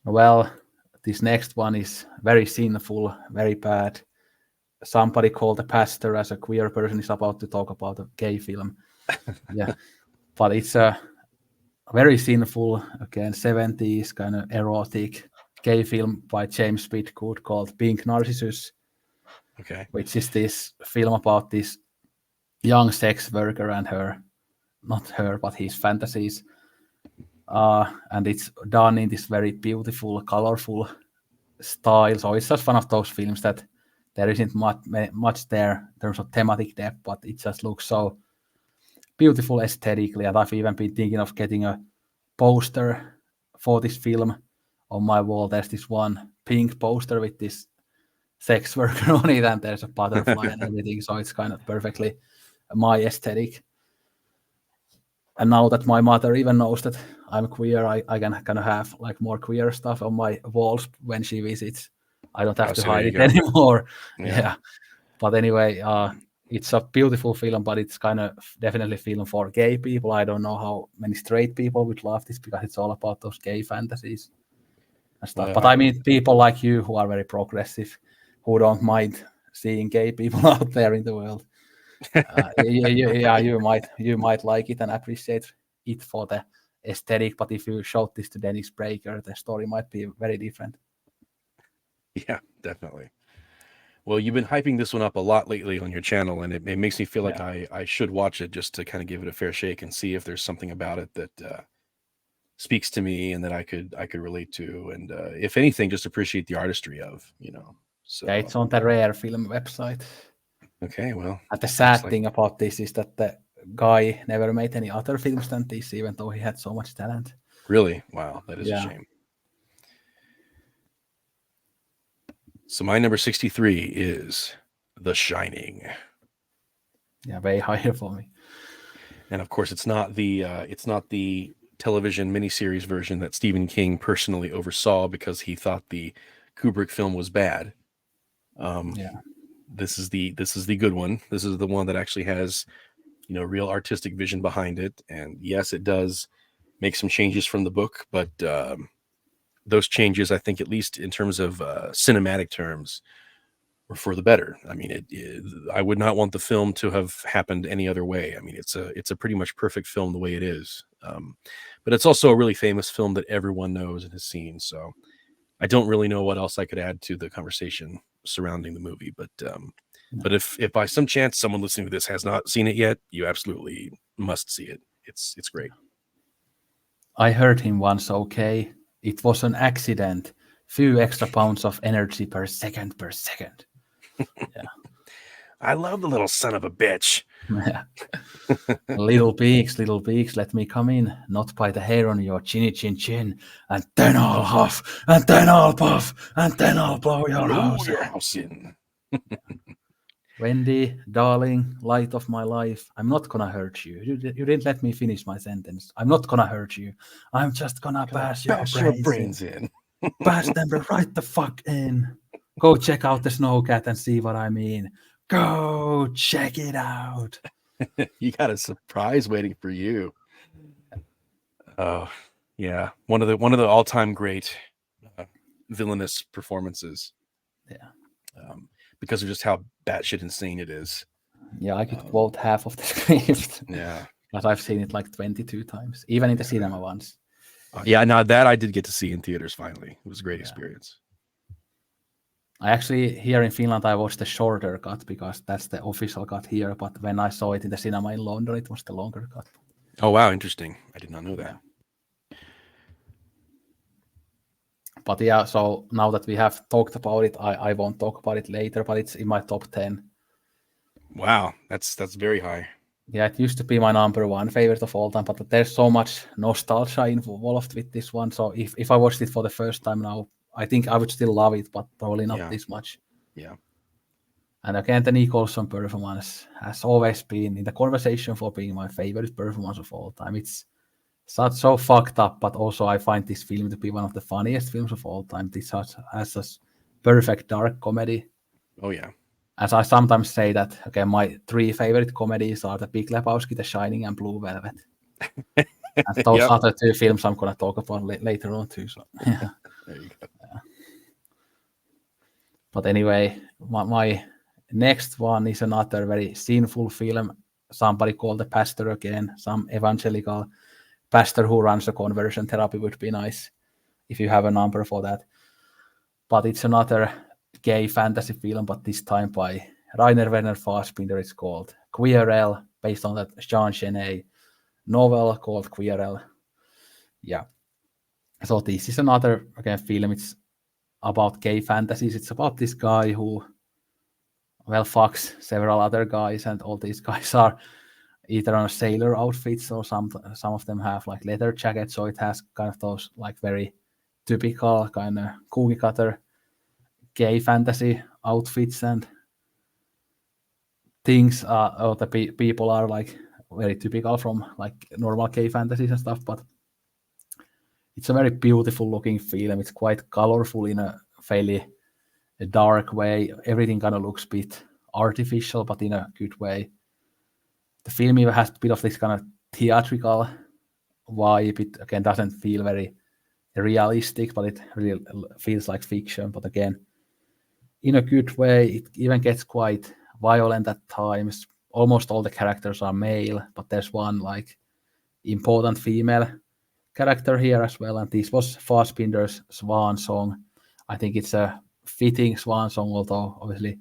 Well, this next one is very sinful, very bad. Somebody called the pastor as a queer person is about to talk about a gay film. Yeah, but it's a very sinful, again, 70s kind of erotic gay film by James Bidgood called Pink Narcissus. Okay. Which is this film about this young sex worker and not her, but his fantasies. And it's done in this very beautiful, colorful style. So it's just one of those films that there isn't much there in terms of thematic depth, but it just looks so beautiful aesthetically. And I've even been thinking of getting a poster for this film on my wall. There's this one pink poster with this sex worker on it, and there's a butterfly and everything. So it's kind of perfectly my aesthetic. And now that my mother even knows that I'm queer, I can kind of have like more queer stuff on my walls when she visits. I don't have to hide it anymore. Yeah. But anyway, it's a beautiful film, but it's kind of definitely a film for gay people. I don't know how many straight people would love this because it's all about those gay fantasies and stuff. But I mean, people like you who are very progressive, who don't mind seeing gay people out there in the world. You might like it and appreciate it for the aesthetic, but if you showed this to Dennis Prager, the story might be very different. Yeah, definitely. Well, you've been hyping this one up a lot lately on your channel, and it makes me feel like I should watch it just to kind of give it a fair shake and see if there's something about it that speaks to me and that I could relate to, and if anything, just appreciate the artistry of. So yeah, it's on the Rare Film website. Okay, well. And the sad thing about this is that the guy never made any other films than this, even though he had so much talent. Really? Wow, that is a shame. So my number 63 is The Shining. Yeah, way higher for me. And of course, it's not the television miniseries version that Stephen King personally oversaw because he thought the Kubrick film was bad. This is the good one. This is the one that actually has, real artistic vision behind it. And yes, it does make some changes from the book, but those changes, I think, at least in terms of cinematic terms, were for the better. I mean, I would not want the film to have happened any other way. I mean, it's a pretty much perfect film the way it is. But it's also a really famous film that everyone knows and has seen. So I don't really know what else I could add to the conversation surrounding the movie. But if by some chance someone listening to this has not seen it yet, you absolutely must see it. It's great. I heard him once. Okay, it was an accident. Few extra pounds of energy per second. Yeah. I love the little son of a bitch. Yeah. Little pigs, let me come in, not by the hair on your chinny chin, and then I'll huff, and then I'll puff, and then I'll blow your house in. Wendy, darling, light of my life, I'm not gonna hurt you. You didn't let me finish my sentence. I'm not gonna hurt you. I'm just gonna bash your brains in. Bash them right the fuck in. Go check out the Snowcat and see what I mean. Go check it out. You got a surprise waiting for you. Oh, yeah. One of the all-time great villainous performances. Yeah. Because of just how batshit insane it is. Yeah, I could quote half of the script. Yeah. But I've seen it like 22 times, even in the cinema once. Yeah, now that I did get to see in theaters finally. It was a great experience. I actually, here in Finland, I watched the shorter cut because that's the official cut here. But when I saw it in the cinema in London, it was the longer cut. Oh, wow. Interesting. I did not know that. Yeah. But yeah, so now that we have talked about it, I won't talk about it later, but it's in my top 10. Wow. That's very high. Yeah, it used to be my number one favorite of all time, but there's so much nostalgia involved with this one. So if I watched it for the first time now, I think I would still love it, but probably not this much. Yeah. And again, the Nicholson performance has always been in the conversation for being my favorite performance of all time. It's so fucked up, but also I find this film to be one of the funniest films of all time. This has a perfect dark comedy. Oh, yeah. As I sometimes say that, okay, my 3 favorite comedies are The Big Lebowski, The Shining, and Blue Velvet. And those other 2 films I'm going to talk about later on too. So, yeah. There you go. Yeah. But anyway, my next one is another very sinful film. Somebody called The Pastor again. Some evangelical pastor who runs a conversion therapy would be nice if you have a number for that. But it's another gay fantasy film, but this time by Rainer Werner Fassbinder. It's called Queerelle, based on that Jean Genet novel called Queerelle. Yeah. So this is another again film. It's about gay fantasies. It's about this guy who, well, fucks several other guys, and all these guys are either on sailor outfits or some of them have like leather jackets. So it has kind of those like very typical kind of cookie cutter gay fantasy outfits and things. Or the people are like very typical from like normal gay fantasies and stuff, but it's a very beautiful looking film. It's quite colorful in a fairly dark way. Everything kind of looks a bit artificial, but in a good way. The film even has a bit of this kind of theatrical vibe. It again doesn't feel very realistic, but it really feels like fiction. But again, in a good way. It even gets quite violent at times. Almost all the characters are male, but there's one like important female character here as well. And this was Fassbinder's swan song. I think it's a fitting swan song, although obviously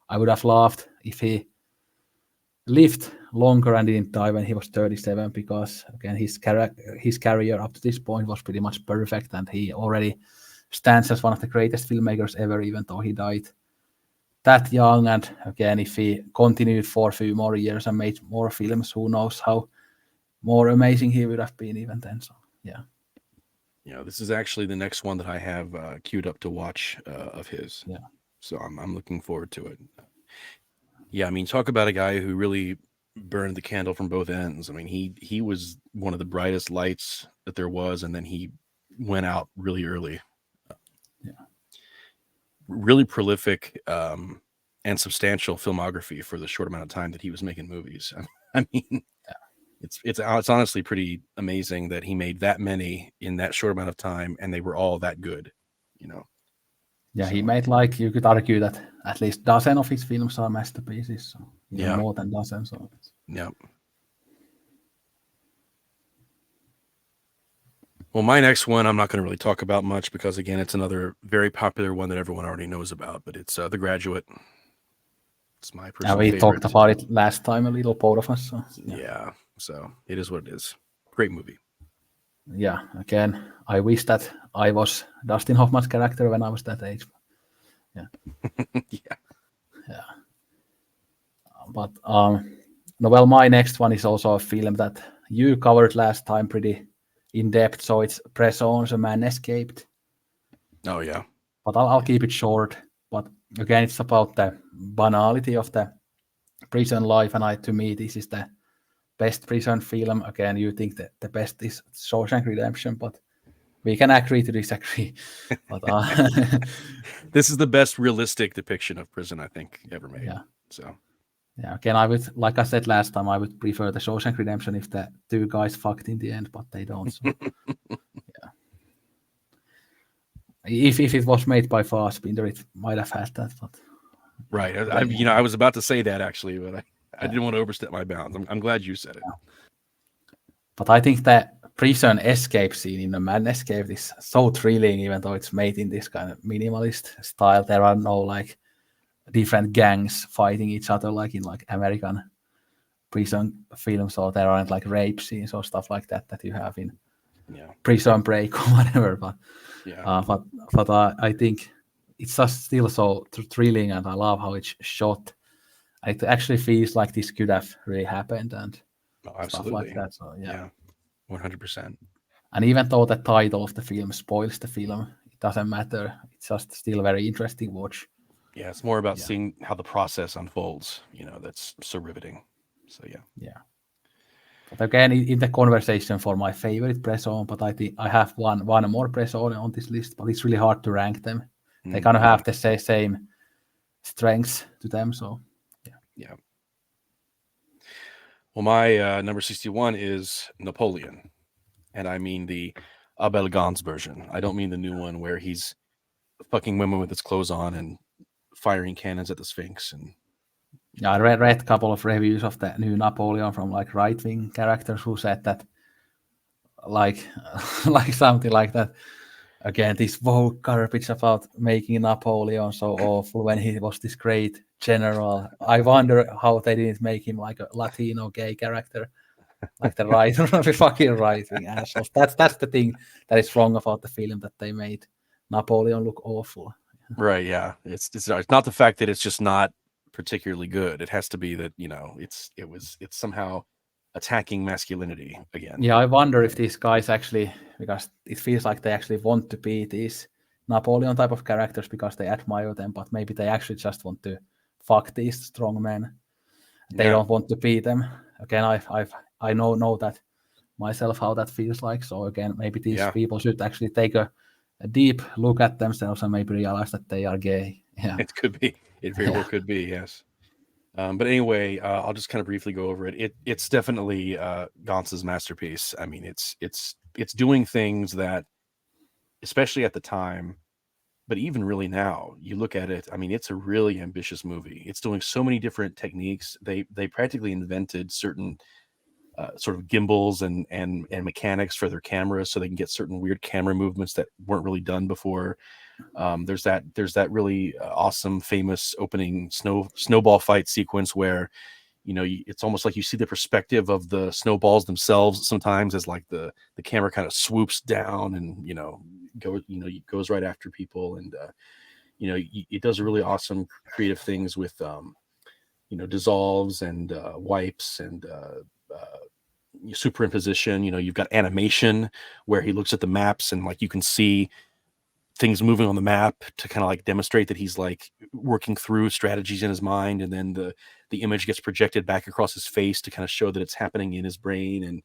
I would have loved if he lived longer and didn't die when he was 37, because again his career up to this point was pretty much perfect, and he already stands as one of the greatest filmmakers ever, even though he died that young. And again, if he continued for a few more years and made more films, who knows how more amazing he would have been even then. So yeah. Yeah, this is actually the next one that I have queued up to watch of his. Yeah. So I'm looking forward to it. Yeah, I mean, talk about a guy who really burned the candle from both ends. I mean, he was one of the brightest lights that there was, and then he went out really early. Yeah. Really prolific and substantial filmography for the short amount of time that he was making movies. I mean, yeah. It's honestly pretty amazing that he made that many in that short amount of time, and they were all that good, you know. Yeah, so he made, like, you could argue that at least a dozen of his films are masterpieces. So yeah, more than dozen. So yeah. Well, my next one I'm not going to really talk about much because, again, it's another very popular one that everyone already knows about. But it's The Graduate. It's my personal favorite. We talked about it last time a little, both of us. So yeah, so it is what it is. Great movie. Yeah, again, I wish that I was Dustin Hoffman's character when I was that age. Yeah. Yeah. But no, well, my next one is also a film that you covered last time pretty in depth. So it's Bresson's A Man Escaped. Oh yeah. But I'll keep it short. But again, it's about the banality of the prison life, and to me this is the best prison film. Again, you think that the best is Shawshank Redemption, but we can agree to disagree. But this is the best realistic depiction of prison I think ever made. Yeah. So yeah, again, I would, like I said last time, I would prefer the Shawshank Redemption if the two guys fucked in the end, but they don't. So. Yeah. If it was made by Fassbinder, it might have had that. But right, I was about to say that actually, but I didn't want to overstep my bounds. I'm glad you said it. But I think the prison escape scene in The Madness Cave is so thrilling, even though it's made in this kind of minimalist style. There are no like different gangs fighting each other like in like American prison films, or there aren't like rape scenes or stuff like that you have in Prison Break or whatever. But I think it's just still so thrilling, and I love how it's shot. It actually feels like this could have really happened and stuff like that. So yeah, 100%. And even though the title of the film spoils the film, it doesn't matter. It's just still a very interesting watch. Yeah, it's more about seeing how the process unfolds. That's so riveting. So yeah. But again, in the conversation for my favorite Bresson, but I think I have one more Bresson on this list, but it's really hard to rank them. They kind of have the same strengths to them. So yeah. Well, my number 61 is Napoleon, and I mean the Abel Gance version. I don't mean the new one where he's fucking women with his clothes on and firing cannons at the Sphinx. And I read a couple of reviews of the new Napoleon from like right-wing characters who said that like something like that. Again, this woke garbage about making Napoleon so awful when he was this great general. I wonder how they didn't make him like a Latino gay character, like the fucking right-wing assholes. That's the thing that is wrong about the film, that they made Napoleon look awful. Right, yeah. It's not the fact that it's just not particularly good. It has to be that, it's somehow attacking masculinity again. Yeah, I wonder if these guys actually, because it feels like they actually want to be these Napoleon type of characters because they admire them, but maybe they actually just want to fuck these strong men. They don't want to be them. Again, I know that myself how that feels like. So again, maybe these people should actually take a deep look at themselves and maybe realize that they are gay. Yeah, it could be. It very well could be. Yes. But anyway, I'll just kind of briefly go over it. It's definitely Gance's masterpiece. I mean, it's doing things that, especially at the time, but even really now, you look at it. I mean, it's a really ambitious movie. It's doing so many different techniques. They practically invented certain sort of gimbals and mechanics for their cameras, so they can get certain weird camera movements that weren't really done before. There's that really awesome, famous opening snowball fight sequence where, it's almost like you see the perspective of the snowballs themselves sometimes, as like the camera kind of swoops down and goes right after people, and it does really awesome creative things with dissolves and wipes and superimposition. You've got animation where he looks at the maps and like you can see things moving on the map to kind of like demonstrate that he's like working through strategies in his mind, and then the image gets projected back across his face to kind of show that it's happening in his brain. And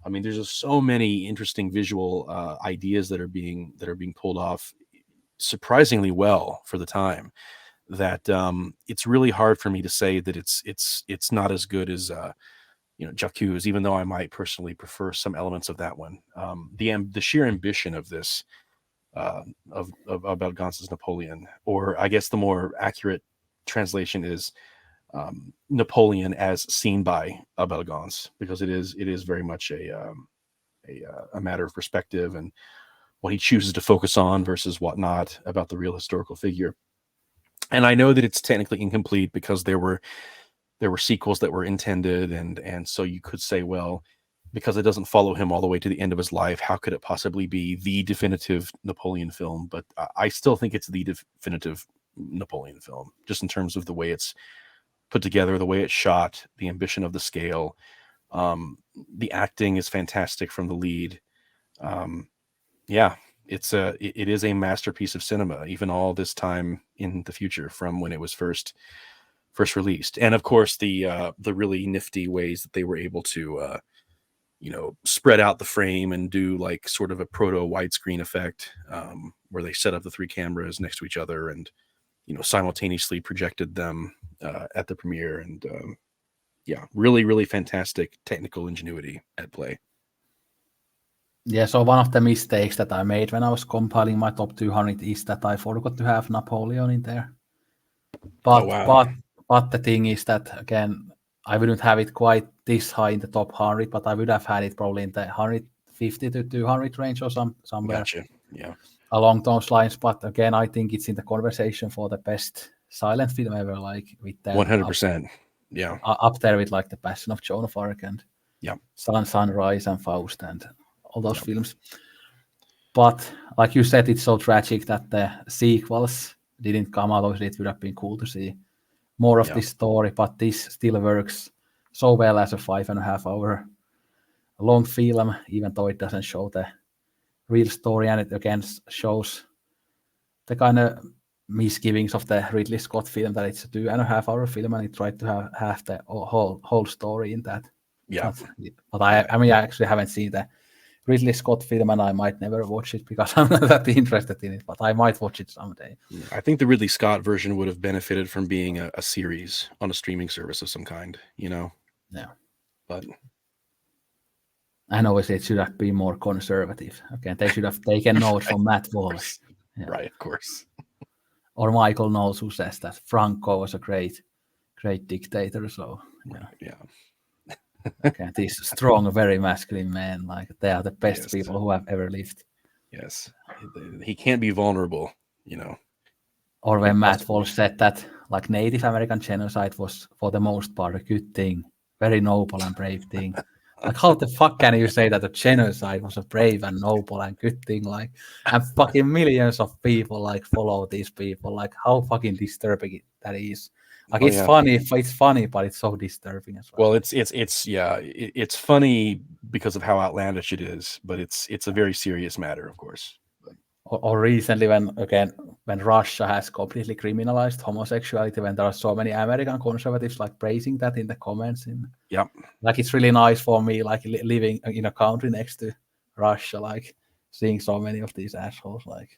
I mean, there's just so many interesting visual ideas that are being pulled off surprisingly well for the time, that it's really hard for me to say that it's not as good as J'accuse, even though I might personally prefer some elements of that one. The sheer ambition of this of Gance's Napoleon, or I guess the more accurate translation is Napoleon as seen by Abel Gance, because it is very much a matter of perspective and what he chooses to focus on versus what not about the real historical figure. And I know that it's technically incomplete because there were sequels that were intended, and so you could say, well, because it doesn't follow him all the way to the end of his life, how could it possibly be the definitive Napoleon film? But I still think it's the definitive Napoleon film, just in terms of the way it's put together, the way it's shot, the ambition of the scale. The acting is fantastic from the lead. It is a masterpiece of cinema, even all this time in the future from when it was first first released, and of course the really nifty ways that they were able to spread out the frame and do like sort of a proto widescreen effect, where they set up the 3 cameras next to each other and simultaneously projected them at the premiere, and really, really fantastic technical ingenuity at play. Yeah, so one of the mistakes that I made when I was compiling my top 200 is that I forgot to have Napoleon in there. But but the thing is that, again, I wouldn't have it quite this high in the top 100, but I would have had it probably in the 150 to 200 range or somewhere. Gotcha. Yeah. Along those lines. But again, I think it's in the conversation for the best silent film ever, like with them 100%. Yeah. Up there with like The Passion of Joan of Arc and Sunrise and Faust and all those films. But like you said, it's so tragic that the sequels didn't come out. Obviously, it would have been cool to see more of this story, but this still works so well as a 5.5 hour long film, even though it doesn't show the real story, and it again shows the kind of misgivings of the Ridley Scott film, that it's a 2.5 hour film and it tried to have the whole story in that. But I mean, I actually haven't seen the Ridley Scott film, and I might never watch it because I'm not that interested in it, but I might watch it someday. I think the Ridley Scott version would have benefited from being a series on a streaming service of some kind, Yeah. But and obviously it should have been more conservative. Okay, they should have taken note from Matt Wallace. Yeah. Right, of course. Or Michael Knowles, who says that Franco was a great dictator. So yeah. Okay, these strong, very masculine men, like they are the best people who have ever lived. Yes, he can't be vulnerable, Or when Matt Walsh said that, like, Native American genocide was for the most part a good thing, very noble and brave thing. Like, how the fuck can you say that a genocide was a brave and noble and good thing? Like, and fucking millions of people like follow these people. Like, how fucking disturbing that is. Like, it's funny, but it's so disturbing as well. Well, it's funny because of how outlandish it is, but it's a very serious matter, of course. Or recently, when Russia has completely criminalized homosexuality, when there are so many American conservatives like praising that in the comments. Like, it's really nice for me, like living in a country next to Russia, like seeing so many of these assholes. Like,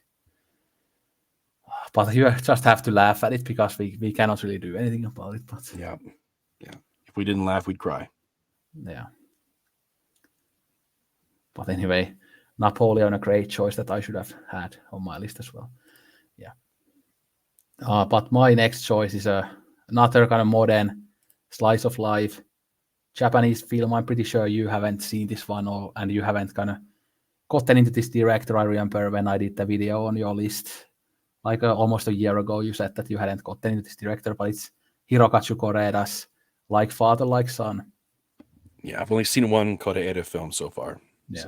but you just have to laugh at it because we cannot really do anything about it. But yeah. If we didn't laugh, we'd cry. Yeah. But anyway, Napoleon, a great choice that I should have had on my list as well. Yeah. But my next choice is another kind of modern slice of life Japanese film. I'm pretty sure you haven't seen this one, and you haven't kind of gotten into this director. I remember when I did the video on your list, like almost a year ago, you said that you hadn't gotten into this director, but it's Hirokazu Koreeda's Like Father, Like Son. Yeah, I've only seen one Koreeda film so far. Yeah.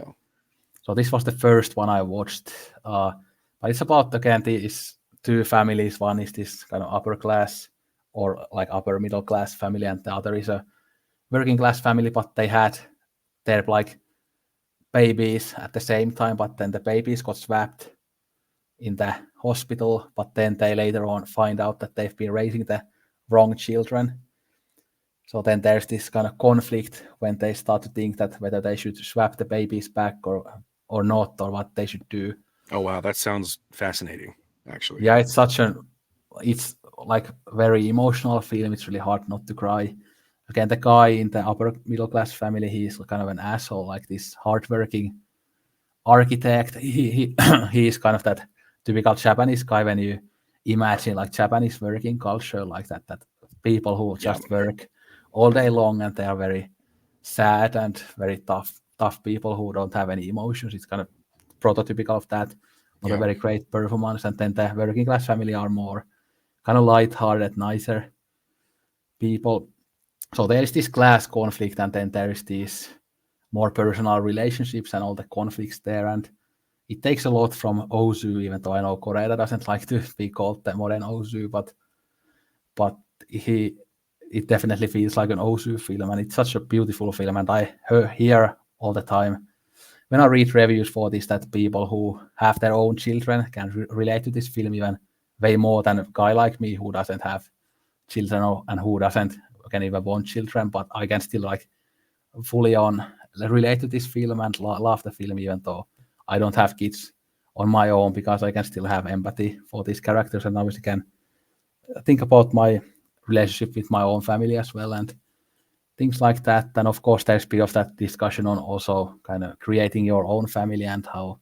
So this was the first one I watched. But it's about, again, these two families. One is this kind of upper class or like upper middle class family, and the other is a working class family, but they had their like babies at the same time, but then the babies got swapped in the hospital, but then they later on find out that they've been raising the wrong children. So then there's this kind of conflict when they start to think that whether they should swap the babies back or not, or what they should do. Oh, wow. That sounds fascinating, actually. Yeah, it's like very emotional film. It's really hard not to cry. Again, the guy in the upper middle class family, he's kind of an asshole, like this hardworking architect. He is kind of that typical Japanese guy when you imagine like Japanese working culture, like that people who just work all day long and they are very sad and very tough people who don't have any emotions. It's kind of prototypical of that. Not a very great performance. And then the working class family are more kind of light-hearted, nicer people. So there is this class conflict, and then there is these more personal relationships and all the conflicts there. And it takes a lot from Ozu, even though I know Koreeda doesn't like to be called the modern Ozu, but it definitely feels like an Ozu film, and it's such a beautiful film. And I hear all the time when I read reviews for this that people who have their own children can relate to this film even way more than a guy like me who doesn't have children and who doesn't can even want children, but I can still like fully on relate to this film and love the film, even though I don't have kids on my own, because I can still have empathy for these characters, and obviously can think about my relationship with my own family as well and things like that. And of course, there's a bit of that discussion on also kind of creating your own family and how,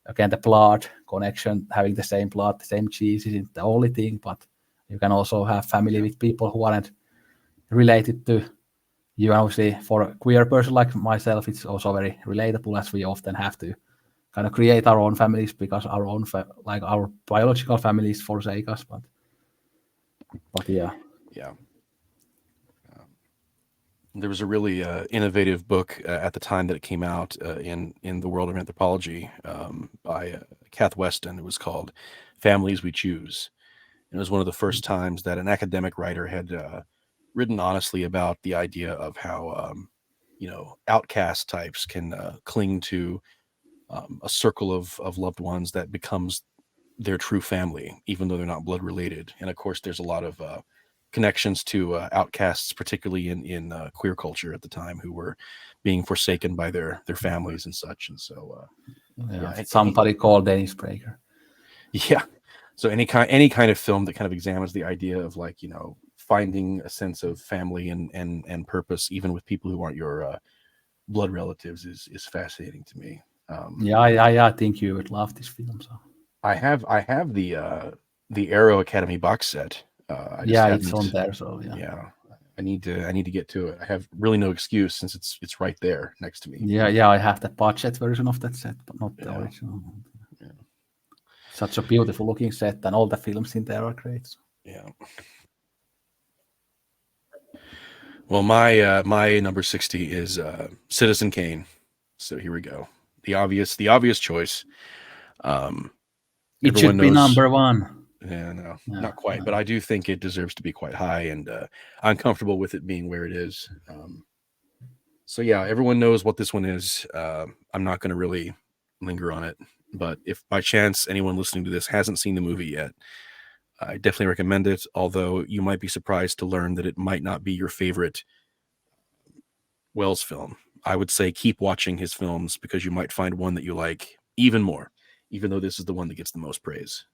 again, the blood connection, having the same blood, the same cheese isn't the only thing, but you can also have family with people who aren't related to you. And obviously, for a queer person like myself, it's also very relatable, as we often have to kind of create our own families because our own like our biological families forsake us. But yeah. Yeah. There was a really innovative book at the time that it came out in the world of anthropology by Kath Weston. It was called Families We Choose. It was one of the first times that an academic writer had written honestly about the idea of how outcast types can cling to a circle of loved ones that becomes their true family, even though they're not blood related. And of course, there's a lot of connections to outcasts, particularly in queer culture at the time, who were being forsaken by their families and such. And so, Somebody called Dennis Prager. Yeah. So any kind of film that kind of examines the idea of like finding a sense of family and purpose, even with people who aren't your blood relatives, is fascinating to me. I think you would love this film. So I have the Arrow Academy box set. I just it's on haven't. there. So Yeah, I need to get to it. I have really no excuse since it's right there next to me. Yeah, I have the budget version of that set, but not the original. Yeah. Such a beautiful looking set, and all the films in there are great. So. Yeah. Well, my number 60 is Citizen Kane. So here we go. The obvious choice. It should be number one. Yeah, no, not quite, but I do think it deserves to be quite high, and I'm comfortable with it being where it is. So yeah, everyone knows what this one is. I'm not going to really linger on it, but if by chance anyone listening to this hasn't seen the movie yet, I definitely recommend it, although you might be surprised to learn that it might not be your favorite Wells film. I would say keep watching his films because you might find one that you like even more, even though this is the one that gets the most praise.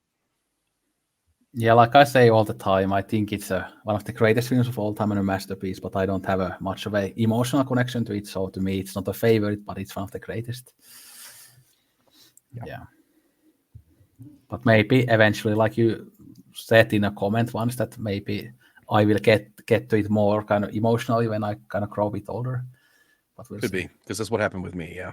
Yeah, like I say all the time, I think it's one of the greatest films of all time and a masterpiece, but I don't have much of an emotional connection to it, so to me it's not a favorite, but it's one of the greatest. Yeah. But maybe eventually, like you said in a comment once, that maybe I will get to it more kind of emotionally when I kind of grow a bit older. But we'll Could see. be, because that's what happened with me, yeah.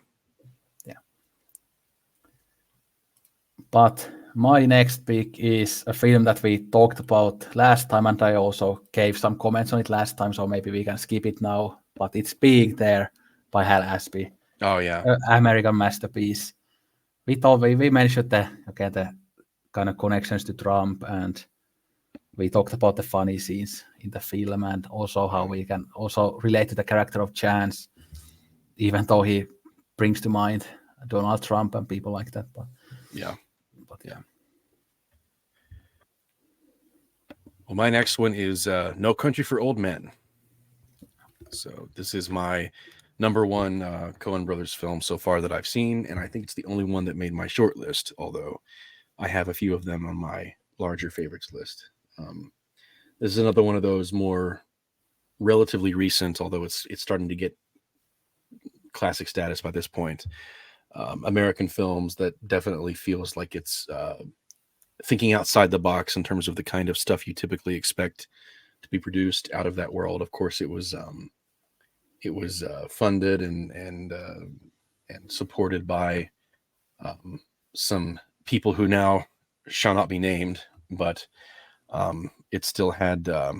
But my next pick is a film that we talked about last time, and I also gave some comments on it last time, so maybe we can skip it now. But it's Being There by Hal Ashby. Oh, yeah. American masterpiece. We mentioned the kind of connections to Trump, and we talked about the funny scenes in the film, and also how we can also relate to the character of Chance, even though he brings to mind Donald Trump and people like that. But yeah. Yeah. Well, my next one is No Country for Old Men. So this is my number one Coen Brothers film so far that I've seen, and I think it's the only one that made my short list, although I have a few of them on my larger favorites list. This is another one of those more relatively recent, although it's starting to get classic status by this point, American films that definitely feels like it's thinking outside the box in terms of the kind of stuff you typically expect to be produced out of that world. Of course, it was funded and supported by some people who now shall not be named, but it still had a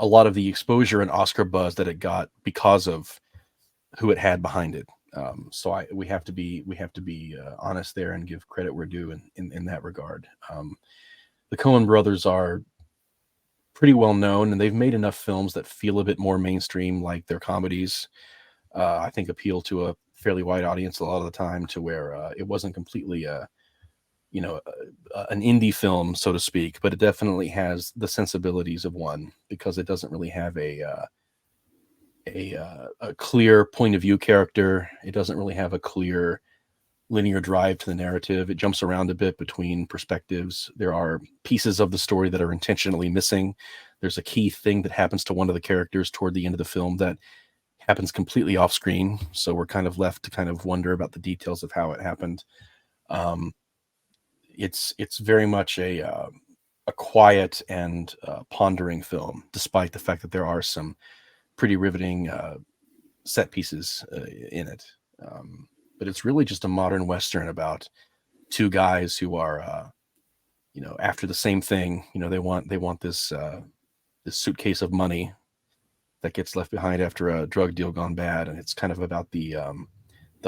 lot of the exposure and Oscar buzz that it got because of who it had behind it. So we have to be honest there and give credit where due in that regard. The Coen brothers are pretty well known, and they've made enough films that feel a bit more mainstream, like their comedies. I think appeal to a fairly wide audience a lot of the time, to where it wasn't completely an indie film, so to speak, but it definitely has the sensibilities of one because it doesn't really have a clear point of view character. It doesn't really have a clear linear drive to the narrative. It jumps around a bit between perspectives. There are pieces of the story that are intentionally missing. There's a key thing that happens to one of the characters toward the end of the film that happens completely off screen. So we're kind of left to kind of wonder about the details of how it happened. It's very much a quiet and pondering film, despite the fact that there are some pretty riveting set pieces in it. But it's really just a modern Western about two guys who are, after the same thing. They want this suitcase of money that gets left behind after a drug deal gone bad, and it's kind of about the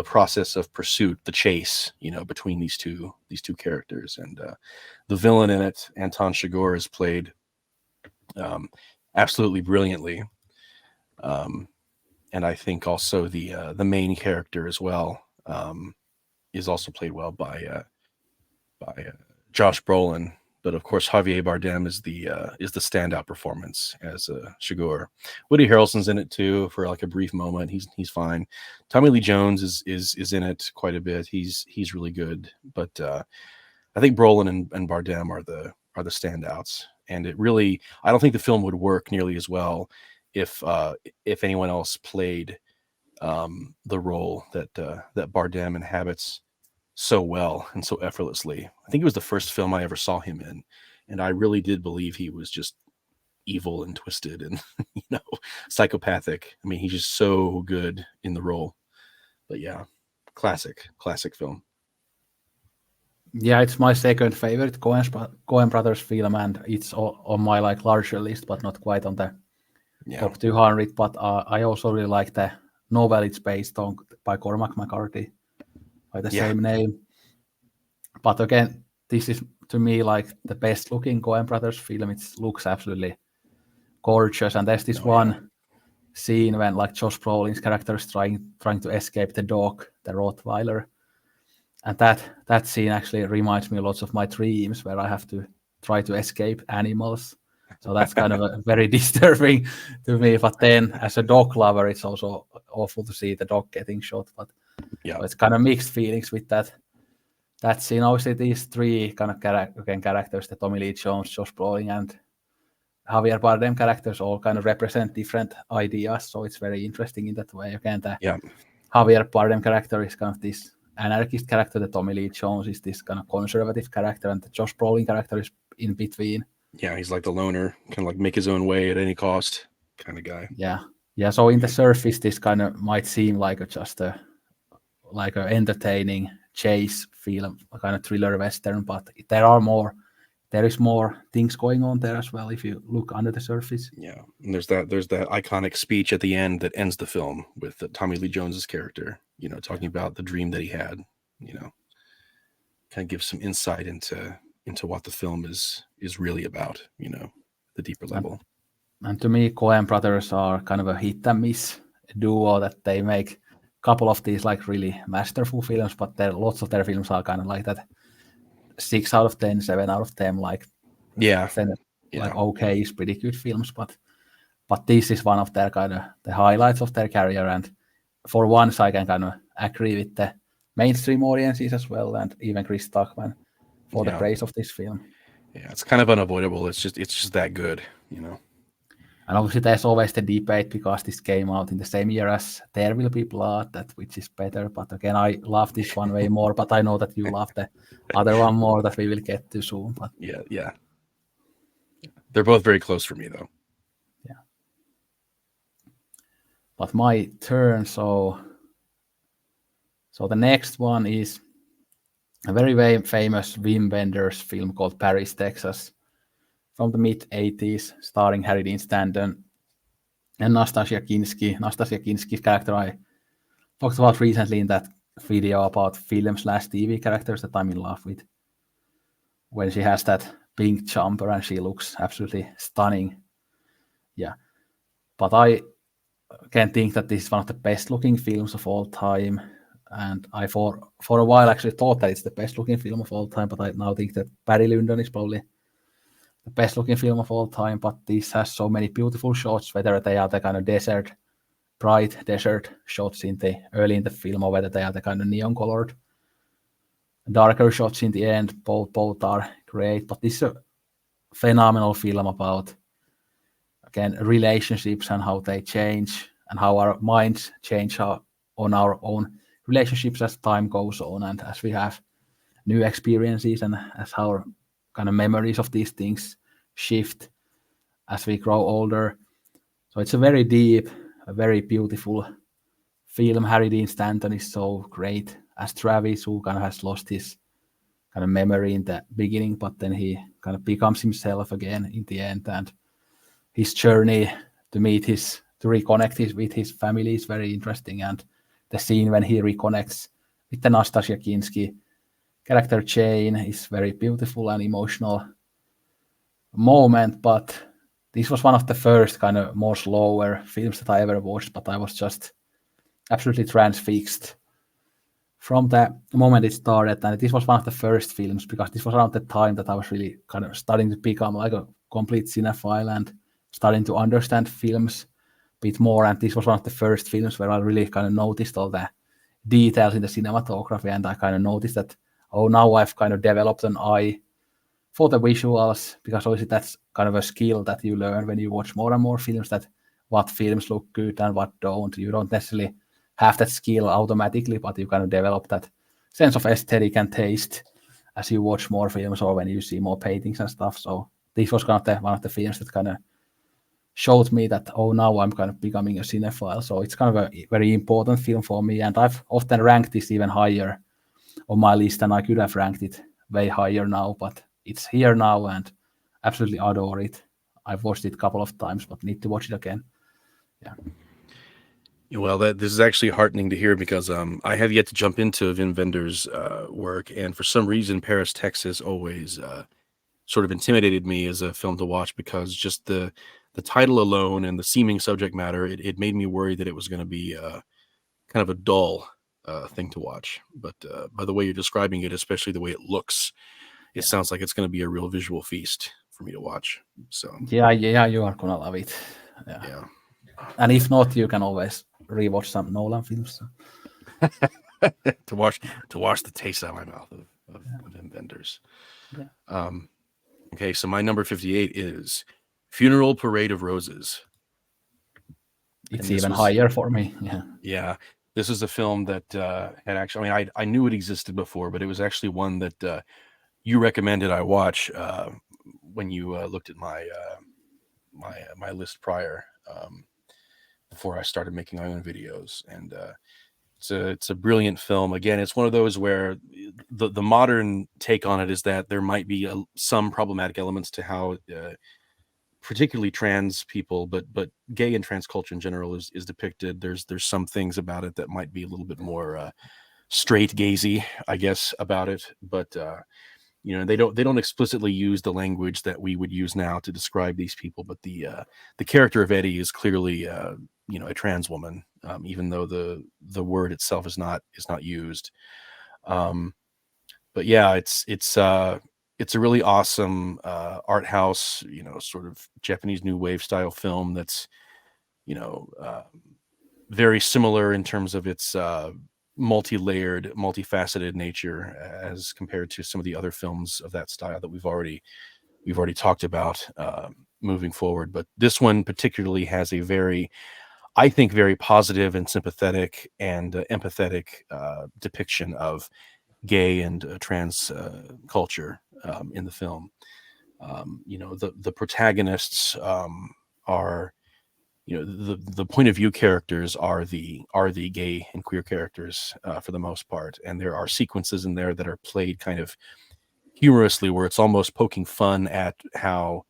process of pursuit, the chase, between these two characters. And the villain in it, Anton Chigurh, is played absolutely brilliantly. And I think also the main character as well is also played well by Josh Brolin. But of course, Javier Bardem is the standout performance as Chigurh. Woody Harrelson's in it too for like a brief moment. He's fine. Tommy Lee Jones is in it quite a bit. He's really good. But I think Brolin and Bardem are the standouts. And it really, I don't think the film would work nearly as well if anyone else played the role that Bardem inhabits so well and so effortlessly. I think it was the first film I ever saw him in, and I really did believe he was just evil and twisted and psychopathic. I mean, he's just so good in the role. But yeah, classic film. Yeah, it's my second favorite Coen Brothers film, and it's on my like larger list, but not quite on the top 200. But I also really like the novel it's based on by Cormac McCarthy by the same name. But again, this is to me like the best looking Coen Brothers film. It looks absolutely gorgeous, and there's this one scene when like Josh Brolin's character is trying to escape the dog, the Rottweiler. And that scene actually reminds me a lot of my dreams where I have to try to escape animals. So that's kind of a very disturbing to me. But then as a dog lover, it's also awful to see the dog getting shot. But so it's kind of mixed feelings with that scene. Obviously, these three kind of characters, the Tommy Lee Jones, Josh Brolin, and Javier Bardem characters all kind of represent different ideas. So it's very interesting in that way. Again, the Javier Bardem character is kind of this anarchist character. The Tommy Lee Jones is this kind of conservative character, and the Josh Brolin character is in between. Yeah, he's like the loner, kind of like make his own way at any cost kind of guy. Yeah. So in the surface, this kind of might seem like just a entertaining chase film, a kind of thriller western, but there is more things going on there as well if you look under the surface. Yeah, and there's that iconic speech at the end that ends the film with Tommy Lee Jones's character, talking about the dream that he had, kind of gives some insight into what the film is really about, the deeper level. And to me, Coen Brothers are kind of a hit and miss duo that they make a couple of these like really masterful films, but lots of their films are kind of like that 6 out of 10, 7 out of 10, like okay, is pretty good films, but this is one of their kind of the highlights of their career. And for once, I can kind of agree with the mainstream audiences as well, and even Chris Tuckman for the praise of this film. Yeah, it's kind of unavoidable. It's just that good, And obviously, there's always the debate because this came out in the same year as There Will Be Blood, which is better. But again, I love this one way more. But I know that you love the other one more that we will get to soon. But yeah, they're both very close for me, though. Yeah. But my turn. So the next one is a very famous Wim Wenders film called Paris, Texas, from the mid-80s, starring Harry Dean Stanton and Nastasia Kinski. Nastasia Kinski's character I talked about recently in that video about film/TV characters that I'm in love with. When she has that pink jumper and she looks absolutely stunning. Yeah. But I can think that this is one of the best looking films of all time. And I for a while actually thought that it's the best looking film of all time, but I now think that Barry Lyndon is probably the best looking film of all time. But this has so many beautiful shots, whether they are the kind of bright desert shots early in the film, or whether they are the kind of neon colored darker shots in the end. Both are great. But this is a phenomenal film about, again, relationships and how they change and how our minds change on our own relationships as time goes on, and as we have new experiences, and as our kind of memories of these things shift as we grow older. So it's a very deep, a very beautiful film. Harry Dean Stanton is so great as Travis, who kind of has lost his kind of memory in the beginning, but then he kind of becomes himself again in the end, and his journey to reconnect with his family is very interesting. And the scene when he reconnects with the Nastasia Kinski character Jane is very beautiful and emotional moment. But this was one of the first kind of more slower films that I ever watched, but I was just absolutely transfixed from the moment it started. And this was one of the first films, because this was around the time that I was really kind of starting to become like a complete cinephile and starting to understand films a bit more. And this was one of the first films where I really kind of noticed all the details in the cinematography, and I kind of noticed that, oh, now I've kind of developed an eye for the visuals, because obviously that's kind of a skill that you learn when you watch more and more films, that what films look good and what don't. You don't necessarily have that skill automatically, but you kind of develop that sense of aesthetic and taste as you watch more films or when you see more paintings and stuff. So this was kind of one of the films that kind of showed me that, oh, now I'm kind of becoming a cinephile. So it's kind of a very important film for me, and I've often ranked this even higher on my list, and I could have ranked it way higher now, but it's here now and absolutely adore it. I've watched it a couple of times, but need to watch it again. Yeah. Well, this is actually heartening to hear, because I have yet to jump into Wim Wenders' work, and for some reason, Paris, Texas always sort of intimidated me as a film to watch, because just the title alone and the seeming subject matter, it made me worry that it was going to be kind of a dull thing to watch. But by the way you're describing it, especially the way it looks, it sounds like it's going to be a real visual feast for me to watch. So yeah, you are gonna love it. Yeah. And if not, you can always rewatch some Nolan films. to wash the taste out of my mouth of Wim Wenders. Yeah. Okay, so my number 58 is Funeral Parade of Roses. It's even higher for me. Yeah. This is a film that had actually, I mean, I knew it existed before, but it was actually one that you recommended I watch when you looked at my my list prior, before I started making my own videos. And it's a brilliant film. Again, it's one of those where the modern take on it is that there might be some problematic elements to how particularly trans people, but gay and trans culture in general is depicted. There's some things about it that might be a little bit more straight gazy, I guess, about it. But you know, they don't explicitly use the language that we would use now to describe these people. But the character of Eddie is clearly you know, a trans woman, even though the word itself is not used. But yeah, it's a really awesome art house, you know, sort of Japanese new wave style film that's, you know, very similar in terms of its multi-layered, multifaceted nature as compared to some of the other films of that style that we've already talked about moving forward. But this one particularly has a very, I think, very positive and sympathetic and empathetic depiction of gay and trans culture in the film. You know, the protagonists are, you know, the point of view characters are the gay and queer characters for the most part, and there are sequences in there that are played kind of humorously, where it's almost poking fun at how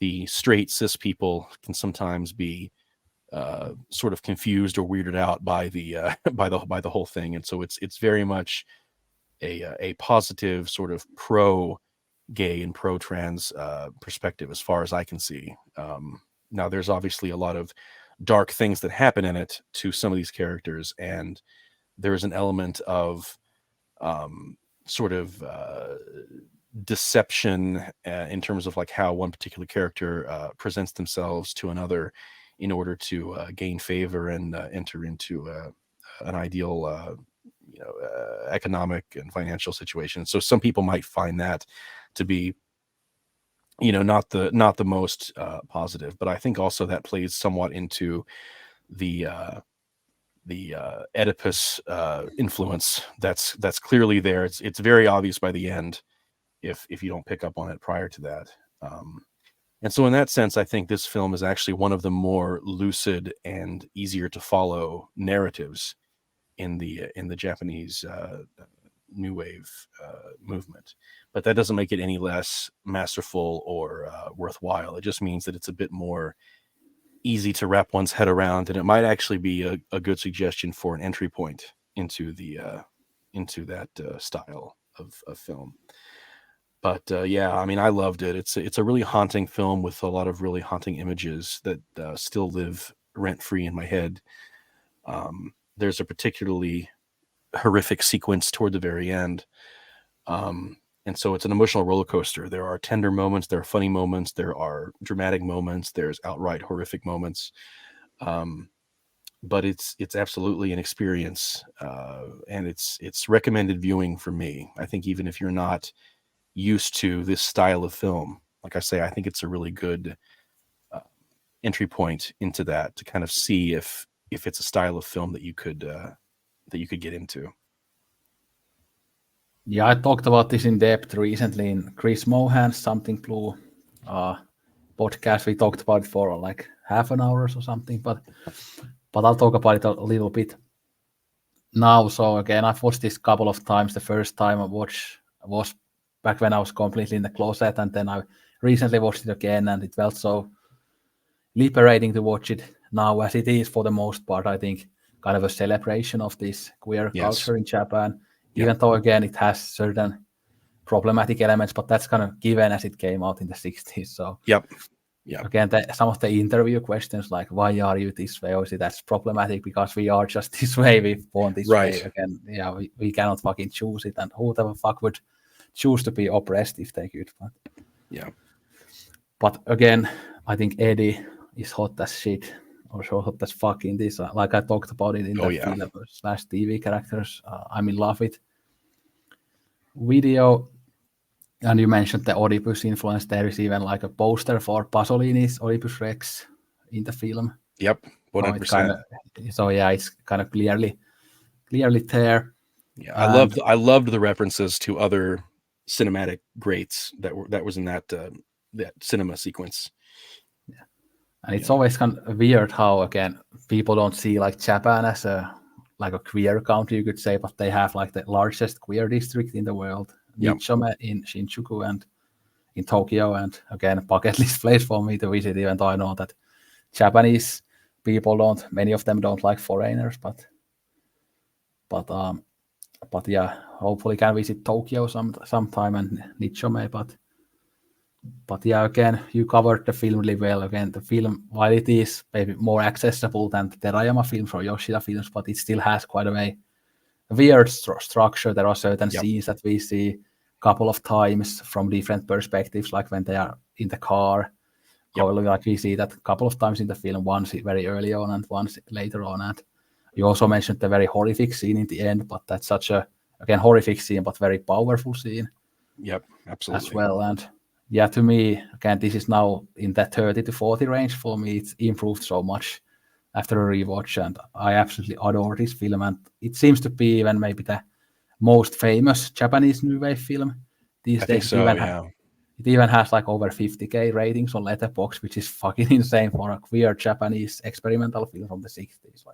the straight cis people can sometimes be sort of confused or weirded out by the by the whole thing. And so it's very much a positive sort of pro gay and pro trans perspective, as far as I can see. Now, there's obviously a lot of dark things that happen in it to some of these characters, and there is an element of sort of deception in terms of like how one particular character presents themselves to another in order to gain favor and enter into an ideal economic and financial situation. So some people might find that to be not the most positive, but I think also that plays somewhat into the Oedipus influence that's clearly there. It's very obvious by the end if you don't pick up on it prior to that. And so in that sense, I think this film is actually one of the more lucid and easier to follow narratives in the Japanese new wave movement. But that doesn't make it any less masterful or worthwhile. It just means that it's a bit more easy to wrap one's head around, and it might actually be a good suggestion for an entry point into that style of film. But yeah, I mean, I loved it. It's a really haunting film with a lot of really haunting images that still live rent free in my head. There's a particularly horrific sequence toward the very end. And so it's an emotional roller coaster. There are tender moments, there are funny moments, there are dramatic moments, there's outright horrific moments. But it's absolutely an experience, and it's recommended viewing for me. I think even if you're not used to this style of film, like I say, I think it's a really good entry point into that to kind of see if it's a style of film that you could get into. Yeah, I talked about this in depth recently in Chris Mohan's Something Blue podcast. We talked about it for like half an hour or something, but I'll talk about it a little bit now. So again, I've watched this a couple of times. The first time I watched was back when I was completely in the closet, and then I recently watched it again, and it felt so liberating to watch it now, as it is for the most part, I think, kind of a celebration of this queer culture in Japan. Even though, again, it has certain problematic elements, but that's kind of given as it came out in the 60s. So, again, some of the interview questions, like, why are you this way? Obviously, that's problematic because we are just this way. We born this way. Again, yeah, we cannot fucking choose it. And who the fuck would choose to be oppressed if they could? But again, I think Eddie is hot as shit. Or so hot as fuck in this. Like I talked about it in the film / TV characters. I'm in love with video. And you mentioned the Oedipus influence. There is even like a poster for Pasolini's Oedipus Rex in the film. Yep, 100%. So yeah, it's kind of clearly there. Yeah, I loved the references to other cinematic greats that was in that cinema sequence. And it's always kind of weird how, again, people don't see like Japan as a queer country, you could say, but they have like the largest queer district in the world, Nichome in Shinjuku and in Tokyo. And again, a bucket list place for me to visit, even though I know that Japanese people many of them don't like foreigners, but yeah, hopefully can visit Tokyo sometime and Nichome, But yeah, again, you covered the film really well. Again, the film, while it is maybe more accessible than the Terayama films or Yoshida films, but it still has quite a weird structure. There are certain scenes that we see a couple of times from different perspectives, like when they are in the car. Like we see that a couple of times in the film, once very early on and once later on. And you also mentioned the very horrific scene in the end, but that's such a, again, horrific scene, but very powerful scene. Yep, absolutely. As well. And yeah, to me, again, this is now in that 30 to 40 range for me. It's improved so much after a rewatch, and I absolutely adore this film. And it seems to be even maybe the most famous Japanese new wave film these days. It even has like over 50k ratings on Letterboxd, which is fucking insane for a queer Japanese experimental film from the 60s.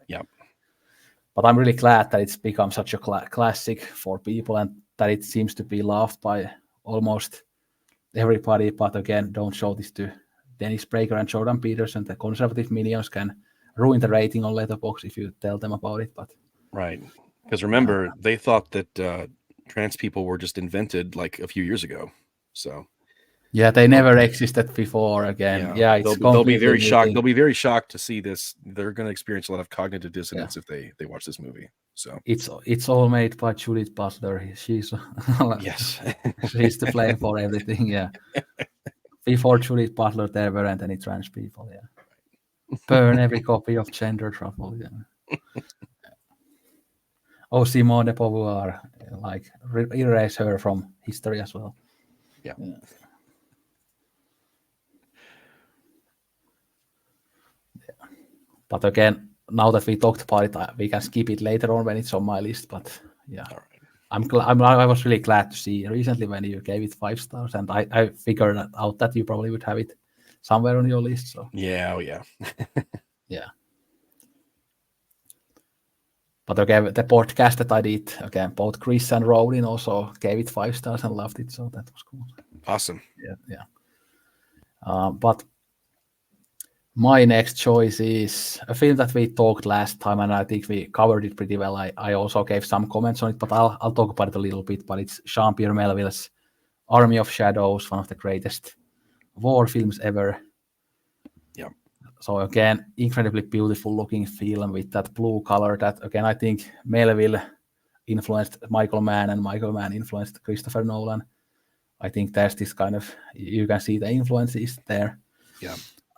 But I'm really glad that it's become such a classic for people, and that it seems to be loved by almost everybody. But again, don't show this to Dennis Prager and Jordan Peterson. The conservative minions can ruin the rating on Letterboxd if you tell them about it. But because remember, they thought that trans people were just invented like a few years ago. So Yeah, they never existed before again. Yeah, it's they'll be completely very new shocked. thing. They'll be very shocked to see this. They're going to experience a lot of cognitive Yeah. dissonance if they watch this movie. So It's all made by Judith Butler. She's yes, she's to blame for everything. Yeah. Before Judith Butler, there weren't any trans people. Yeah. Burn every copy of Gender Trouble. Yeah. Oh, Simone de Beauvoir, like erase her from history as well. yeah. But again, now that we talked about it, we can skip it later on when it's on my list. But yeah, All right. I was really glad to see recently when you gave it 5 stars, and I figured out that you probably would have it somewhere on your list. So Yeah, oh yeah. yeah. But again, the podcast that I did, again, both Chris and Rowan also gave it 5 stars and loved it, so that was cool. Awesome. Yeah. But my next choice is a film that we talked last time, and I think we covered it pretty well. I also gave some comments on it, but I'll talk about it a little bit. But it's Jean-Pierre Melville's Army of Shadows, one of the greatest war films ever. Yeah. So again, incredibly beautiful looking film with that blue color that, again, I think Melville influenced Michael Mann and Michael Mann influenced Christopher Nolan. I think there's this kind of, you can see the influences there. Yeah.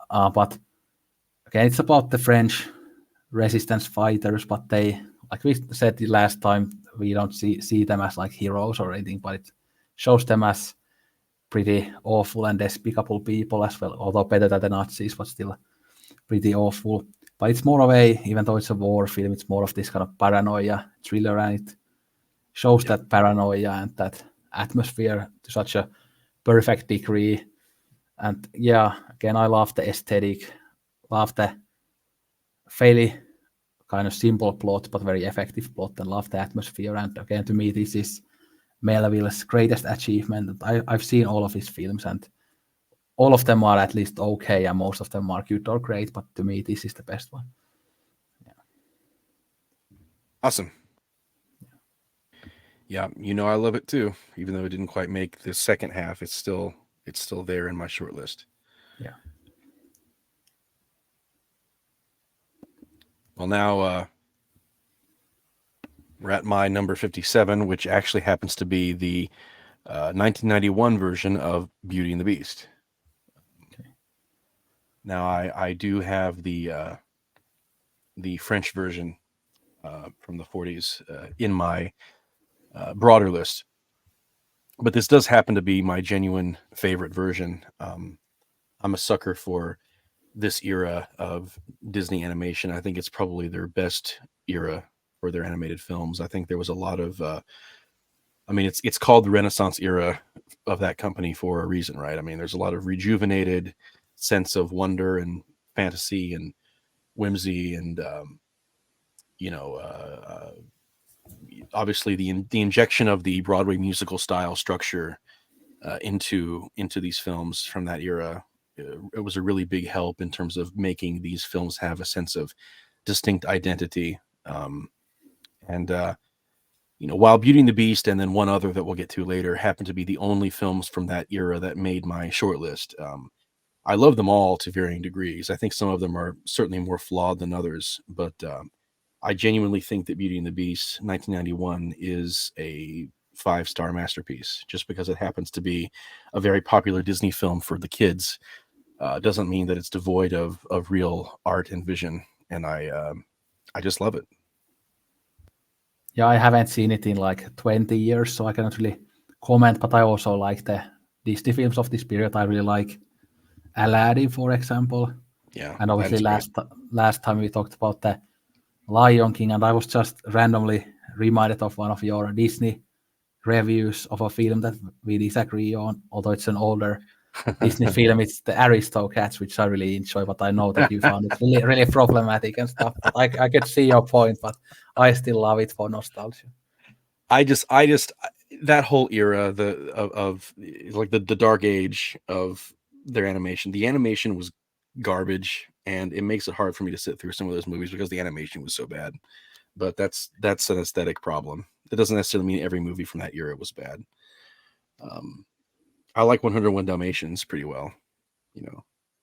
But again, it's about the French resistance fighters, but they, like we said the last time, we don't see them as like heroes or anything, but it shows them as pretty awful and despicable people as well, although better than the Nazis, but still pretty awful. But it's more of a, even though it's a war film, it's more of this kind of paranoia thriller, and it shows that paranoia and that atmosphere to such a perfect degree. And yeah, again, I love the aesthetic, love the fairly kind of simple plot, but very effective plot, and love the atmosphere. And again, to me, this is Melville's greatest achievement. I've seen all of his films, and all of them are at least okay, and most of them are good or great, but to me, this is the best one. Yeah. Awesome. Yeah, I love it too. Even though it didn't quite make the second half, it's still there in my short list. Yeah. Well, now we're at my number 57, which actually happens to be the 1991 version of Beauty and the Beast. Okay. Now, I do have the French version from the 40s in my broader list, but this does happen to be my genuine favorite version. I'm a sucker for this era of Disney animation. I think it's probably their best era for their animated films. I think there was a lot of it's called the Renaissance era of that company for a reason, right? I mean, there's a lot of rejuvenated sense of wonder and fantasy and whimsy, and obviously the injection of the Broadway musical style structure into these films from that era. It was a really big help in terms of making these films have a sense of distinct identity. While Beauty and the Beast and then one other that we'll get to later happen to be the only films from that era that made my short list, I love them all to varying degrees. I think some of them are certainly more flawed than others, but I genuinely think that Beauty and the Beast 1991 is a 5-star masterpiece. Just because it happens to be a very popular Disney film for the kids doesn't mean that it's devoid of real art and vision, and I just love it. Yeah, I haven't seen it in like 20 years, so I cannot really comment, but I also like the Disney films of this period. I really like Aladdin, for example. Yeah. And obviously last time we talked about the Lion King, and I was just randomly reminded of one of your Disney reviews of a film that we disagree on, although it's an older Disney film. It's the Aristocats, which I really enjoy, but I know that you found it really, really problematic and stuff. But I could see your point, but I still love it for nostalgia. I just that whole era of like the dark age of their animation. The animation was garbage, and it makes it hard for me to sit through some of those movies because the animation was so bad. But that's an aesthetic problem. That doesn't necessarily mean every movie from that era was bad. I like 101 Dalmatians pretty well.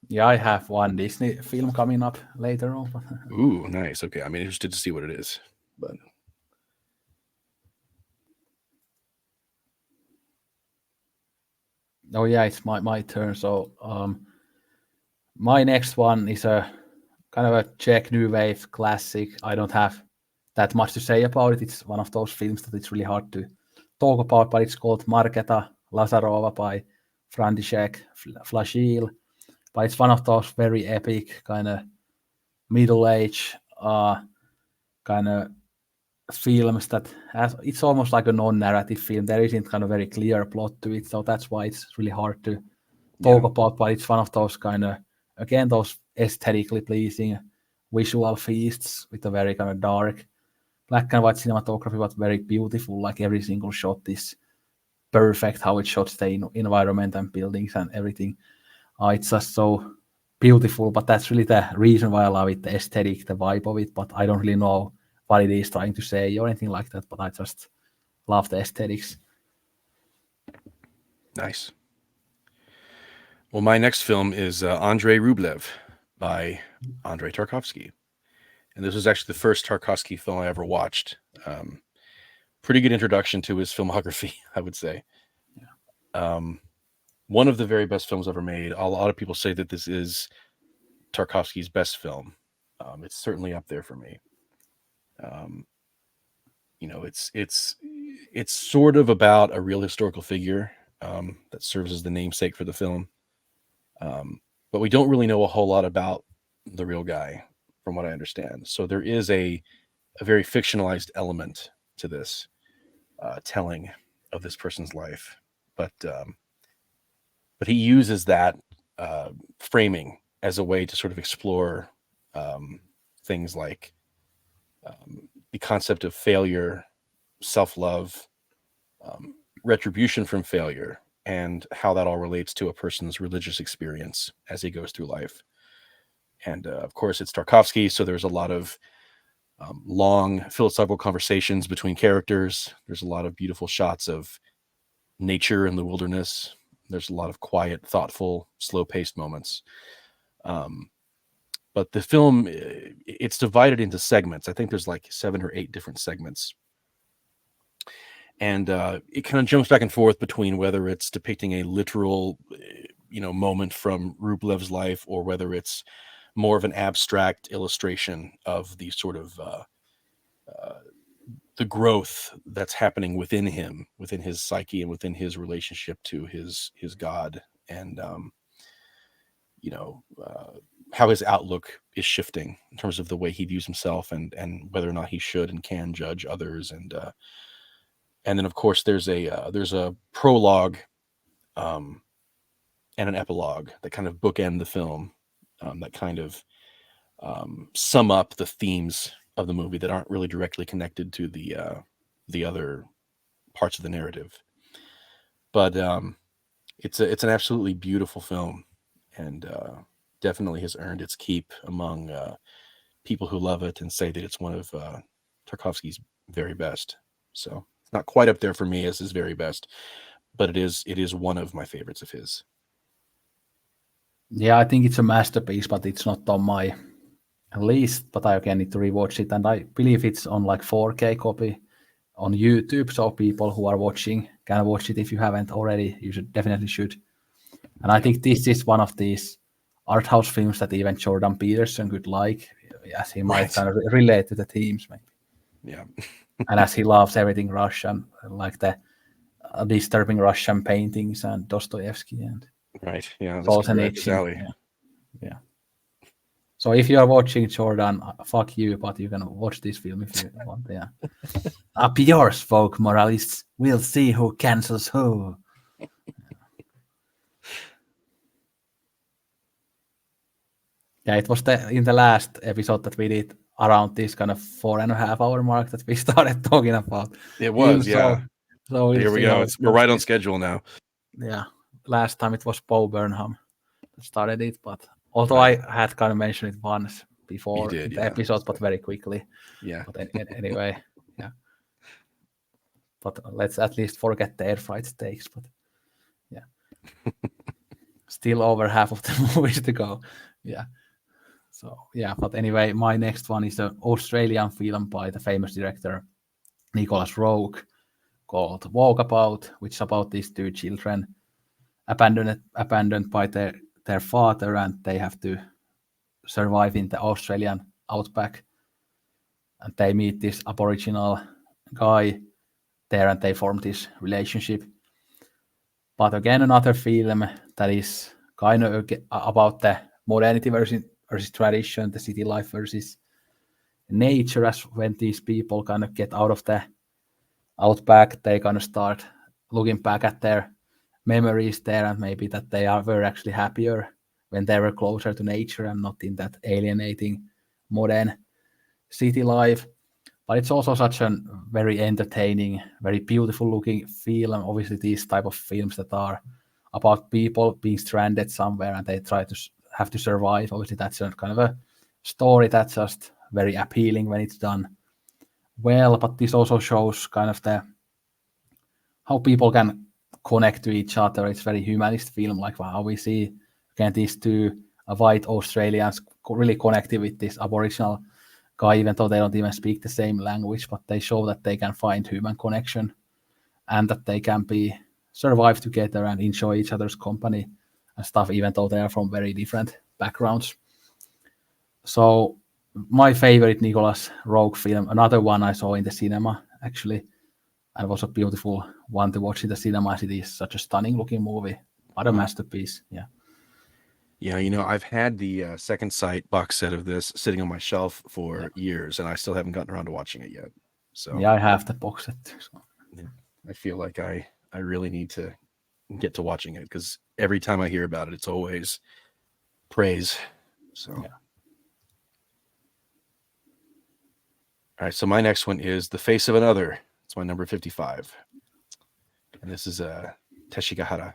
Yeah, I have one Disney film coming up later on. Ooh, nice. Okay, I'm interested to see what it is. But oh yeah, it's my turn. So my next one is a kind of a Czech New Wave classic. I don't have that much to say about it. It's one of those films that it's really hard to talk about, but it's called Marketa Lazarova by František Flašil. But it's one of those very epic kind of middle-age kind of films that it's almost like a non-narrative film. There isn't kind of very clear plot to it, so that's why it's really hard to talk about. But it's one of those kind of, again, those aesthetically pleasing visual feasts with a very kind of dark black and white cinematography, but very beautiful. Like every single shot is perfect, how it shots the environment and buildings and everything. It's just so beautiful, but that's really the reason why I love it, the aesthetic, the vibe of it, but I don't really know what it is trying to say or anything like that, but I just love the aesthetics. nice. Well, my next film is Andrei Rublev by Andrei Tarkovsky. And this was actually the first Tarkovsky film I ever watched. Pretty good introduction to his filmography, I would say. One of the very best films ever made. A lot of people say that this is Tarkovsky's best film. It's certainly up there for me. It's sort of about a real historical figure that serves as the namesake for the film. But we don't really know a whole lot about the real guy, from what I understand. So there is a very fictionalized element to this telling of this person's life, but he uses that framing as a way to sort of explore things like the concept of failure, self-love, retribution from failure, and how that all relates to a person's religious experience as he goes through life. And of course, it's Tarkovsky, so there's a lot of long philosophical conversations between characters. There's a lot of beautiful shots of nature in the wilderness. There's a lot of quiet, thoughtful, slow-paced moments. But the film, it's divided into segments. I think there's like 7 or 8 different segments. And it kind of jumps back and forth between whether it's depicting a literal, moment from Rublev's life, or whether it's more of an abstract illustration of the sort of the growth that's happening within him, within his psyche, and within his relationship to his God, and how his outlook is shifting in terms of the way he views himself, and whether or not he should and can judge others, and then of course there's a prologue and an epilogue that kind of bookend the film, that kind of sum up the themes of the movie that aren't really directly connected to the other parts of the narrative. But it's an absolutely beautiful film, and definitely has earned its keep among people who love it and say that it's one of Tarkovsky's very best. So it's not quite up there for me as his very best, but it is one of my favorites of his. Yeah, I think it's a masterpiece, but it's not on my list. But I again need to rewatch it, and I believe it's on like 4K copy on YouTube, so people who are watching can watch it. If you haven't already, you definitely should. And I think this is one of these art house films that even Jordan Peterson could like, as he might kind of relate to the themes, maybe. Yeah. And as he loves everything Russian, like the disturbing Russian paintings and Dostoevsky and Right. Yeah. Solzhenitsyn. Yeah. So if you are watching, Jordan, fuck you, but you can watch this film if you want. Yeah. Up yours, folk moralists. We'll see who cancels who. Yeah, it was in the last episode that we did around this kind of 4.5 hour mark that we started talking about. It was, yeah. So here we go. We're right on schedule now. Yeah. Last time it was Bo Burnham that started it, but although I had kind of mentioned it once before in the episode, but very quickly. Yeah. But anyway, yeah. But let's at least forget the air fight stakes. But yeah. Still over half of the movies to go. Yeah. So yeah, but anyway, my next one is an Australian film by the famous director Nicholas Roeg called Walkabout, which is about these two children abandoned by their father, and they have to survive in the Australian outback. And they meet this Aboriginal guy there, and they form this relationship. But again, another film that is kind of about the modernity versus tradition, the city life versus nature, as when these people kind of get out of the outback, they kind of start looking back at their memories there, and maybe that they were actually happier when they were closer to nature and not in that alienating modern city life. But it's also such a very entertaining, very beautiful looking film. Obviously, these type of films that are about people being stranded somewhere and they try to have to survive. Obviously, that's a kind of a story that's just very appealing when it's done well. But this also shows kind of how people can connect to each other. It's very humanist film, like how we see again these two white Australians really connected with this Aboriginal guy, even though they don't even speak the same language, but they show that they can find human connection and that they can survive together and enjoy each other's company and stuff, even though they are from very different backgrounds. So my favorite Nicholas Roeg film, another one I saw in the cinema actually, and it was a beautiful one to watch in the cinema. It is such a stunning looking movie. What a masterpiece. Yeah. Yeah, I've had the Second Sight box set of this sitting on my shelf for years, and I still haven't gotten around to watching it yet. So yeah, I have the box set. So. I feel like I really need to get to watching it, because every time I hear about it, it's always praise. So, yeah. All right, so my next one is The Face of Another. It's my number 55. And this is a Teshigahara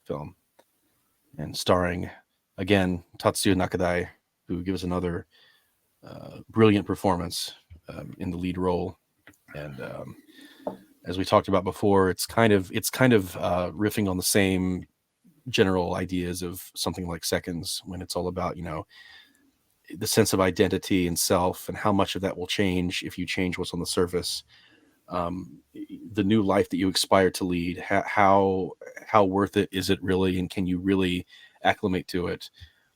film. And starring, again, Tatsuya Nakadai, who gives another brilliant performance in the lead role. And as we talked about before, it's kind of riffing on the same general ideas of something like Seconds, when it's all about, the sense of identity and self, and how much of that will change if you change what's on the surface. The new life that you aspire to lead, how worth it is it really, and can you really acclimate to it?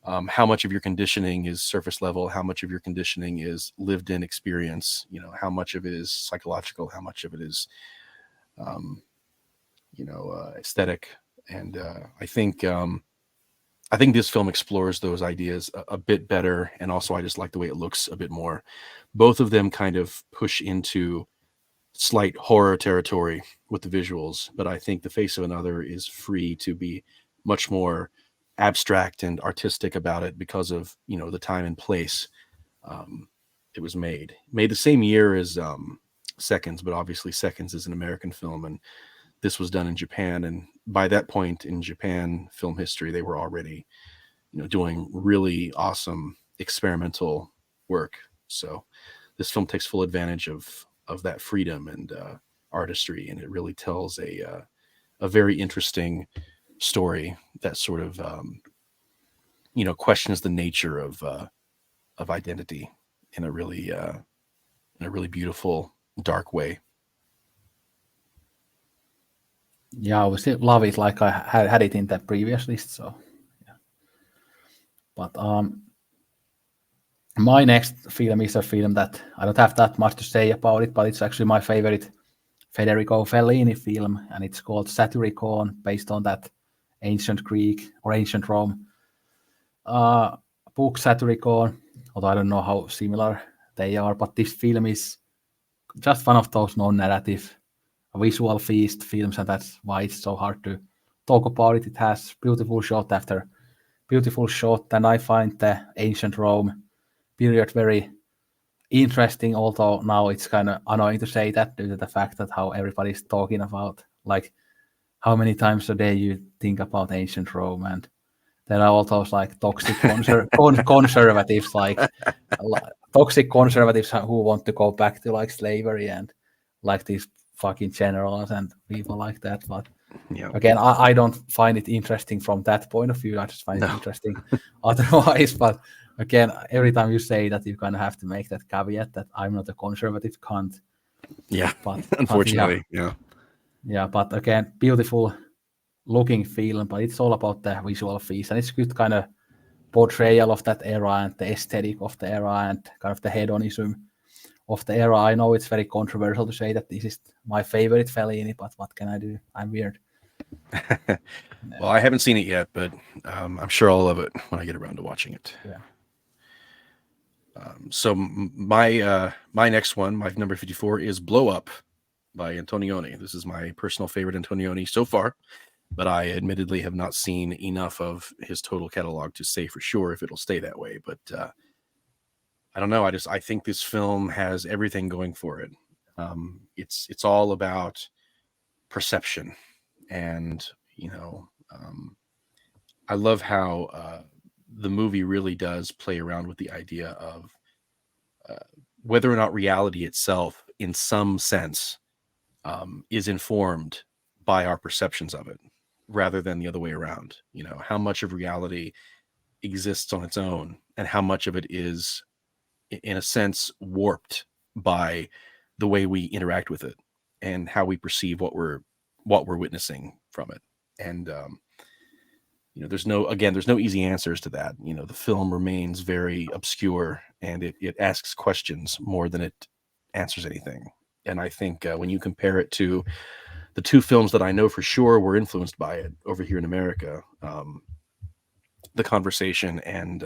How much of your conditioning is surface level, how much of your conditioning is lived in experience, how much of it is psychological, how much of it is aesthetic. And I think this film explores those ideas a bit better, and also I just like the way it looks a bit more. Both of them kind of push into slight horror territory with the visuals, but I think The Face of Another is free to be much more abstract and artistic about it because of the time and place it was made the same year as Seconds, but obviously Seconds is an American film, and this was done in Japan. And by that point in Japan film history, they were already doing really awesome experimental work. So this film takes full advantage of that freedom and artistry, and it really tells a very interesting story that sort of questions the nature of identity in a really beautiful, dark way. Yeah, I still love it. Like I had it in the previous list. So yeah. But my next film is a film that I don't have that much to say about it, but it's actually my favorite Federico Fellini film, and it's called Satyricon, based on that ancient Greek or ancient Rome book Satyricon. Although I don't know how similar they are, but this film is just one of those non-narrative visual feast films, and that's why it's so hard to talk about it. It has beautiful shot after beautiful shot, and I find the ancient Rome period very interesting, although now it's kind of annoying to say that due to the fact that how everybody's talking about, like, how many times a day you think about ancient Rome, and there are all those like toxic conservatives, like toxic conservatives who want to go back to like slavery and like these fucking generals and people like that. But Yeah. Again, I don't find it interesting from that point of view. I just find it interesting otherwise. But again, every time you say that, you kind of have to make that caveat that I'm not a conservative cunt. Yeah. But Unfortunately, yeah. Yeah, but again, beautiful looking film, but it's all about the visual feast, and it's good kind of portrayal of that era and the aesthetic of the era and kind of the hedonism of the era. I know it's very controversial to say that this is my favorite Fellini, but what can I do? I'm weird. Well, I haven't seen it yet, but I'm sure I'll love it when I get around to watching it. Yeah. So my next one, my number 54, is Blow Up by Antonioni. This is my personal favorite Antonioni so far, but I admittedly have not seen enough of his total catalog to say for sure if it'll stay that way. But I don't know. I think this film has everything going for it. It's all about perception, and I love how the movie really does play around with the idea of whether or not reality itself, in some sense, is informed by our perceptions of it, rather than the other way around. How much of reality exists on its own, and how much of it is, in a sense, warped by the way we interact with it and how we perceive what we're witnessing from it. And there's no easy answers to that. The film remains very obscure, and it asks questions more than it answers anything. And I think when you compare it to the two films that I know for sure were influenced by it over here in America, The Conversation and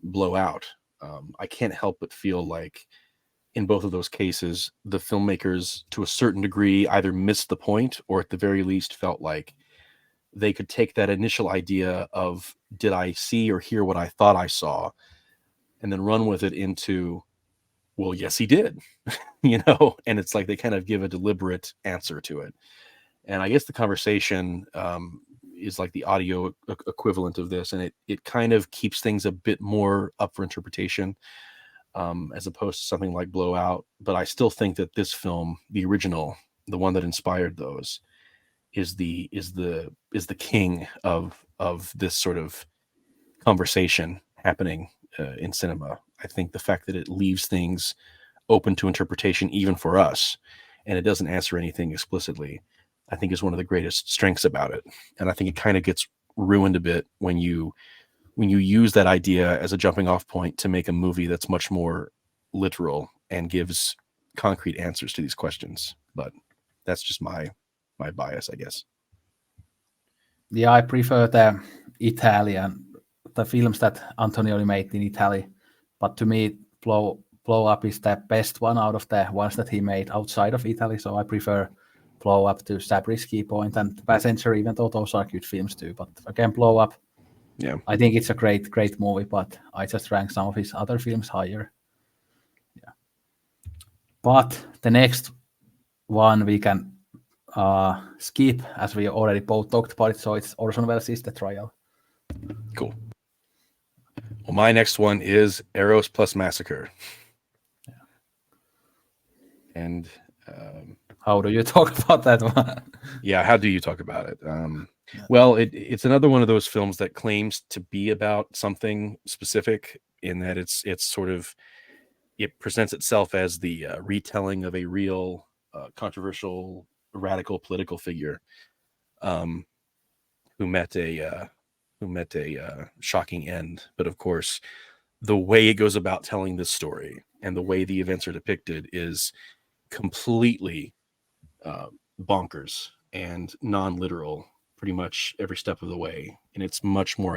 Blowout, I can't help but feel like in both of those cases, the filmmakers, to a certain degree, either missed the point or at the very least felt like they could take that initial idea of, did I see or hear what I thought I saw, and then run with it into, well, yes, he did, and it's like they kind of give a deliberate answer to it. And I guess The Conversation is like the audio equivalent of this, and it kind of keeps things a bit more up for interpretation, as opposed to something like Blowout. But I still think that this film, the original, the one that inspired those, is the king of this sort of conversation happening in cinema. I think the fact that it leaves things open to interpretation, even for us, and it doesn't answer anything explicitly, I think is one of the greatest strengths about it. And I think it kind of gets ruined a bit when you use that idea as a jumping off point to make a movie that's much more literal and gives concrete answers to these questions. But that's just my bias, I guess. Yeah, I prefer the films that Antonioni made in Italy. But to me, Blow Up is the best one out of the ones that he made outside of Italy. So I prefer Blow Up to Zabriskie Point and Passenger, even though those are good films too. But again, Blow Up, yeah, I think it's a great movie, but I just rank some of his other films higher. Yeah. But the next one we can skip, as we already both talked about it, so it's Orson Welles' The Trial. Cool. Well, my next one is Eros plus Massacre. Yeah. And how do you talk about that one? Yeah, how do you talk about it? Well, it's another one of those films that claims to be about something specific, in that it presents itself as the retelling of a real controversial, radical political figure who met a shocking end. But of course, the way it goes about telling this story and the way the events are depicted is completely bonkers and non-literal pretty much every step of the way. And it's much more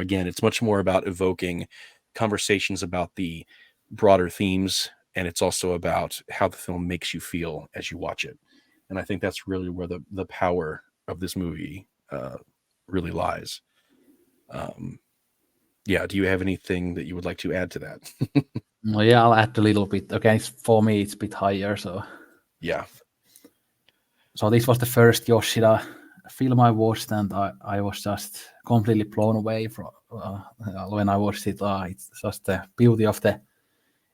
about evoking conversations about the broader themes, and it's also about how the film makes you feel as you watch it. And I think that's really where the power of this movie really lies. Yeah, do you have anything that you would like to add to that? Well, yeah, I'll add a little bit. Okay, for me, it's a bit higher. So yeah. So this was the first Yoshida film I watched, and I was just completely blown away from when I watched it. It's just the beauty of the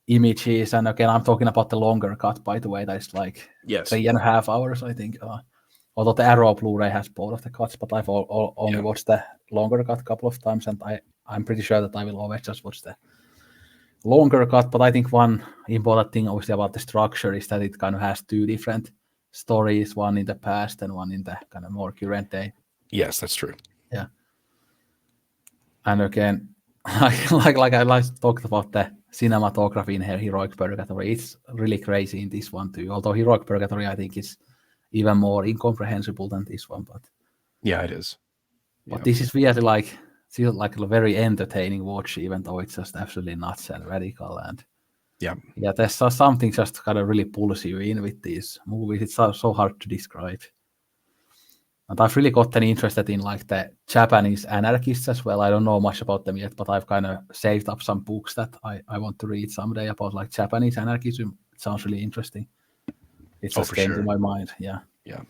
images, and again, I'm talking about the longer cut, by the way. That is like 3.5 hours, I think. although the Arrow Blu-ray has both of the cuts, but I've only watched the longer cut a couple of times, and I'm pretty sure that I will always just watch the longer cut. But I think one important thing obviously about the structure is that it kind of has two different stories, one in the past and one in the kind of more current day. Yes, that's true. Yeah. And again, like I talked about the cinematography in Heroic Purgatory, it's really crazy in this one too. Although Heroic Purgatory, I think, is even more incomprehensible than this one. But yeah, it is. But this is really like a very entertaining watch, even though it's just absolutely nuts and radical. And yeah, there's something just kind of really pulls you in with these movies. It's so hard to describe. And I've really gotten interested in like the Japanese anarchists as well. I don't know much about them yet, but I've kind of saved up some books that I want to read someday about like Japanese anarchism. It sounds really interesting. It just came to my mind. Yeah. Yeah.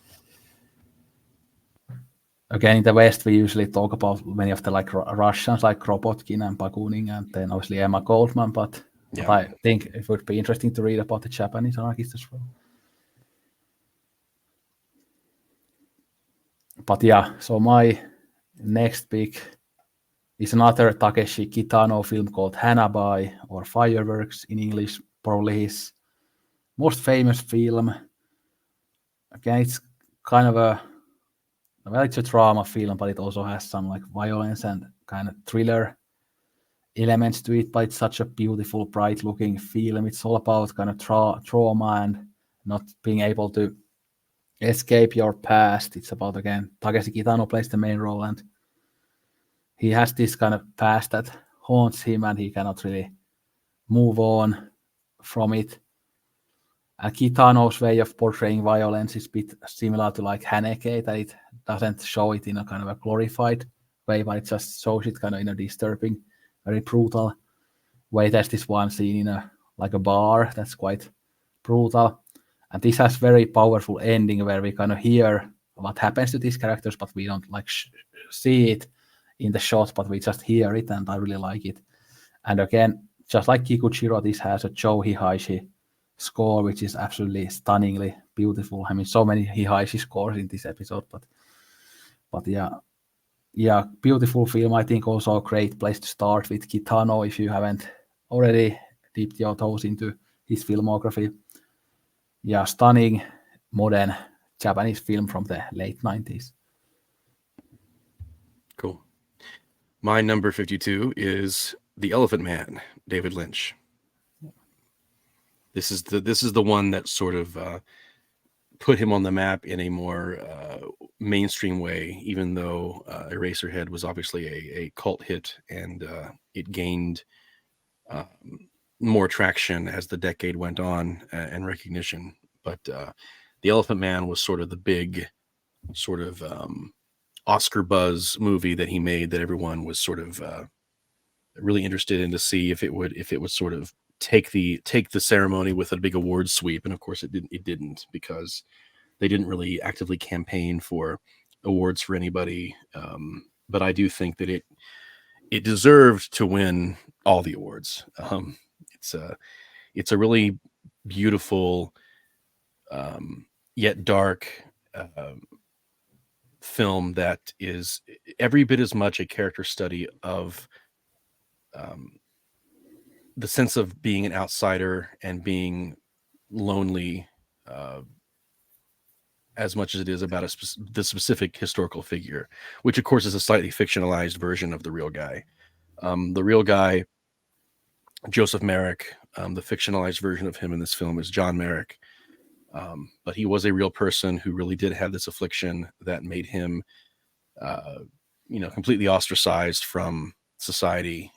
Again, in the West, we usually talk about many of the like Russians, like Kropotkin and Bakunin, and then obviously Emma Goldman. But I think it would be interesting to read about the Japanese anarchists as well. But yeah, so my next pick is another Takeshi Kitano film called Hanabi, or Fireworks in English, probably his most famous film. Again, it's kind of it's a drama film, but it also has some like violence and kind of thriller elements to it. But it's such a beautiful, bright-looking film. It's all about kind of trauma and not being able to escape your past. It's about, again, Takeshi Kitano plays the main role, and he has this kind of past that haunts him, and he cannot really move on from it. And Kitano's way of portraying violence is a bit similar to like Haneke, that it doesn't show it in a kind of a glorified way, but it just shows it kind of in a disturbing, very brutal way. There's this one scene in a bar that's quite brutal. And this has very powerful ending where we kind of hear what happens to these characters, but we don't like see it in the shot, but we just hear it, and I really like it. And again, just like Kikuchiro, this has a Joe Hisaishi score, which is absolutely stunningly beautiful. I mean, so many Hisaishi scores in this episode, but yeah, beautiful film. I think also a great place to start with Kitano if you haven't already dipped your toes into his filmography. Yeah, stunning modern Japanese film from the late 90s. Cool. My number 52 is The Elephant Man, David Lynch. This is the one that sort of put him on the map in a more mainstream way, even though Eraserhead was obviously a cult hit, and it gained more traction as the decade went on and recognition. But The Elephant Man was sort of the big sort of Oscar buzz movie that he made that everyone was sort of really interested in to see if it would sort of take the ceremony with a big award sweep. And of course it didn't, because they didn't really actively campaign for awards for anybody. But I do think that it deserved to win all the awards. It's a really beautiful yet dark film that is every bit as much a character study of the sense of being an outsider and being lonely, as much as it is about the specific historical figure, which of course is a slightly fictionalized version of the real guy. The real guy, Joseph Merrick, the fictionalized version of him in this film is John Merrick. But he was a real person who really did have this affliction that made him, completely ostracized from society.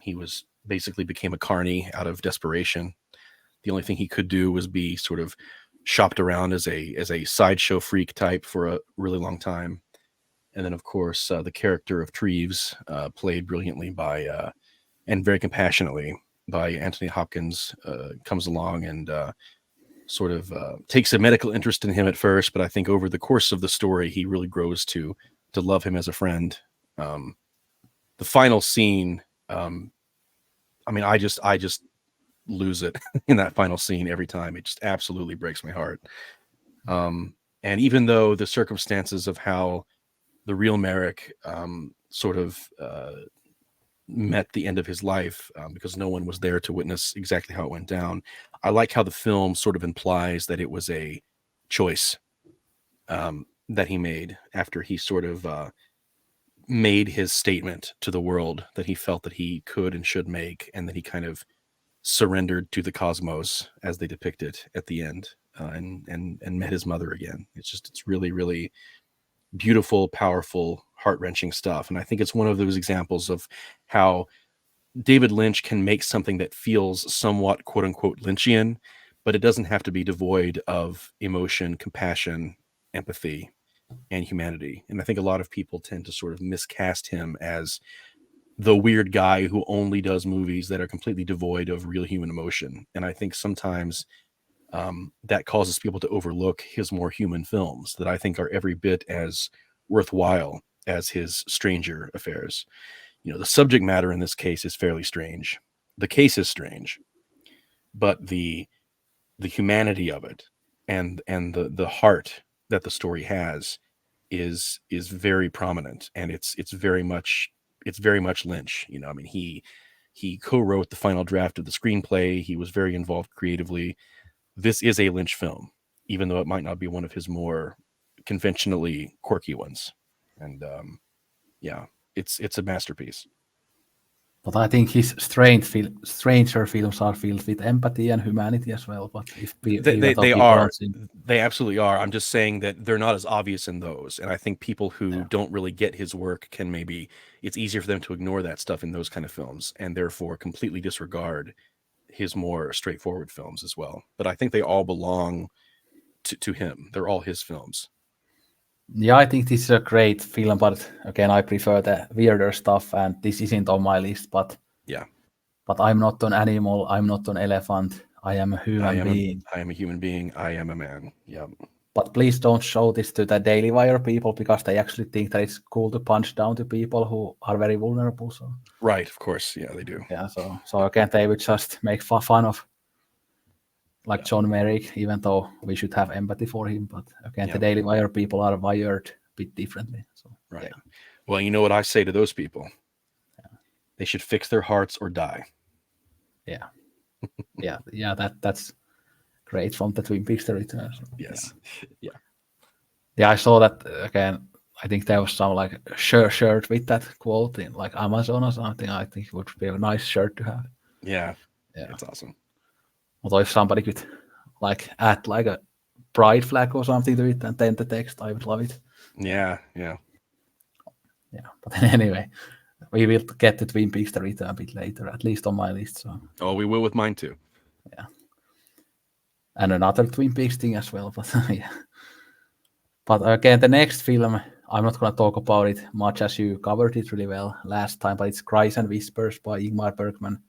He basically became a carny out of desperation. The only thing he could do was be sort of shopped around as a sideshow freak type for a really long time. And then, of course, the character of Treves, played brilliantly by and very compassionately by Anthony Hopkins, comes along and sort of takes a medical interest in him at first, but I think over the course of the story, he really grows to love him as a friend. The final scene, I just lose it in that final scene every time. It just absolutely breaks my heart. And And even though the circumstances of how the real Merrick sort of met the end of his life, because no one was there to witness exactly how it went down, I like how the film sort of implies that it was a choice that he made after he sort of made his statement to the world that he felt that he could and should make, and that he kind of surrendered to the cosmos as they depict it at the end, and met his mother again. It's really, really beautiful, powerful, heart-wrenching stuff. And I think it's one of those examples of how David Lynch can make something that feels somewhat quote unquote Lynchian, but it doesn't have to be devoid of emotion, compassion, empathy, and humanity. And I think a lot of people tend to sort of miscast him as the weird guy who only does movies that are completely devoid of real human emotion. And I think sometimes that causes people to overlook his more human films that I think are every bit as worthwhile as his stranger affairs. The subject matter in this case is fairly strange. The case is strange, but the humanity of it and the heart that the story has is very prominent, and it's very much Lynch. I mean, he co-wrote the final draft of the screenplay. He was very involved creatively. This is a Lynch film, even though it might not be one of his more conventionally quirky ones. And yeah, it's a masterpiece. But I think his stranger films are filled with empathy and humanity as well. But even though They people are. don't see, They absolutely are. I'm just saying that they're not as obvious in those. And I think people who don't really get his work can maybe, it's easier for them to ignore that stuff in those kind of films and therefore completely disregard his more straightforward films as well. But I think they all belong to him. They're all his films. yeah, I think this is a great film. But again, I prefer the weirder stuff, and this isn't on my list. But Yeah. I'm not an animal. I'm not an elephant. I am a human being. I am a human being. I am a man. Yeah. But please don't show this to the Daily Wire people, because they actually think that it's cool to punch down to people who are very vulnerable. So Right. Of course. Yeah, they do. yeah, so again, they would just make fun of John Merrick, even though we should have empathy for him. But again, the Daily Wire people are wired a bit differently. So Right. yeah. Well, you know what I say to those people? They should fix their hearts or die. Yeah. Yeah. That's great from the Twin Peaks: The Return. So, Yes. Yeah. Yeah, I saw that again. I think there was some like shirt with that quote in like Amazon or something. I think it would be a nice shirt to have. Yeah. Yeah. It's awesome. Although if somebody could like add like a pride flag or something to it and then the text, I would love it. Yeah. Yeah. Yeah. But anyway, we will get to Twin Peaks: The Return a bit later, at least on my list. So Oh, we will with mine too. yeah. And another Twin Peaks thing as well. But yeah. But again, the next film, I'm not going to talk about it much as you covered it really well last time, but it's Cries and Whispers by Ingmar Bergman,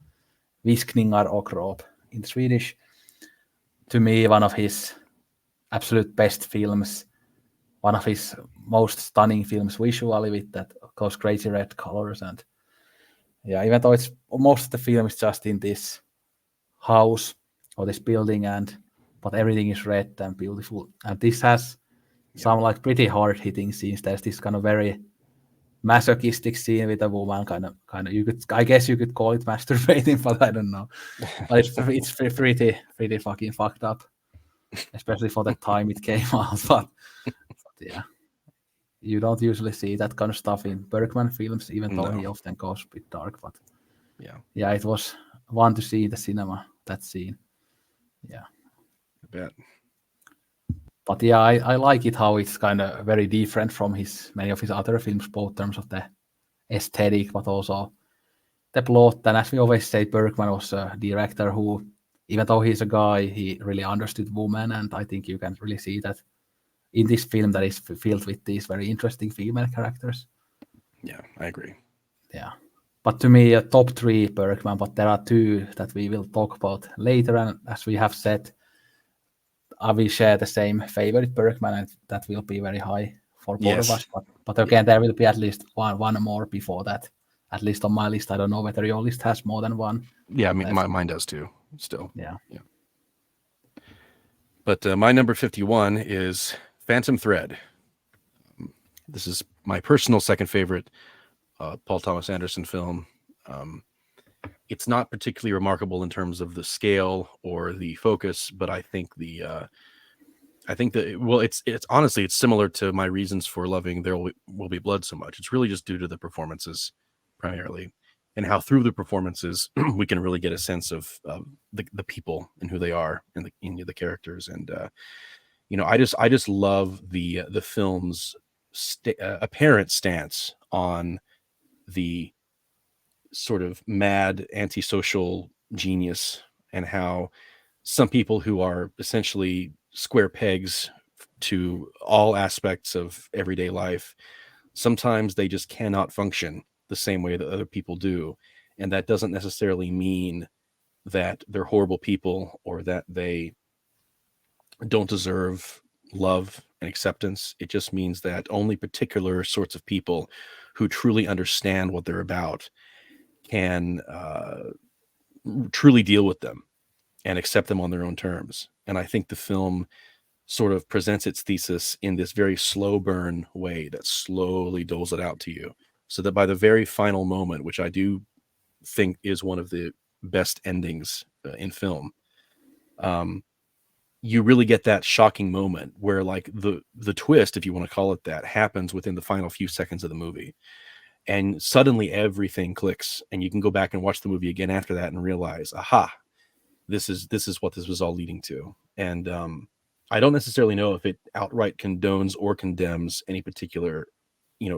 Viskningar och rop in Swedish. To me, one of his absolute best films, one of his most stunning films visually with those crazy red colors. And yeah, even though it's most of the film is just in this house or this building, but everything is red and beautiful. And this has some like pretty hard hitting scenes. There's this kind of very masochistic scene with a woman, kind of. I guess you could call it masturbating, but I don't know. But it's pretty fucking fucked up, especially for the time it came out. But yeah, you don't usually see that kind of stuff in Bergman films, even though he often goes a bit dark. But yeah, it was one to see in the cinema, that scene. Yeah, I bet. But yeah, I like it how it's kind of very different from many of his other films, both in terms of the aesthetic, but also the plot. And as we always say, Bergman was a director who, even though he's a guy, he really understood women. And I think you can really see that in this film that is filled with these very interesting female characters. Yeah, I agree. Yeah. But to me, a top 3 Bergman, but there are 2 that we will talk about later. And as we have said, we share the same favorite Bergman, and that will be very high for both of us. But again, there will be at least one more before that. At least on my list, I don't know whether your list has more than one. Yeah, I mean, mine does too. Still. Yeah. But my number 51 is Phantom Thread. This is my personal second favorite Paul Thomas Anderson film. It's not particularly remarkable in terms of the scale or the focus, but I think it's honestly, it's similar to my reasons for loving There Will Be Blood so much. It's really just due to the performances primarily, and how through the performances we can really get a sense of the people and who they are, and the characters. And I just love the film's apparent stance on the sort of mad antisocial genius, and how some people who are essentially square pegs to all aspects of everyday life, sometimes they just cannot function the same way that other people do. And that doesn't necessarily mean that they're horrible people or that they don't deserve love and acceptance. It just means that only particular sorts of people who truly understand what they're about can truly deal with them and accept them on their own terms. And I think the film sort of presents its thesis in this very slow burn way that slowly doles it out to you, so that by the very final moment, which I do think is one of the best endings in film, you really get that shocking moment where, like, the twist, if you want to call it that, happens within the final few seconds of the movie. And suddenly everything clicks, and you can go back and watch the movie again after that and realize, aha, this is what this was all leading to. And I don't necessarily know if it outright condones or condemns any particular,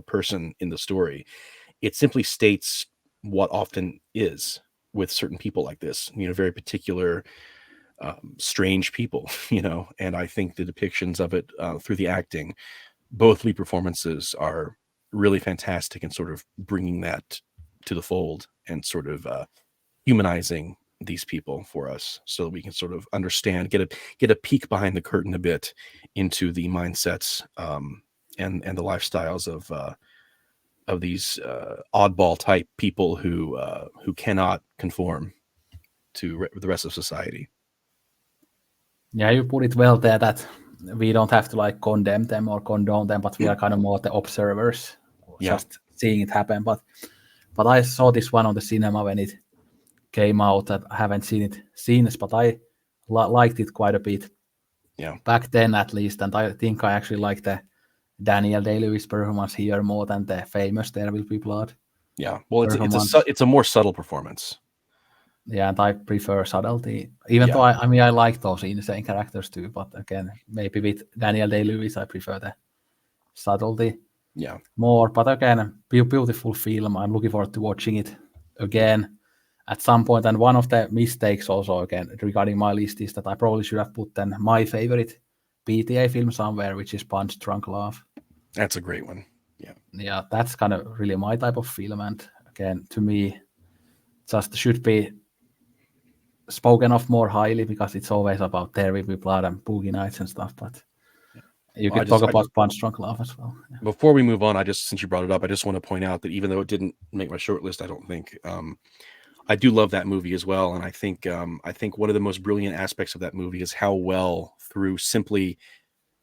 person in the story. It simply states what often is with certain people like this, very particular, strange people, and I think the depictions of it through the acting, both lead performances are really fantastic, and sort of bringing that to the fold, and sort of humanizing these people for us, so that we can sort of understand, get a peek behind the curtain a bit into the mindsets and the lifestyles of these oddball type people who cannot conform to the rest of society. Yeah, you put it well there that we don't have to like condemn them or condone them, but we are kind of more the observers, just seeing it happen. But I saw this one on the cinema when it came out. I haven't seen it since, but I liked it quite a bit. Yeah, back then at least, and I think I actually like the Daniel Day-Lewis performance here more than the famous There Will Be Blood. Yeah, well, it's a more subtle performance. Yeah, and I prefer subtlety, even though I like those insane characters too. But again, maybe with Daniel Day-Lewis, I prefer the subtlety more. But again, beautiful film. I'm looking forward to watching it again at some point. And one of the mistakes also, again, regarding my list is that I probably should have put then my favorite PTA film somewhere, which is Punch Drunk Love. That's a great one. Yeah, that's kind of really my type of film. And again, to me, just should be spoken of more highly, because it's always about There Will Be Blood and Boogie Nights and stuff. But you can talk about Punch Drunk Love as well. Yeah. Before we move on, since you brought it up, I just want to point out that even though it didn't make my short list, I don't think, I do love that movie as well. And I think one of the most brilliant aspects of that movie is how well, through simply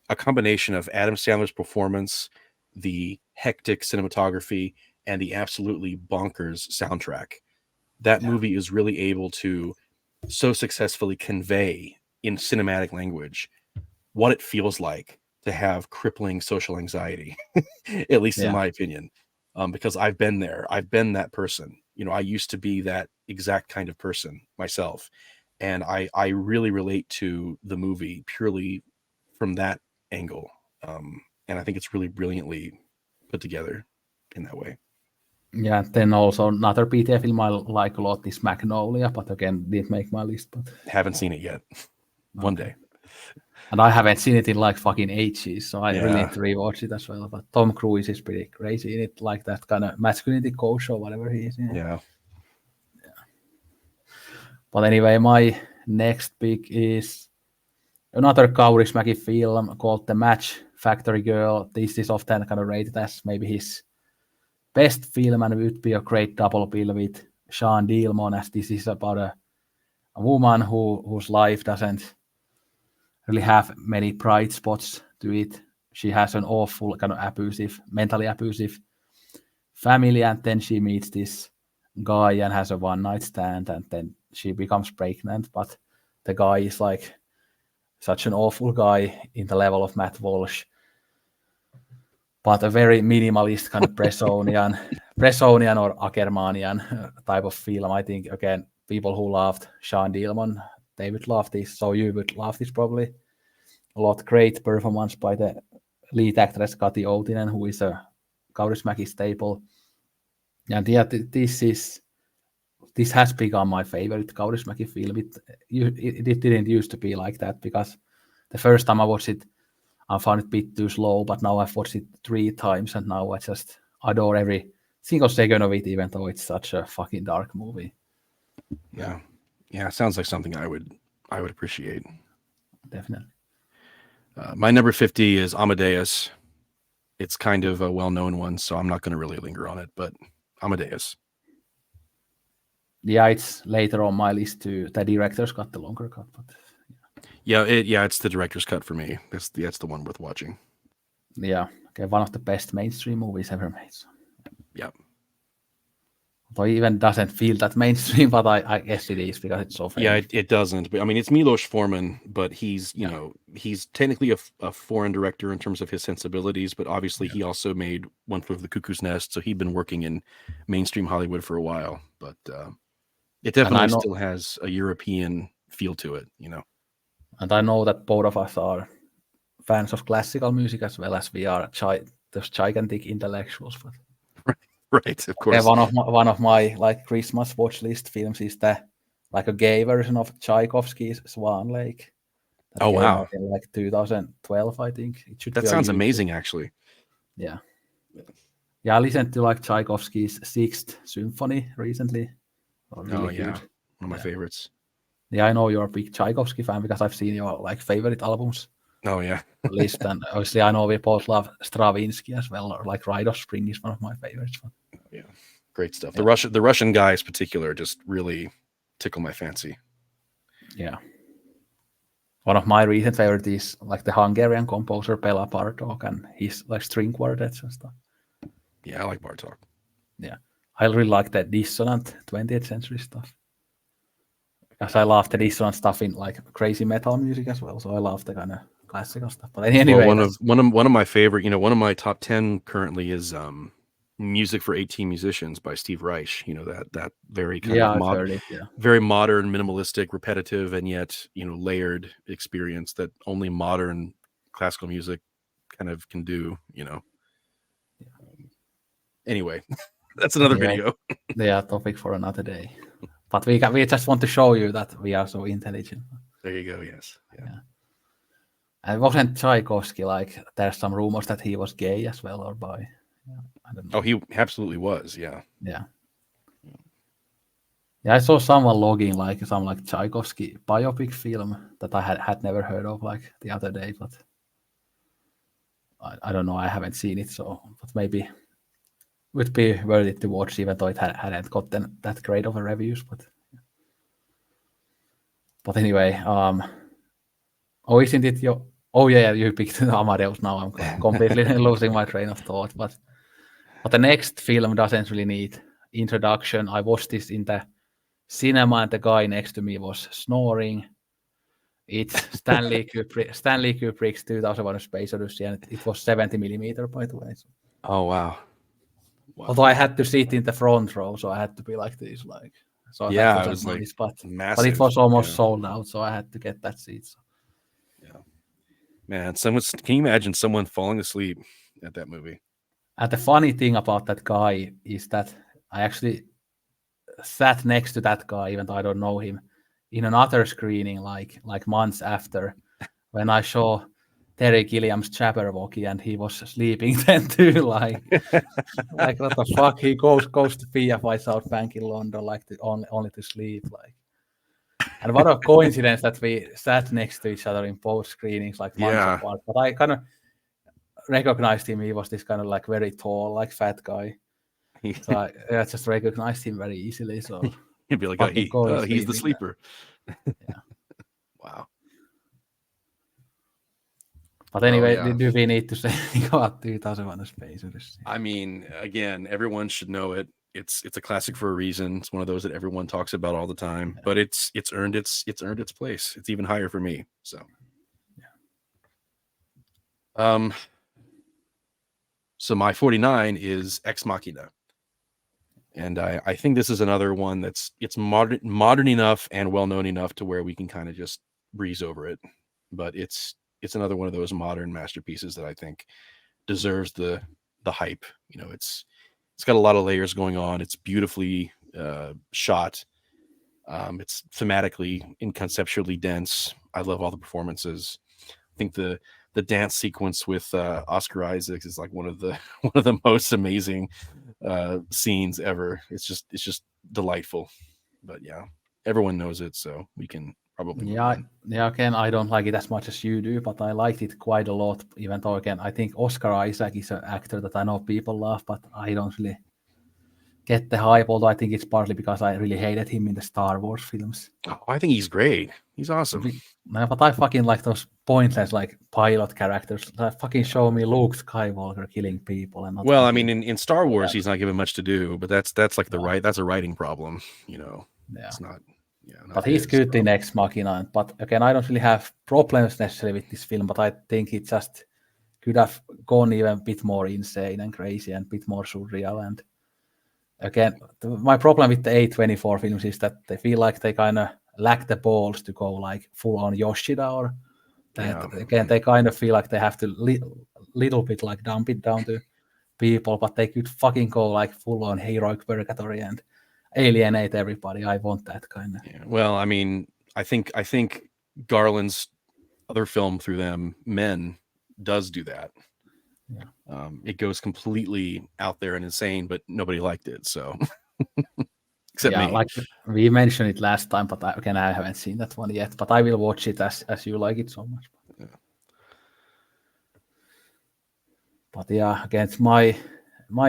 a combination of Adam Sandler's performance, the hectic cinematography, and the absolutely bonkers soundtrack, that movie is really able to so successfully convey in cinematic language what it feels like to have crippling social anxiety, at least in my opinion, because I've been there. I've been that person. I used to be that exact kind of person myself. And I really relate to the movie purely from that angle. And I think it's really brilliantly put together in that way. Yeah, then also another PTA film I like a lot is Magnolia, but again, didn't make my list. But haven't seen it yet. One day. And I haven't seen it in like fucking ages, so I really need to rewatch it as well. But Tom Cruise is pretty crazy in it, like that kind of masculinity coach or whatever he is. Yeah. But anyway, my next pick is another Kaurismäki film called The Match Factory Girl. This is often kind of rated as maybe his best film, and would be a great double bill with Sean Dielmon, as this is about a woman whose life doesn't really have many bright spots to it. she has an awful kind of mentally abusive family, and then she meets this guy and has a one night stand, and then she becomes pregnant. But the guy is like such an awful guy in the level of Matt Walsh, but a very minimalist kind of Bressonian or Ackermanian type of film. I think, again, people who loved Sean Dillman, they would love this. So you would love this probably a lot. Great performance by the lead actress Kati Outinen, who is a Kaurismäki staple. And yeah, this has become my favorite Kaurismäki film. It didn't used to be like that, because the first time I watched it, I found it a bit too slow, but now I've watched it 3 times, and now I just adore every single second of it, even though it's such a fucking dark movie. Yeah. Sounds like something I would appreciate. Definitely. My number 50 is Amadeus. It's kind of a well-known one, so I'm not going to really linger on it, but Amadeus. Yeah, it's later on my list too. The director's cut, the longer cut, but it's the director's cut for me. That's the one worth watching. Yeah, okay, one of the best mainstream movies ever made. So. Yeah. Though it even doesn't feel that mainstream, but I guess it is, because it's so famous. Yeah, it doesn't. But I mean, it's Milos Forman, but he's he's technically a foreign director in terms of his sensibilities, but obviously he also made One Flew Over the Cuckoo's Nest, so he'd been working in mainstream Hollywood for a while. But it definitely still has a European feel to it, And I know that both of us are fans of classical music as well as we are those gigantic intellectuals. But right, of course. One of my like Christmas watch list films is like a gay version of Tchaikovsky's Swan Lake. Oh wow! In like 2012, I think. That sounds amazing, actually. Yeah. I listened to like Tchaikovsky's Sixth Symphony recently. Really good. One of my favorites. Yeah, I know you're a big Tchaikovsky fan because I've seen your like favorite albums. Oh yeah. List, and obviously I know we both love Stravinsky as well, or like Ride of Spring is one of my favorites. Yeah, great stuff. Yeah. The Russian guys, in particular, just really tickle my fancy. Yeah. One of my recent favorites is like the Hungarian composer Bela Bartok and his like string quartets and stuff. Yeah, I like Bartok. Yeah, I really like that dissonant 20th century stuff. Because I love the dissonant stuff in like crazy metal music as well. So I love the kind of classical stuff. But anyway, one of my favorite, one of my top 10 currently is Music for 18 Musicians by Steve Reich. That very kind of very modern, minimalistic, repetitive, and yet layered experience that only modern classical music kind of can do. Anyway, that's another video. Yeah, topic for another day. But we just want to show you that we are so intelligent. There you go. Yes. Yeah. And wasn't Tchaikovsky like? There's some rumors that he was gay as well, or bi. Yeah, I don't know. Oh, he absolutely was. Yeah. Yeah. I saw someone logging like some like Tchaikovsky biopic film that I had never heard of like the other day, but I don't know. I haven't seen it, but maybe would be worth it to watch, even though it hadn't gotten that great of a reviews. But anyway, isn't it your? Oh yeah, you picked Amadeus. Now I'm completely losing my train of thought. But the next film doesn't really need introduction. I watched this in the cinema, and the guy next to me was snoring. It's Stanley Kubrick's 2001: A Space Odyssey, and it was 70mm, by the way. So. Oh wow. Although I had to sit in the front row, so I had to be like this, like. So yeah, it was like nice, massive. But it was almost sold out, so I had to get that seat. So. Yeah, man. Can you imagine someone falling asleep at that movie? And the funny thing about that guy is that I actually sat next to that guy, even though I don't know him, in another screening, like months after, when I saw Terry Gilliam's Jabberwocky, and he was sleeping then too. Like what the fuck? He goes to PFI South Bank in London, like only to sleep. Like, and what a coincidence that we sat next to each other in both screenings, like months apart. But I kind of recognized him. He was this kind of like very tall, like fat guy. So I just recognized him very easily. So you'd be like, he's the sleeper. Yeah. Wow. But anyway, yeah. do we need to say about 2001: A Space Odyssey? I mean, again, everyone should know it. It's a classic for a reason. It's one of those that everyone talks about all the time. But it's earned its place. It's even higher for me. So, so my 49 is Ex Machina, and I think this is another one that's modern enough and well known enough to where we can kind of just breeze over it. But it's another one of those modern masterpieces that I think deserves the hype. You know, it's got a lot of layers going on. It's beautifully shot. It's thematically and conceptually dense. I love all the performances. I think the dance sequence with Oscar Isaac is like one of the most amazing scenes ever. It's just delightful. But yeah, everyone knows it, so we can probably move on. Again, I don't like it as much as you do, but I liked it quite a lot. Even though, again, I think Oscar Isaac is an actor that I know people love, but I don't really get the hype. Although I think it's partly because I really hated him in the Star Wars films. Oh, I think he's great. He's awesome. But I fucking like those pointless like pilot characters that fucking show me Luke Skywalker killing people and not. Well, I mean, in Star Wars, he's not given much to do, but that's like that's a writing problem, you know. Yeah. It's not. Yeah, but he's good in Ex Machina. But again, I don't really have problems necessarily with this film, but I think it just could have gone even a bit more insane and crazy and a bit more surreal. And again, my problem with the A24 films is that they feel like they kind of lack the balls to go like full on Yoshida, or that again they kind of feel like they have to little bit like dump it down to people, but they could fucking go like full on heroic purgatory and alienate everybody. I want that kind of. Yeah. Well, I mean, I think Garland's other film through them, Men, does do that. Yeah. It goes completely out there and insane, but nobody liked it. So, except me. Like we mentioned it last time, but again, I haven't seen that one yet. But I will watch it as you like it so much. Yeah. But yeah, again, it's my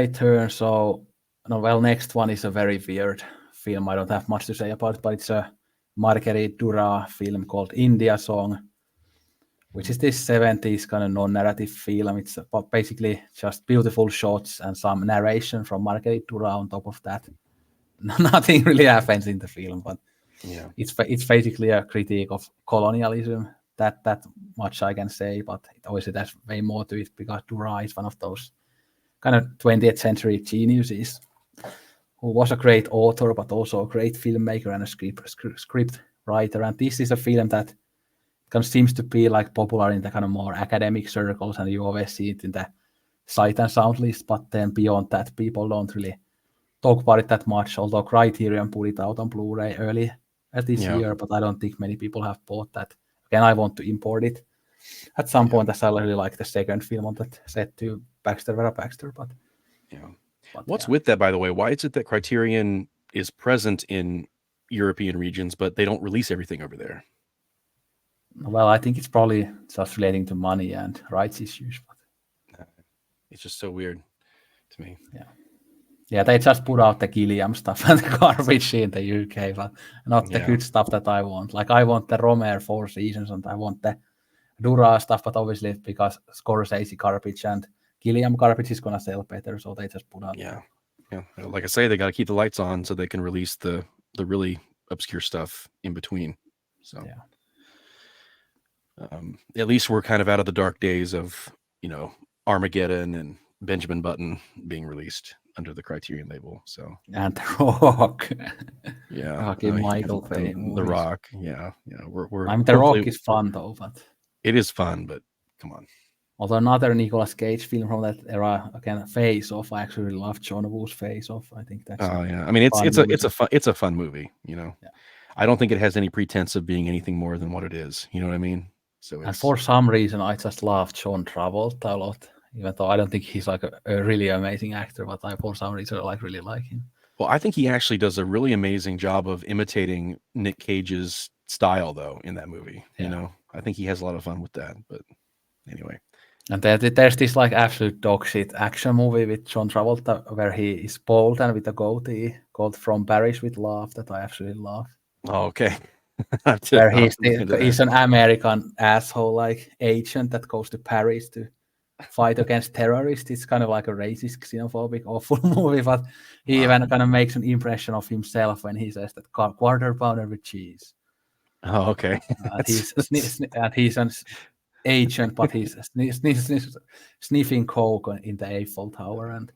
turn. So, next one is a very weird film. I don't have much to say about it, but it's a Marguerite Duras film called India Song, which is this 70s kind of non-narrative film. It's basically just beautiful shots and some narration from Marguerite Duras on top of that. Nothing really happens in the film, but it's basically a critique of colonialism. That much I can say, but obviously there's way more to it because Duras is one of those kind of 20th century geniuses who was a great author, but also a great filmmaker and a script writer. And this is a film that kind of seems to be like popular in the kind of more academic circles, and you always see it in the sight and sound list. But then beyond that, people don't really talk about it that much. Although Criterion put it out on Blu-ray early this year, but I don't think many people have bought that. Again, I want to import it at some point, as I really like the second film on that set to Baxter Vera Baxter. But what's with that, by the way? Why is it that Criterion is present in European regions, but they don't release everything over there? Well, I think it's probably just relating to money and rights issues. But it's just so weird to me. Yeah, they just put out the Gilliam stuff and the garbage in the UK, but not the good stuff that I want. Like, I want the Romer Four Seasons and I want the Duras stuff, but obviously because Scorsese garbage and Gilliam garbage is going to sell better, so they just put out. Yeah. Like I say, they got to keep the lights on so they can release the really obscure stuff in between. So, at least we're kind of out of the dark days of, Armageddon and Benjamin Button being released under the Criterion label. So, and The Rock. Michael the Rock. We're The Rock is fun though, but it is fun, but come on. Although another Nicolas Cage film from that era, again, Face Off. I actually really love John Woo's Face Off. I think that's. I mean, it's a fun movie. I don't think it has any pretense of being anything more than what it is. You know what I mean? So, and for some reason, I just love John Travolta a lot. Even though I don't think he's like a really amazing actor, but for some reason I really like him. Well, I think he actually does a really amazing job of imitating Nick Cage's style, though, in that movie. I think he has a lot of fun with that. But anyway. And there's this like absolute dog shit action movie with John Travolta where he is bald and with a goatee called From Paris with Love that I absolutely love. Oh, okay. where I'll have to look into he's that. an American asshole like agent that goes to Paris to fight against terrorists. It's kind of like a racist, xenophobic, awful movie, but he Wow. even kind of makes an impression of himself when he says that quarter pounder with cheese. Oh, okay. And he's an agent, but he's sniffing coke in the Eiffel Tower and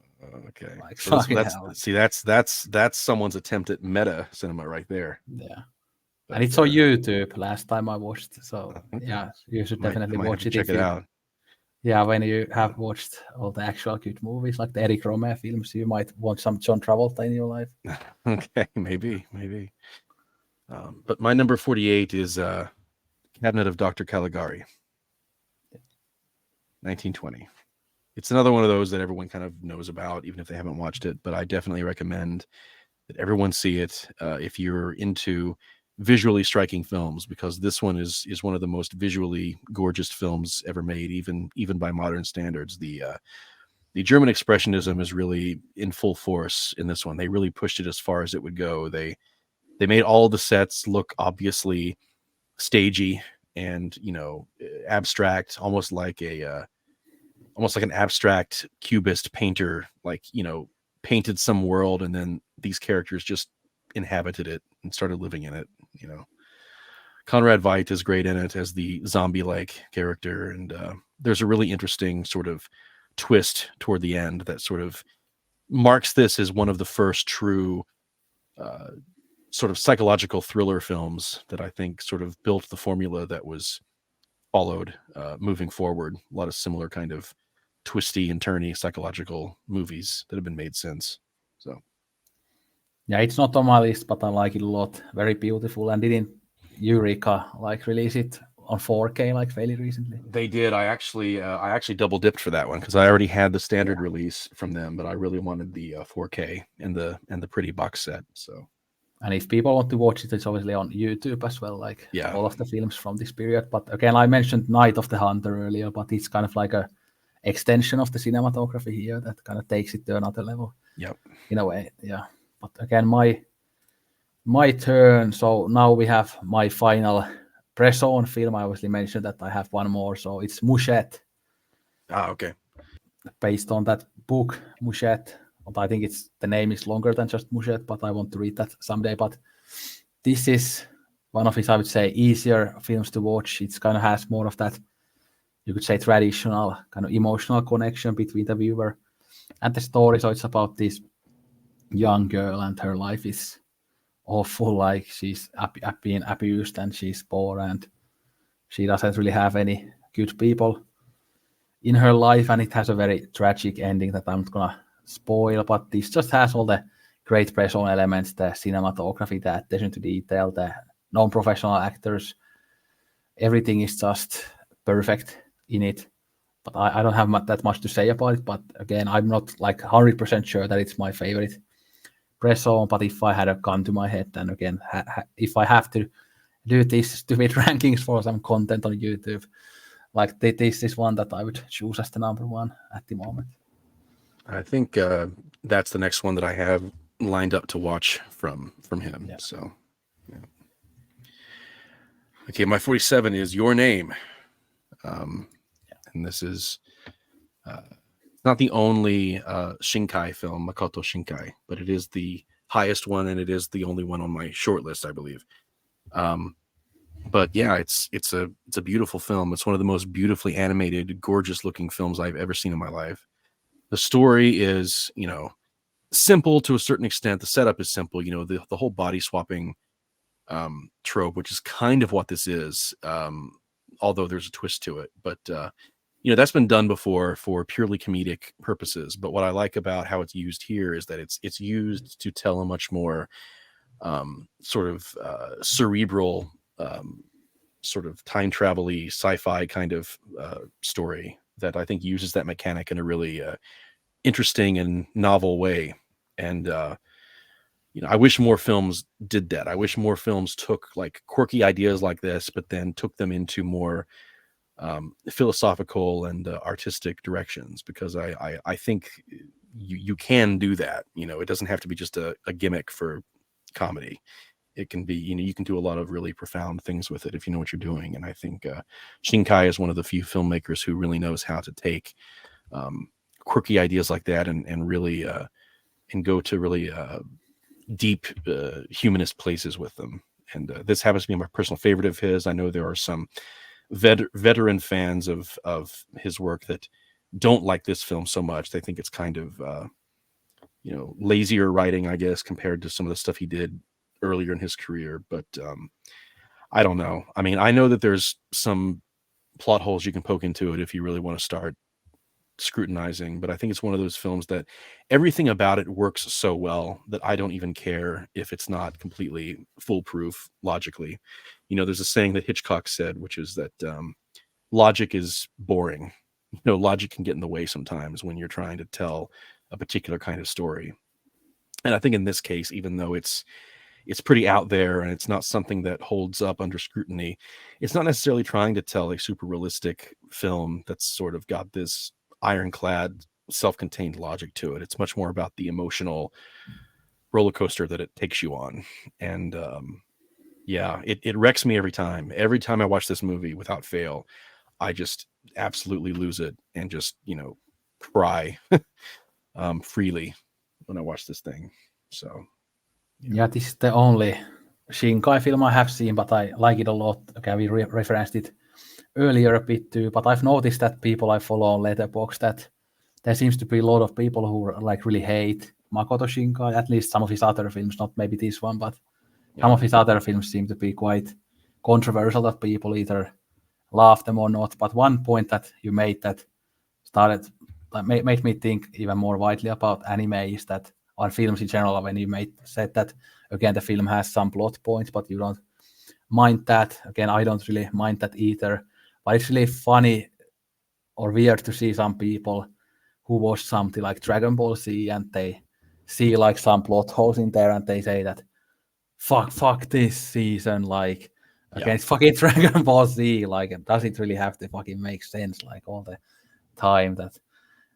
Okay. like So this fucking that's hell. see that's someone's attempt at meta cinema right there. Yeah. But And it's on YouTube last time I watched. So okay. yeah, you should I definitely might have watch to it check if it you out. when you have watched all the actual good movies like the Eric Romer films, you might want some John Travolta in your life. Okay, maybe. But my number 48 is Cabinet of Dr. Caligari, 1920. It's another one of those that everyone kind of knows about, even if they haven't watched it. But I definitely recommend that everyone see it if you're into visually striking films, because this one is one of the most visually gorgeous films ever made, even by modern standards. The German expressionism is really in full force in this one. They really pushed it as far as it would go. They made all the sets look obviously stagey and abstract, almost like an abstract cubist painter, like painted some world and then these characters just inhabited it and started living in it. Conrad Veidt is great in it as the zombie-like character, and there's a really interesting sort of twist toward the end that sort of marks this as one of the first true uh, sort of psychological thriller films that I think sort of built the formula that was followed moving forward. A lot of similar kind of twisty and turny psychological movies that have been made since. So Yeah, it's not on my list, but I like it a lot. Very beautiful. And didn't Eureka like release it on 4K like fairly recently? they did. I actually double dipped for that one because I already had the standard release from them, but I really wanted the 4K and the pretty box set. So And if people want to watch it, it's obviously on YouTube as well, like yeah, all of the films from this period. But again, I mentioned Night of the Hunter earlier, but it's kind of like a extension of the cinematography here that kind of takes it to another level. yep. In a way, yeah. But again, my turn. So now we have my final press-on film. I obviously mentioned that I have one more. So it's Mouchette, Okay. based on that book, Mouchette. But I think the name is longer than just Mouchette, but I want to read that someday. But this is one of his, I would say, easier films to watch. It kind of has more of that, you could say, traditional kind of emotional connection between the viewer and the story. So it's about this young girl and her life is awful. Like she's being abused and she's poor and she doesn't really have any good people in her life, and it has a very tragic ending that I'm not gonna spoil. But this just has all the great press-on elements, the cinematography, the attention to detail, the non-professional actors. Everything is just perfect in it. But I don't have that much to say about it. But again, I'm not like 100% sure that it's my favorite press-on. But if I had a gun to my head, then again, if I have to do these stupid rankings for some content on YouTube, like this is one that I would choose as the number one at the moment. I think that's the next one that I have lined up to watch from him. Yeah. So, yeah. Okay, my 47 is Your Name, and this is not the only Shinkai film, Makoto Shinkai, but it is the highest one, and it is the only one on my short list, I believe. But yeah, it's a beautiful film. It's one of the most beautifully animated, gorgeous looking films I've ever seen in my life. The story is, simple to a certain extent. The setup is simple. The whole body swapping trope, which is kind of what this is, although there's a twist to it. But that's been done before for purely comedic purposes. But what I like about how it's used here is that it's used to tell a much more sort of cerebral, sort of time travel-y sci-fi kind of story that I think uses that mechanic in a really interesting and novel way. And I wish more films did that. I wish more films took like quirky ideas like this, but then took them into more philosophical and artistic directions, because I think you can do that. It doesn't have to be just a gimmick for comedy. it can be, you can do a lot of really profound things with it if you know what you're doing. And I think Shinkai is one of the few filmmakers who really knows how to take quirky ideas like that and really and go to really deep humanist places with them. And this happens to be my personal favorite of his. I know there are some veteran fans of his work that don't like this film so much. They think it's kind of lazier writing, I guess, compared to some of the stuff he did earlier in his career. But I don't know. I mean, I know that there's some plot holes you can poke into it if you really want to start scrutinizing, but I think it's one of those films that everything about it works so well that I don't even care if it's not completely foolproof logically. There's a saying that Hitchcock said, which is that logic is boring. Logic can get in the way sometimes when you're trying to tell a particular kind of story. And I think in this case, even though it's pretty out there and it's not something that holds up under scrutiny, it's not necessarily trying to tell a super realistic film that's sort of got this ironclad, self-contained logic to it. It's much more about the emotional roller coaster that it takes you on. And it wrecks me every time. Every time I watch this movie, without fail, I just absolutely lose it and just, cry freely when I watch this thing. So yeah, this is the only Shinkai film I have seen, but I like it a lot. Okay, we referenced it earlier a bit too, but I've noticed that people I follow on Letterboxd, that there seems to be a lot of people who like really hate Makoto Shinkai, at least some of his other films, not maybe this one, but some of his other films seem to be quite controversial, that people either love them or not. But one point that you made that made me think even more widely about anime is that, on films in general, when you said that, again, the film has some plot points, but you don't mind that. Again, I don't really mind that either. But it's really funny or weird to see some people who watch something like Dragon Ball Z and they see like some plot holes in there and they say that, fuck this season, like, again, it's fucking Dragon Ball Z, like, does it really have to fucking make sense, like, all the time? That,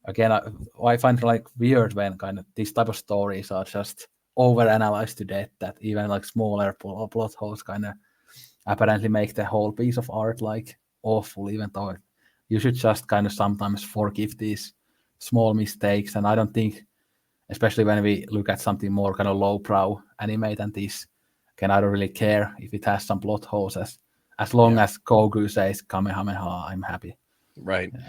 again, I find it like weird when kind of these type of stories are just overanalyzed to death, that even like smaller plot holes kind of apparently make the whole piece of art like awful, even though you should just kind of sometimes forgive these small mistakes. And I don't think, especially when we look at something more kind of lowbrow anime than this, again, I don't really care if it has some plot holes, as long as Goku says Kamehameha, I'm happy. Right. Yeah.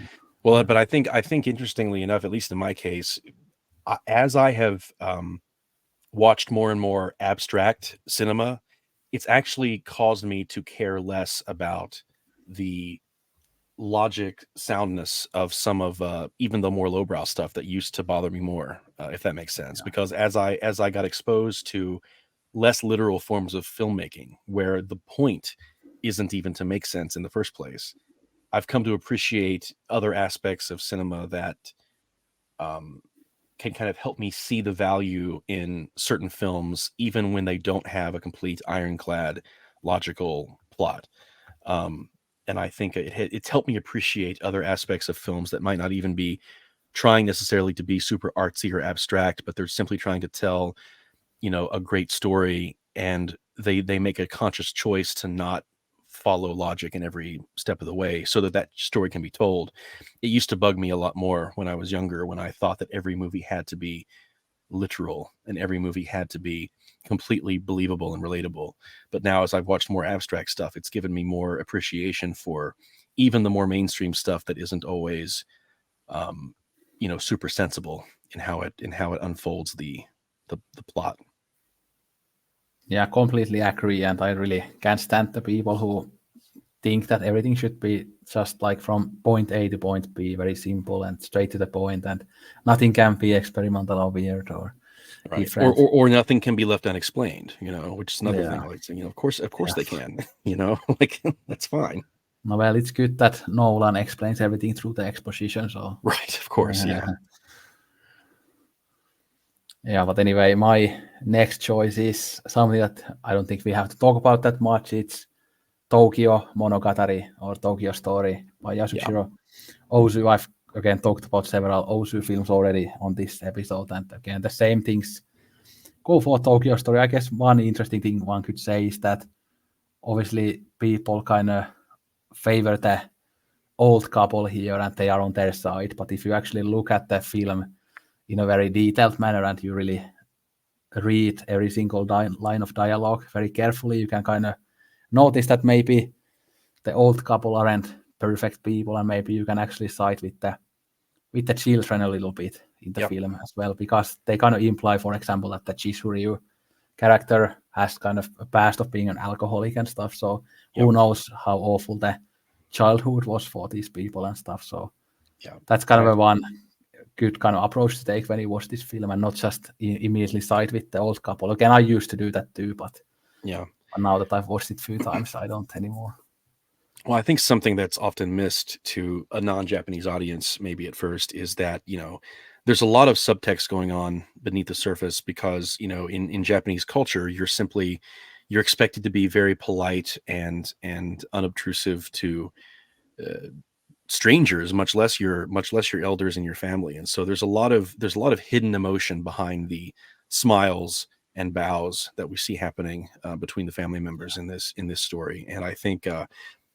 Well, but I think interestingly enough, at least in my case, as I have watched more and more abstract cinema, it's actually caused me to care less about the logic soundness of some of even the more lowbrow stuff that used to bother me more, if that makes sense. Because as I got exposed to less literal forms of filmmaking, where the point isn't even to make sense in the first place, I've come to appreciate other aspects of cinema that can kind of help me see the value in certain films, even when they don't have a complete ironclad logical plot. And I think it's helped me appreciate other aspects of films that might not even be trying necessarily to be super artsy or abstract, but they're simply trying to tell, a great story, and they make a conscious choice to not follow logic in every step of the way so that story can be told. It used to bug me a lot more when I was younger, when I thought that every movie had to be literal and every movie had to be completely believable and relatable. But now, as I've watched more abstract stuff, it's given me more appreciation for even the more mainstream stuff that isn't always super sensible in how it unfolds the plot. Yeah, completely agree. And I really can't stand the people who think that everything should be just like from point A to point B, very simple and straight to the point, and nothing can be experimental or weird or different. Or nothing can be left unexplained, which is another thing I like saying, of course they can, like, that's fine. No, well, it's good that Nolan explains everything through the exposition, so. Right, of course, yeah. Yeah, but anyway, my next choice is something that I don't think we have to talk about that much. It's Tokyo Monogatari, or Tokyo Story, by Yasuhiro Ozu. I've again talked about several Ozu films already on this episode, and again the same things go for Tokyo Story, I guess one interesting thing one could say is that obviously people kind of favor the old couple here and they are on their side. But if you actually look at the film in a very detailed manner and you really read every single line of dialogue very carefully, you can kind of notice that maybe the old couple aren't perfect people, and maybe you can actually side with the children a little bit in the film as well, because they kind of imply, for example, that the Chizuryu character has kind of a past of being an alcoholic and stuff. So who knows how awful the childhood was for these people and stuff. So that's kind of a one good kind of approach to take when you watch this film, and not just immediately side with the old couple. Again, I used to do that too, but now that I've watched it a few times, I don't anymore. Well, I think something that's often missed to a non-Japanese audience, maybe at first, is that, there's a lot of subtext going on beneath the surface because, in Japanese culture, you're expected to be very polite and unobtrusive to strangers, much less your elders and your family. And so there's a lot of hidden emotion behind the smiles and bows that we see happening between the family members in this story. And I think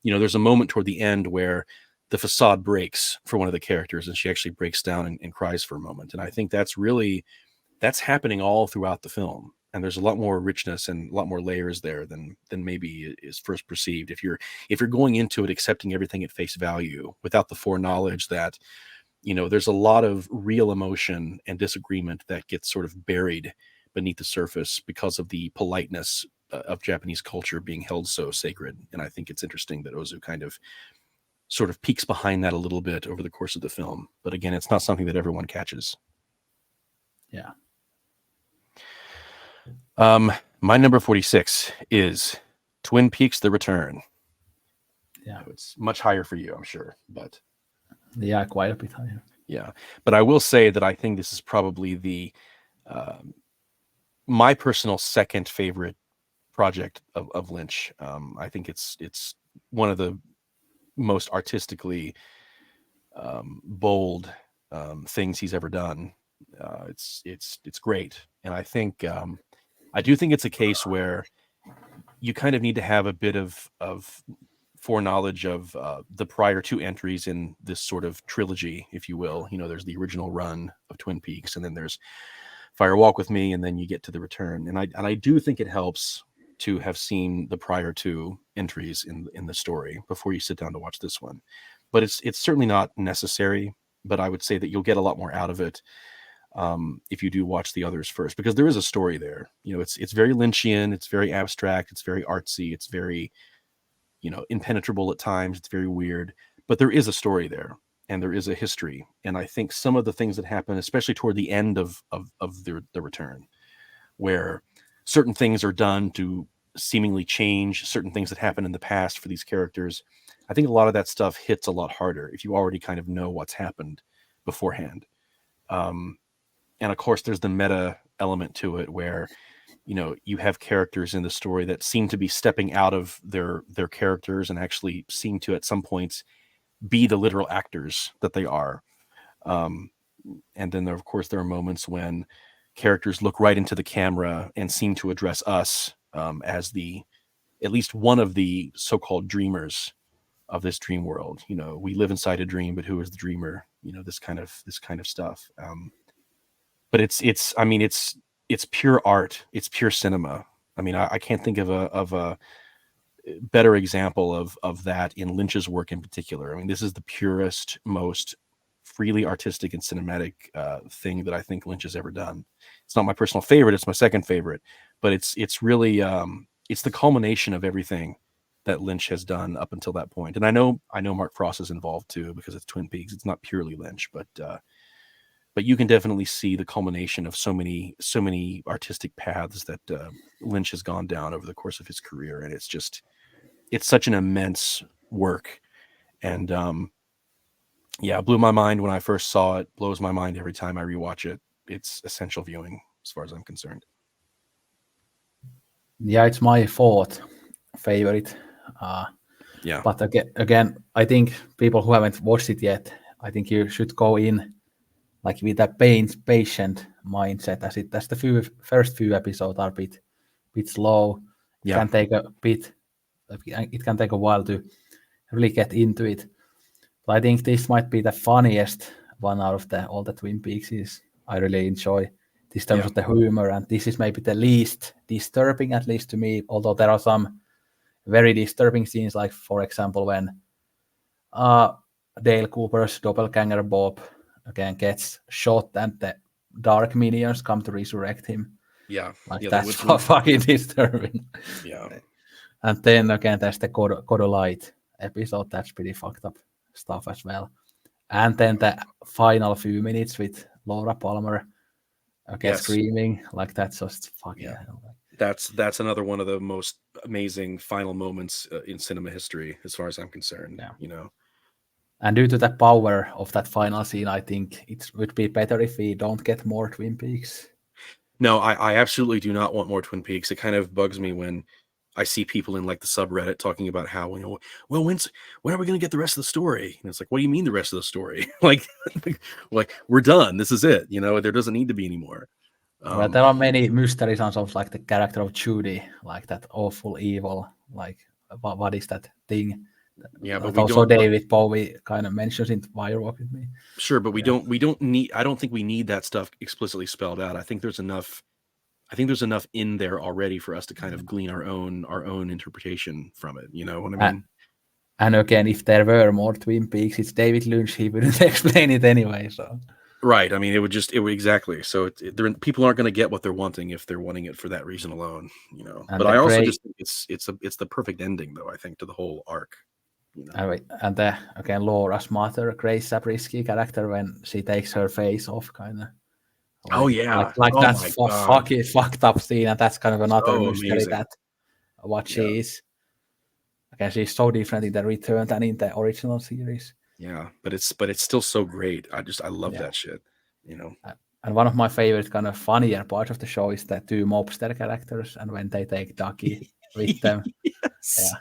there's a moment toward the end where the facade breaks for one of the characters and she actually breaks down and cries for a moment. And I think that's happening all throughout the film. And there's a lot more richness and a lot more layers there than maybe is first perceived. If you're going into it accepting everything at face value without the foreknowledge that, there's a lot of real emotion and disagreement that gets sort of buried beneath the surface because of the politeness of Japanese culture being held so sacred. And I think it's interesting that Ozu kind of sort of peeks behind that a little bit over the course of the film. But again, it's not something that everyone catches. Yeah. My number 46 is Twin Peaks: The Return. Yeah. It's much higher for you, I'm sure, but yeah, quite a bit higher. Yeah. But I will say that I think this is probably the my personal second favorite project of Lynch. I think it's one of the most artistically bold things he's ever done. It's great, and I think I do think it's a case where you kind of need to have a bit of foreknowledge of the prior two entries in this sort of trilogy, if you will. There's the original run of Twin Peaks, and then there's Fire Walk with Me, and then you get to The Return. And I do think it helps to have seen the prior two entries in the story before you sit down to watch this one. But it's certainly not necessary. But I would say that you'll get a lot more out of it if you do watch the others first, because there is a story there. It's very Lynchian, it's very abstract, it's very artsy, it's very impenetrable at times, it's very weird, but there is a story there and there is a history. And I think some of the things that happen, especially toward the end of the Return, where certain things are done to seemingly change certain things that happen in the past for these characters, I think a lot of that stuff hits a lot harder if you already kind of know what's happened beforehand. And of course, there's the meta element to it where, you have characters in the story that seem to be stepping out of their characters and actually seem to, at some points, be the literal actors that they are. And then, of course, there are moments when characters look right into the camera and seem to address us as at least one of the so-called dreamers of this dream world. We live inside a dream, but who is the dreamer? This kind of stuff. But it's pure art. It's pure cinema. I mean, I can't think of a better example of that in Lynch's work in particular. I mean, this is the purest, most freely artistic and cinematic thing that I think Lynch has ever done. It's not my personal favorite. It's my second favorite, but it's really it's the culmination of everything that Lynch has done up until that point. And I know Mark Frost is involved too, because it's Twin Peaks. It's not purely Lynch, but you can definitely see the culmination of so many artistic paths that Lynch has gone down over the course of his career. And it's such an immense work. And it blew my mind when I first saw it, blows my mind every time I rewatch it. It's essential viewing as far as I'm concerned. Yeah, it's my fourth favorite. But again, I think people who haven't watched it yet, I think you should go in like with a patient mindset, as the first few episodes are a bit slow. It Yeah. can take a while to really get into it. But I think this might be the funniest one out of all the Twin Peaks. I really enjoy this terms Yeah. of the humor, and this is maybe the least disturbing, at least to me. Although there are some very disturbing scenes, like for example when Dale Cooper's doppelganger Bob again gets shot, and the dark minions come to resurrect him. Yeah. Like Yeah. The that's woodsman. fucking disturbing. Yeah. And then again, there's the Codolite episode. That's pretty fucked up stuff as well. And then the final few minutes with Laura Palmer again Yes. screaming, like that's just fucking Yeah. hell. That's another one of the most amazing final moments in cinema history, as far as I'm concerned. Yeah. You know. And due to the power of that final scene, I think it would be better if we don't get more Twin Peaks. No, I absolutely do not want more Twin Peaks. It kind of bugs me when I see people in like the subreddit talking about how, you know, well, when are we going to get the rest of the story? And it's like, what do you mean the rest of the story? like we're done. This is it. You know, there doesn't need to be any more. Well, there are many mysteries on of like the character of Judy, like that awful evil, like what is that thing? Yeah, but That we also don't. David Bowie kind of mentions in Firewalk with Me. Sure, but we Yeah. don't need. I don't think we need that stuff explicitly spelled out. I think there's enough in there already for us to kind of glean our own interpretation from it. You know what I mean? And again, if there were more Twin Peaks, it's David Lynch. He wouldn't explain it anyway. So Right. I mean, it would exactly. So people aren't going to get what they're wanting if they're wanting it for that reason alone. You know. and But the I also Grey, just think it's the perfect ending, though. I think to the whole arc. You know. and the again Laura's mother, Grace Zabriskie character, when she takes her face off, kind of Oh yeah. like Oh that's my God. fucking fucked up scene, and that's kind of another So mystery amazing. that what Yeah. she is. Again, she's so different in the return than in the original series. Yeah, but it's still so great. I love Yeah. that shit. You know. And one of my favorite kind of funnier parts of the show is the two mobster characters, and when they take Ducky with them. Yes. Yeah.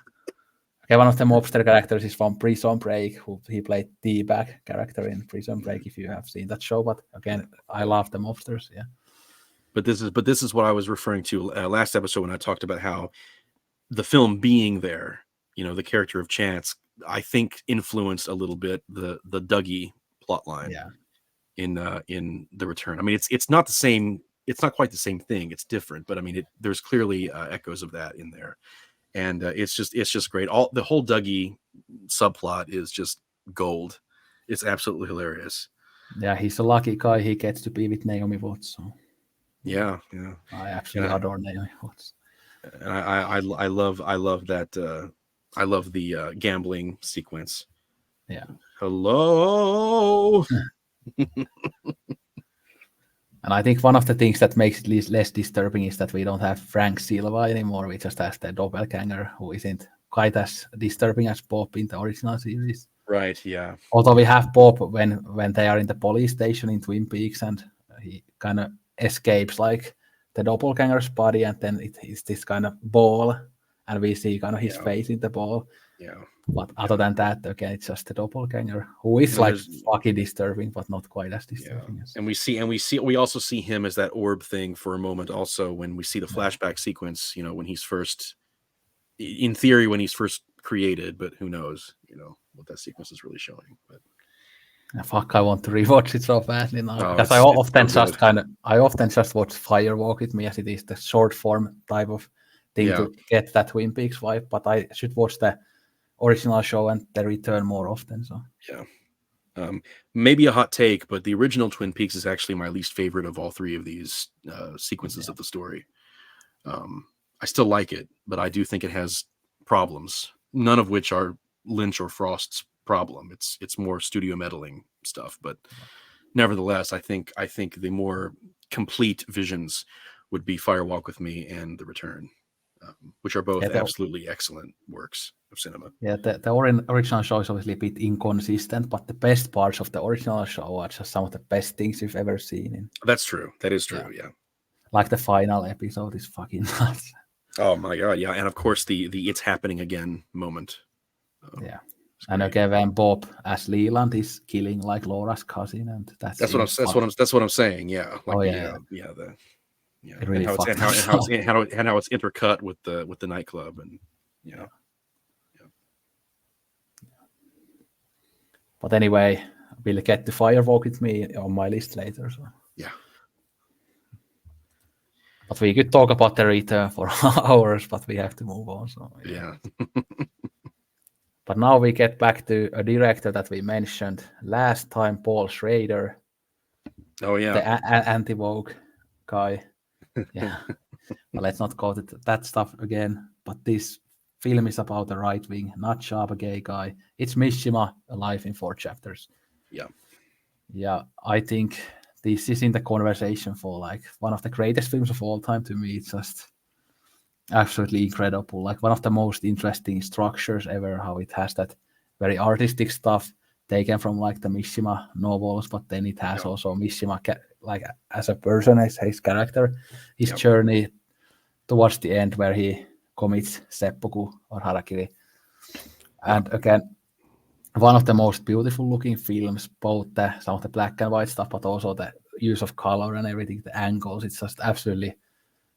Okay, one of the mobster characters is from Prison Break, who he played T-Bag character in Prison Break, if you have seen that show. But again, I love the mobsters. Yeah. But this is what I was referring to last episode when I talked about how the film being there, you know, the character of Chance, I think influenced a little bit the Dougie plotline. Yeah. In The Return. I mean, it's not the same. It's not quite the same thing. It's different, but I mean, there's clearly echoes of that in there, and it's just great. The whole Dougie subplot is just gold. It's absolutely hilarious. Yeah, he's a lucky guy. He gets to be with Naomi Watts. So Yeah. I absolutely adore Naomi Watts. And I love that. I love the gambling sequence. Yeah. Hello. And I think one of the things that makes it less disturbing is that we don't have Frank Silva anymore. We just have the doppelganger, who isn't quite as disturbing as Bob in the original series. Right. Yeah. Although we have Bob when they are in the police station in Twin Peaks, and he kind of escapes like the doppelganger's body, and then it is this kind of ball, and we see kind of his face in the ball. Yeah. But other than that, again, it's just the doppelganger, who is like fucking disturbing, but not quite as disturbing. And we also see him as that orb thing for a moment. Also, when we see the flashback sequence, you know, when he's first, in theory, when he's first created, but who knows, you know, what that sequence is really showing. But fuck, I want to rewatch it so badly now, because I often just watch Firewalk with Me, as it is the short form type of thing to get that Twin Peaks vibe. But I should watch the original show and the return more often. So yeah, maybe a hot take, but the original Twin Peaks is actually my least favorite of all three of these sequences of the story. I still like it, but I do think it has problems, none of which are Lynch or Frost's problem. It's more studio meddling stuff, but nevertheless, I think the more complete visions would be Firewalk with Me and The Return, which are both absolutely excellent works of cinema. Yeah, the original show is obviously a bit inconsistent, but the best parts of the original show are just some of the best things you've ever seen. That's true. That is true. Yeah. Like the final episode is fucking nuts. Oh my God. Yeah. And of course the It's Happening Again moment. Yeah. And again, when Bob as Leland is killing like Laura's cousin, and that's what I'm saying. Yeah, like it really how fucked how up. it's intercut with the nightclub, and yeah. But anyway, we'll get to Firewalk with Me on my list later. So. Yeah. But we could talk about the return for hours, but we have to move on. So Yeah. But now we get back to a director that we mentioned last time, Paul Schrader. Oh yeah. The anti-Vogue guy. Yeah. But let's not go to that stuff again. But this film is about the right wing, not sharp a gay guy. It's Mishima, a life in 4 chapters. Yeah. Yeah, I think this is in the conversation for like one of the greatest films of all time to me. It's just absolutely incredible. Like one of the most interesting structures ever, how it has that very artistic stuff taken from like the Mishima novels, but then it has also Mishima like as a person, as his character, his journey towards the end where he commits seppuku or harakiri. And again, one of the most beautiful looking films, both some of the black and white stuff, but also the use of color and everything, the angles. It's just absolutely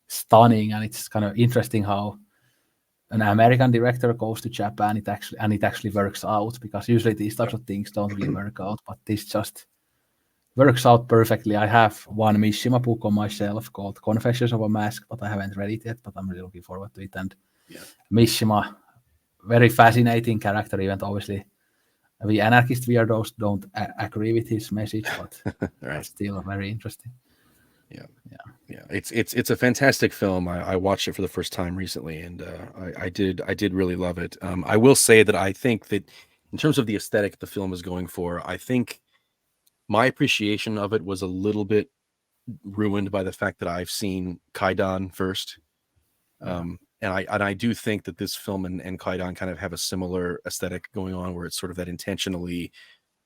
stunning, and it's kind of interesting how an American director goes to Japan. It actually works out, because usually these types of things don't really work out, but this just works out perfectly. I have one Mishima book on my shelf called Confessions of a Mask, but I haven't read it yet, but I'm really looking forward to it. And Mishima, very fascinating character, even though obviously we anarchist weirdos don't agree with his message, but right. Still very interesting. Yeah. It's a fantastic film. I watched it for the first time recently, and I did really love it. I will say that I think that in terms of the aesthetic the film is going for, I think my appreciation of it was a little bit ruined by the fact that I've seen Kaidan first. And I do think that this film and Kaidan kind of have a similar aesthetic going on, where it's sort of that intentionally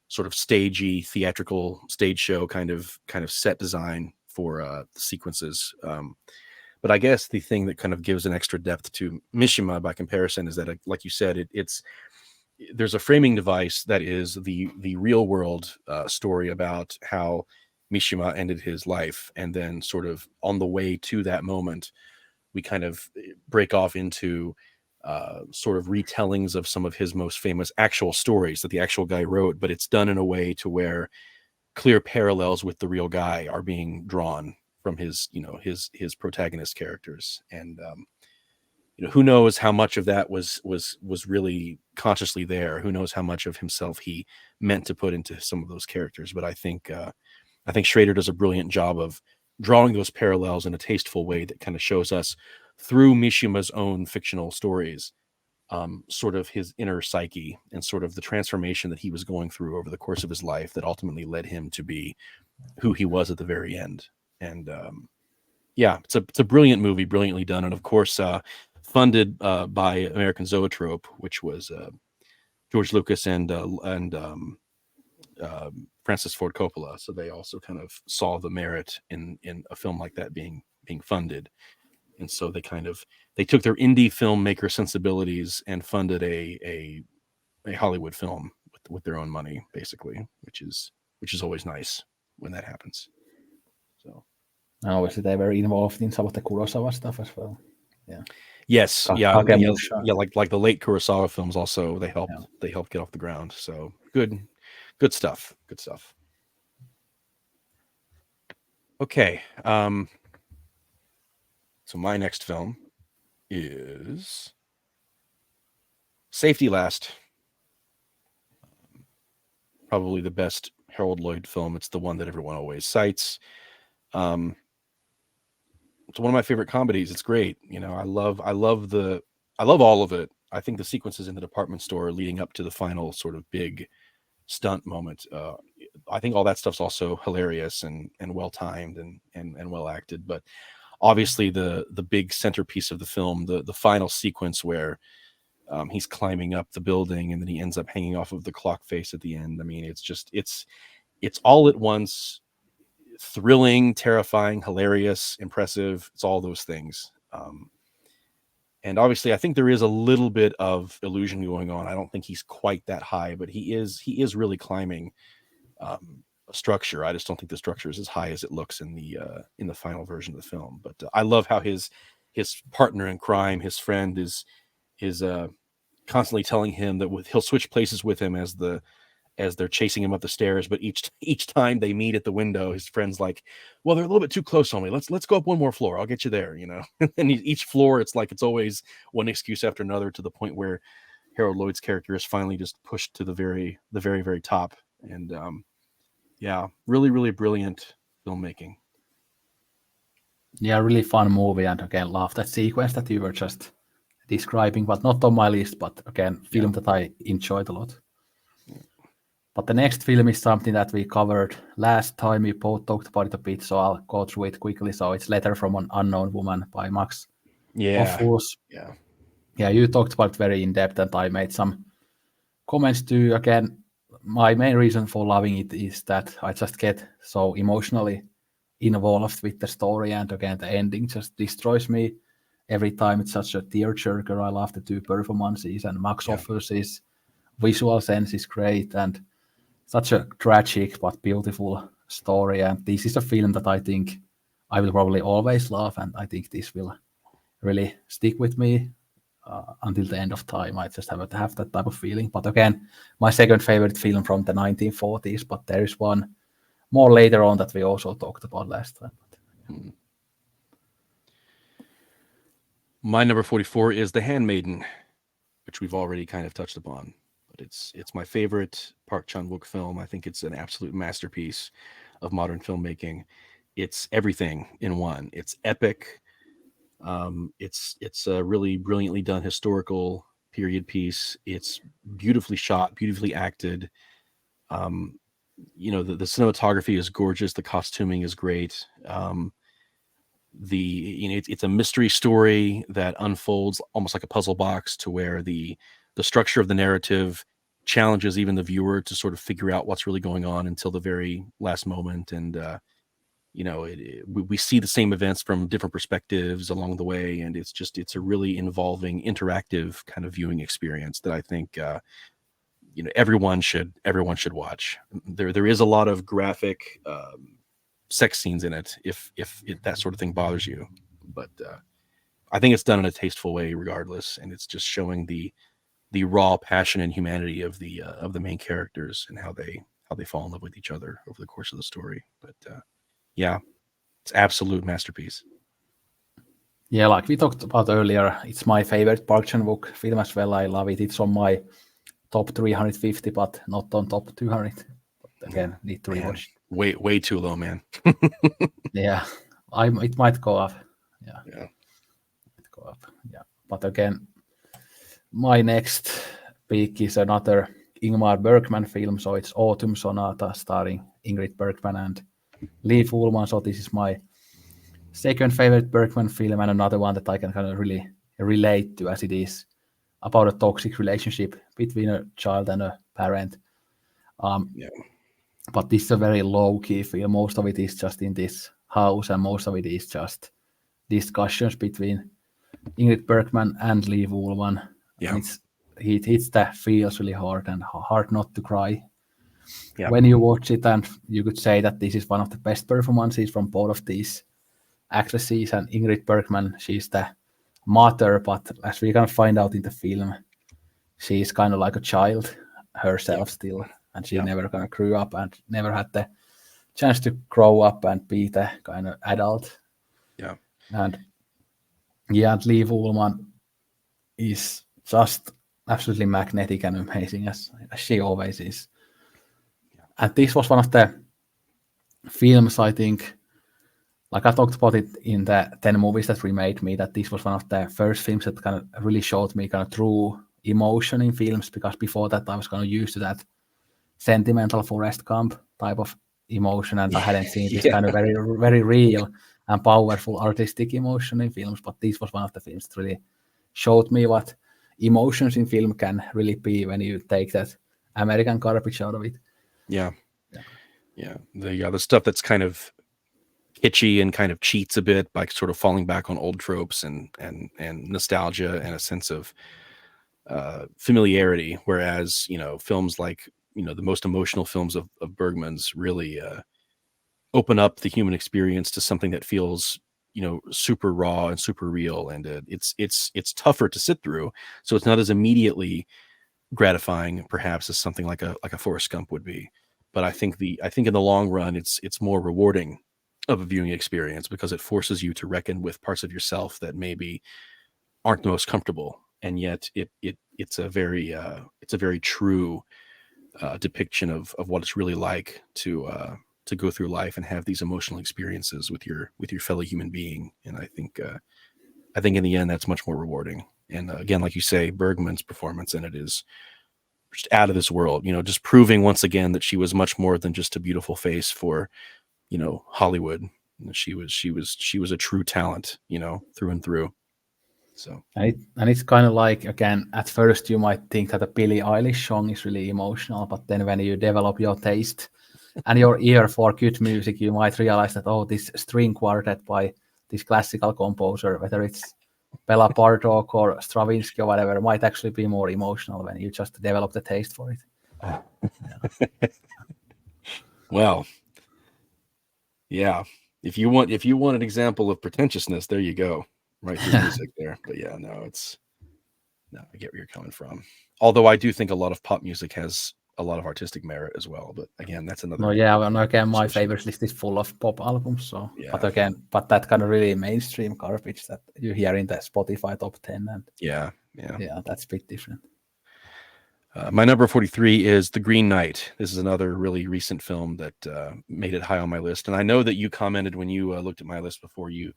sort of stagey, theatrical stage show kind of set design for the sequences. But I guess the thing that kind of gives an extra depth to Mishima by comparison is that, like you said, there's a framing device that is the real world story about how Mishima ended his life, and then sort of on the way to that moment, we kind of break off into sort of retellings of some of his most famous actual stories that the actual guy wrote, but it's done in a way to where clear parallels with the real guy are being drawn from his protagonist characters. And who knows how much of that was really consciously there. Who knows how much of himself he meant to put into some of those characters. But I think Schrader does a brilliant job of drawing those parallels in a tasteful way that kind of shows us through Mishima's own fictional stories, sort of his inner psyche and sort of the transformation that he was going through over the course of his life that ultimately led him to be who he was at the very end. And it's a brilliant movie, brilliantly done, and of course funded by American Zoetrope, which was George Lucas and Francis Ford Coppola. So they also kind of saw the merit in a film like that being funded. And so they took their indie filmmaker sensibilities and funded a Hollywood film with their own money, basically, which is always nice when that happens. So, and obviously they were involved in some of the Kurosawa stuff as well. Yeah. Yes. Yeah. Like the late Kurosawa films also, they helped get off the ground. So good stuff. Good stuff. Okay. So my next film is Safety Last. Probably the best Harold Lloyd film. It's the one that everyone always cites. It's one of my favorite comedies. It's great. I love all of it. I think the sequences in the department store leading up to the final sort of big stunt moment. I think all that stuff's also hilarious and well timed and well acted. But obviously the big centerpiece of the film, the final sequence where he's climbing up the building and then he ends up hanging off of the clock face at the end. I mean, it's all at once thrilling, terrifying, hilarious, impressive. It's all those things. And obviously, I think there is a little bit of illusion going on. I don't think he's quite that high, but he is really climbing a structure. I just don't think the structure is as high as it looks in the final version of the film. But I love how his partner in crime, his friend, is constantly telling him that he'll switch places with him as they're chasing him up the stairs. But each time they meet at the window, his friend's like, "Well, they're a little bit too close on me. Let's go up one more floor. I'll get you there." And each floor, it's always one excuse after another, to the point where Harold Lloyd's character is finally just pushed to the very very top. And yeah, really really brilliant filmmaking. Yeah, really fun movie, and again, love that sequence that you were just describing, but not on my list, but again, film that I enjoyed a lot. But the next film is something that we covered last time. We both talked about it a bit, so I'll go through it quickly. So it's Letter from an Unknown Woman by Max Ophüls. Yeah, you talked about it very in depth, and I made some comments too. Again, my main reason for loving it is that I just get so emotionally involved with the story, and again, the ending just destroys me every time. It's such a tearjerker. I love the two performances, and Max Ophüls' visual sense is great, and such a tragic but beautiful story. And this is a film that I think I will probably always love, and I think this will really stick with me until the end of time. I just have that type of feeling. But again, my second favorite film from the 1940s, but there is one more later on that we also talked about last time. My number 44 is The Handmaiden, which we've already kind of touched upon. But it's my favorite Park Chan-wook film. I think it's an absolute masterpiece of modern filmmaking. It's everything in one. It's epic. It's a really brilliantly done historical period piece. It's beautifully shot, beautifully acted. The cinematography is gorgeous. The costuming is great. It's a mystery story that unfolds almost like a puzzle box, to where the structure of the narrative challenges even the viewer to sort of figure out what's really going on until the very last moment. And we see the same events from different perspectives along the way, and it's a really involving, interactive kind of viewing experience that I think everyone should watch. There is a lot of graphic sex scenes in it, if that sort of thing bothers you, but I think it's done in a tasteful way regardless, and it's just showing the raw passion and humanity of the main characters, and how they fall in love with each other over the course of the story. But yeah, it's absolute masterpiece. Yeah, like we talked about earlier, it's my favorite Park Chan-wook film as well. I love it. It's on my top 350, but not on top 200. But again, need to rewatch. Way too low, man. Yeah, it might go up. Yeah. Might go up. Yeah, but again, my next pick is another Ingmar Bergman film. So it's Autumn Sonata, starring Ingrid Bergman and Lee Fullman. So this is my second favorite Bergman film, and another one that I can kind of really relate to, as it is about a toxic relationship between a child and a parent. But this is a very low-key film. Most of it is just in this house, and most of it is just discussions between Ingrid Bergman and Lee Fullman. Yeah. And it hits the feels really hard, and hard not to cry Yeah. when you watch it. And you could say that this is one of the best performances from both of these actresses. And Ingrid Bergman, she's the mother, but as we can find out in the film, she's kind of like a child herself still, and she never kind of grew up and never had the chance to grow up and be the kind of adult. And Lee Fullman is just absolutely magnetic and amazing, as she always is. And this was one of the films, I think, like I talked about it in the 10 movies that remade me, that this was one of the first films that kind of really showed me kind of true emotion in films, because before that I was kind of used to that sentimental Forrest Gump type of emotion, and I hadn't seen this kind of very, very real and powerful artistic emotion in films. But this was one of the films that really showed me what emotions in film can really be when you take that American garbage out of it. The stuff that's kind of kitschy and kind of cheats a bit by sort of falling back on old tropes and nostalgia and a sense of familiarity. Whereas, films like, the most emotional films of Bergman's really open up the human experience to something that feels, super raw and super real. And it's tougher to sit through. So it's not as immediately gratifying perhaps as something like a Forrest Gump would be. But I think in the long run it's more rewarding of a viewing experience because it forces you to reckon with parts of yourself that maybe aren't the most comfortable, and yet it's a very true depiction of what it's really like to go through life and have these emotional experiences with your fellow human being. And I think in the end that's much more rewarding. And again, like you say, Bergman's performance in it is just out of this world. Just proving once again that she was much more than just a beautiful face for Hollywood. She was a true talent, through and through. So And it's kind of like, again, at first you might think that a Billie Eilish song is really emotional, but then when you develop your taste and your ear for good music, you might realize that, oh, this string quartet by this classical composer, whether it's Bela Bartok or Stravinsky or whatever, might actually be more emotional when you just develop the taste for it. well, yeah. If you want an example of pretentiousness, there you go. Right through music there. But yeah, no, I get where you're coming from. Although I do think a lot of pop music has a lot of artistic merit as well. But again, that's No, another yeah, well, again, my conversation. favorite list is full of pop albums. So, Yeah. but again, that kind of really mainstream garbage that you hear in the Spotify top 10, and Yeah. that's a bit different. My number 43 is The Green Knight. This is another really recent film that made it high on my list. And I know that you commented when you looked at my list before. You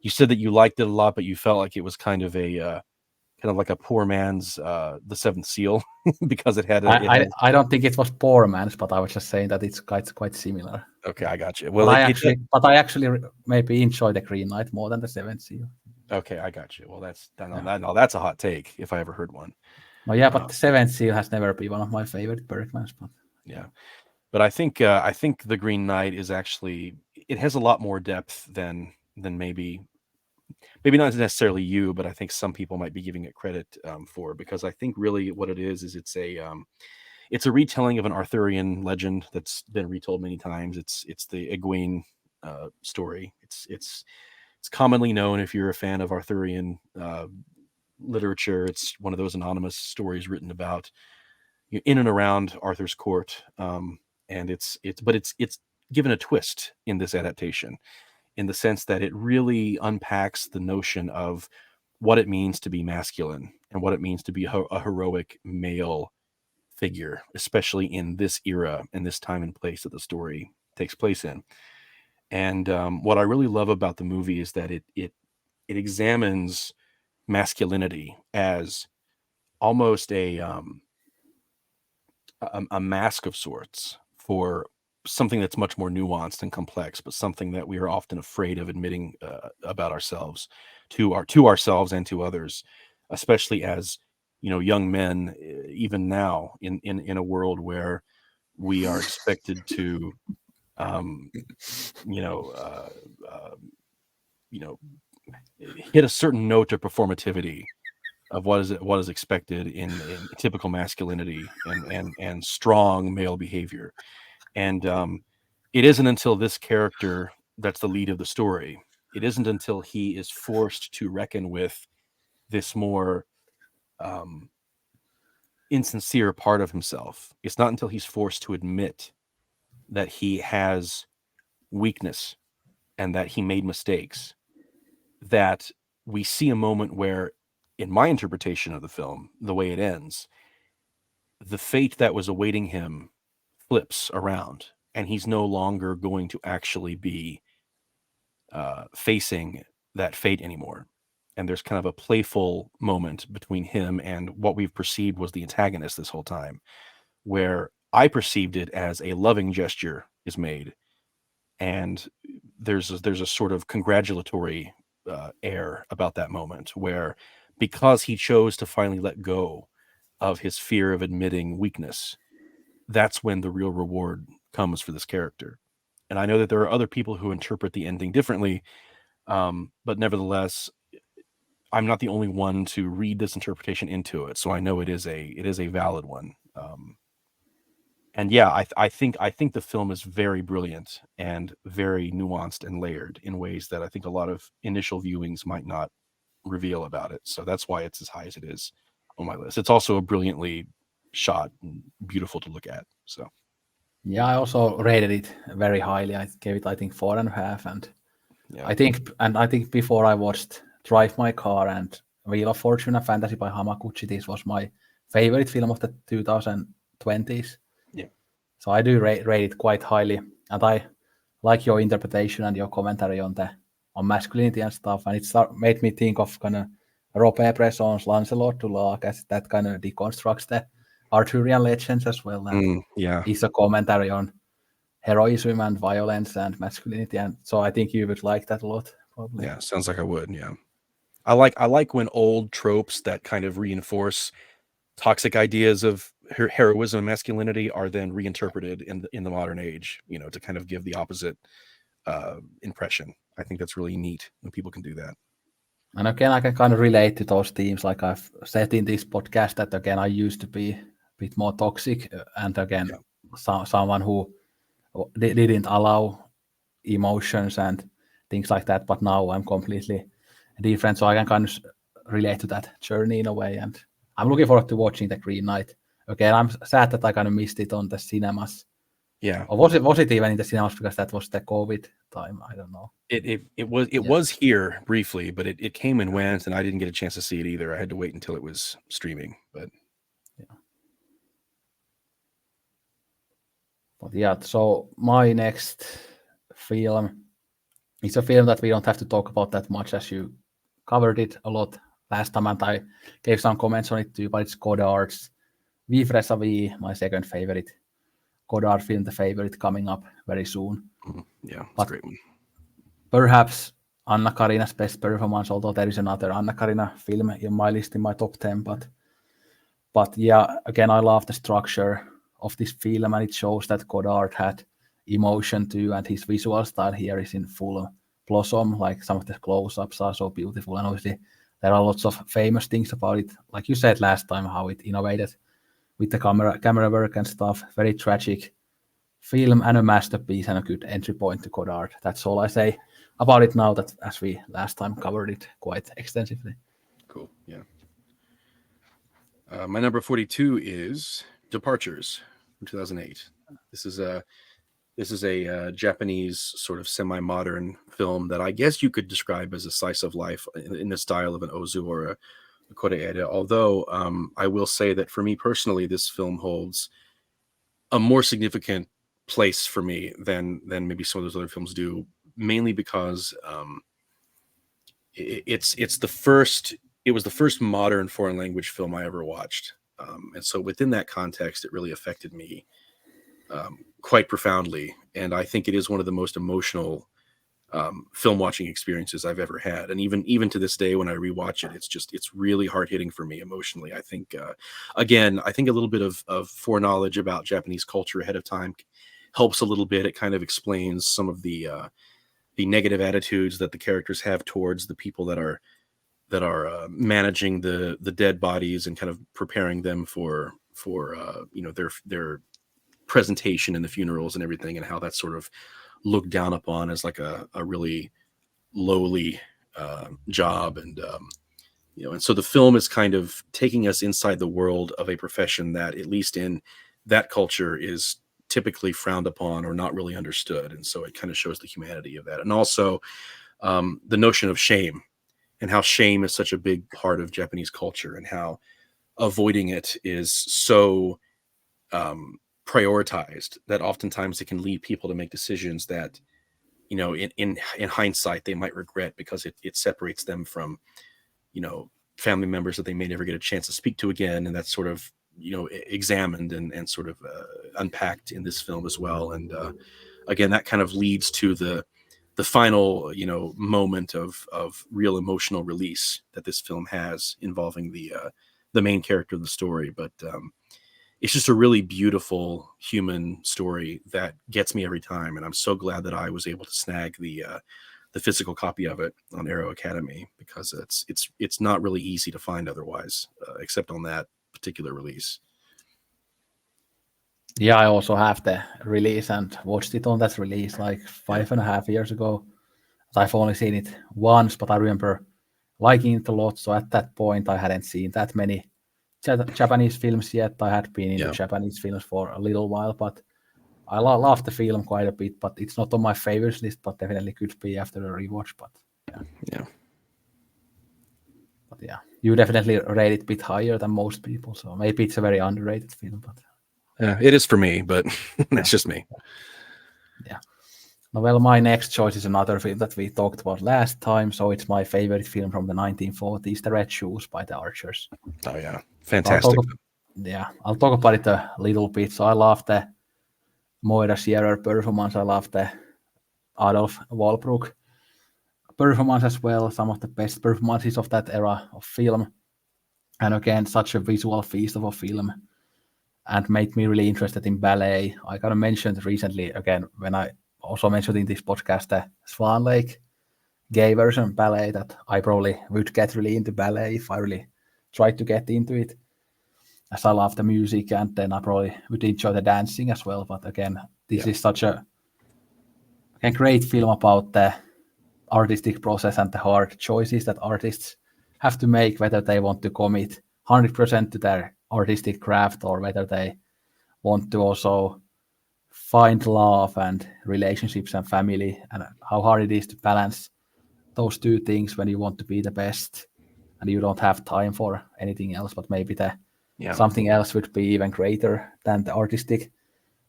said that you liked it a lot, but you felt like it was kind of like a poor man's The Seventh Seal because I don't think it was poor man's, but I was just saying that it's quite similar. Okay, I got you. But Well, I actually maybe enjoy the Green Knight more than the Seventh Seal. okay, I got you. Well, that's a hot take if I ever heard one. No, yeah, but the Seventh Seal has never been one of my favorite Bergmans. But Yeah, but I think The Green Knight is actually, it has a lot more depth than maybe not necessarily you, but I think some people might be giving it credit for, because I think really what it is it's a retelling of an Arthurian legend that's been retold many times. It's the Egwene story. It's commonly known, if you're a fan of Arthurian literature. It's one of those anonymous stories written about in and around Arthur's court, and it's given a twist in this adaptation, in the sense that it really unpacks the notion of what it means to be masculine and what it means to be a heroic male figure, especially in this era and this time and place that the story takes place in. And what I really love about the movie is that it examines masculinity as almost a mask of sorts for something that's much more nuanced and complex, but something that we are often afraid of admitting about ourselves, to ourselves and to others, especially as young men, even now in a world where we are expected to um, you know uh, uh, you know hit a certain note of performativity of what is expected in typical masculinity and strong male behavior. And it isn't until this character that's the lead of the story, it isn't until he is forced to reckon with this more um, insincere part of himself. It's not until he's forced to admit that he has weakness and that he made mistakes that we see a moment where, in my interpretation of the film, the way it ends, the fate that was awaiting him flips around, and he's no longer going to actually be facing that fate anymore. And there's kind of a playful moment between him and what we've perceived was the antagonist this whole time, where I perceived it as a loving gesture is made, and there's a sort of congratulatory air about that moment, where because he chose to finally let go of his fear of admitting weakness, that's when the real reward comes for this character. And I know that there are other people who interpret the ending differently, but nevertheless, I'm not the only one to read this interpretation into it. So I know it is a valid one. And yeah, I think the film is very brilliant and very nuanced and layered in ways that I think a lot of initial viewings might not reveal about it. So that's why it's as high as it is on my list. It's also a brilliantly shot and beautiful to look at. So Yeah, I also rated it very highly. I gave it, I think, 4.5, and yeah. I think before I watched Drive My Car and Wheel of Fortune and Fantasy by Hamaguchi, this was my favorite film of the 2020s. Yeah. So I do rate it quite highly, and I like your interpretation and your commentary on masculinity and stuff. And made me think of kind of Robert Bresson's Lancelot to Lark, as that kind of deconstructs the Arthurian legends as well, and Yeah. is a commentary on heroism and violence and masculinity. And so I think you would like that a lot, probably. Yeah. Sounds like I would. Yeah. I like when old tropes that kind of reinforce toxic ideas of heroism and masculinity are then reinterpreted in the modern age, to kind of give the opposite impression. I think that's really neat when people can do that. And again, I can kind of relate to those themes, like I've said in this podcast, that again, I used to be a bit more toxic, and again, Yeah. someone who didn't allow emotions and things like that. But now I'm completely different, so I can kind of relate to that journey in a way. And I'm looking forward to watching The Green Knight again. I'm sad that I kind of missed it on the cinemas. Yeah. Or was it even in the cinemas, because that was the COVID time? I don't know. It was here briefly, but it came and went, and I didn't get a chance to see it either. I had to wait until it was streaming. But yeah, so my next film is a film that we don't have to talk about that much, as you covered it a lot last time, and I gave some comments on it too, but it's Godard's Vivre sa vie, my second favorite Godard film, the favorite, coming up very soon. yeah, it's But a great one. perhaps Anna Karina's best performance, although there is another Anna Karina film in my list in my top 10. But yeah, again, I love the structure of this film, and it shows that Godard had emotion too, and his visual style here is in full blossom. Like, some of the close-ups are so beautiful, and obviously there are lots of famous things about it. Like you said last time, how it innovated with the camera work and stuff. Very tragic film and a masterpiece and a good entry point to Godard. That's all I say about it now, that as we last time covered it quite extensively. Cool. Yeah. My number 42 is Departures from 2008. This is a Japanese sort of semi-modern film that I guess you could describe as a slice of life in the style of an Ozu or a Koreeda. Although I will say that for me personally, this film holds a more significant place for me than maybe some of those other films do, mainly because it's the first. It was the first modern foreign language film I ever watched, and so within that context, it really affected me quite profoundly. And I think it is one of the most emotional film watching experiences I've ever had. And even to this day, when I rewatch it, it's really hard hitting for me emotionally. I think I think a little bit of foreknowledge about Japanese culture ahead of time helps a little bit. It kind of explains some of the negative attitudes that the characters have towards the people that are managing the dead bodies and kind of preparing them for their presentation in the funerals and everything, and how that's sort of looked down upon as like a really lowly job. And and so the film is kind of taking us inside the world of a profession that, at least in that culture, is typically frowned upon or not really understood. And so it kind of shows the humanity of that, and also the notion of shame, and how shame is such a big part of Japanese culture, and how avoiding it is so prioritized that oftentimes it can lead people to make decisions that, in hindsight, they might regret, because it separates them from, family members that they may never get a chance to speak to again. And that's sort of, examined and sort of unpacked in this film as well. And again, that kind of leads to the final, moment of real emotional release that this film has, involving the main character of the story. But it's just a really beautiful human story that gets me every time. And I'm so glad that I was able to snag the physical copy of it on Arrow Academy, because it's not really easy to find otherwise, except on that particular release. Yeah, I also have the release and watched it on that release like 5.5 years ago. I've only seen it once, but I remember liking it a lot. So at that point, I hadn't seen that many Japanese films yet. I had been into Yeah. Japanese films for a little while, but I love the film quite a bit. But it's not on my favorites list, but definitely could be after a rewatch. But Yeah. yeah, you definitely rate it a bit higher than most people. So maybe it's a very underrated film. But It is for me, but that's just me. yeah. Well, my next choice is another film that we talked about last time. So it's my favorite film from the 1940s, The Red Shoes by the Archers. Oh yeah, So fantastic. I'll talk about it a little bit. So I love the Moira Shearer performance. I love the Adolf Walbrook performance as well. Some of the best performances of that era of film. And again, such a visual feast of a film, and made me really interested in ballet. I kind of mentioned recently, again, when I also mentioned in this podcast, the Swan Lake gay version ballet, that I probably would get really into ballet if I really tried to get into it, as I love the music, and then I probably would enjoy the dancing as well. But again, this is such a great film about the artistic process and the hard choices that artists have to make, whether they want to commit 100% to their artistic craft, or whether they want to also find love and relationships and family, and how hard it is to balance those two things when you want to be the best and you don't have time for anything else. But maybe something else would be even greater than the artistic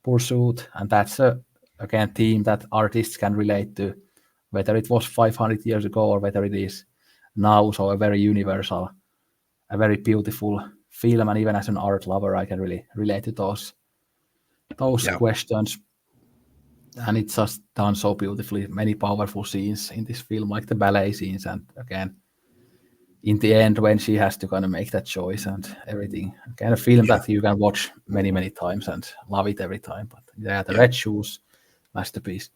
pursuit. And that's a theme that artists can relate to, whether it was 500 years ago or whether it is now. So a very universal, a very beautiful film, and even as an art lover, I can really relate to those questions. And it's just done so beautifully. Many powerful scenes in this film, like the ballet scenes, and again, in the end, when she has to kind of make that choice and everything. Again, a film that you can watch many times and love it every time. But yeah, the Red Shoes, masterpiece.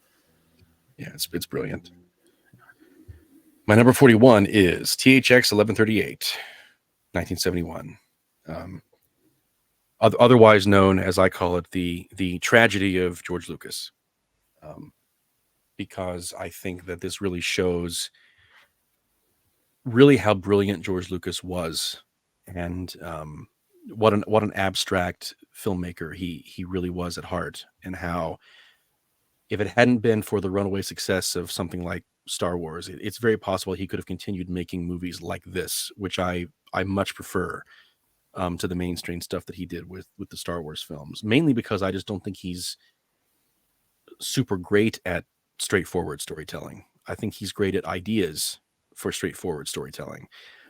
Yeah, it's brilliant. My number 41 is THX 1138, 1971. Otherwise known, as I call it, the tragedy of George Lucas. Because I think that this really shows really how brilliant George Lucas was, and what an abstract filmmaker he really was at heart, and how, if it hadn't been for the runaway success of something like Star Wars, it's very possible he could have continued making movies like this, which I much prefer to the mainstream stuff that he did with the Star Wars films, mainly because I just don't think he's super great at straightforward storytelling. I think he's great at ideas for straightforward storytelling,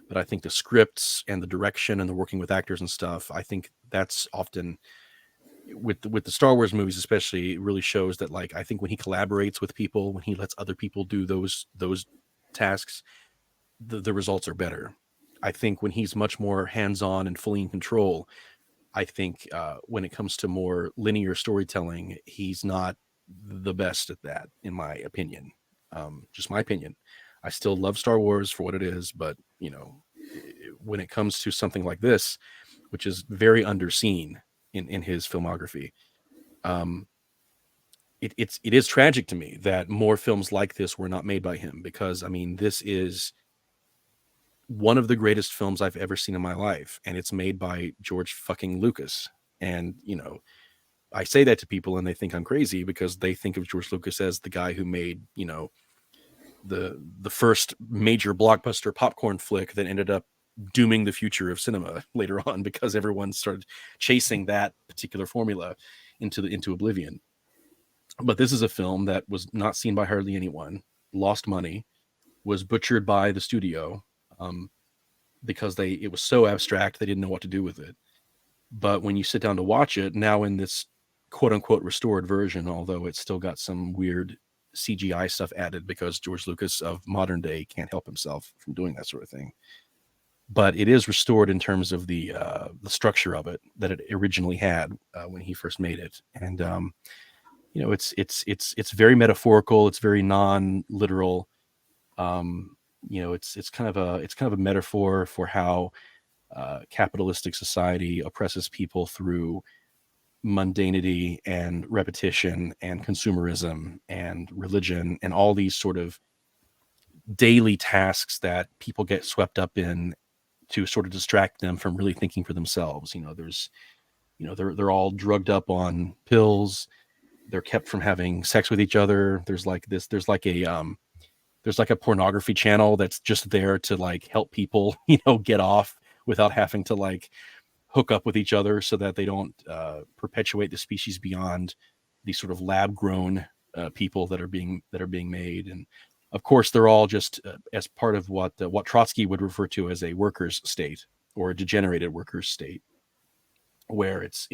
but I think the scripts and the direction and the working with actors and stuff, I think that's often with the Star Wars movies especially, it really shows that, like, I think when he collaborates with people, when he lets other people do those tasks, the results are better. I think when he's much more hands-on and fully in control, I think when it comes to more linear storytelling, he's not the best at that, in my opinion. Just my opinion. I still love Star Wars for what it is, but when it comes to something like this, which is very underseen in his filmography, it is tragic to me that more films like this were not made by him, because I mean, this is one of the greatest films I've ever seen in my life, and it's made by George fucking Lucas. And I say that to people and they think I'm crazy, because they think of George Lucas as the guy who made the first major blockbuster popcorn flick that ended up dooming the future of cinema later on, because everyone started chasing that particular formula into oblivion. But this is a film that was not seen by hardly anyone, lost money, was butchered by the studio, because it was so abstract they didn't know what to do with it. But when you sit down to watch it now in this quote unquote restored version, although it's still got some weird CGI stuff added, because George Lucas of modern day can't help himself from doing that sort of thing. but it is restored in terms of the structure of it that it originally had when he first made it. And it's very metaphorical. It's very non-literal. It's kind of a metaphor for how capitalistic society oppresses people through mundanity and repetition and consumerism and religion and all these sort of daily tasks that people get swept up in to sort of distract them from really thinking for themselves. They're all drugged up on pills. They're kept from having sex with each other. There's like a pornography channel that's just there to like help people, get off without having to like hook up with each other so that they don't perpetuate the species beyond these sort of lab grown people that are being made. And of course, they're all just as part of what Trotsky would refer to as a workers' state or a degenerated workers' state, where it's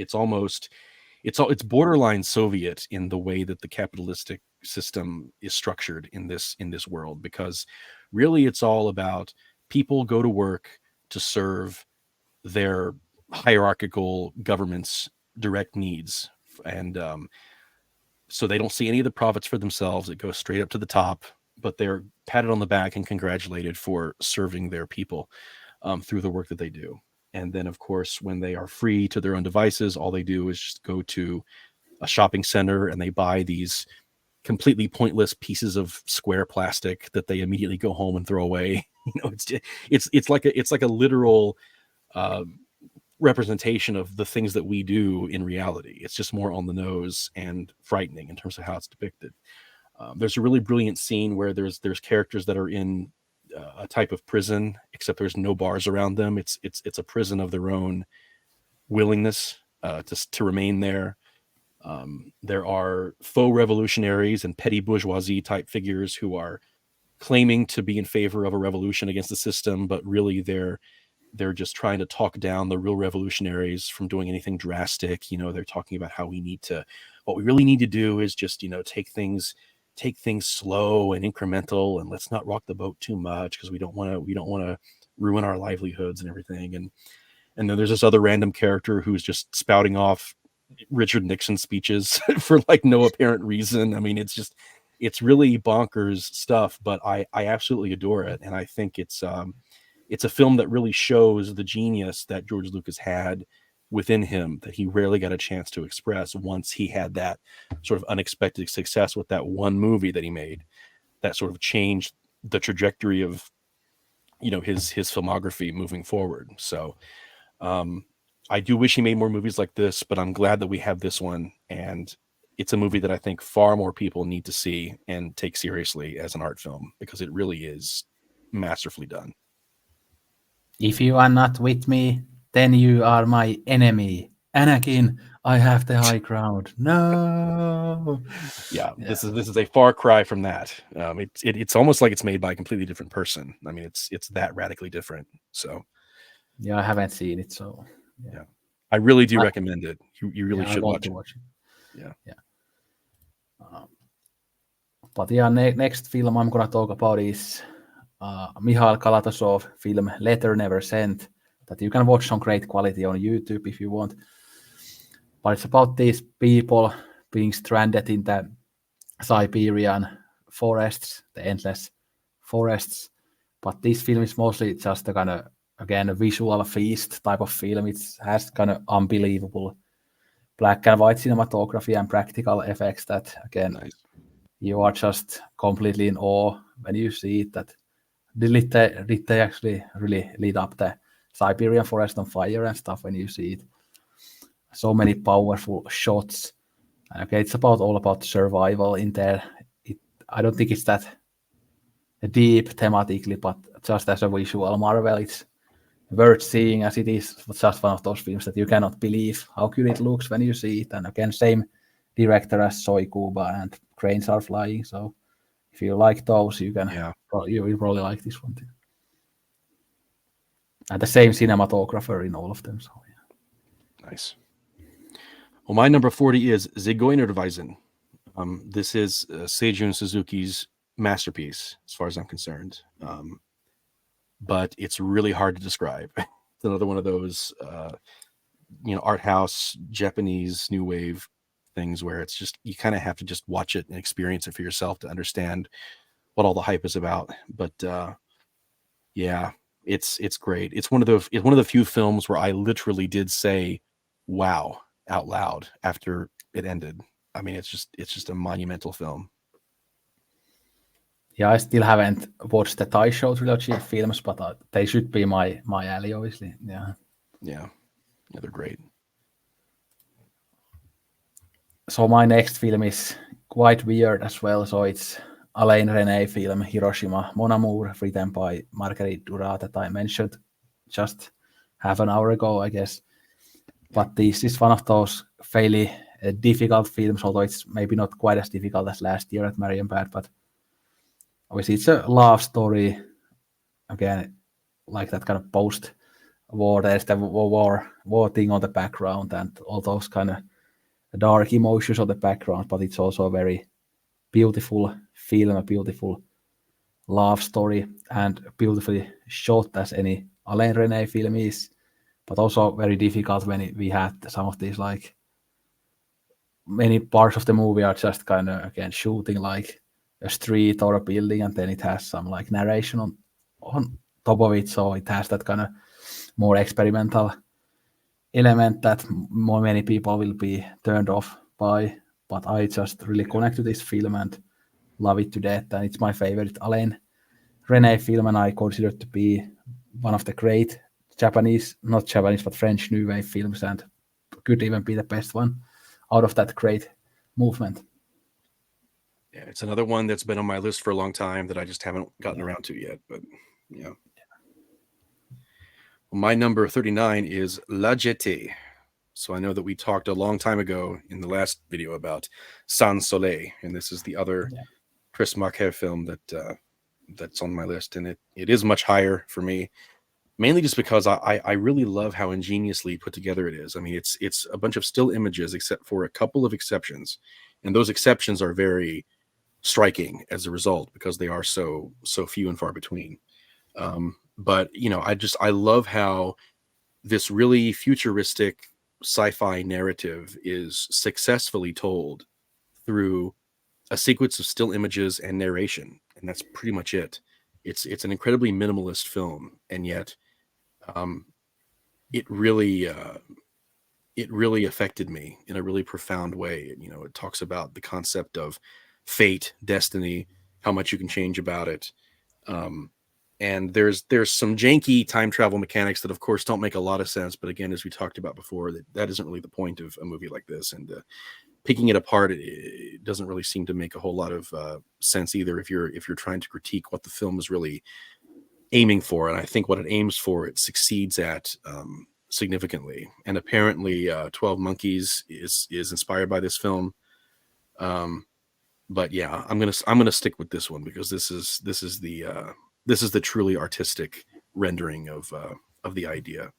borderline Soviet in the way that the capitalistic system is structured in this world, because really it's all about people go to work to serve their hierarchical government's direct needs, and so they don't see any of the profits for themselves. It goes straight up to the top, but they're patted on the back and congratulated for serving their people through the work that they do. And then, of course, when they are free to their own devices, all they do is just go to a shopping center and they buy these completely pointless pieces of square plastic that they immediately go home and throw away. It's like a literal representation of the things that we do in reality. It's just more on the nose and frightening in terms of how it's depicted. There's a really brilliant scene where there's characters that are in a type of prison, except there's no bars around them. It's a prison of their own willingness to remain there. There are faux revolutionaries and petty bourgeoisie type figures who are claiming to be in favor of a revolution against the system, but really they're just trying to talk down the real revolutionaries from doing anything drastic. They're talking about how what we really need to do is just, take things slow and incremental, and let's not rock the boat too much because we don't want to ruin our livelihoods and everything. And then there's this other random character who's just spouting off Richard Nixon speeches for like no apparent reason. I mean, it's really bonkers stuff, but I absolutely adore it. And I think it's a film that really shows the genius that George Lucas had within him that he rarely got a chance to express once he had that sort of unexpected success with that one movie that he made that sort of changed the trajectory of his filmography moving forward. So I do wish he made more movies like this, but I'm glad that we have this one, and it's a movie that I think far more people need to see and take seriously as an art film, because it really is masterfully done. If you are not with me, then you are my enemy. Anakin, I have the high ground. No. Yeah. This is a far cry from that. It's almost like it's made by a completely different person. I mean, it's that radically different. So yeah, I haven't seen it, so yeah. I really do recommend it. You really should watch it. Yeah. But yeah, next film I'm gonna talk about is Mikhail Kalatozov film Letter Never Sent, that you can watch on great quality on YouTube if you want. But it's about these people being stranded in the Siberian forests, the endless forests. But this film is mostly just a kind of, again, a visual feast type of film. It has kind of unbelievable black and white cinematography and practical effects that, again, nice. You are just completely in awe when you see it, that did they actually really lit up the Siberian forest on fire and stuff when you see it. So many powerful shots. Okay, it's all about survival in there. I don't think it's that deep thematically, but just as a visual marvel, it's worth seeing, as it is just one of those films that you cannot believe how good it looks when you see it. And again, same director as Soy Kuba and Cranes Are Flying. So if you like those, you will probably like this one too. And the same cinematographer in all of them. So yeah. Nice. Well, my number 40 is Zigeunerweisen. This is Seijun Suzuki's masterpiece, as far as I'm concerned. but it's really hard to describe. It's another one of those, art house Japanese new wave things where it's just you kind of have to just watch it and experience it for yourself to understand what all the hype is about. But yeah, it's great. It's one of the few films where I literally did say "wow" out loud after it ended. I mean, it's just a monumental film. Yeah, I still haven't watched the Taisho trilogy films, but they should be my alley, obviously. Yeah. Yeah, yeah, they're great. So my next film is quite weird as well. So it's Alain René film Hiroshima Mon Amour, written by Marguerite Duras that I mentioned just half an hour ago, I guess. But this is one of those fairly difficult films, although it's maybe not quite as difficult as last year at Marienbad. But obviously, it's a love story. Again, like that kind of post-war, there's the war thing on the background and all those kind of dark emotions on the background. But it's also a very beautiful film, a beautiful love story, and beautifully shot as any Alain René film is. But also very difficult when we had some of these like many parts of the movie are just kind of again shooting like a street or a building, and then it has some like narration on top of it, so it has that kind of more experimental element that more many people will be turned off by. But I just really connect to this film and love it to death, and it's my favorite Alain René film, and I consider it to be one of the great not Japanese, but French New Wave films, and could even be the best one out of that great movement. Yeah, it's another one that's been on my list for a long time that I just haven't gotten Yeah. around to yet. But yeah, well, my number 39 is La Jetée. So I know that we talked a long time ago in the last video about Sans Soleil, and this is the other Yeah. Chris Marquet film that's on my list, and it is much higher for me, mainly just because I really love how ingeniously put together it is. I mean, it's a bunch of still images, except for a couple of exceptions, and those exceptions are very striking as a result because they are so few and far between. But I love how this really futuristic sci-fi narrative is successfully told through a sequence of still images and narration, and that's pretty much it. It's an incredibly minimalist film, and yet um, it really it really affected me in a really profound way. It talks about the concept of fate, destiny, how much you can change about it. Um, and there's some janky time travel mechanics that, of course, don't make a lot of sense. But again, as we talked about before, that isn't really the point of a movie like this. And picking it apart, it doesn't really seem to make a whole lot of sense either if you're trying to critique what the film is really aiming for. And I think what it aims for, it succeeds at significantly. And apparently, 12 Monkeys is inspired by this film. But yeah, I'm gonna stick with this one because this is the truly artistic rendering of the idea.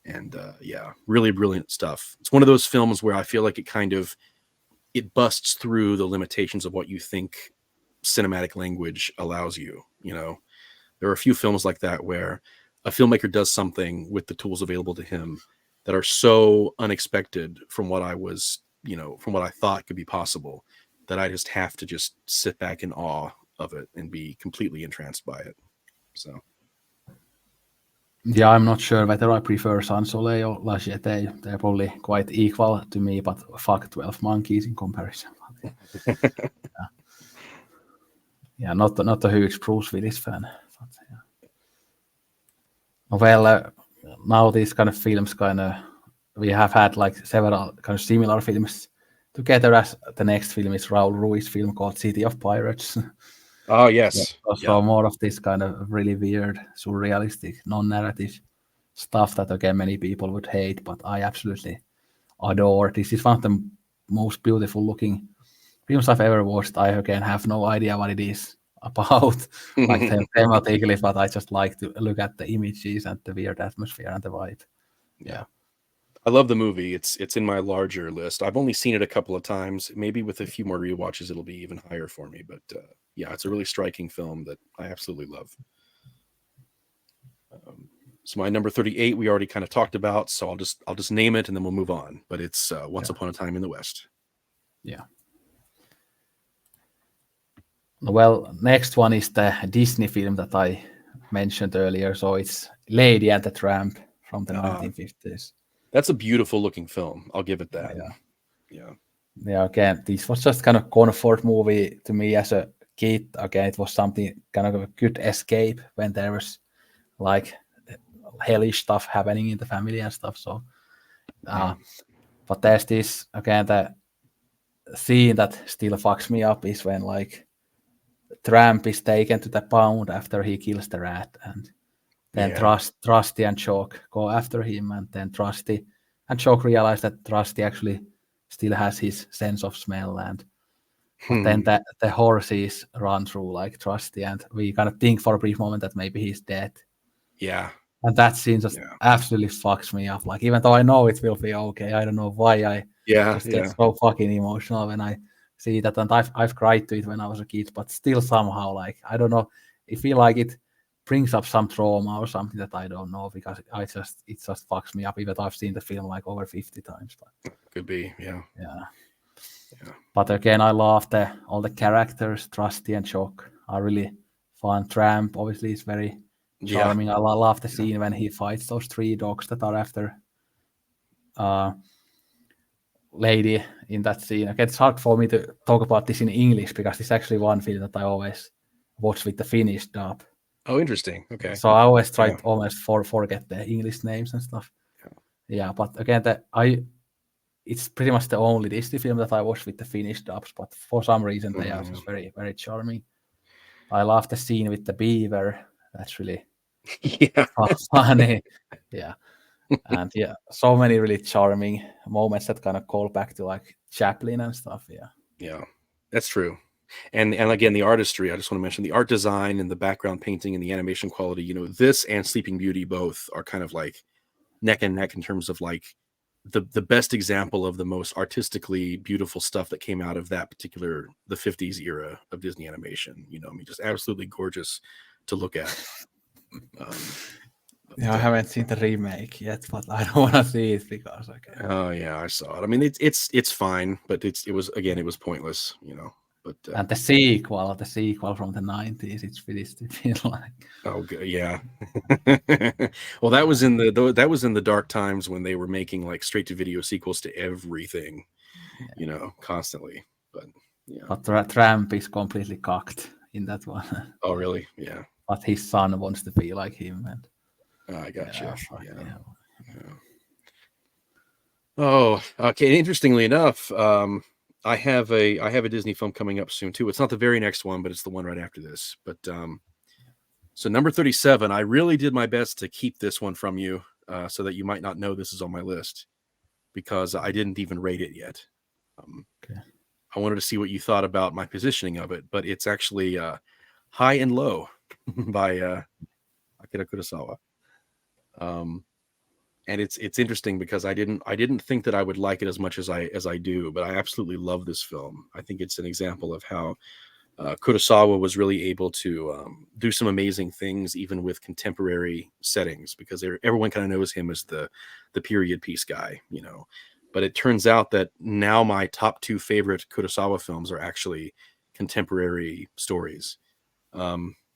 And yeah, really brilliant stuff. It's one of those films where I feel like it busts through the limitations of what you think cinematic language allows you. There are a few films like that where a filmmaker does something with the tools available to him that are so unexpected from what from what I thought could be possible, that I just have to just sit back in awe of it and be completely entranced by it. So Yeah, I'm not sure whether I prefer Sans Soleil or La Jetée. They're probably quite equal to me, but fuck 12 Monkeys in comparison. Yeah, not a huge Bruce Willis fan. But, yeah. Well, now these kind of films we have had like several kind of similar films together, as the next film is Raul Ruiz film called City of Pirates. oh Yeah, yes, yeah. so more of this kind of really weird, surrealistic, non-narrative stuff that again many people would hate, but I absolutely adore. This is one of the most beautiful looking films I've ever watched. I again have no idea what it is about, like thematically, but I just like to look at the images and the weird atmosphere and the vibe. Yeah. I love the movie. It's in my larger list. I've only seen it a couple of times. Maybe with a few more rewatches, it'll be even higher for me. But yeah, it's a really striking film that I absolutely love. So my number 38 we already kind of talked about, so I'll just name it and then we'll move on. But it's Once Upon a Time in the West. Yeah. Well, next one is the Disney film that I mentioned earlier. So it's Lady and the Tramp from the 1950s. That's a beautiful looking film. I'll give it that. Yeah. Yeah, again, this was just kind of comfort movie to me as a kid. Again, it was something kind of a good escape when there was like hellish stuff happening in the family and stuff. So, but there's this, again, the scene that still fucks me up is when like Tramp is taken to the pound after he kills the rat, and then Trusty and Chalk go after him, and then Trusty and Chalk realize that Trusty actually still has his sense of smell, and but then the horses run through like Trusty, and we kind of think for a brief moment that maybe he's dead. Yeah. And that scene just absolutely fucks me up. Like, even though I know it will be okay, I don't know why I just get so fucking emotional when I see that. And I've cried to it when I was a kid, but still somehow, like, I don't know, I feel like it brings up some trauma or something that I don't know, because it just fucks me up, even though I've seen the film like over 50 times. But could be, yeah. But again, I love all the characters. Trusty and Chalk are really fun. Tramp obviously is very charming. I love the scene when he fights those 3 dogs that are after Lady in that scene. Again, it's hard for me to talk about this in English because it's actually one film that I always watch with the Finnish dub. Oh, interesting. Okay. So I always try to almost forget the English names and stuff. Yeah, but again, it's pretty much the only Disney film that I watch with the Finnish dubs, but for some reason they are just very, very charming. I love the scene with the beaver. That's really funny. Yeah. And so many really charming moments that kind of call back to like Chaplin and stuff. Yeah, that's true. And again, the artistry, I just want to mention the art design and the background painting and the animation quality. This and Sleeping Beauty both are kind of like neck and neck in terms of like the best example of the most artistically beautiful stuff that came out of that particular, the 50s era of Disney animation. Just absolutely gorgeous to look at. I haven't seen the remake yet, but I don't want to see it because oh yeah, I saw it. I mean, it's fine, but it was pointless, But and the sequel from the 90s, it's pretty stupid. Like, oh yeah. Well, that was in the dark times when they were making like straight to video sequels to everything, constantly. But but Tramp is completely cocked in that one. Oh really? Yeah. But his son wants to be like him, and I got you. Yeah. Oh, okay. Interestingly enough, I have a Disney film coming up soon too. It's not the very next one, but it's the one right after this. But so number 37, I really did my best to keep this one from you, so that you might not know this is on my list, because I didn't even rate it yet. I wanted to see what you thought about my positioning of it, but it's actually High and Low by Akira Kurosawa. And it's interesting because I didn't think that I would like it as much as I do, but I absolutely love this film. I think it's an example of how Kurosawa was really able to do some amazing things, even with contemporary settings, because everyone kind of knows him as the period piece guy, But it turns out that now my top 2 favorite Kurosawa films are actually contemporary stories,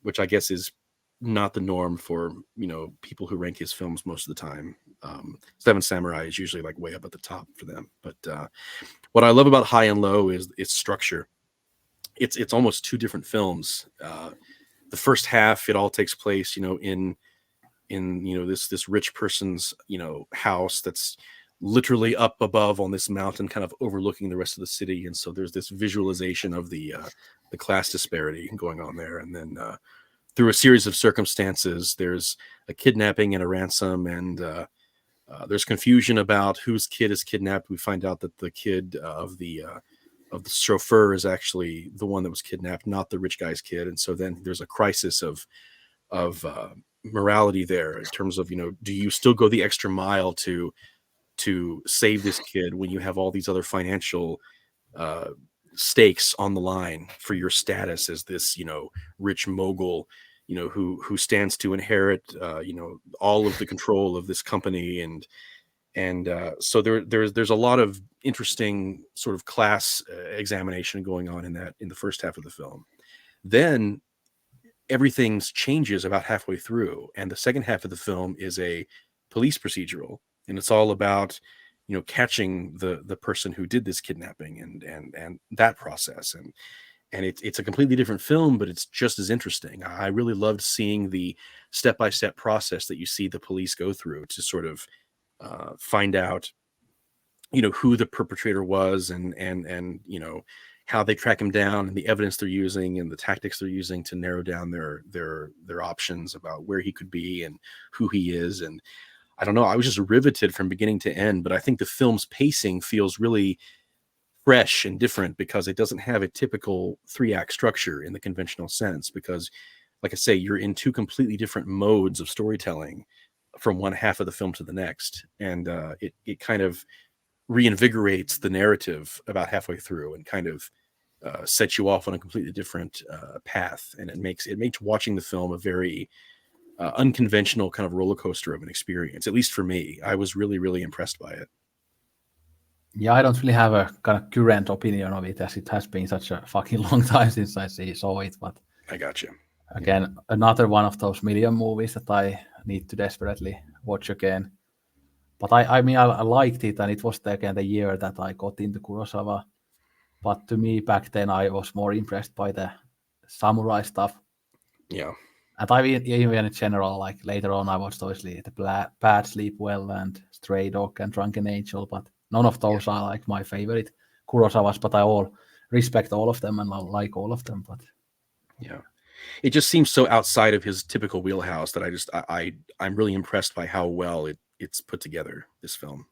which I guess is not the norm for people who rank his films most of the time. Seven Samurai is usually like way up at the top for them. But what I love about High and Low is its structure. It's almost 2 different films. The first half, it all takes place, in this rich person's house that's literally up above on this mountain, kind of overlooking the rest of the city. And so there's this visualization of the class disparity going on there, and then through a series of circumstances, there's a kidnapping and a ransom, and there's confusion about whose kid is kidnapped. We find out that the kid of the chauffeur is actually the one that was kidnapped, not the rich guy's kid. And so then there's a crisis of morality there in terms of, do you still go the extra mile to save this kid when you have all these other financial stakes on the line for your status as this, rich mogul, who stands to inherit all of the control of this company, and so there's a lot of interesting sort of class examination going on in the first half of the film. Then everything changes about halfway through, and the second half of the film is a police procedural, and it's all about catching the person who did this kidnapping and that process, and it's a completely different film, but it's just as interesting. I really loved seeing the step-by-step process that you see the police go through to sort of find out who the perpetrator was, and how they track him down, and the evidence they're using and the tactics they're using to narrow down their options about where he could be and who he is. And I don't know, I was just riveted from beginning to end. But I think the film's pacing feels really fresh and different because it doesn't have a typical 3-act structure in the conventional sense, because like I say, you're in two completely different modes of storytelling from one half of the film to the next, and it kind of reinvigorates the narrative about halfway through and kind of sets you off on a completely different path, and it makes watching the film a very unconventional kind of roller coaster of an experience. At least for me, I was really, really impressed by it. Yeah, I don't really have a kind of current opinion of it, as it has been such a fucking long time since I saw it. But I got you. Again, another one of those million movies that I need to desperately watch again. But I mean, I liked it, and it was again the year that I got into Kurosawa. But to me, back then, I was more impressed by the samurai stuff. Yeah. And I mean, even in general, like later on, I watched obviously the Bad Sleep Well and Stray Dog and Drunken Angel, but none of those are like my favorite Kurosawas. But I respect all of them and I like all of them. But yeah, it just seems so outside of his typical wheelhouse that I'm really impressed by how well it's put together, this film.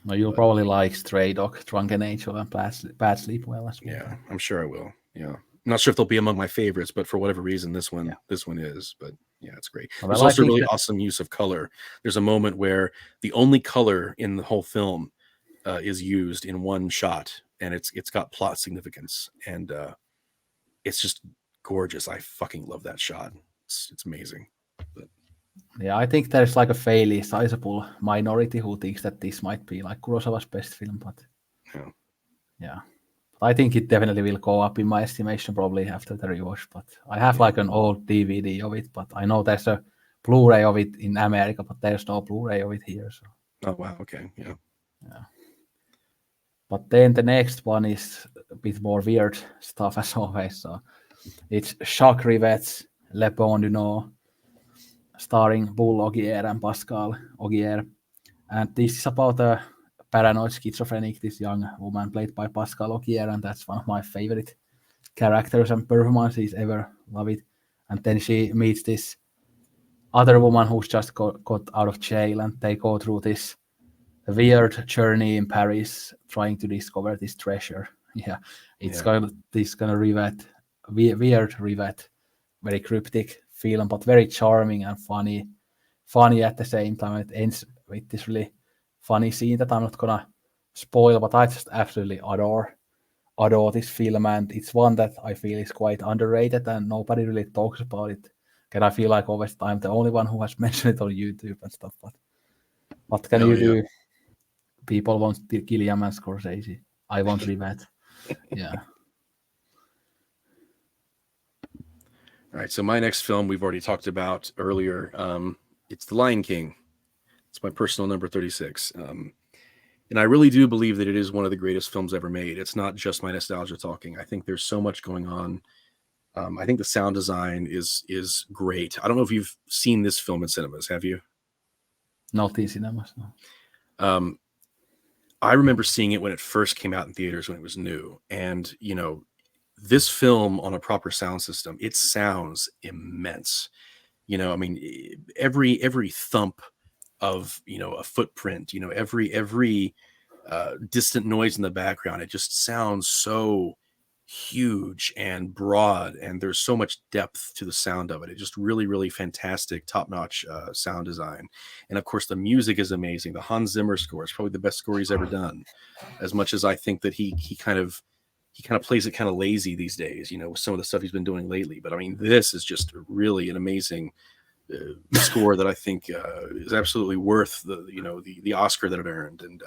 No, you'll probably like Stray Dog, Drunken Angel, and Bad Sleep Well as well. Yeah, I'm sure I will. Yeah, I'm not sure if they'll be among my favorites, but for whatever reason, this one is. But yeah, it's great. Well, There's also really awesome use of color. There's a moment where the only color in the whole film is used in one shot, and it's got plot significance, and it's just gorgeous. I fucking love that shot. It's amazing. But yeah, I think there's like a fairly sizable minority who thinks that this might be like Kurosawa's best film, but yeah. But I think it definitely will go up in my estimation probably after the rewatch. But I have like an old DVD of it, but I know there's a Blu-ray of it in America, but there's no Blu-ray of it here. So. Oh wow, okay, yeah. But then the next one is a bit more weird stuff as always. So it's Jacques Rivet's Le Bon du Nord, starring Bull Ogier and Pascal Ogier. And this is about a paranoid schizophrenic, this young woman played by Pascal Ogier, and that's one of my favorite characters and performances ever. Love it. And then she meets this other woman who's just got out of jail, and they go through this weird journey in Paris trying to discover this treasure. Yeah, it's kind of this kind of weird Rivet, very cryptic film, but very charming and funny at the same time. It ends with this really funny scene that I'm not gonna spoil, but I just absolutely adore this film, and it's one that I feel is quite underrated and nobody really talks about it. And I feel like always I'm the only one who has mentioned it on YouTube and stuff. But what can you do? People want Gilliam and Scorsese. I want Rivet. Yeah. All right, so my next film we've already talked about earlier. It's The Lion King. It's my personal number 36. And I really do believe that it is one of the greatest films ever made. It's not just my nostalgia talking. I think there's so much going on. I think the sound design is great. I don't know if you've seen this film in cinemas. Have you? Not in cinemas, no. I remember seeing it when it first came out in theaters when it was new. And, this film on a proper sound system, it sounds immense. I mean, every thump of, a footprint, every distant noise in the background, it just sounds so huge and broad, and there's so much depth to the sound of it. It's just really, really fantastic, top-notch sound design. And of course the music is amazing. The Hans Zimmer score is probably the best score he's ever done, as much as I think that he kind of he kind of plays it kind of lazy these days, with some of the stuff he's been doing lately. But I mean, this is just really an amazing score that I think is absolutely worth the Oscar that it earned. And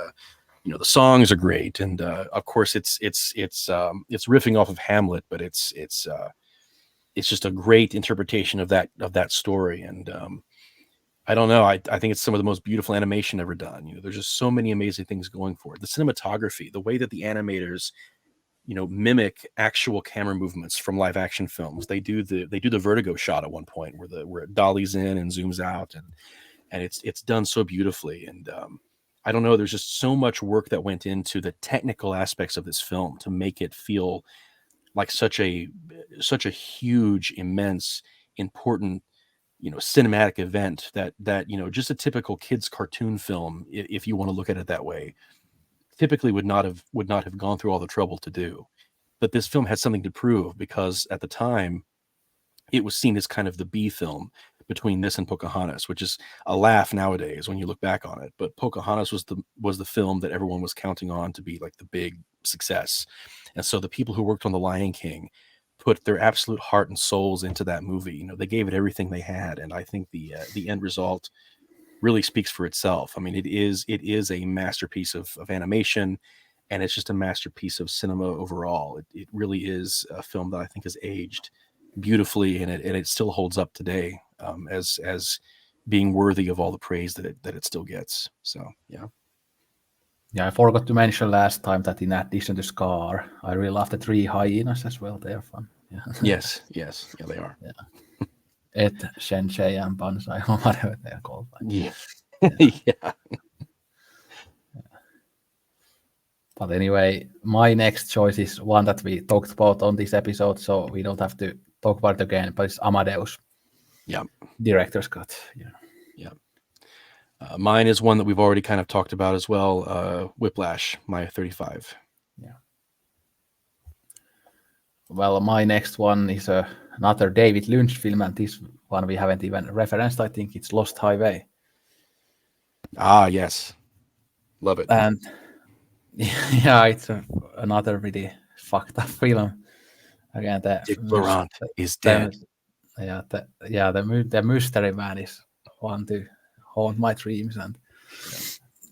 the songs are great, and of course it's riffing off of Hamlet, but it's just a great interpretation of that story. And I don't know, I think it's some of the most beautiful animation ever done. There's just so many amazing things going for it. The cinematography, the way that the animators mimic actual camera movements from live action films. They do the vertigo shot at one point where it dollies in and zooms out, and it's done so beautifully. And I don't know, there's just so much work that went into the technical aspects of this film to make it feel like such a huge, immense, important cinematic event that just a typical kids cartoon film, if you want to look at it that way, typically would not have gone through all the trouble to do. But this film had something to prove, because at the time it was seen as kind of the B film between this and Pocahontas, which is a laugh nowadays when you look back on it. But Pocahontas was the film that everyone was counting on to be like the big success. And so the people who worked on The Lion King put their absolute heart and souls into that movie. They gave it everything they had, and I think the end result really speaks for itself. I mean, it is a masterpiece of animation, and it's just a masterpiece of cinema overall. It really is a film that I think has aged beautifully, and it still holds up today, as being worthy of all the praise that it still gets. So yeah. Yeah, I forgot to mention last time that in addition to Scar, I really love the three hyenas as well. They are fun. Yeah. Yes, yeah, they are. Yeah. Et, Shenshei, and Banzai, or whatever they are called. Yeah. Yeah. But anyway, my next choice is one that we talked about on this episode, so we don't have to talk about it again, but it's Amadeus. Yeah. Director's cut. Yeah. Yeah. Mine is one that we've already kind of talked about as well, Whiplash, my 35. Yeah. Well, my next one is another David Lynch film, and this one we haven't even referenced. I think it's Lost Highway. Ah, yes. Love it. And yeah, it's another really fucked up film. Again, Dick Laurent is dead. The mystery man is one to haunt my dreams. And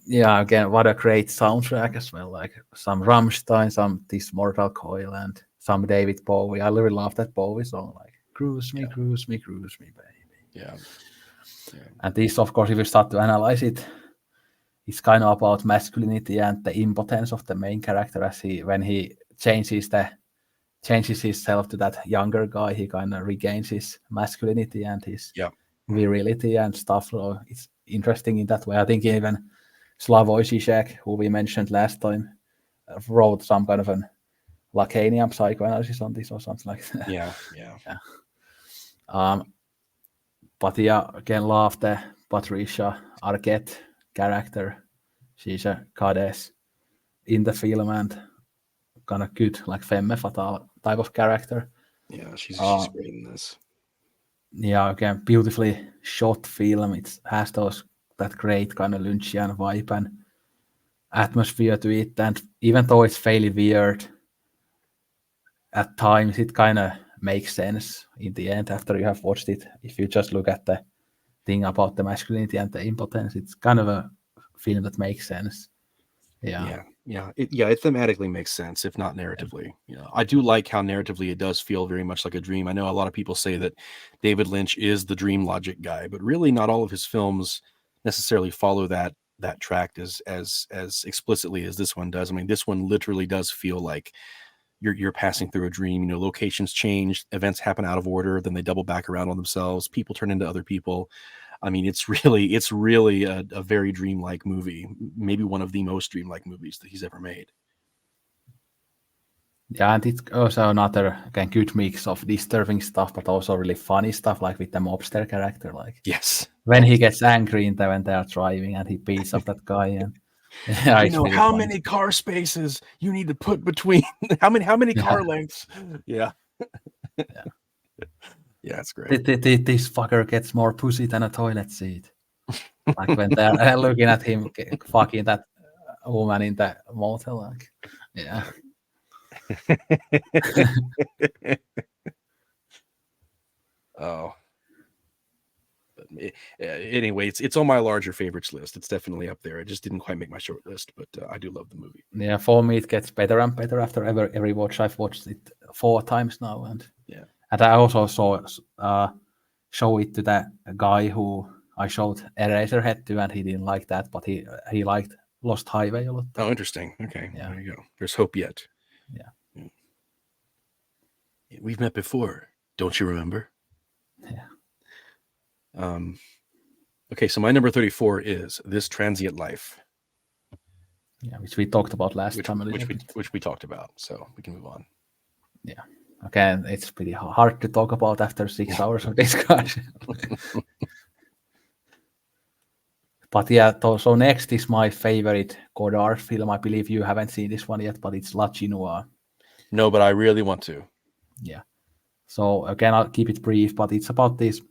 yeah, again, what a great soundtrack as well. Like some Rammstein, this Mortal Coil, and some David Bowie. I really love that Bowie song, like cruise me, cruise me, cruise me, baby. Yeah. And this, of course, if you start to analyze it, it's kind of about masculinity and the impotence of the main character, as when he changes himself to that younger guy, he kind of regains his masculinity and his virility and stuff. So it's interesting in that way. I think even Slavoj Žižek, who we mentioned last time, wrote some kind of an Lacanian psychoanalysis on this or something like that. Yeah. But yeah, again, love the Patricia Arquette character. She's a goddess in the film and kind of good, like femme fatale type of character. Yeah, she's great in this. Yeah, again, beautifully shot film. It has that great kind of Lynchian vibe and atmosphere to it. And even though it's fairly weird, at times it kind of makes sense in the end after you have watched it. If you just look at the thing about the masculinity and the impotence, it's kind of a film that makes sense. Yeah. It thematically makes sense, if not narratively. I do like how narratively it does feel very much like a dream. I know a lot of people say that David Lynch is the dream logic guy, but really not all of his films necessarily follow that track as explicitly as this one does. I mean, this one literally does feel like you're passing through a dream. Locations change, events happen out of order, then they double back around on themselves, people turn into other people. I mean, it's really a very dreamlike movie, maybe one of the most dreamlike movies that he's ever made. Yeah, and it's also another again good mix of disturbing stuff, but also really funny stuff, like with the mobster character. Like yes, when he gets angry when they are driving and he beats up that guy. And yeah, really how funny. Many car spaces you need to put between how many car lengths? Yeah. Yeah, it's great. This fucker gets more pussy than a toilet seat. Like when they're looking at him fucking that woman in the motel. Like, yeah. Oh, but anyway, it's on my larger favorites list. It's definitely up there. It just didn't quite make my short list, but I do love the movie. Yeah, for me it gets better and better after every watch. I've watched it 4 times now, and Yeah. I also show it to that guy who I showed Eraserhead to, and he didn't like that, but he liked Lost Highway a lot. Oh, interesting. Okay, Yeah. there you go. There's hope yet. Yeah. We've met before. Don't you remember? Yeah. Okay, so my number 34 is This Transient Life. Yeah, which we talked about last time a little bit. Which we talked about, so we can move on. Yeah. Again, it's pretty hard to talk about after 6 hours of discussion. But yeah, so next is my favorite Godard film. I believe you haven't seen this one yet, but it's La Chinoise. No, but I really want to. Yeah. So again, I'll keep it brief, but it's about these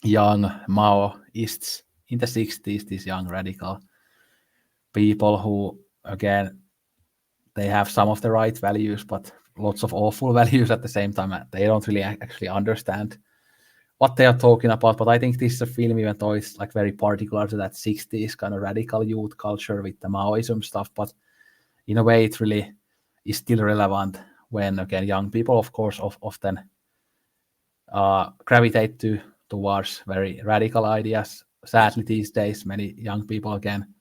young Maoists in the 60s, these young radical people who, again, they have some of the right values, but lots of awful values at the same time. They don't really actually understand what they are talking about. But I think this is a film, even though it's like very particular to that 60s kind of radical youth culture with the Maoism stuff. But in a way, it really is still relevant when, again, young people, of course, often gravitate towards very radical ideas. Sadly, these days, many young people, again,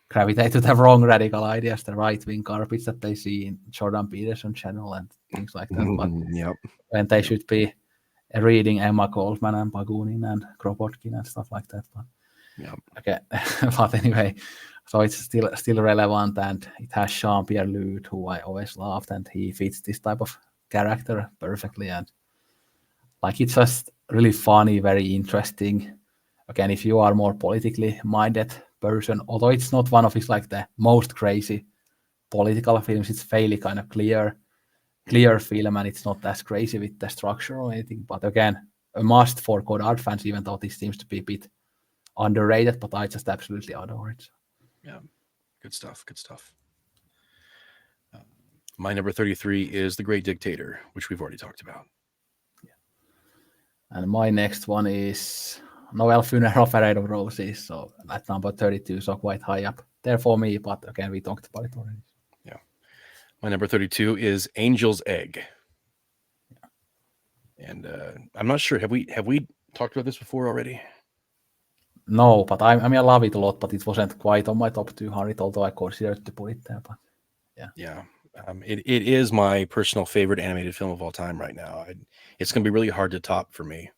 gravitate to the wrong radical ideas, the right-wing garbage that they see in Jordan Peterson channel and things like that. But Yep. when they should be reading Emma Goldman and Bakunin and Kropotkin and stuff like that. But, Yep. okay. But anyway, so it's still relevant, and it has Jean-Pierre Lude, who I always loved, and he fits this type of character perfectly. And like, it's just really funny, very interesting. Again, if you are more politically minded person, although it's not one of his like the most crazy political films, it's fairly kind of clear film, and it's not as crazy with the structure or anything. But again, a must for Godard fans, even though this seems to be a bit underrated, but I just absolutely adore it. Yeah, good stuff. Good stuff. My number 33 is The Great Dictator, which we've already talked about. Yeah. And my next one is Noel Funeral Parade of Roses, so at number 32, so quite high up there for me, but again, we talked about it already. Yeah. My number 32 is Angel's Egg. Yeah. And I'm not sure, have we talked about this before already? No, but I mean, I love it a lot, but it wasn't quite on my top 200, although I considered to put it there. But yeah. Yeah. It is my personal favorite animated film of all time right now. It's going to be really hard to top for me.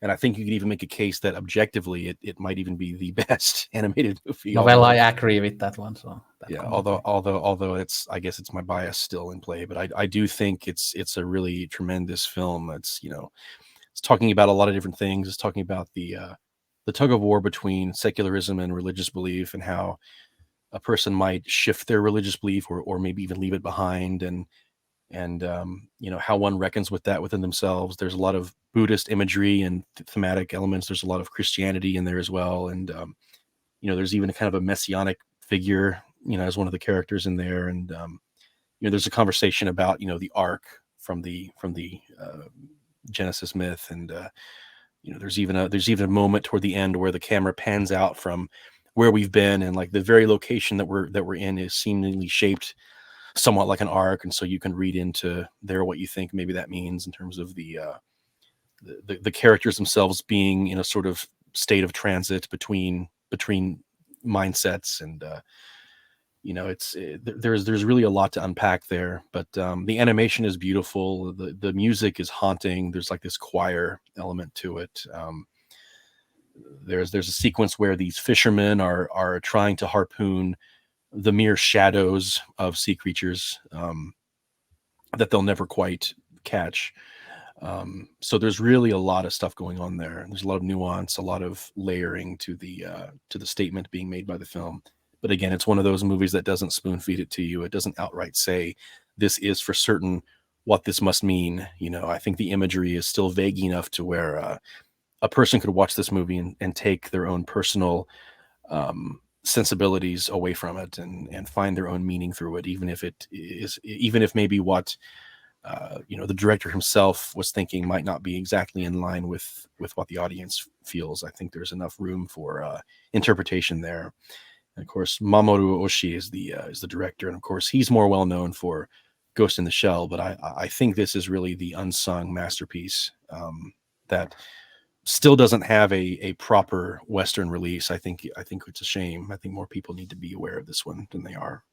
And I think you could even make a case that objectively it might even be the best animated movie. No, well, I agree with that one. So yeah, although I guess it's my bias still in play, but I do think it's a really tremendous film. It's it's talking about a lot of different things. It's talking about the tug of war between secularism and religious belief, and how a person might shift their religious belief or maybe even leave it behind, and how one reckons with that within themselves. There's a lot of Buddhist imagery and thematic elements. There's a lot of Christianity in there as well, and there's even a kind of a messianic figure, as one of the characters in there, and there's a conversation about the ark from the Genesis myth, and there's even a moment toward the end where the camera pans out from where we've been, and like the very location that we're in is seemingly shaped somewhat like an arc, and so you can read into there what you think maybe that means in terms of the characters themselves being in a sort of state of transit between mindsets, and there's really a lot to unpack there, but the animation is beautiful, the music is haunting. There's like this choir element to it. There's a sequence where these fishermen are trying to harpoon the mere shadows of sea creatures that they'll never quite catch. So there's really a lot of stuff going on there. There's a lot of nuance, a lot of layering to the statement being made by the film. But again, it's one of those movies that doesn't spoon feed it to you. It doesn't outright say this is for certain what this must mean. I think the imagery is still vague enough to where a person could watch this movie and take their own personal sensibilities away from it and find their own meaning through it, even if maybe what the director himself was thinking might not be exactly in line with what the audience feels. I think there's enough room for interpretation there. And of course, Mamoru Oshii is the director, and of course, he's more well known for Ghost in the Shell. But I think this is really the unsung masterpiece that still doesn't have a proper Western release. I think it's a shame. I think more people need to be aware of this one than they are.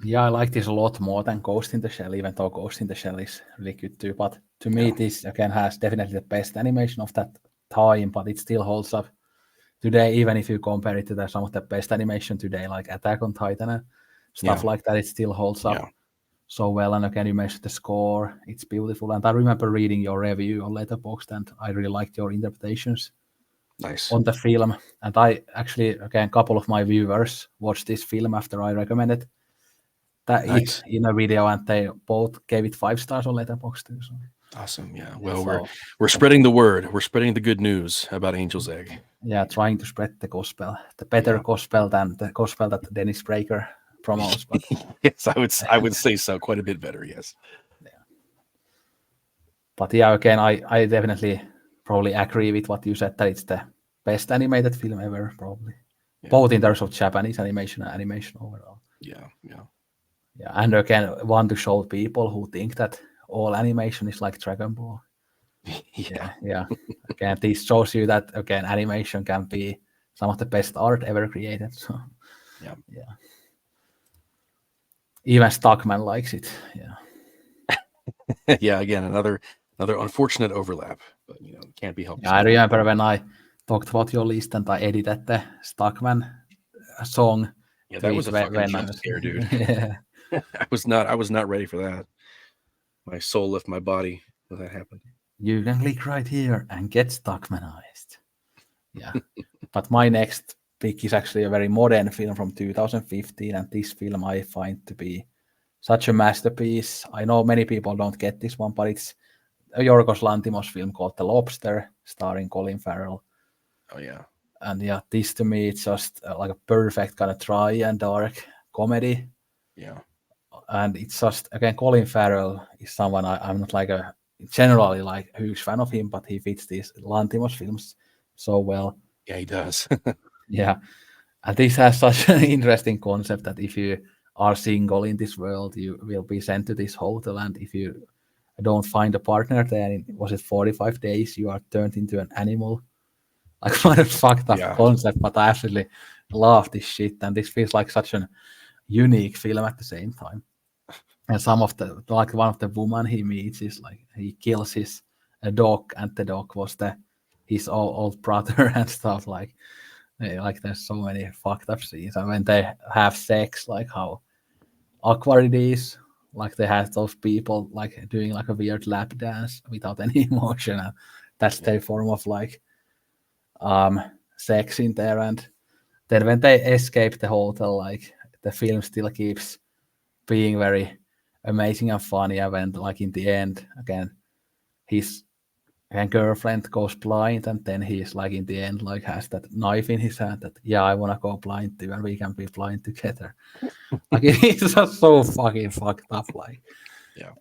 Yeah, I like this a lot more than Ghost in the Shell, even though Ghost in the Shell is really good too. But to me, this again has definitely the best animation of that time, but it still holds up today, even if you compare it to some of the best animation today, like Attack on Titan and stuff like that, it still holds up so well. And again, you mentioned the score, it's beautiful. And I remember reading your review on Letterboxd, and I really liked your interpretations on the film. And I actually, again, a couple of my viewers watched this film after I recommended that it in a video, and they both gave it 5 stars on Letterboxd too. So. Awesome. Yeah. Well, we're spreading the word. We're spreading the good news about Angel's Egg. Yeah, trying to spread the gospel, the better gospel than the gospel that Dennis Prager promotes. But yes, I would say so. Quite a bit better. Yes. Yeah. But yeah, again, I definitely probably agree with what you said, that it's the best animated film ever, probably. Yeah. Both in terms of Japanese animation and animation overall. Yeah. And again, want to show people who think that all animation is like Dragon Ball. Yeah. Again, this shows you that again, animation can be some of the best art ever created. So yeah. Even Stockman likes it. Yeah. Yeah. Again, another unfortunate overlap, but can't be helped. Yeah, I remember when I talked about your list and I edited the Stockman song. Yeah, that was a fucking jump scare, dude. Yeah. I was not ready for that. My soul left my body when that happened. You can click right here and get Stockmanized. Yeah. But my next pick is actually a very modern film from 2015, and this film I find to be such a masterpiece. I know many people don't get this one, but it's a Yorgos Lanthimos film called The Lobster, starring Colin Farrell. Oh, yeah. And yeah, this to me, it's just like a perfect kind of dry and dark comedy. Yeah. And it's just, again, Colin Farrell is someone I'm not like generally like a huge fan of him, but he fits these Lanthimos films so well. Yeah, he does. Yeah. And this has such an interesting concept that if you are single in this world, you will be sent to this hotel, and if you don't find a partner there in, was it 45 days, you are turned into an animal. Like, what a fucked up concept, but I absolutely love this shit, and this feels like such an unique film at the same time. And some of the, like one of the women he meets is like, he kills his dog, and the dog was his old brother and stuff. Like there's so many fucked up scenes. And when they have sex, like how awkward it is. Like they have those people like doing like a weird lap dance without any emotion. And that's their form of like sex in there. And then when they escape the hotel, like the film still keeps being very amazing and funny. And when like in the end, again, his girlfriend goes blind, and then he's like in the end like has that knife in his hand that I want to go blind too, and we can be blind together. Like it's just so fucking fucked up.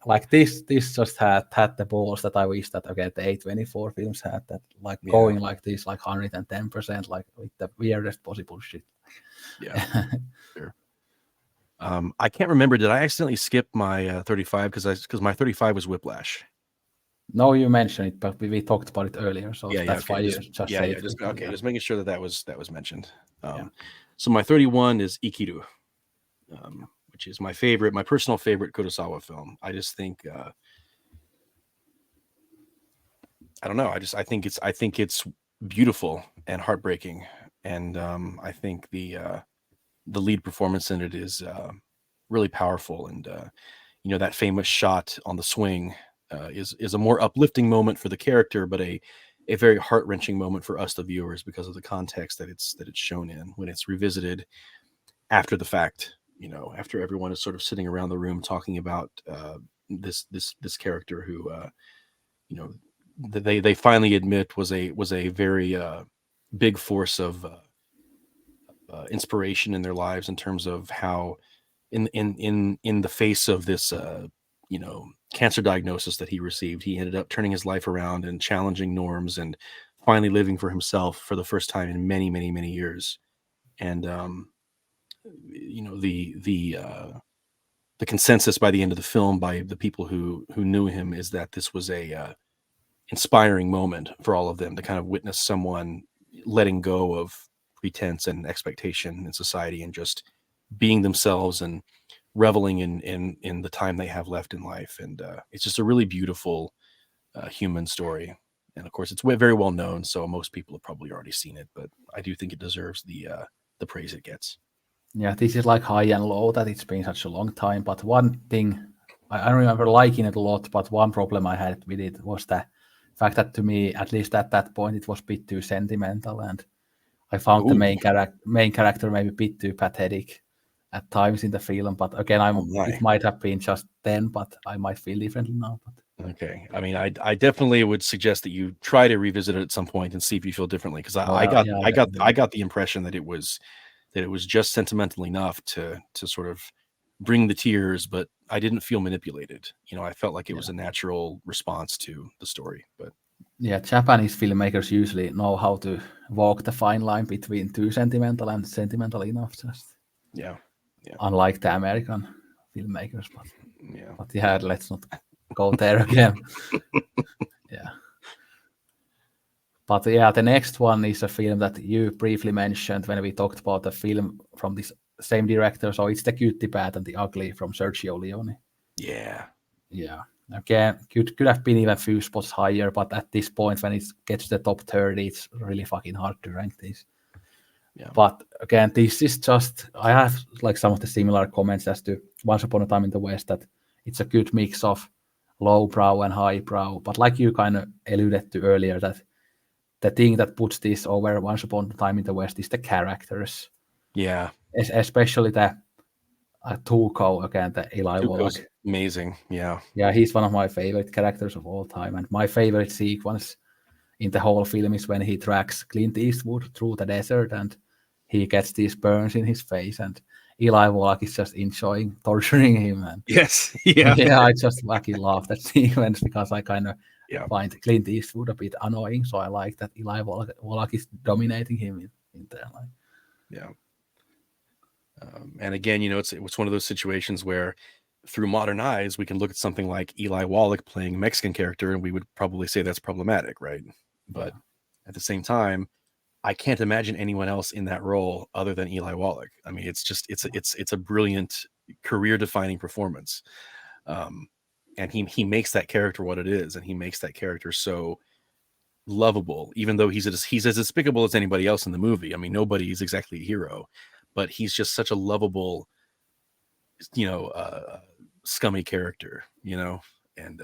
Like this just had the balls that I wish that the A24 films had, that like going like this like 110%, like with the weirdest possible shit. Yeah. Sure. I can't remember, did I accidentally skip my 35 because my 35 was Whiplash? No, you mentioned it, but we talked about it earlier, so that's why you just say it. Just making sure that was mentioned. So my 31 is Ikiru, which is my personal favorite Kurosawa film. I just think I don't know. I think it's beautiful and heartbreaking, and I think the lead performance in it is really powerful, and that famous shot on the swing is a more uplifting moment for the character, but a very heart-wrenching moment for us, the viewers, because of the context that it's shown in when it's revisited after the fact. After everyone is sort of sitting around the room talking about this character who, they finally admit was a very big force of inspiration in their lives in terms of how in the face of this cancer diagnosis that he received, he ended up turning his life around and challenging norms and finally living for himself for the first time in many, many, many years. And the consensus by the end of the film by the people who knew him is that this was a inspiring moment for all of them to kind of witness someone letting go of pretense and expectation in society and just being themselves and reveling in the time they have left in life. And it's just a really beautiful human story. And of course, it's very well known, so most people have probably already seen it. But I do think it deserves the praise it gets. Yeah, this is like high and low that it's been such a long time. But one thing I remember liking it a lot, but one problem I had with it was the fact that to me, at least at that point, it was a bit too sentimental, and I found the Ooh, main character maybe a bit too pathetic at times in the film. But again, oh my. it might have been just then, but I might feel differently now. But Okay. I mean, I definitely would suggest that you try to revisit it at some point and see if you feel differently. Because yeah, I got the impression that it was just sentimental enough to sort of bring the tears, but I didn't feel manipulated. I felt like it was a natural response to the story. But yeah, Japanese filmmakers usually know how to walk the fine line between too sentimental and sentimental enough. Just yeah, unlike the American filmmakers, yeah. but yeah, let's not go there again. Yeah. But yeah, the next one is a film that you briefly mentioned when we talked about the film from this same director. So it's The Good, the Bad, and the Ugly from Sergio Leone. Yeah. Yeah. Again, could have been even a few spots higher, but at this point, when it gets to the top 30, it's really fucking hard to rank these. Yeah. But again, this is just, I have like some of the similar comments as to Once Upon a Time in the West, that it's a good mix of lowbrow and highbrow. But like you kind of alluded to earlier, that the thing that puts this over Once Upon a Time in the West is the characters. Yeah. Especially the Tuco, again, the Eli Tuco's Wallach. amazing. Yeah. Yeah, he's one of my favorite characters of all time. And my favorite sequence in the whole film is when he tracks Clint Eastwood through the desert and he gets these burns in his face, and Eli Wallach is just enjoying torturing him. And Yes. Yeah. yeah, I just fucking love that sequence because I kind of Yeah. find Clint Eastwood a bit annoying, so I like that Eli Wallach is dominating him in there. Like, yeah. And again, it's one of those situations where through modern eyes, we can look at something like Eli Wallach playing a Mexican character and we would probably say that's problematic, right? But at the same time, I can't imagine anyone else in that role other than Eli Wallach. I mean, it's a brilliant career-defining performance. And he makes that character what it is, and he makes that character so lovable, even though he's as despicable as anybody else in the movie. I mean, nobody's exactly a hero, but he's just such a lovable, scummy character, and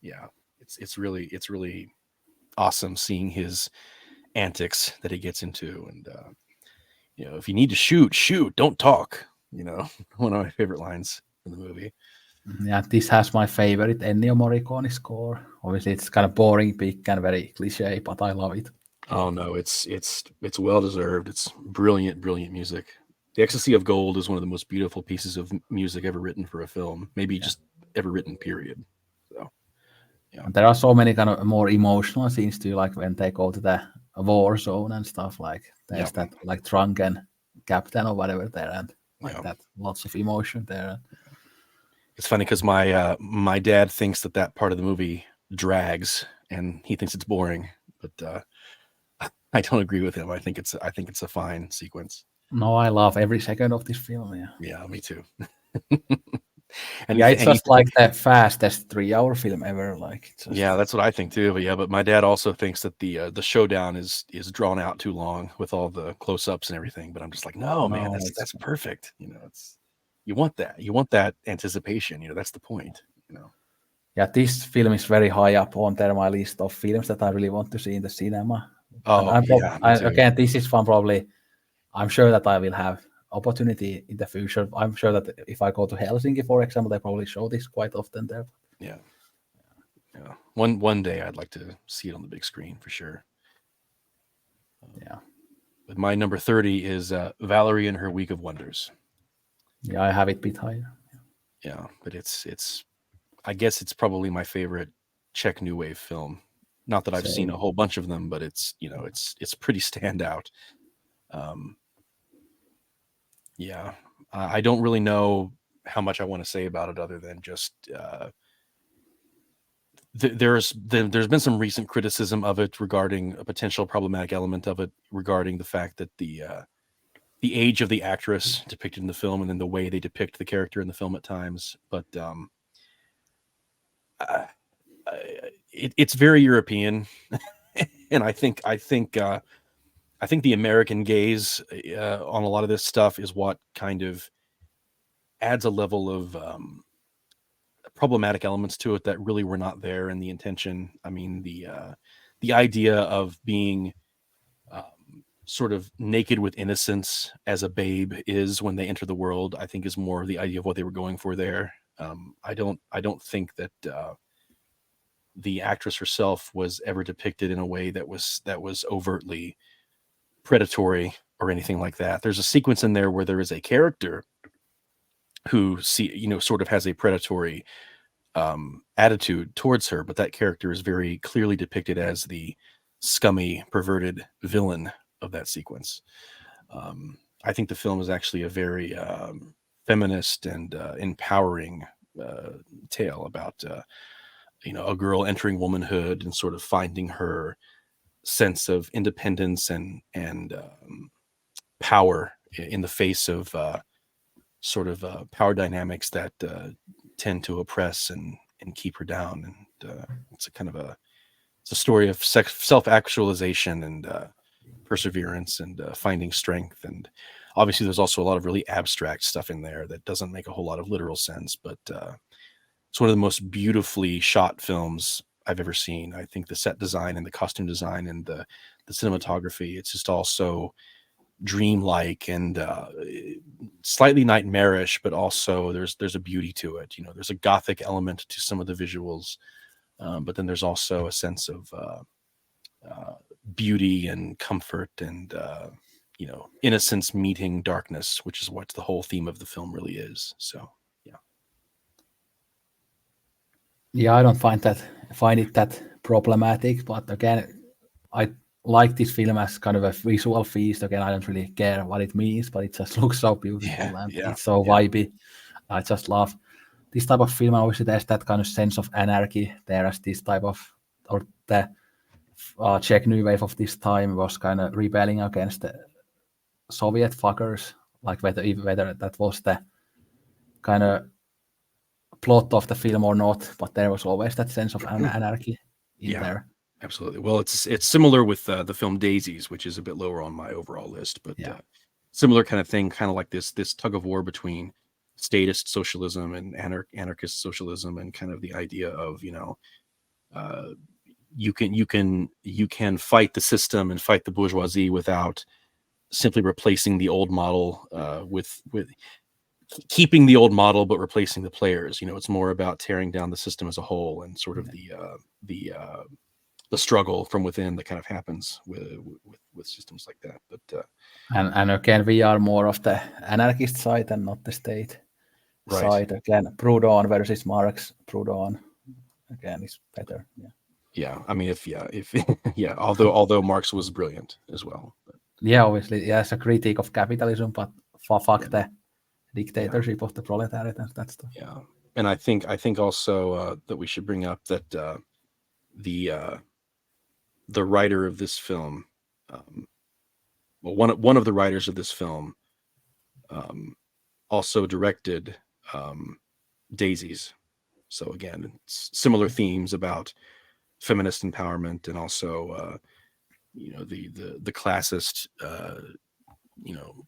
yeah, it's really awesome seeing his antics that he gets into. And if you need to shoot, don't talk. One of my favorite lines in the movie. yeah, this has my favorite Ennio Morricone score. Obviously, it's kind of boring, big, and very cliche, but I love it. Oh no, it's well deserved. It's brilliant music. The Ecstasy of Gold is one of the most beautiful pieces of music ever written for a film, maybe just ever written, period. So yeah. And there are so many kind of more emotional scenes too, like when they go to the war zone and stuff. Like there's that like drunken captain or whatever there, and like that, lots of emotion there. It's funny because my dad thinks that part of the movie drags, and he thinks it's boring, but I don't agree with him. I think it's a fine sequence. No, I love every second of this film. Yeah, me too. And it's just like the fastest 3-hour film ever. Like, yeah, that's what I think too. But my dad also thinks that the showdown is drawn out too long with all the close-ups and everything. But I'm just like, no, man, that's perfect. It's you want that anticipation. That's the point. Yeah, this film is very high up on my list of films that I really want to see in the cinema. Oh, again, this is one probably. I'm sure that I will have opportunity in the future. I'm sure that if I go to Helsinki, for example, they probably show this quite often there. Yeah. One day I'd like to see it on the big screen for sure. Yeah. But my number 30 is Valerie and Her Week of Wonders. Yeah, I have it a bit higher. Yeah, but it's I guess it's probably my favorite Czech New Wave film. Not that I've seen a whole bunch of them, but it's it's pretty standout. Yeah, I don't really know how much I want to say about it other than just there's been some recent criticism of it regarding a potential problematic element of it regarding the fact that the age of the actress depicted in the film and then the way they depict the character in the film at times. But it's very European, and I think the American gaze on a lot of this stuff is what kind of adds a level of problematic elements to it that really were not there in the intention. I mean, the idea of being sort of naked with innocence as a babe is when they enter the world, I think is more the idea of what they were going for there. I don't think that the actress herself was ever depicted in a way that was overtly predatory or anything like that. There's a sequence in there where there is a character who sort of has a predatory attitude towards her, but that character is very clearly depicted as the scummy, perverted villain of that sequence. I think the film is actually a very feminist and empowering tale about a girl entering womanhood and sort of finding her sense of independence and power in the face of sort of power dynamics that tend to oppress and keep her down. And it's a story of self-actualization and perseverance and finding strength. And obviously there's also a lot of really abstract stuff in there that doesn't make a whole lot of literal sense, but it's one of the most beautifully shot films I've ever seen. I think the set design and the costume design and the cinematography, it's just all so dreamlike and slightly nightmarish, but also there's a beauty to it. There's a gothic element to some of the visuals, but then there's also a sense of beauty and comfort and innocence meeting darkness, which is what the whole theme of the film really is. So yeah, I don't find it that problematic, but again, I like this film as kind of a visual feast. Again, I don't really care what it means, but it just looks so beautiful and it's so vibey. I just love this type of film. Obviously, there's that kind of sense of anarchy there, as this type of, or the Czech New Wave of this time was kind of rebelling against the Soviet fuckers, like whether that was the kind of plot of the film or not, but there was always that sense of anarchy in there. Absolutely. Well, it's similar with the film Daisies, which is a bit lower on my overall list, but similar kind of thing, kind of like this tug of war between statist socialism and anarchist socialism, and kind of the idea of you can fight the system and fight the bourgeoisie without simply replacing the old model with keeping the old model but replacing the players. It's more about tearing down the system as a whole and sort of the struggle from within that kind of happens with systems like that. But and again, we are more of the anarchist side and not the state side. Again, Proudhon versus Marx. Proudhon again is better. Yeah. I mean, if although Marx was brilliant as well. But. Yeah, obviously, as a critique of capitalism, but fuck the dictatorship of the proletariat and that stuff. Yeah, and I think also that we should bring up that the writer of this film, one of the writers of this film, also directed Daisies. So again, it's similar themes about feminist empowerment and also the classist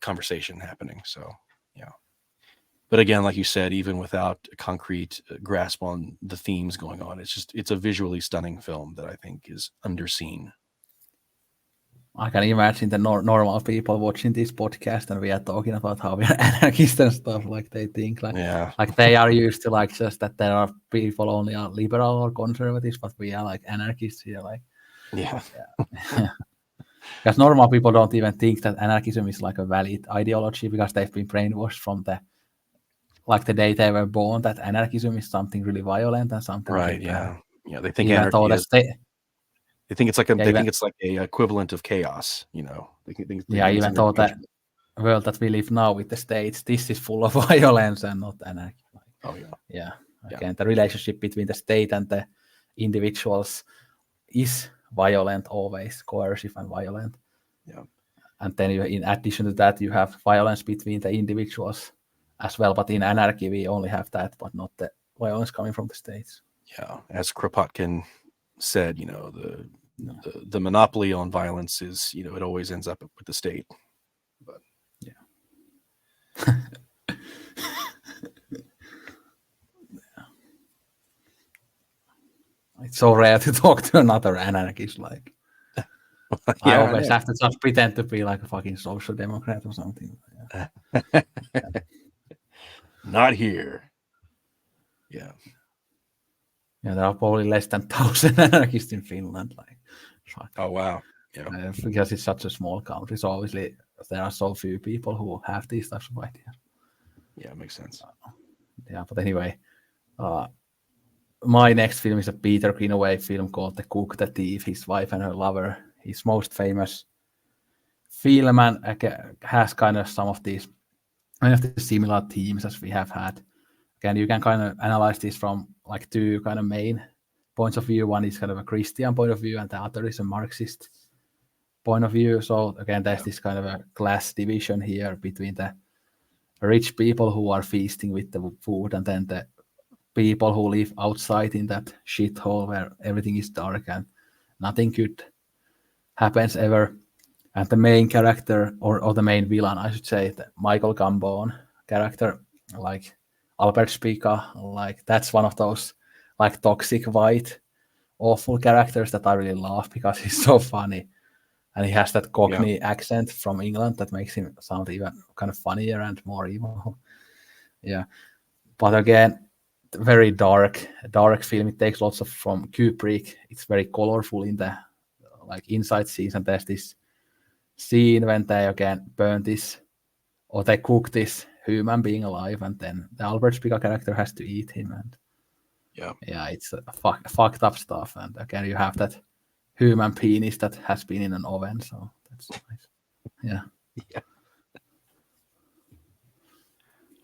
conversation happening. So yeah. But again, like you said, even without a concrete grasp on the themes going on, it's a visually stunning film that I think is underseen. I can imagine the normal people watching this podcast, and we are talking about how we are anarchists and stuff. Like they think like they are used to like just that there are people only are liberal or conservatives, but we are like anarchists here. Like yeah. Because normal people don't even think that anarchism is like a valid ideology because they've been brainwashed from the day they were born that anarchism is something really violent and something really Right, bad. yeah. Yeah, they think Even though anarchy the is state, they think it's like a yeah, they think it's like a equivalent of chaos, you know? They think it's even in their though the judgment. world that we live now with the states, this is full of violence and not anarchy. Oh, yeah. Yeah, Yeah. again, the relationship between the state and the individuals is violent always, coercive and violent. Yeah. And then in addition to that, you have violence between the individuals as well. But in anarchy, we only have that, but not the violence coming from the states. Yeah. As Kropotkin said, you know, No. the monopoly on violence is, you know, it always ends up with the state. But Yeah. It's so rare to talk to another anarchist. Like I yeah, I always know. have to just pretend to be like a fucking social democrat or something. Yeah. Not here. Yeah. Yeah, there are probably less than 1,000 anarchists in Finland. Like, fuck. Oh wow. Yeah. Because it's such a small country, so obviously there are so few people who have these types of ideas. Yeah, it makes sense. Yeah, but anyway, my next film is a Peter Greenaway film called The Cook, the Thief, His Wife and Her Lover. His most famous film and has kind of some of these similar themes as we have had. Again, you can kind of analyze this from like two kind of main points of view. One is kind of a Christian point of view, and the other is a Marxist point of view. So again, there's this kind of a class division here between the rich people who are feasting with the food, and then the people who live outside in that shithole where everything is dark and nothing good happens ever. And the main character, or the main villain, I should say, the Michael Gambon character, like Albert Spica, like that's one of those like toxic white awful characters that I really love because he's so funny. And he has that Cockney accent from England that makes him sound even kind of funnier and more evil. Yeah. But again, very dark film. It takes lots of from Kubrick. It's very colorful in the like inside scenes, and there's this scene when they again burn this or they cook this human being alive, and then the Albert Spica character has to eat him, and yeah, it's fucked up stuff. And again, you have that human penis that has been in an oven, so that's nice. Yeah. Yeah.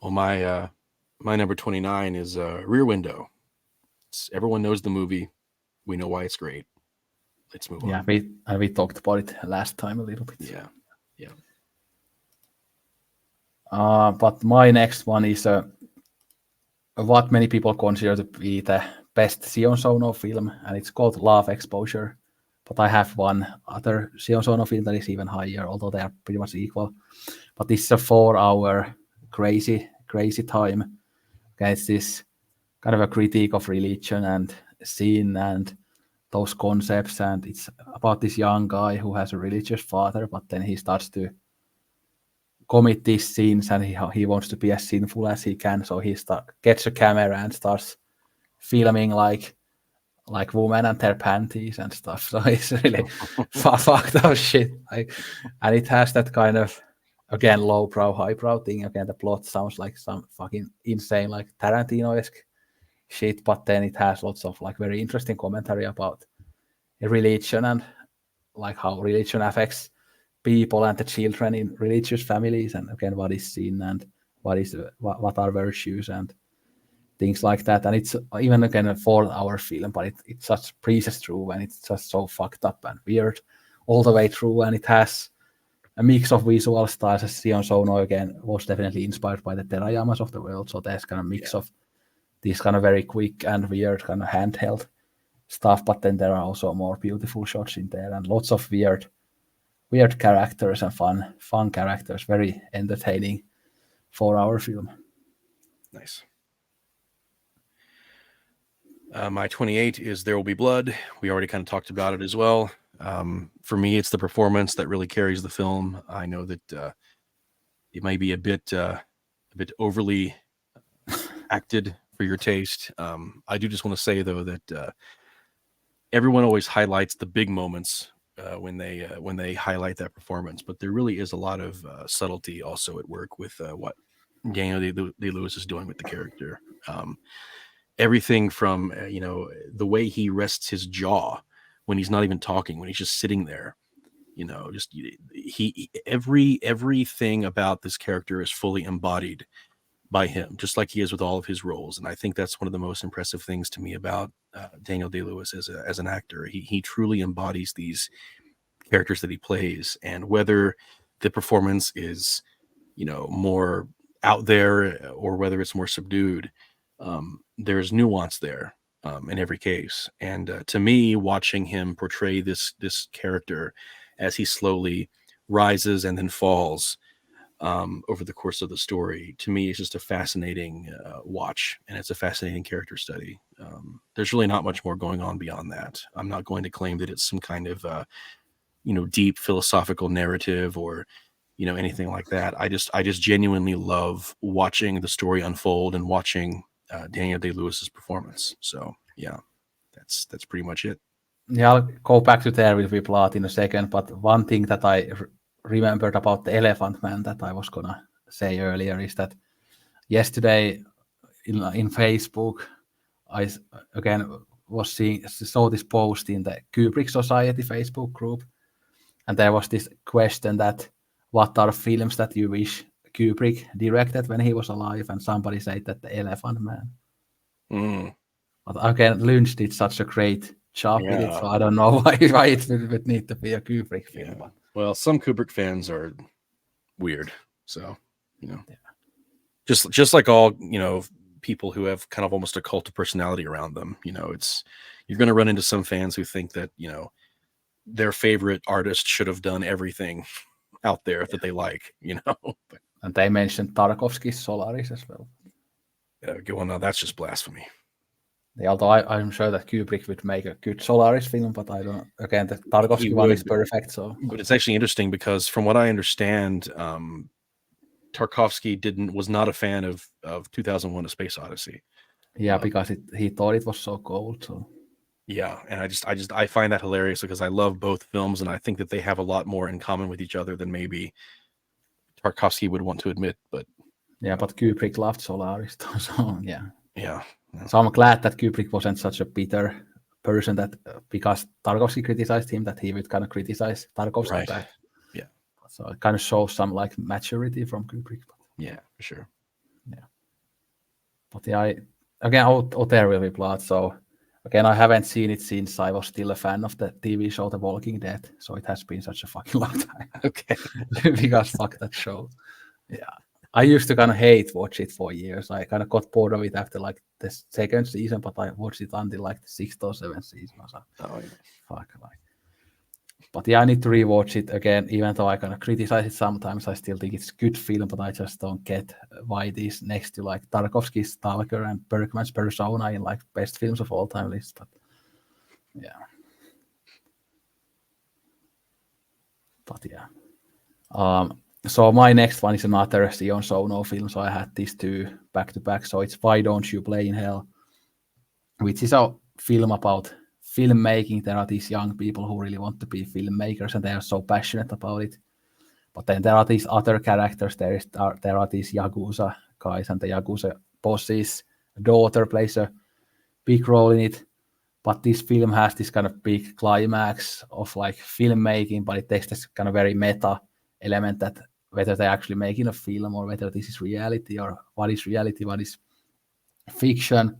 Well, my number 29 is Rear Window. Everyone knows the movie. We know why it's great. Let's move on. Yeah, we talked about it last time a little bit. Yeah. But my next one is what many people consider to be the best Sion Sono film, and it's called Love Exposure. But I have one other Sion Sono film that is even higher, although they are pretty much equal. But this is a 4-hour crazy time. Okay, it's this kind of a critique of religion and sin and those concepts, and it's about this young guy who has a religious father, but then he starts to commit these sins, and he wants to be as sinful as he can, so he gets a camera and starts filming like women and their panties and stuff. So it's really fucked up shit. And it has that kind of again lowbrow, highbrow thing. Again, the plot sounds like some fucking insane, like Tarantino-esque shit, but then it has lots of like very interesting commentary about religion and like how religion affects people and the children in religious families, and again what is sin and what are virtues and things like that. And it's even again a 4-hour film, but it just breezes through, and it's just so fucked up and weird all the way through. And it has a mix of visual styles, as Sion Sono again was definitely inspired by the Terayamas of the world. So there's kind of mix of this kind of very quick and weird kind of handheld stuff, but then there are also more beautiful shots in there and lots of weird characters and fun characters. Very entertaining 4-hour film. Nice. My 28 is There Will Be Blood. We already kind of talked about it as well. For me, it's the performance that really carries the film. I know that it might be a bit overly acted for your taste. I do just want to say though that everyone always highlights the big moments when they highlight that performance. But there really is a lot of subtlety also at work with what Daniel Day-Lewis is doing with the character. Everything from the way he rests his jaw when he's not even talking, when he's just sitting there. Just everything about this character is fully embodied by him, just like he is with all of his roles. And I think that's one of the most impressive things to me about Daniel Day-Lewis as an actor. He truly embodies these characters that he plays, and whether the performance is more out there or whether it's more subdued, there's nuance there in every case. And to me, watching him portray this character as he slowly rises and then falls over the course of the story, to me, it's just a fascinating watch, and it's a fascinating character study. There's really not much more going on beyond that. I'm not going to claim that it's some kind of deep philosophical narrative or anything like that. I just genuinely love watching the story unfold and watching Daniel Day-Lewis's performance. So yeah, that's pretty much it. Yeah, I'll go back to There Will Be Blood in a second, but one thing that I remembered about the Elephant Man that I was gonna say earlier is that yesterday in Facebook, I again saw this post in the Kubrick Society Facebook group, and there was this question that what are films that you wish Kubrick directed when he was alive, and somebody said that the Elephant Man. But again, Lynch did such a great job with it, so I don't know why it would need to be a Kubrick film. Yeah. Well, some Kubrick fans are weird, so just like all people who have kind of almost a cult of personality around them. You're going to run into some fans who think that their favorite artist should have done everything out there that they like. And they mentioned Tarkovsky's Solaris as well. Well, no, that's just blasphemy. Although I'm sure that Kubrick would make a good Solaris film, but I don't. Again, the Tarkovsky one is perfect. So, but it's actually interesting because, from what I understand, Tarkovsky was not a fan of 2001: A Space Odyssey. Yeah, because he thought it was so cold. So. Yeah, and I find that hilarious because I love both films, and I think that they have a lot more in common with each other than maybe Tarkovsky would want to admit. But yeah, but Kubrick loved Solaris, so yeah. Yeah. So I'm glad that Kubrick wasn't such a bitter person that because Tarkovsky criticized him, that he would kind of criticize Tarkovsky back. Yeah. So it kind of shows some like maturity from Kubrick. But, yeah, for sure. Yeah. But yeah, There Will Be Blood. So again, I haven't seen it since I was still a fan of the TV show The Walking Dead. So it has been such a fucking long time. Okay. Because fuck that show. Yeah. I used to kind of watch it for years. I kind of got bored of it after like the second season, but I watched it until like the 6th or 7th season. So fuck, like. But yeah, I need to rewatch it again, even though I kind of criticize it sometimes. I still think it's a good film, but I just don't get why it is next to like Tarkovsky's Stalker and Bergman's Persona in like best films of all time list. But yeah. So my next one is another Sion Sono film. So I had these two back to back. So it's Why Don't You Play in Hell, which is a film about filmmaking. There are these young people who really want to be filmmakers, and they are so passionate about it. But then there are these other characters. There are these Yakuza guys, and the Yakuza boss's daughter plays a big role in it. But this film has this kind of big climax of like filmmaking, but it takes this kind of very meta element that whether they're actually making a film or whether this is reality or what is reality, what is fiction.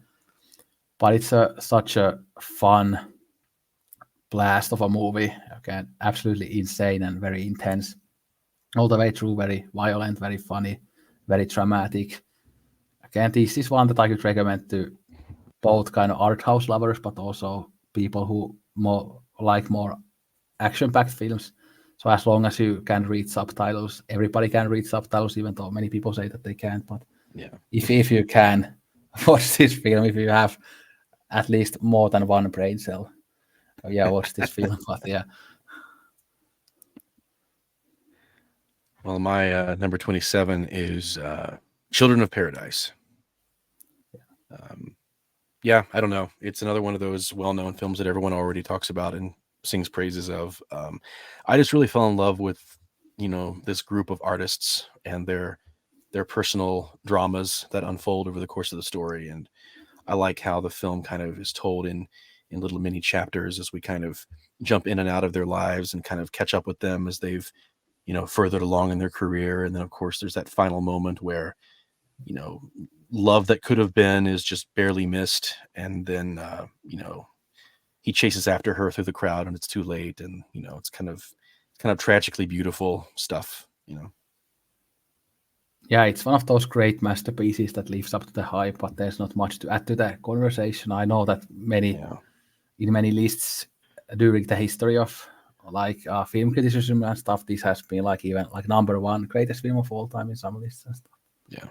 But it's such a fun blast of a movie. Again, absolutely insane and very intense all the way through, very violent, very funny, very dramatic. Again, this is one that I could recommend to both kind of art house lovers, but also people who like more action-packed films. So as long as you can read subtitles, everybody can read subtitles, even though many people say that they can't. But if you can watch this film, if you have at least more than one brain cell, watch this film. But yeah. Well, my number 27 is Children of Paradise. I don't know. It's another one of those well-known films that everyone already talks about, and sings praises of. I just really fell in love with, this group of artists and their personal dramas that unfold over the course of the story. And I like how the film kind of is told in little mini chapters as we kind of jump in and out of their lives and kind of catch up with them as they've, furthered along in their career. And then of course there's that final moment where, you know, love that could have been is just barely missed. And then, he chases after her through the crowd and it's too late. And, it's kind of tragically beautiful stuff, Yeah, it's one of those great masterpieces that lives up to the hype, but there's not much to add to the conversation. I know that Yeah. in many lists during the history of film criticism and stuff, this has been like even like number one greatest film of all time in some lists and stuff. Yeah.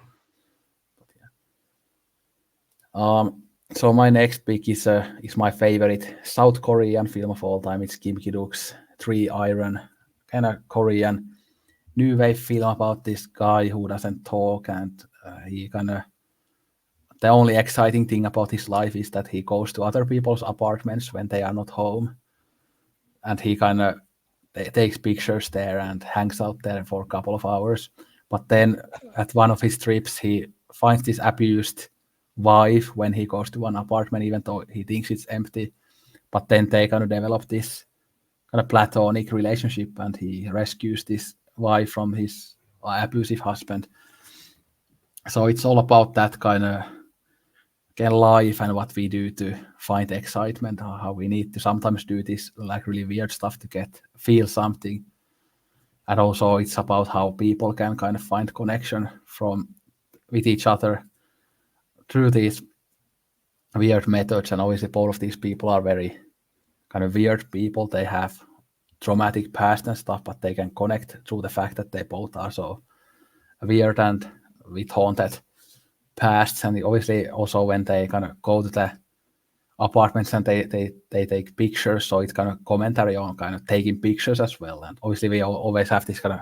So my next pick is my favorite South Korean film of all time. It's Kim Ki-duk's Three Iron, kind of Korean new wave film about this guy who doesn't talk, and he kind of, the only exciting thing about his life is that he goes to other people's apartments when they are not home, and he kind of takes pictures there and hangs out there for a couple of hours. But then at one of his trips, he finds this abused wife when he goes to one apartment, even though he thinks it's empty. But then they kind of develop this kind of platonic relationship, and he rescues this wife from his abusive husband. So it's all about that kind of life and what we do to find excitement, how we need to sometimes do this like really weird stuff to feel something. And also it's about how people can kind of find connection with each other through these weird methods. And obviously both of these people are very kind of weird people. They have traumatic past and stuff, but they can connect through the fact that they both are so weird and with haunted pasts. And obviously also when they kind of go to the apartments and they take pictures, so it's kind of commentary on kind of taking pictures as well. And obviously we always have this kind of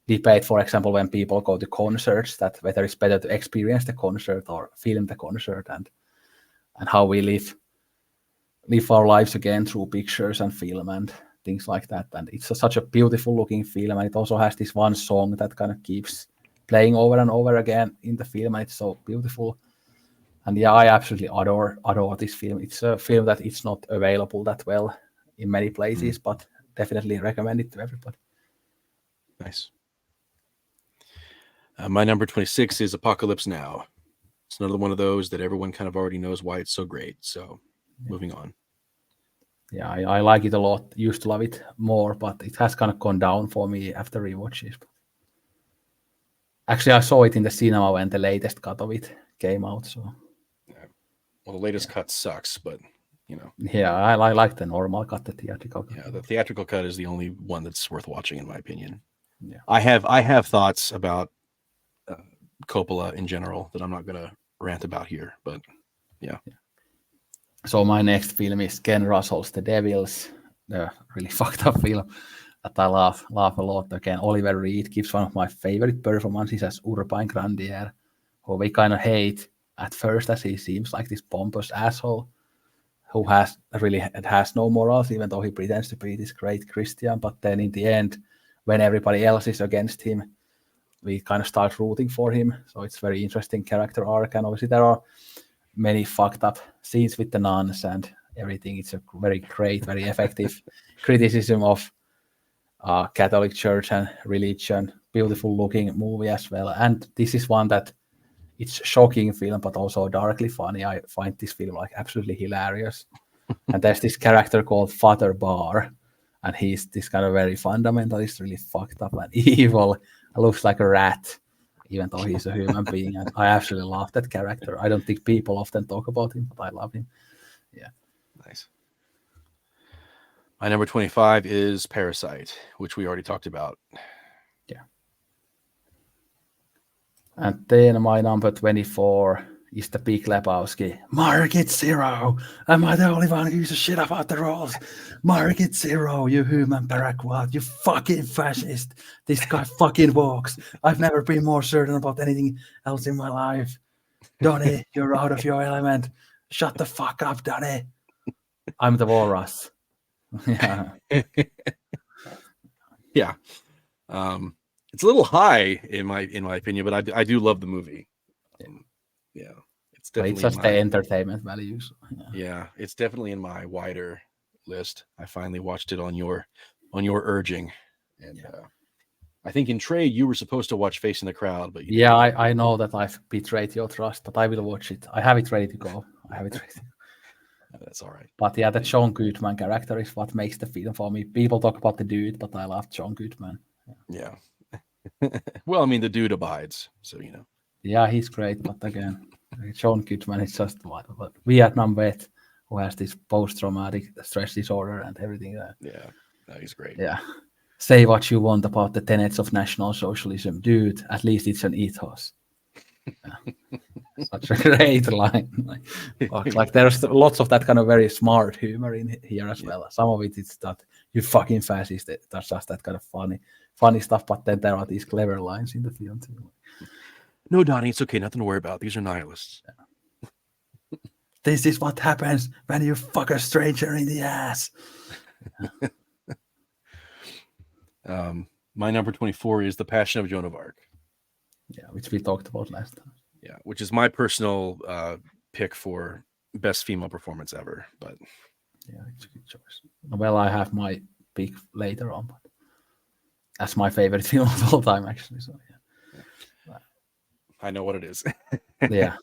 debate, for example, when people go to concerts, that whether it's better to experience the concert or film the concert, and how we live our lives again through pictures and film and things like that. And it's such a beautiful looking film, and it also has this one song that kind of keeps playing over and over again in the film, and it's so beautiful. And yeah, I absolutely adore this film. It's a film that it's not available that well in many places, but definitely recommend it to everybody. Nice. My number 26 is Apocalypse Now. It's another one of those that everyone kind of already knows why it's so great. So moving on. Yeah, I like it a lot. Used to love it more, but it has kind of gone down for me after rewatches. Actually, I saw it in the cinema when the latest cut of it came out. So, well, the latest cut sucks, but Yeah, I like the normal cut, the theatrical cut. Yeah, the theatrical cut is the only one that's worth watching, in my opinion. Yeah, I have thoughts about Coppola in general that I'm not going to rant about here, but yeah. So my next film is Ken Russell's The Devils, the really fucked up film that I laugh a lot. Again, Oliver Reed gives one of my favorite performances as Urbain Grandier, who we kind of hate at first, as he seems like this pompous asshole who has no morals, even though he pretends to be this great Christian. But then in the end, when everybody else is against him, we kind of start rooting for him. So it's very interesting character arc, and obviously there are many fucked up scenes with the nuns and everything. It's a very great, very effective criticism of Catholic Church and religion. Beautiful looking movie as well. And this is one that it's shocking film, but also darkly funny. I find this film like absolutely hilarious. And there's this character called Father Barr, and he's this kind of very fundamentalist, really fucked up and evil. Looks like a rat, even though he's a human being. And I absolutely love that character. I don't think people often talk about him, but I love him. Yeah. Nice. My number 25 is Parasite, which we already talked about. Yeah. And then my number 24 is The Big Lebowski. Market Zero. Am I the only one who gives a shit about the rules? Market Zero, you human paraquat, you fucking fascist. This guy fucking walks. I've never been more certain about anything else in my life. Donnie, you're out of your element. Shut the fuck up, Donnie. I'm the walrus. Yeah. Yeah. It's a little high in my opinion, but I do love the movie. Yeah, it's But it's definitely in just the my entertainment values. it's definitely in my wider list. I finally watched it on your urging, and I think in trade you were supposed to watch Face in the Crowd, but you Yeah, didn't. I know that I've betrayed your trust, but I will watch it. I have it ready to go. I have it ready. That's all right. But yeah, the John Goodman character is what makes the film for me. People talk about the dude, but I love John Goodman. Yeah. Well, I mean, the dude abides, so you know. Yeah, he's great, but again, John Goodman is just what Vietnam vet who has this post-traumatic stress disorder and everything. Yeah, no, he's great. Yeah. Say what you want about the tenets of National Socialism, dude. At least it's an ethos. Yeah. Such a great line. Like there's lots of that kind of very smart humor in here as well. Some of it is that you fucking fascist. That's just that kind of funny stuff. But then there are these clever lines in the film too. No, Donnie, it's okay. Nothing to worry about. These are nihilists. Yeah. This is what happens when you fuck a stranger in the ass. My number 24 is The Passion of Joan of Arc. Yeah, which we talked about last time. Yeah, which is my personal pick for best female performance ever. But yeah, it's a good choice. Well, I have my pick later on, but that's my favorite film of all time, actually. So yeah, I know what it is. Yeah,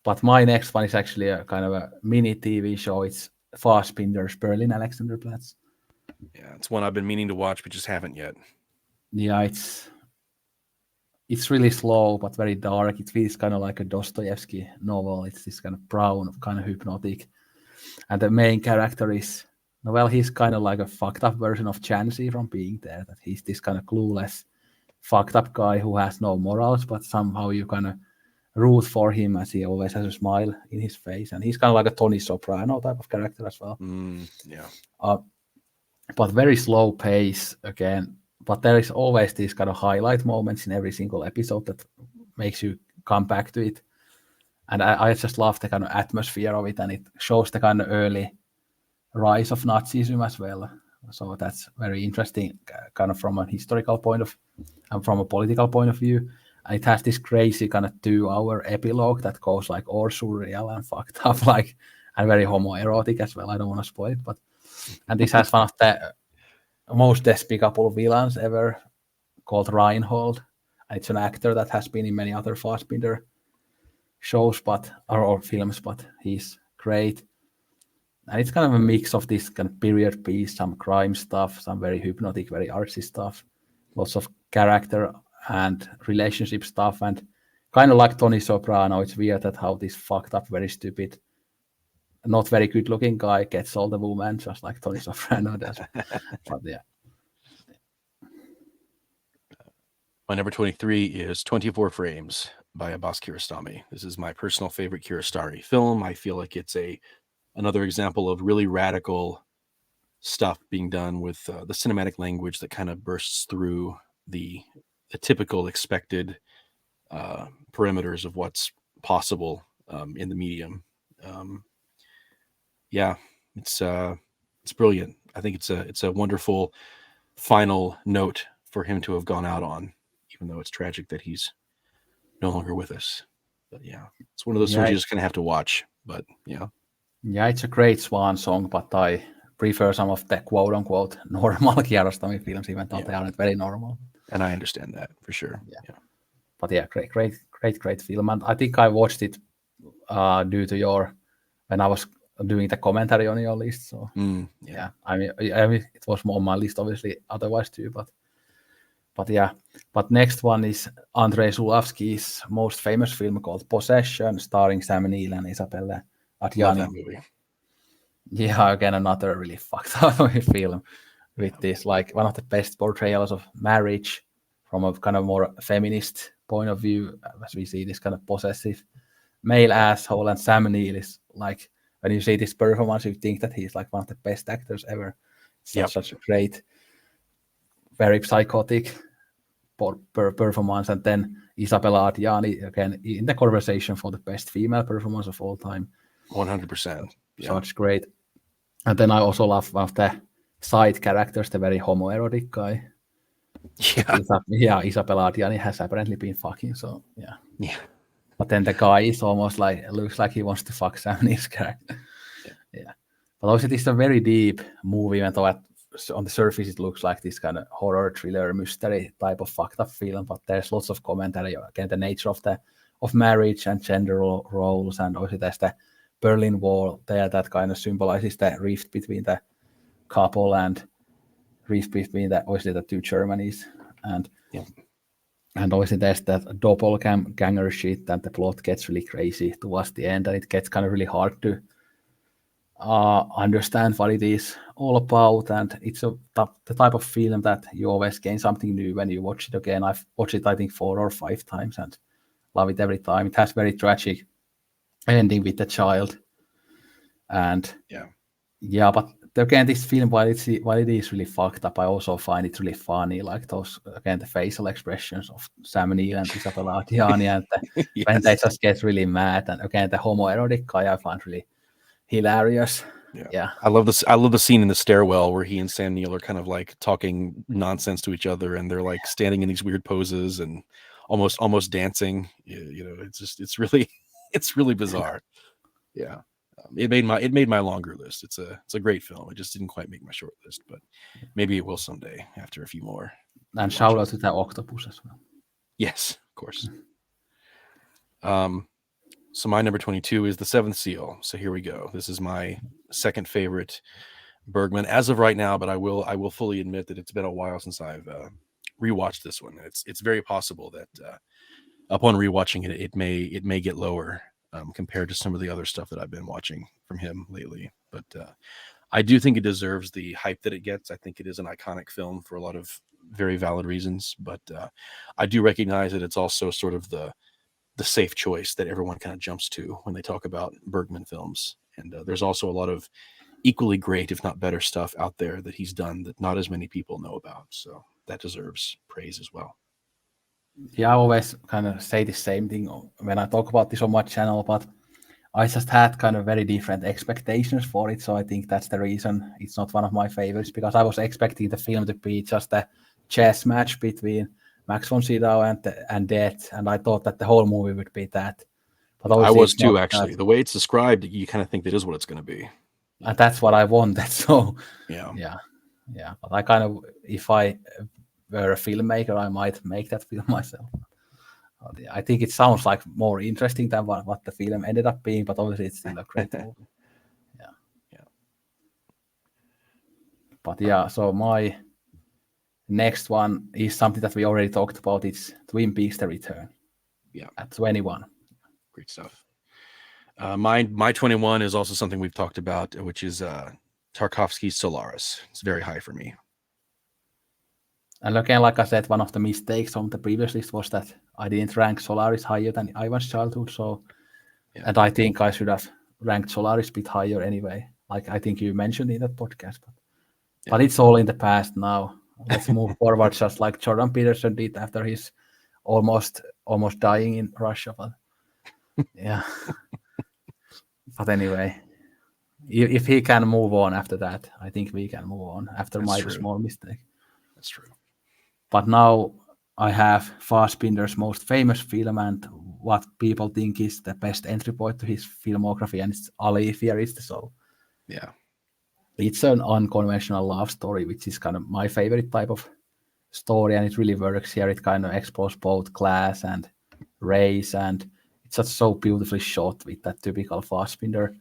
but my next one is actually a kind of a mini TV show. It's Fassbinder's Berlin Alexanderplatz. Yeah, it's one I've been meaning to watch, but just haven't yet. Yeah, it's really slow but very dark. It feels kind of like a Dostoevsky novel. It's this kind of brown, kind of hypnotic, and the main character is he's kind of like a fucked up version of Chansey from Being There. That he's this kind of clueless, fucked up guy who has no morals, but somehow you kind of root for him as he always has a smile in his face, and he's kind of like a Tony Soprano type of character as well. Yeah. But very slow pace again. But there is always these kind of highlight moments in every single episode that makes you come back to it. And I just love the kind of atmosphere of it, and it shows the kind of early rise of Nazism as well. So that's very interesting, kind of from a historical point of and from a political point of view. And it has this crazy kind of 2-hour epilogue that goes like all surreal and fucked up, like, and very homoerotic as well. I don't want to spoil it, and this has one of the most despicable villains ever, called Reinhold. And it's an actor that has been in many other Fassbinder shows, or films, but he's great. And it's kind of a mix of this kind of period piece, some crime stuff, some very hypnotic, very artsy stuff, lots of character and relationship stuff, and kind of like Tony Soprano. It's weird that how this fucked up, very stupid, not very good looking guy gets all the women, just like Tony Soprano does. But yeah. My number 23 is 24 Frames by Abbas Kiarostami. This is my personal favorite Kiarostami film. I feel like it's another example of really radical stuff being done with the cinematic language that kind of bursts through the typical expected perimeters of what's possible in the medium. Yeah, it's brilliant. I think it's a wonderful final note for him to have gone out on, even though it's tragic that he's no longer with us. But yeah, it's one of those things you're just gonna have to watch. But yeah, it's a great swan song, but I prefer some of the quote unquote normal Kiarostami films, even though they aren't very normal. And I understand that for sure. Yeah. But yeah, great film. And I think I watched it due to when I was doing the commentary on your list. So yeah, I mean, it was more on my list, obviously, otherwise too. But yeah. But next one is Andrei Zulawski's most famous film called Possession, starring Sam Neill and Isabella Adjani. Love that movie. Yeah, again, another really fucked up film with this, like, one of the best portrayals of marriage from a kind of more feminist point of view, as we see this kind of possessive male asshole, and Sam Neill is like, when you see this performance, you think that he's like one of the best actors ever. It's such a great, very psychotic performance. And then Isabella Adjani, again, in the conversation for the best female performance of all time. 100%. So it's great. And then I also love one of the side characters, the very homoerotic guy. Yeah. Isabella Adjani has apparently been fucking, so yeah. Yeah. But then the guy is almost like, looks like he wants to fuck Sam Neill's character. Yeah. But also it's a very deep movie, even though on the surface it looks like this kind of horror thriller mystery type of fucked up film, but there's lots of commentary again the nature of marriage and gender roles, and also there's the Berlin Wall there that kind of symbolizes the rift between the couple and rift between obviously the two Germanys, and obviously there's that doppelganger shit, and the plot gets really crazy towards the end, and it gets kind of really hard to understand what it is all about, and it's the type of film that you always gain something new when you watch it again. I've watched it I think 4 or 5 times and love it every time. It has very tragic ending with the child, and but again this film, while it is really fucked up, I also find it really funny, like those again the facial expressions of Sam Neill and Isabella Adjani, and when they just get really mad, and again the homoerotic guy I find really hilarious. Yeah. I love this. I love the scene in the stairwell where he and Sam Neill are kind of like talking nonsense to each other, and they're like standing in these weird poses and almost dancing. You know, it's really bizarre. Yeah. It made my longer list. It's a great film. It just didn't quite make my short list, but maybe it will someday after a few more. And shout out to the octopus as well. Yes, of course. So my number 22 is The Seventh Seal. So here we go. This is my second favorite Bergman as of right now, but I will fully admit that it's been a while since I've rewatched this one. It's very possible that upon rewatching it, it may get lower compared to some of the other stuff that I've been watching from him lately. But I do think it deserves the hype that it gets. I think it is an iconic film for a lot of very valid reasons, but I do recognize that it's also sort of the safe choice that everyone kind of jumps to when they talk about Bergman films. And there's also a lot of equally great, if not better, stuff out there that he's done that not as many people know about. So that deserves praise as well. Yeah, I always kind of say the same thing when I talk about this on my channel, but I just had kind of very different expectations for it. So I think that's the reason it's not one of my favorites, because I was expecting the film to be just a chess match between Max von Sydow and Death, and I thought that the whole movie would be that. But I was too, actually. The way it's described, you kind of think that is what it's going to be. And that's what I wanted. So yeah. But I kind of, if I were a filmmaker, I might make that film myself. I think it sounds like more interesting than what the film ended up being, but obviously it's still a great movie. Yeah. But yeah, so my next one is something that we already talked about. It's Twin Peaks: The Return. Yeah. At 21. Great stuff. My 21 is also something we've talked about, which is Tarkovsky's Solaris. It's very high for me. And again, like I said, one of the mistakes on the previous list was that I didn't rank Solaris higher than Ivan's Childhood. So, and I think I should have ranked Solaris a bit higher anyway. Like I think you mentioned in that podcast, but it's all in the past now. Let's move forward, just like Jordan Peterson did after his almost dying in Russia. But yeah. But anyway, if he can move on after that, I think we can move on after my small mistake. That's true. But now I have Fassbinder's most famous film and what people think is the best entry point to his filmography, and it's Ali, Fear is the Soul. Yeah. It's an unconventional love story, which is kind of my favorite type of story, and it really works here. It kind of explores both class and race, and it's just so beautifully shot with that typical Fassbinder,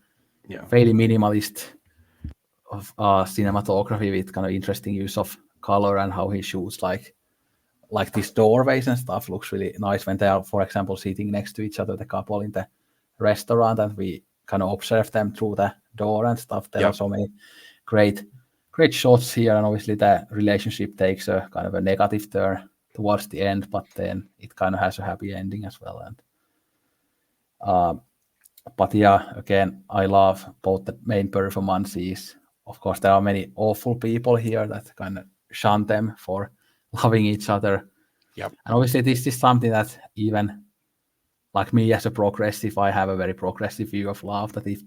fairly minimalist of cinematography with kind of interesting use of color, and how he shoots like these doorways and stuff looks really nice when they are, for example, sitting next to each other, the couple in the restaurant, and we kind of observe them through the door and stuff. There are so many great shots here, and obviously the relationship takes a kind of a negative turn towards the end, but then it kind of has a happy ending as well. And but yeah, again, I love both the main performances. Of course, there are many awful people here that kind of shun them for loving each other. Yep. And obviously this is something that even like me as a progressive, I have a very progressive view of love, that if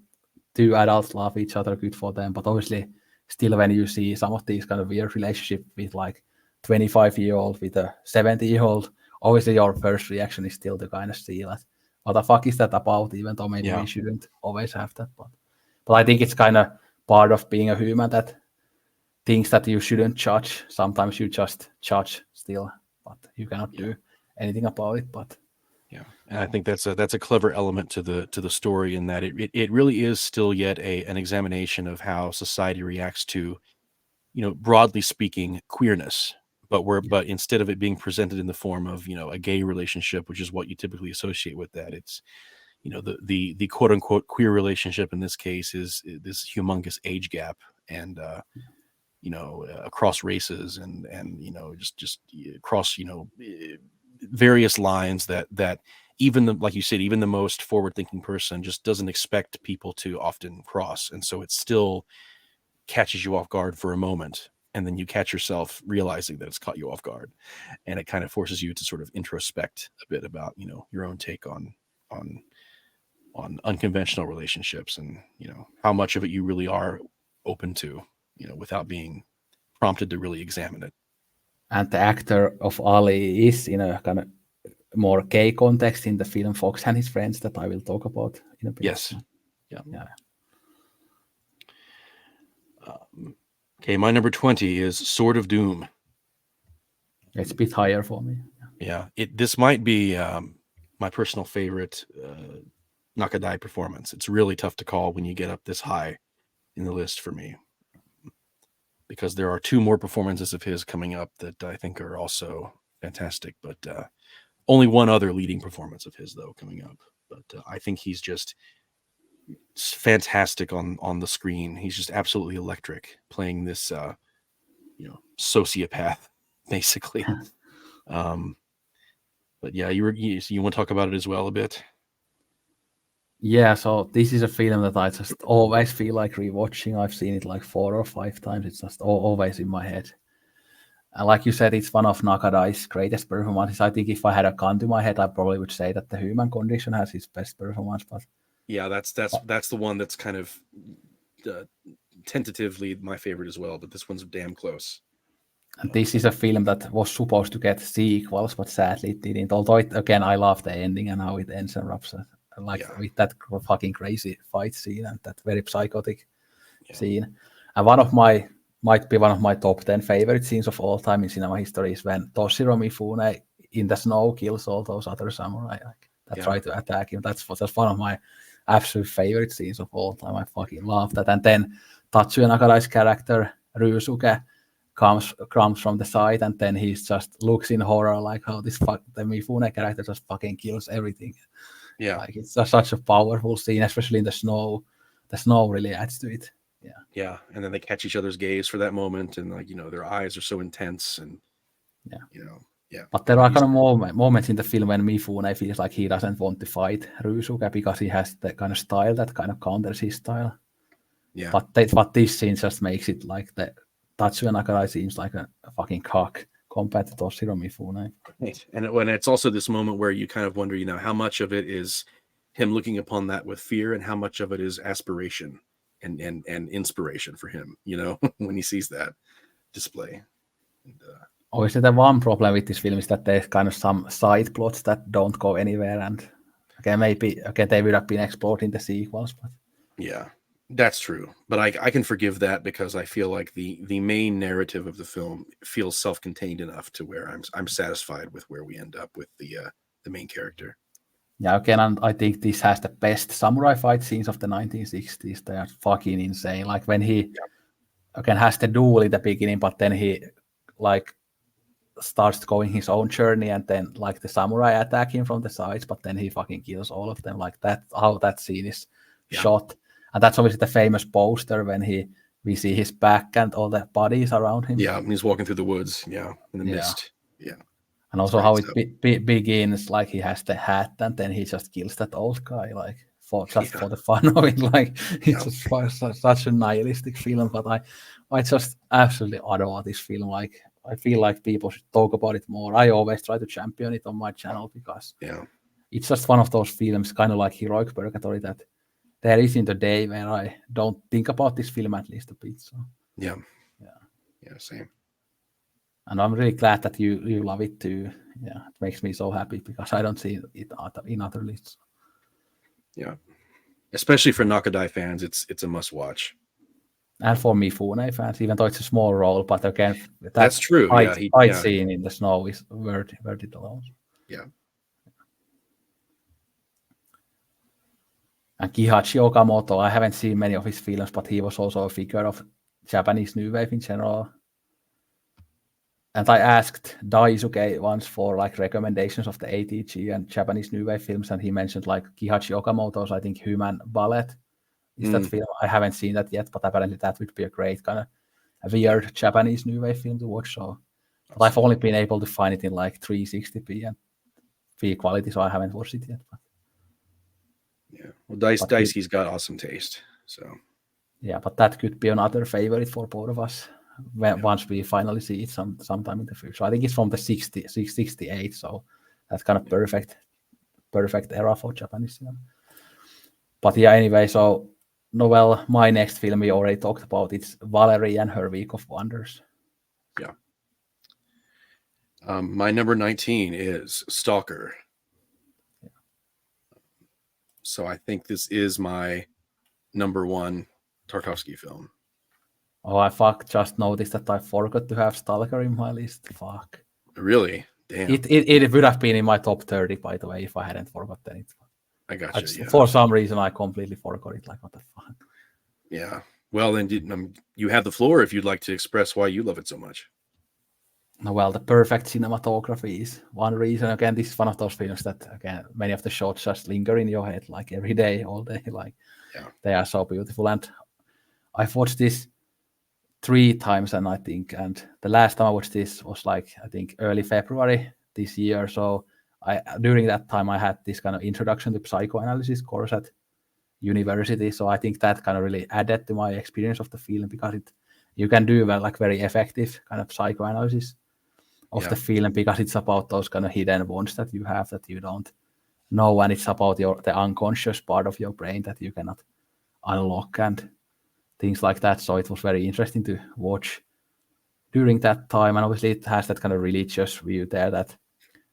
two adults love each other, good for them. But obviously still when you see some of these kind of weird relationship with like 25-year-old with a 70-year-old, obviously your first reaction is still to kind of see like, what the fuck is that about, even though maybe we shouldn't always have that. But I think it's kind of part of being a human, that things that you shouldn't judge, sometimes you just judge still, but you cannot do anything about it. But yeah, and I think that's a clever element to the story, in that it really is still yet an examination of how society reacts to, broadly speaking, queerness. But instead of it being presented in the form of, a gay relationship, which is what you typically associate with that, it's, the quote unquote queer relationship in this case is this humongous age gap, and across races, and just across various lines that even like you said, even the most forward thinking person just doesn't expect people to often cross, and so it still catches you off guard for a moment, and then you catch yourself realizing that it's caught you off guard, and it kind of forces you to sort of introspect a bit about your own take on unconventional relationships, and how much of it you really are open to, without being prompted to really examine it. And the actor of Ali is in a kind of more gay context in the film Fox and His Friends that I will talk about in a bit. Yes. Yeah. Okay, my number 20 is Sword of Doom. It's a bit higher for me. Yeah, this might be my personal favorite Nakadai performance. It's really tough to call when you get up this high in the list for me, because there are two more performances of his coming up that I think are also fantastic, but only one other leading performance of his, though, coming up. But I think he's just fantastic on the screen. He's just absolutely electric, playing this sociopath, basically. But yeah, you want to talk about it as well a bit? Yeah, so this is a film that I just always feel like rewatching. I've seen it like 4 or 5 times. It's just always in my head. And like you said, it's one of Nakadai's greatest performances. I think if I had a gun to my head, I probably would say that The Human Condition has his best performance. But yeah, that's the one that's kind of tentatively my favorite as well. But this one's damn close. And this is a film that was supposed to get sequels, but sadly it didn't. Although, again, I love the ending and how it ends and wraps up. With that fucking crazy fight scene and that very psychotic scene. And might be one of my top 10 favorite scenes of all time in cinema history is when Toshiro Mifune in the snow kills all those other samurai that try to attack him. That's one of my absolute favorite scenes of all time. I fucking love that. And then Tatsuya Nakadai's character Ryusuke comes from the side, and then he just looks in horror like how the Mifune character just fucking kills everything. Yeah, like it's such a powerful scene, especially in the snow. The snow really adds to it. Yeah, and then they catch each other's gaze for that moment, and their eyes are so intense, and But there are kind of moments in the film when Mifune feels like he doesn't want to fight Ryusuke because he has the kind of style that kind of counters his style. Yeah. But this scene just makes it like the Tatsuya Nakadai seems like a fucking cock compared to Toshiro Mifune. Right. And when it's also this moment where you kind of wonder, how much of it is him looking upon that with fear, and how much of it is aspiration and inspiration for him, when he sees that display. And, obviously, the one problem with this film is that there's kind of some side plots that don't go anywhere, and maybe they would have been explored in the sequels. But yeah, that's true. But I can forgive that, because I feel like the main narrative of the film feels self-contained enough to where I'm satisfied with where we end up with the main character. Yeah, and I think this has the best samurai fight scenes of the 1960s. They are fucking insane. Like when he has the duel in the beginning, but then he starts going his own journey, and then the samurai attack him from the sides, but then he fucking kills all of them. Like that, how that scene is shot. And that's obviously the famous poster when we see his back and all the bodies around him. Yeah, he's walking through the woods, in the mist. Yeah. And also how it begins, like he has the hat, and then he just kills that old guy, for the fun of it. It's just such a nihilistic film, but I just absolutely adore this film. I feel like people should talk about it more. I always try to champion it on my channel because it's just one of those films, kind of like Heroic Purgatory, that there isn't a day where I don't think about this film at least a bit. So Yeah. Yeah. Yeah. Same. And I'm really glad that you love it too. Yeah, it makes me so happy because I don't see it in other lists. Yeah. Especially for Nakadai fans, it's a must watch. And for Mifune fans, even though it's a small role, but again, That's that true. fight, Yeah. fight scene in the snow is worth it alone. Yeah. And Kihachi Okamoto, I haven't seen many of his films, but he was also a figure of Japanese New Wave in general. And I asked Daisuke once for like recommendations of the ATG and Japanese New Wave films, and he mentioned like Kihachi Okamoto's, I think, Human Ballet is that film. I haven't seen that yet, but apparently that would be a great kind of a weird Japanese New Wave film to watch. So, but I've only been able to find it in like 360p and V quality, so I haven't watched it yet. But, yeah. Well, Daisuke's got awesome taste. So yeah, but that could be another favorite for both of us once we finally see it sometime in the future. I think it's from the 68, so that's kind of perfect era for Japanese cinema. But yeah, anyway, so Noel, my next film we already talked about. It's Valerie and Her Week of Wonders. Yeah. My number 19 is Stalker. Yeah. So I think this is my number one Tarkovsky film. Oh, I just noticed that I forgot to have Stalker in my list. Fuck. Really? Damn. It would have been in my top 30, by the way, if I hadn't forgotten it. I gotcha. Yeah. For some reason, I completely forgot it. Like, what the fuck? Yeah. Well, then you have the floor if you'd like to express why you love it so much. Well, the perfect cinematography is one reason. Again, this is one of those films that, again, many of the shots just linger in your head, like every day, all day. Like, they are so beautiful. And I've watched this 3 times, and I think, and the last time I watched this was like, I think, early February this year. So during that time, I had this kind of introduction to psychoanalysis course at university. So I think that kind of really added to my experience of the film, because you can do like very effective kind of psychoanalysis of the film, because it's about those kind of hidden wounds that you have that you don't know, and it's about the unconscious part of your brain that you cannot unlock and things like that. So it was very interesting to watch during that time, and obviously it has that kind of religious view there, that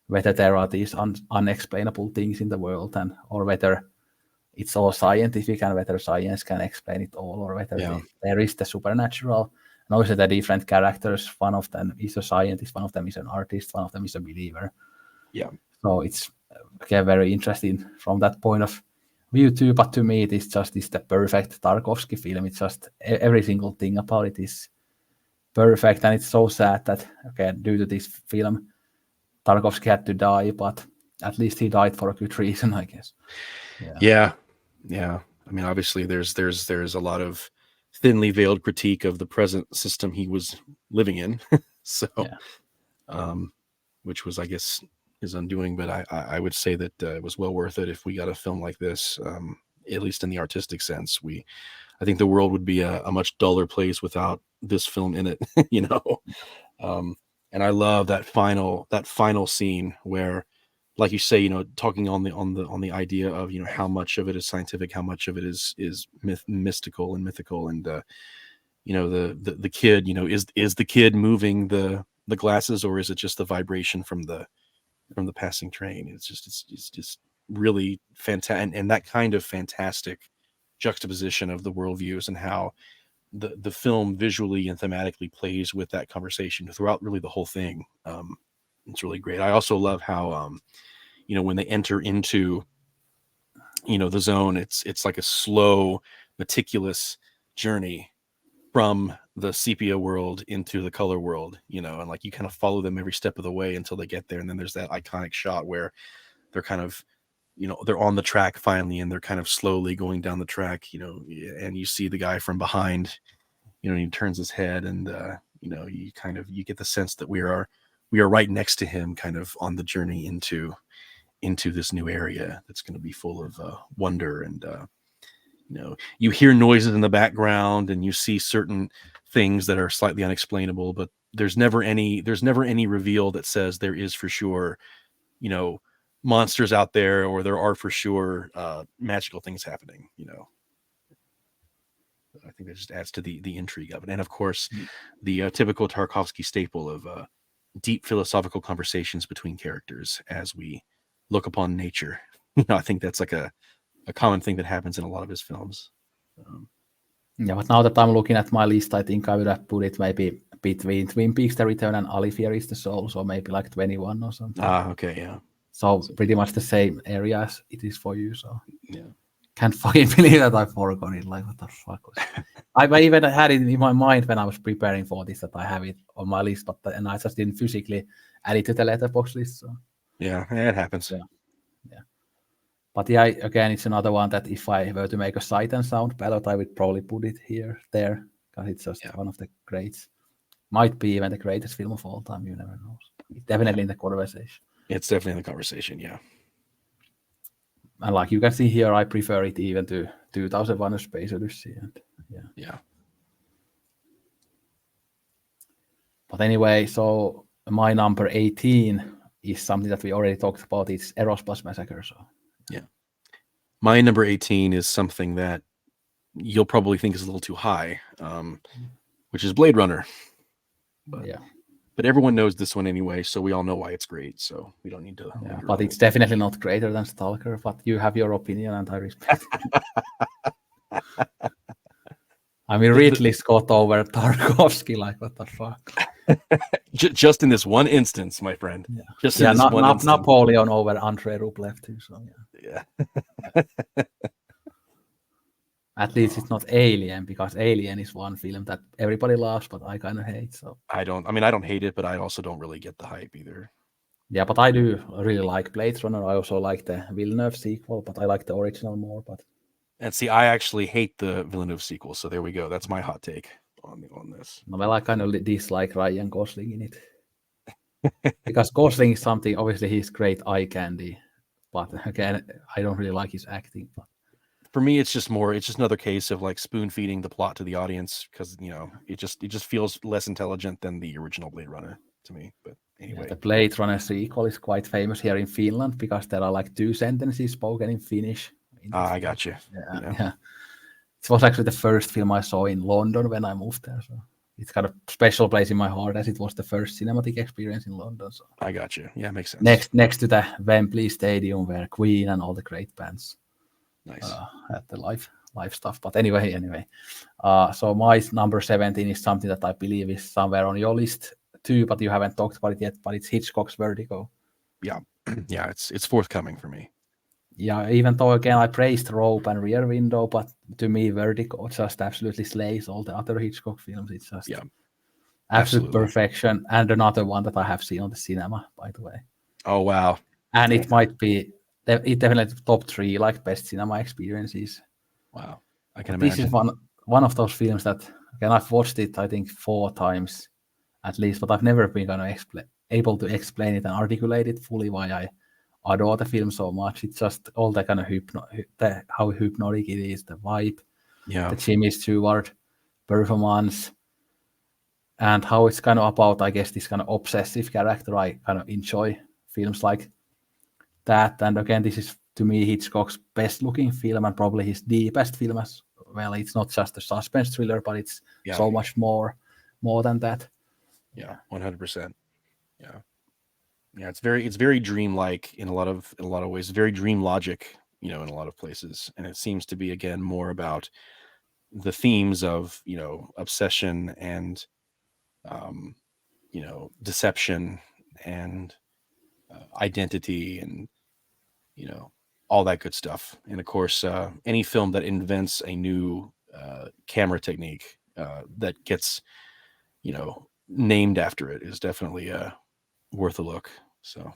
whether there are these unexplainable things in the world, and or whether it's all scientific and whether science can explain it all, or whether there is the supernatural. And obviously the different characters, one of them is a scientist, one of them is an artist, one of them is a believer. Yeah. So it's very interesting from that point of view too. But to me, it is the perfect Tarkovsky film. It's just every single thing about it is perfect. And it's so sad that, due to this film, Tarkovsky had to die, but at least he died for a good reason, I guess. Yeah. I mean, obviously there's a lot of thinly veiled critique of the present system he was living in. So, which was, I guess, his undoing. But I would say that it was well worth it if we got a film like this, at least in the artistic sense. I think the world would be a much duller place without this film in it, you know. And I love that final scene where, like you say, you know, talking on the idea of, you know, how much of it is scientific, how much of it is mystical and mythical, and you know, the kid, you know, is the kid moving the glasses, or is it just the vibration from the passing train? It's just really fantastic, and that kind of fantastic juxtaposition of the worldviews, and how the film visually and thematically plays with that conversation throughout really the whole thing. It's really great. I also love how you know, when they enter into, you know, the zone, it's like a slow, meticulous journey from the sepia world into the color world, you know, and like you kind of follow them every step of the way until they get there. And then there's that iconic shot where they're kind of, you know, they're on the track finally, and they're kind of slowly going down the track, you know, and you see the guy from behind, you know, and he turns his head, and you know, you get the sense that we are right next to him, kind of on the journey into this new area that's going to be full of wonder. And you know, you hear noises in the background, and you see certain things that are slightly unexplainable, but there's never any reveal that says there is for sure, you know, monsters out there, or there are for sure magical things happening, you know. I think that just adds to the intrigue of it. And of course, the typical Tarkovsky staple of deep philosophical conversations between characters as we look upon nature. I think that's like a common thing that happens in a lot of his films. Yeah, but now that I'm looking at my list, I think I would have put it maybe between Twin Peaks: The Return and Ali Fear the Soul, so maybe like 21 or something. Okay, yeah. So pretty much the same area as it is for you. So yeah, can't fucking believe that I forgot it. Like, what the fuck was it? I even had it in my mind when I was preparing for this that I have it on my list, and I just didn't physically add it to the Letterboxd list. So yeah, it happens. Yeah. But yeah, again, it's another one that if I were to make a sight and sound ballot, I would probably put it there, because it's just one of the greats. Might be even the greatest film of all time. You never know. It's definitely in the conversation. It's definitely in the conversation. Yeah. And like you can see here, I prefer it even to 2001: A Space Odyssey. And yeah. But anyway, so my number 18 is something that we already talked about. It's Eros Plus Massacre. So yeah. My number 18 is something that you'll probably think is a little too high, which is Blade Runner. But everyone knows this one anyway, so we all know why it's great. So we don't need to. Yeah, but it's definitely not greater than Stalker. But you have your opinion, and I respect it. I mean, Ridley Scott over Tarkovsky, like, what the fuck? Just in this one instance, my friend. Yeah, just in this one instance. Napoleon over Andrei Rublev too. So yeah. At least it's not Alien, because Alien is one film that everybody loves, but I kind of hate. So I don't hate it, but I also don't really get the hype either. Yeah, but I do really like Blade Runner. I also like the Villeneuve sequel, but I like the original more. But and see, I actually hate the Villeneuve sequel, so there we go. That's my hot take on this. Well, I kind of dislike Ryan Gosling in it. Because Gosling is something, obviously he's great eye candy, but again, I don't really like his acting. But for me, it's just another case of like spoon feeding the plot to the audience, because it just feels less intelligent than the original Blade Runner to me. But anyway, the Blade Runner sequel is quite famous here in Finland because there are like 2 sentences spoken in Finnish. I got you. Yeah. It was actually the first film I saw in London when I moved there, so it's got a special place in my heart as it was the first cinematic experience in London. So I got you. Yeah, makes sense. Next to the Wembley Stadium where Queen and all the great bands had the live stuff. But anyway. So my number 17 is something that I believe is somewhere on your list too, but you haven't talked about it yet. But it's Hitchcock's Vertigo. Yeah, it's forthcoming for me. Yeah, even though again I praised Rope and Rear Window, but to me Vertigo just absolutely slays all the other Hitchcock films. It's just absolute perfection, and another one that I have seen on the cinema, by the way. Oh wow! And it might be definitely top 3 like best cinema experiences. Wow, I can imagine. This is one of those films that again I've watched it I think 4 times at least, but I've never been able to explain it and articulate it fully why I adore the film so much. It's just all the kind of how hypnotic it is, the vibe, the Jimmy Stewart performance, and how it's kind of about, I guess, this kind of obsessive character. I kind of enjoy films like that. And again, this is to me Hitchcock's best looking film and probably his deepest film as well. It's not just a suspense thriller, but it's so much more than that. Yeah, 100%. Yeah, it's very dreamlike in a lot of ways. Very dream logic, in a lot of places, and it seems to be again more about the themes of obsession and deception and identity and all that good stuff. And of course, any film that invents a new camera technique that gets named after it is definitely worth a look. So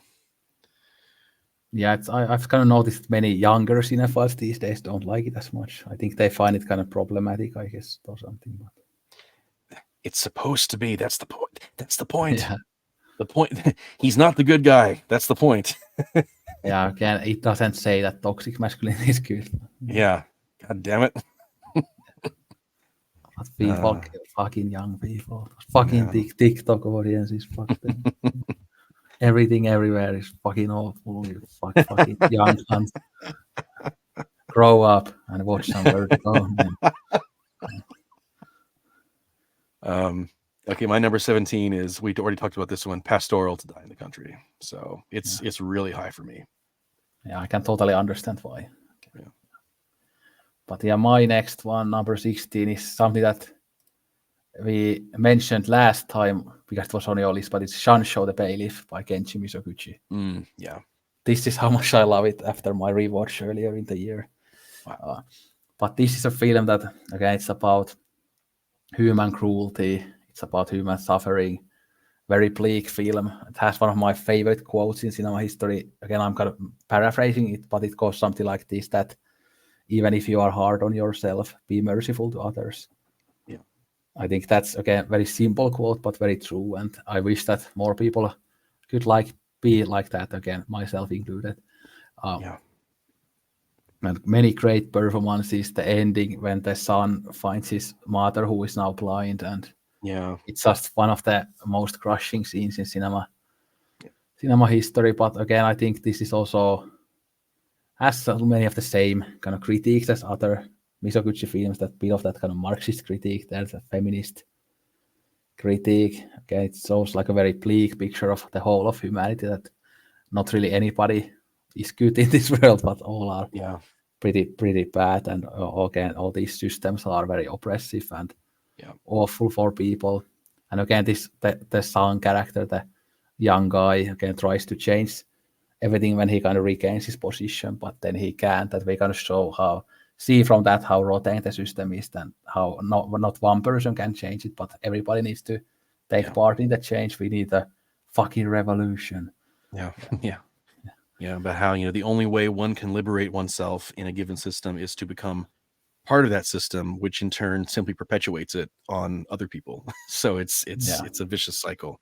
yeah, I've kind of noticed many younger cinephiles these days don't like it as much. I think they find it kind of problematic, I guess, or something. But it's supposed to be. That's the point. Yeah. The point. He's not the good guy. That's the point. Yeah, again, it doesn't say that toxic masculinity is good. Yeah. God damn it. But people, fucking young people, fucking TikTok audiences, fuck them. Everything everywhere is fucking awful. You fucking young cunts. Grow up and watch some Vertigo. Okay, my number 17 is, we already talked about this one, Pastoral, To Die in the Country. So it's really high for me. Yeah, I can totally understand why. Yeah. But yeah, my next one, number 16, is something that we mentioned last time because it was on your list, but it's Shansho the Bailiff by Kenji Mizoguchi. Yeah. This is how much I love it after my rewatch earlier in the year. Wow. But this is a film that, again, it's about human cruelty. It's about human suffering. Very bleak film. It has one of my favorite quotes in cinema history. Again, I'm kind of paraphrasing it, but it goes something like this, that even if you are hard on yourself, be merciful to others. Yeah. I think that's, again, very simple quote, but very true. And I wish that more people could be like that, again, myself included. Yeah. And many great performances. The ending when the son finds his mother, who is now blind, and Yeah. it's just one of the most crushing scenes in cinema history. But again, I think this is also has so many of the same kind of critiques as other Mizoguchi films. That bit of that kind of Marxist critique. There's a feminist critique. Okay, it shows like a very bleak picture of the whole of humanity. That not really anybody is good in this world, but all are Yeah. pretty bad. And again, all these systems are very oppressive and Yeah. awful for people. And again, the son character, the young guy, again tries to change everything when he kind of regains his position, but then he can't. That we kind of see from that how rotten the system is, and how not one person can change it, but everybody needs to take part in the change. We need a fucking revolution. Yeah. Yeah. Yeah. But how, the only way one can liberate oneself in a given system is to become part of that system, which in turn simply perpetuates it on other people. So it's a vicious cycle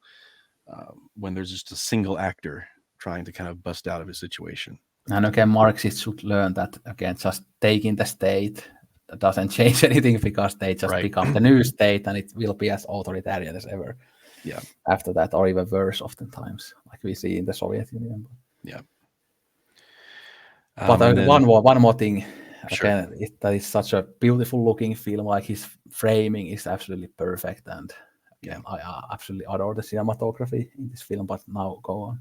when there's just a single actor trying to kind of bust out of a situation. And again, Marxists should learn that, again, just taking the state doesn't change anything, because they just become the new state, and it will be as authoritarian as ever. Yeah. After that, or even worse oftentimes, like we see in the Soviet Union. Yeah. But one more thing, sure. Again, that is such a beautiful looking film. Like, his framing is absolutely perfect, and again, I absolutely adore the cinematography in this film. But now go on.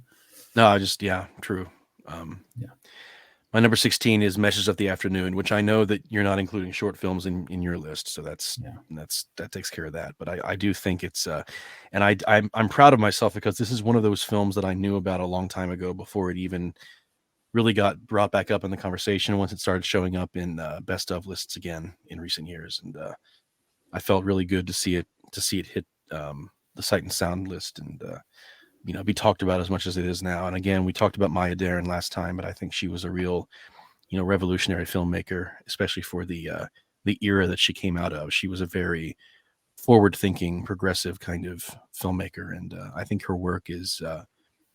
No, true. My number 16 is Meshes of the Afternoon, which I know that you're not including short films in your list, so that takes care of that. But I do think it's and I'm proud of myself, because this is one of those films that I knew about a long time ago, before it even really got brought back up in the conversation, once it started showing up in best of lists again in recent years. And I felt really good to see it hit the Sight and Sound list, and be talked about as much as it is now. And again, we talked about Maya Deren last time, but I think she was a real, revolutionary filmmaker, especially for the era that she came out of. She was a very forward-thinking, progressive kind of filmmaker, and I think her work is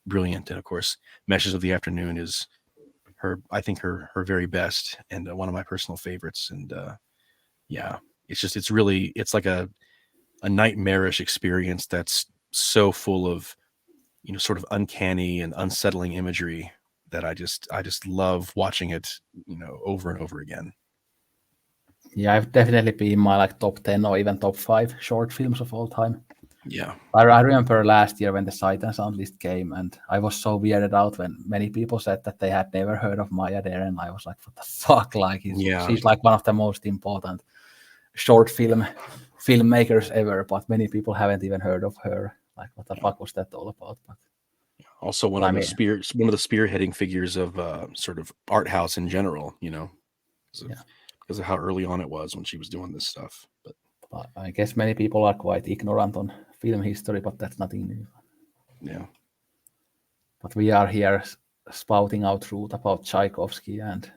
brilliant. And of course, Meshes of the Afternoon is her very best, and one of my personal favorites. And it's like a nightmarish experience that's so full of sort of uncanny and unsettling imagery that I just love watching it, over and over again. Yeah, I've definitely been in my top 10 or even top 5 short films of all time. Yeah. I remember last year when the Sight and Sound list came, and I was so weirded out when many people said that they had never heard of Maya Deren. I was like, what the fuck? Like, she's like one of the most important short filmmakers ever, but many people haven't even heard of her. Like, what the fuck was that all about? But also one of the spearheading figures of sort of art house in general, because of how early on it was when she was doing this stuff. But I guess many people are quite ignorant on film history, but that's nothing new. Yeah. But we are here spouting out truth about Tchaikovsky and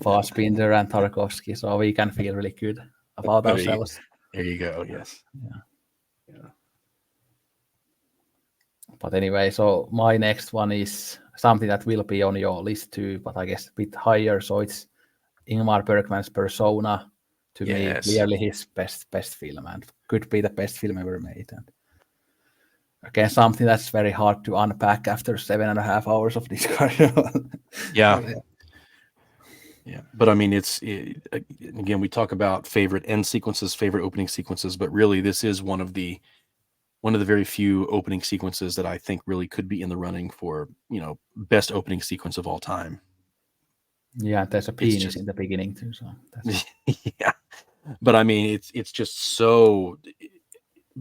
Fassbinder and Tarkovsky, so we can feel really good about ourselves. There you go. Yes. Yeah. But anyway, so my next one is something that will be on your list too, but I guess a bit higher. So it's Ingmar Bergman's Persona. To me, clearly his best film, and could be the best film ever made. And again, something that's very hard to unpack after 7.5 hours of discussion. Yeah. Yeah, but I mean, again, we talk about favorite end sequences, favorite opening sequences, but really, this is one of the very few opening sequences that I think really could be in the running for best opening sequence of all time. Yeah, there's a It's penis just in the beginning too, so that's yeah, but I mean, it's just so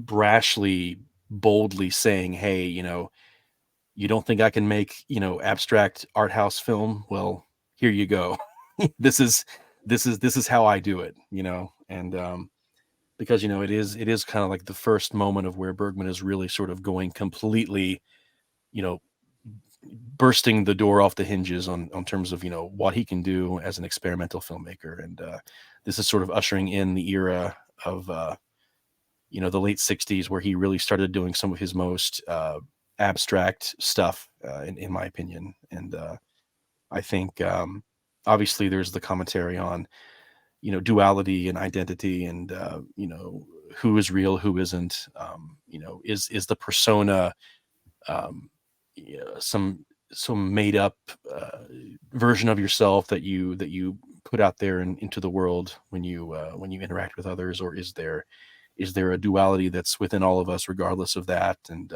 brashly, boldly saying, "Hey, you don't think I can make abstract art house film? Well, here you go. this is this is how I do it." And because it is kind of like the first moment of where Bergman is really sort of going completely, you know, bursting the door off the hinges on terms of what he can do as an experimental filmmaker, and this is sort of ushering in the era of the late '60s where he really started doing some of his most abstract stuff, in my opinion, and I think obviously there's the commentary on duality and identity, and who is real, who isn't. Is the persona some made up version of yourself that you put out there and into the world when you interact with others, or is there a duality that's within all of us regardless of that? And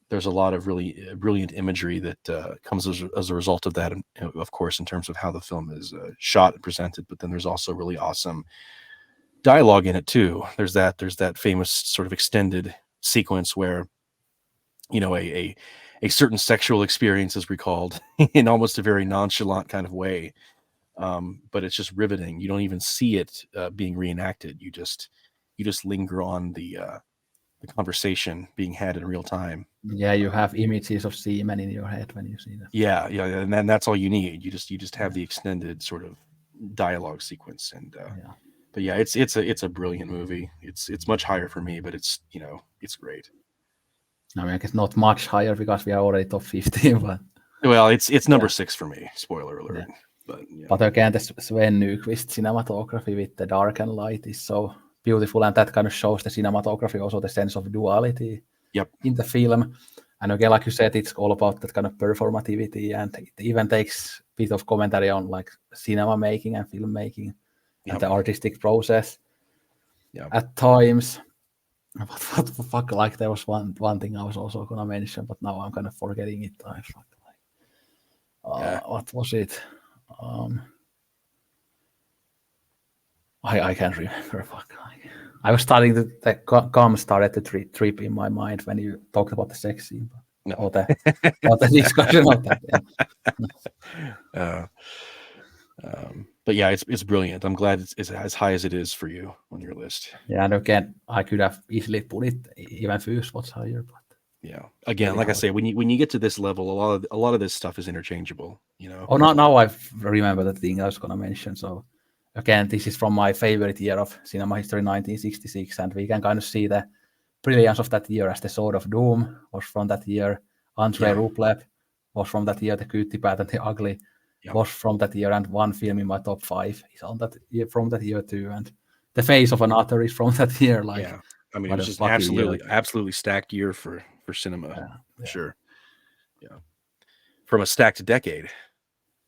there's a lot of really brilliant imagery that comes as a result of that, and of course, in terms of how the film is shot and presented. But then there's also really awesome dialogue in it too. There's that famous sort of extended sequence where a certain sexual experience is recalled in almost a very nonchalant kind of way, but it's just riveting. You don't even see it being reenacted. You just linger on the conversation being had in real time. yeah, you Um, have images of semen in your head when you see that. yeah, yeah, and then that's all you need. You just have Yeah, the extended sort of dialogue sequence, and yeah. but yeah, it's a brilliant movie. It's much higher for me, but it's great. I mean, I guess not much higher because we are already top 15, but Well, it's number yeah, 6 for me. Spoiler yeah. alert. But But again, the Sven Nykvist cinematography with the dark and light is so beautiful, and that kind of shows the cinematography, also the sense of duality yep, in the film. And again, like you said, it's all about that kind of performativity, and it even takes a bit of commentary on like cinema making and filmmaking and yep, the artistic process yep. at times. But what the fuck? Like there was one thing I was also gonna mention, but now I'm kind of forgetting it. I fuck, like, Yeah. what was it? Um, I can't remember. Fuck. I was starting to the gum started to trip in my mind when you talked about the sex scene, No. or the discussion of that. Yeah. uh, but yeah, it's brilliant. I'm glad it's as high as it is for you on your list. Yeah, and again, I could have easily put it even few spots higher, but Yeah. Again, really like I hard. say, when you get to this level, a lot of this stuff is interchangeable. Oh, now I remember the thing I was gonna mention. So again, this is from my favorite year of cinema history, 1966, and we can kind of see the brilliance of that year as The Sword of Doom was from that year. Andrei Yeah. Rublev was from that year. The Cutie Bad and the Ugly Yep. was from that year, and one film in my top 5 is on that year, from that year too. And The Face of Another is from that year. Like, Yeah. I mean, it what was a just an fucking year! absolutely stacked year for cinema, Yeah, for yeah, sure. Yeah. From a stacked decade.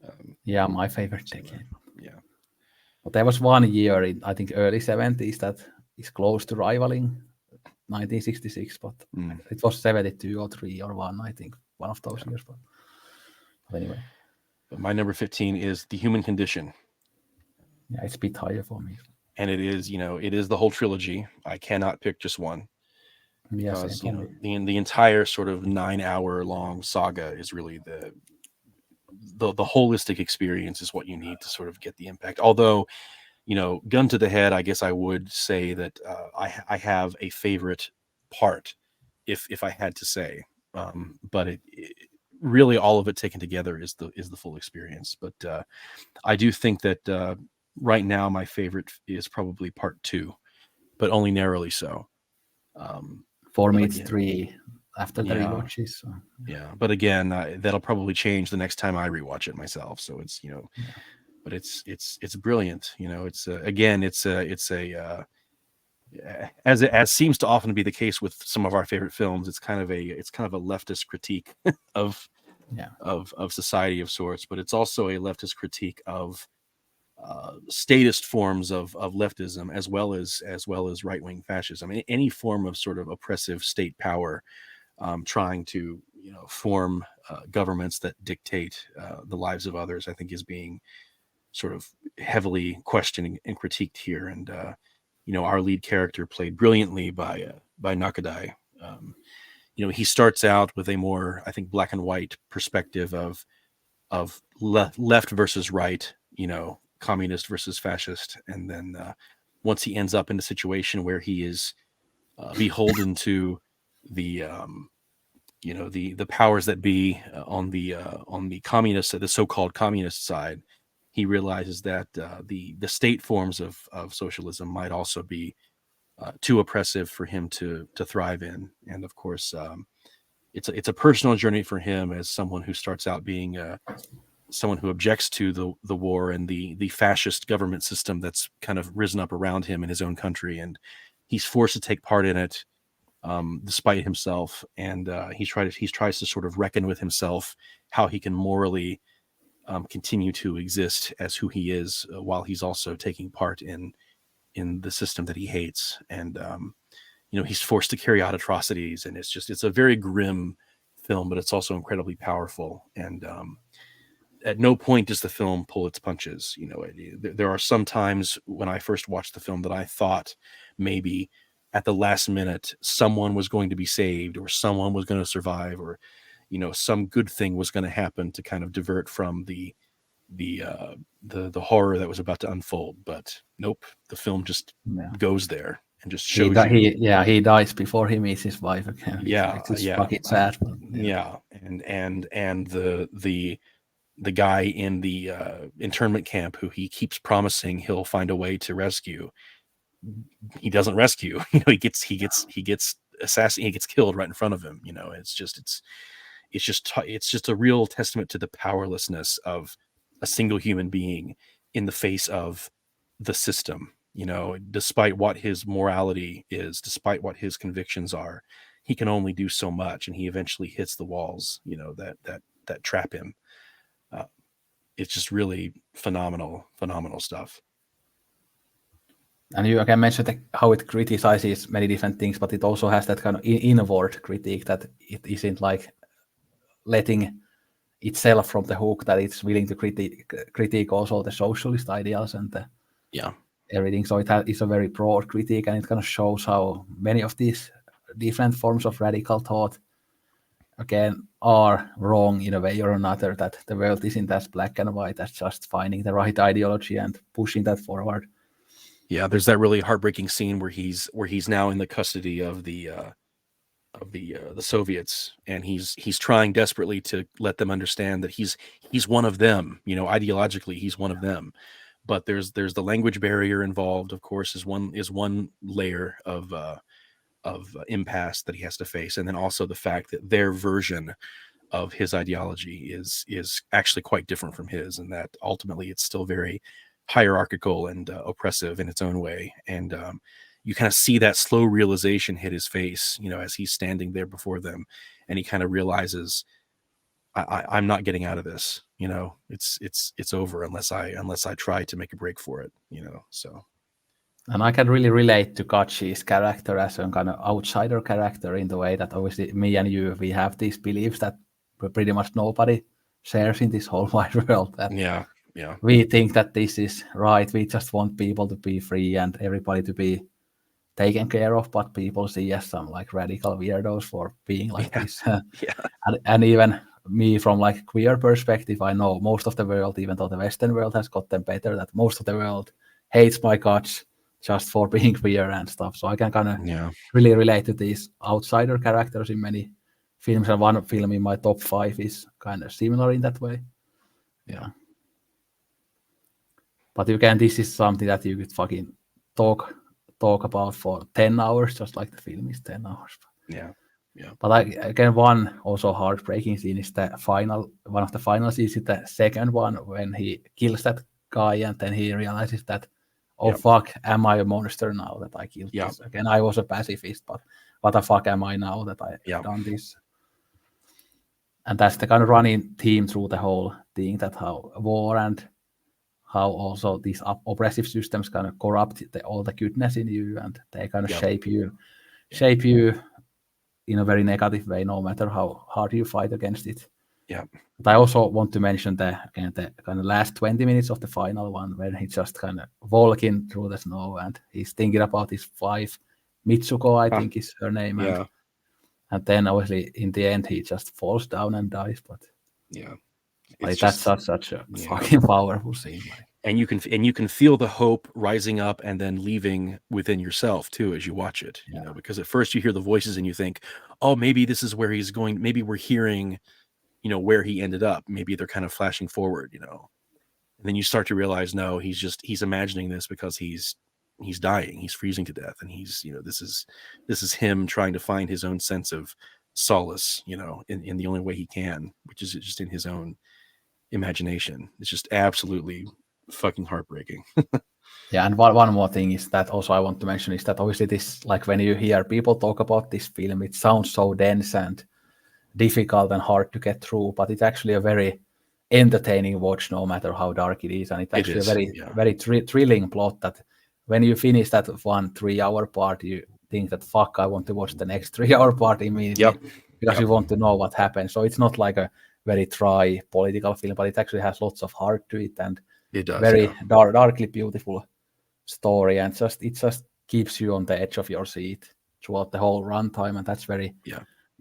Um, yeah. My favorite cinema. decade. Yeah. But there was one year in I think early 70s that is close to rivaling 1966, but Mm, it was 72 or 3 or 1, I think, one of those yeah. years. But anyway, But my number 15 is The Human Condition. yeah, it's a bit higher for me. And it is the whole trilogy. I cannot pick just one, Yeah, same because for me. the entire sort of 9 hour long saga is really the holistic experience is what you need to sort of get the impact. Although, gun to the head, I guess I would say that I have a favorite part, if I had to say. But really, all of it taken together is the full experience. But I do think that right now my favorite is probably part 2, but only narrowly so. Um, For but me, it's again, 3 after the yeah, rewatches. So, yeah. But again, that'll probably change the next time I rewatch it myself. So it's yeah. but it's brilliant. It's again, it's a as seems to often be the case with some of our favorite films. It's kind of a leftist critique of of society of sorts, but it's also a leftist critique of statist forms of leftism, as well as right-wing fascism. Any form of sort of oppressive state power, trying to form governments that dictate the lives of others, I think is being sort of heavily questioned and critiqued here. And our lead character, played brilliantly by Nakadai. He starts out with a more, I think, black and white perspective of left versus right, communist versus fascist, and then once he ends up in a situation where he is beholden to the the powers that be on the communist, the so-called communist side, he realizes that the state forms of socialism might also be too oppressive for him to thrive in. And of course, it's a personal journey for him as someone who starts out being someone who objects to the war and the fascist government system that's kind of risen up around him in his own country, and he's forced to take part in it despite himself. And he tries to sort of reckon with himself how he can morally continue to exist as who he is, while he's also taking part in the system that he hates. And he's forced to carry out atrocities, and it's a very grim film, but it's also incredibly powerful. And at no point does the film pull its punches. There are some times when I first watched the film that I thought maybe at the last minute someone was going to be saved, or someone was going to survive, or some good thing was going to happen to kind of divert from the horror that was about to unfold. But nope, the film just goes there and just shows he dies before he meets his wife again. It's fucking sad. And the guy in the internment camp who he keeps promising he'll find a way to rescue, he doesn't rescue. He gets assassinated. He gets killed right in front of him. It's just a real testament to the powerlessness of a single human being in the face of the system. Despite what his morality is, despite what his convictions are, he can only do so much, and he eventually hits the walls that trap him. It's just really phenomenal stuff. And you again mentioned how it criticizes many different things, but it also has that kind of inward critique, that it isn't like letting itself from the hook, that it's willing to critique also the socialist ideals and everything. So it's a very broad critique, and it kind of shows how many of these different forms of radical thought again are wrong in a way or another, that the world isn't as black and white as just finding the right ideology and pushing that forward. Yeah, there's that really heartbreaking scene where he's now in the custody of the Soviets, and he's trying desperately to let them understand that he's one of them. Ideologically he's one of them, but there's the language barrier involved, of course, is one layer of impasse that he has to face, and then also the fact that their version of his ideology is actually quite different from his, and that ultimately it's still very hierarchical and oppressive in its own way. And you kind of see that slow realization hit his face, as he's standing there before them, and he kind of realizes, I'm not getting out of this. It's over unless I try to make a break for it. So. And I can really relate to Kachi's character as a kind of outsider character, in the way that obviously me and you, we have these beliefs that pretty much nobody shares in this whole wide world. That we think that this is right. We just want people to be free and everybody to be taken care of, but people see us some like radical weirdos for being like this. And even me, from like queer perspective, I know most of the world, even though the Western world has gotten better, that most of the world hates my guts just for being queer and stuff. So I can kind of really relate to these outsider characters in many films, and one film in my top 5 is kind of similar in that way. But this is something that you could fucking talk about for 10 hours, just like the film is 10 hours. But again, one also heartbreaking scene is one of the final scenes is the second one, when he kills that guy and then he realizes that, fuck, am I a monster now that I killed this? Again, I was a pacifist, but what the fuck am I now that I've done this? And that's the kind of running theme through the whole thing, that how war and how also these oppressive systems kind of corrupt all the goodness in you, and they kind of shape you in a very negative way, no matter how hard you fight against it. Yeah. But I also want to mention the kind of last 20 minutes of the final one, where he just kind of walking through the snow and he's thinking about his wife, Mitsuko, I think is her name. Yeah. And then obviously in the end he just falls down and dies. But yeah, like, that's such a fucking powerful scene. Like. And you can feel the hope rising up and then leaving within yourself too as you watch it. You know, because at first you hear the voices and you think, oh, maybe this is where he's going. Maybe we're hearing, you know, where he ended up. Maybe they're kind of flashing forward, you know. And then you start to realize, no, he's imagining this because he's dying, he's freezing to death, and he's, you know, this is him trying to find his own sense of solace, you know, in the only way he can, which is just in his own imagination. It's just absolutely fucking heartbreaking. Yeah, and one more thing is that also I want to mention is that obviously this, like when you hear people talk about this film, it sounds so dense and difficult and hard to get through, but it's actually a very entertaining watch, no matter how dark it is, and it's actually a very thrilling plot that when you finish that 1 3-hour part, you think that fuck, I want to watch the next 3-hour part immediately because you want to know what happens. So it's not like a very dry political film, but it actually has lots of heart to it, and it does, very darkly beautiful story, and it just keeps you on the edge of your seat throughout the whole runtime, and that's very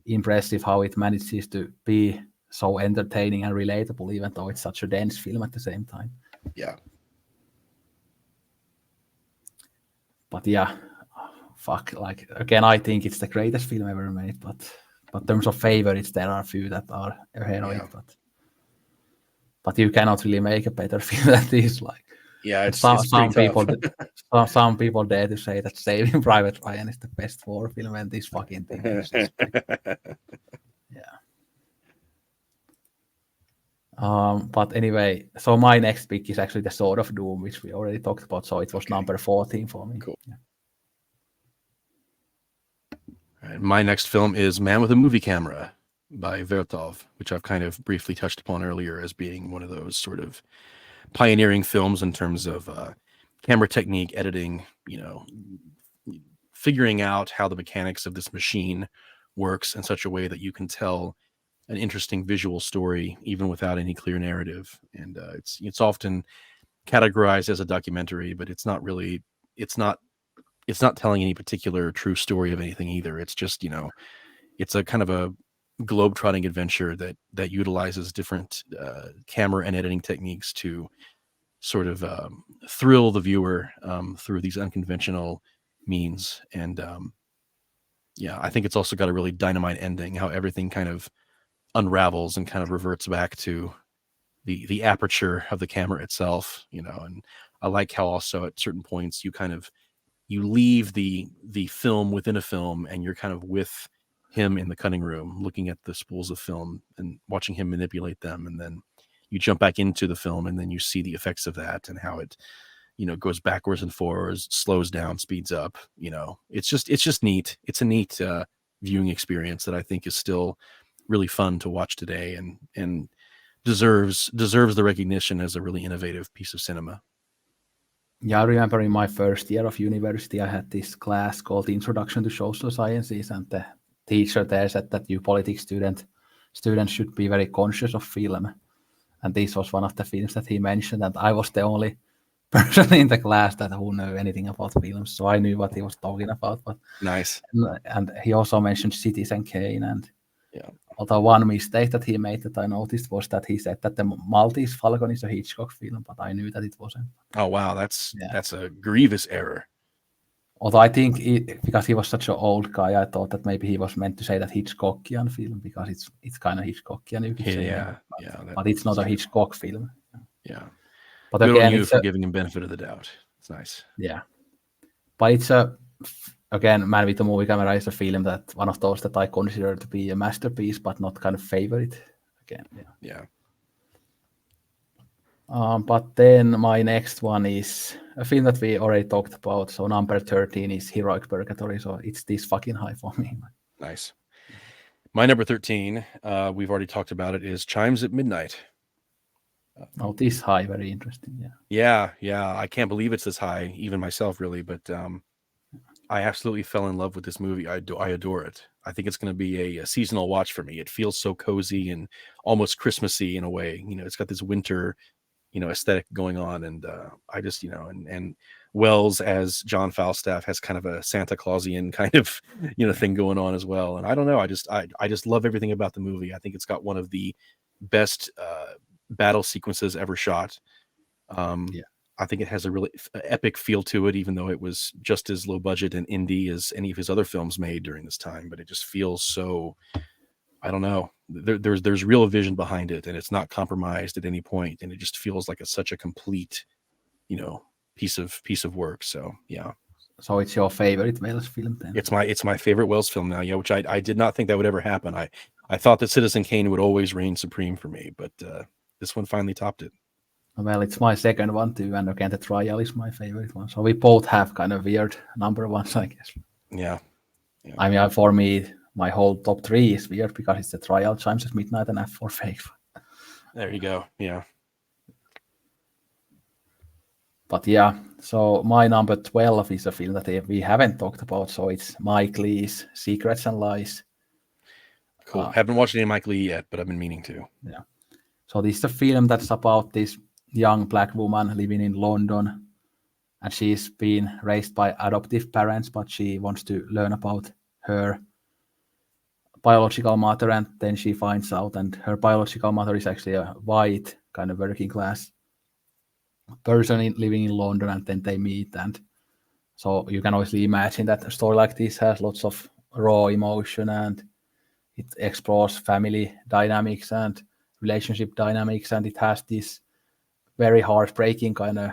impressive how it manages to be so entertaining and relatable, even though it's such a dense film at the same time. Yeah. But yeah, fuck, like again, I think it's the greatest film ever made, but in terms of favorites, there are a few that are ahead of it, but you cannot really make a better film than this. Like, it's some people some people dare to say that Saving Private Ryan is the best war film, and this fucking thing is just but anyway, so my next pick is actually The Sword of Doom, which we already talked about, so it was number 14 for me. Cool. All right, my next film is Man with a Movie Camera by Vertov, which I've kind of briefly touched upon earlier as being one of those sort of pioneering films in terms of camera technique, editing, you know, figuring out how the mechanics of this machine works in such a way that you can tell an interesting visual story even without any clear narrative. And it's often categorized as a documentary, but it's not really, it's not telling any particular true story of anything either. It's just, you know, it's a kind of a globe-trotting adventure that utilizes different camera and editing techniques to sort of thrill the viewer through these unconventional means. And I think it's also got a really dynamite ending, how everything kind of unravels and kind of reverts back to the aperture of the camera itself, you know. And I like how also at certain points you leave the film within a film, and you're kind of with him in the cutting room looking at the spools of film and watching him manipulate them, and then you jump back into the film and then you see the effects of that and how it, you know, goes backwards and forwards, slows down, speeds up. You know, it's just neat. It's a neat viewing experience that I think is still really fun to watch today, and deserves the recognition as a really innovative piece of cinema. Yeah, I remember in my first year of university, I had this class called Introduction to Social Sciences, and the teacher there said that you politics students should be very conscious of film. And this was one of the films that he mentioned, and I was the only person in the class who knew anything about films, so I knew what he was talking about. But nice. And he also mentioned Citizen Kane, and although one mistake that he made that I noticed was that he said that the Maltese Falcon is a Hitchcock film, but I knew that it wasn't. Oh wow, that's a grievous error. Although I think because he was such an old guy, I thought that maybe he was meant to say that Hitchcockian film, because it's kind of Hitchcockian, you could say. But it's not a Hitchcock film. Yeah. But good again, on you for giving him benefit of the doubt. It's nice. Yeah. But it's again, Man with a Movie Camera is a film that one of those that I consider to be a masterpiece, but not kind of favorite. Again, yeah. But then my next one is a film that we already talked about. So number 13 is Heroic Purgatory. So it's this fucking high for me. Nice. My number 13, we've already talked about it, is Chimes at Midnight. Oh, this high, very interesting. Yeah. Yeah. I can't believe it's this high, even myself, really. But I absolutely fell in love with this movie. I adore it. I think it's going to be a seasonal watch for me. It feels so cozy and almost Christmassy in a way. It's got this winter, aesthetic going on, and I just, and Wells as John Falstaff has kind of a Santa Clausian kind of, thing going on as well. And I don't know, I just love everything about the movie. I think it's got one of the best battle sequences ever shot. Yeah. I think it has a really epic feel to it, even though it was just as low budget and indie as any of his other films made during this time. But it just feels so, I don't know. There's real vision behind it, and it's not compromised at any point, and it just feels like such a complete, piece of work. So yeah, So it's your favorite Wells film then? it's my favorite Wells film now. Yeah, which I did not think that would ever happen. I thought that Citizen Kane would always reign supreme for me, but this one finally topped it. Well, it's my second one too, and again, the Trial is my favorite one. So we both have kind of weird number ones, I guess. Yeah. I mean, for me, my whole top 3 is weird because it's the Trial, Chimes at Midnight, and F for Faith. There you go. Yeah. But yeah, so my number 12 is a film that we haven't talked about. So it's Mike Lee's Secrets and Lies. Cool. Haven't watched any of Mike Lee yet, but I've been meaning to. Yeah. So this is a film that's about this young black woman living in London, and she's been raised by adoptive parents, but she wants to learn about her biological mother, and then she finds out, and her biological mother is actually a white kind of working class person living in London, and then they meet. And so you can obviously imagine that a story like this has lots of raw emotion, and it explores family dynamics and relationship dynamics, and it has this very heartbreaking kind of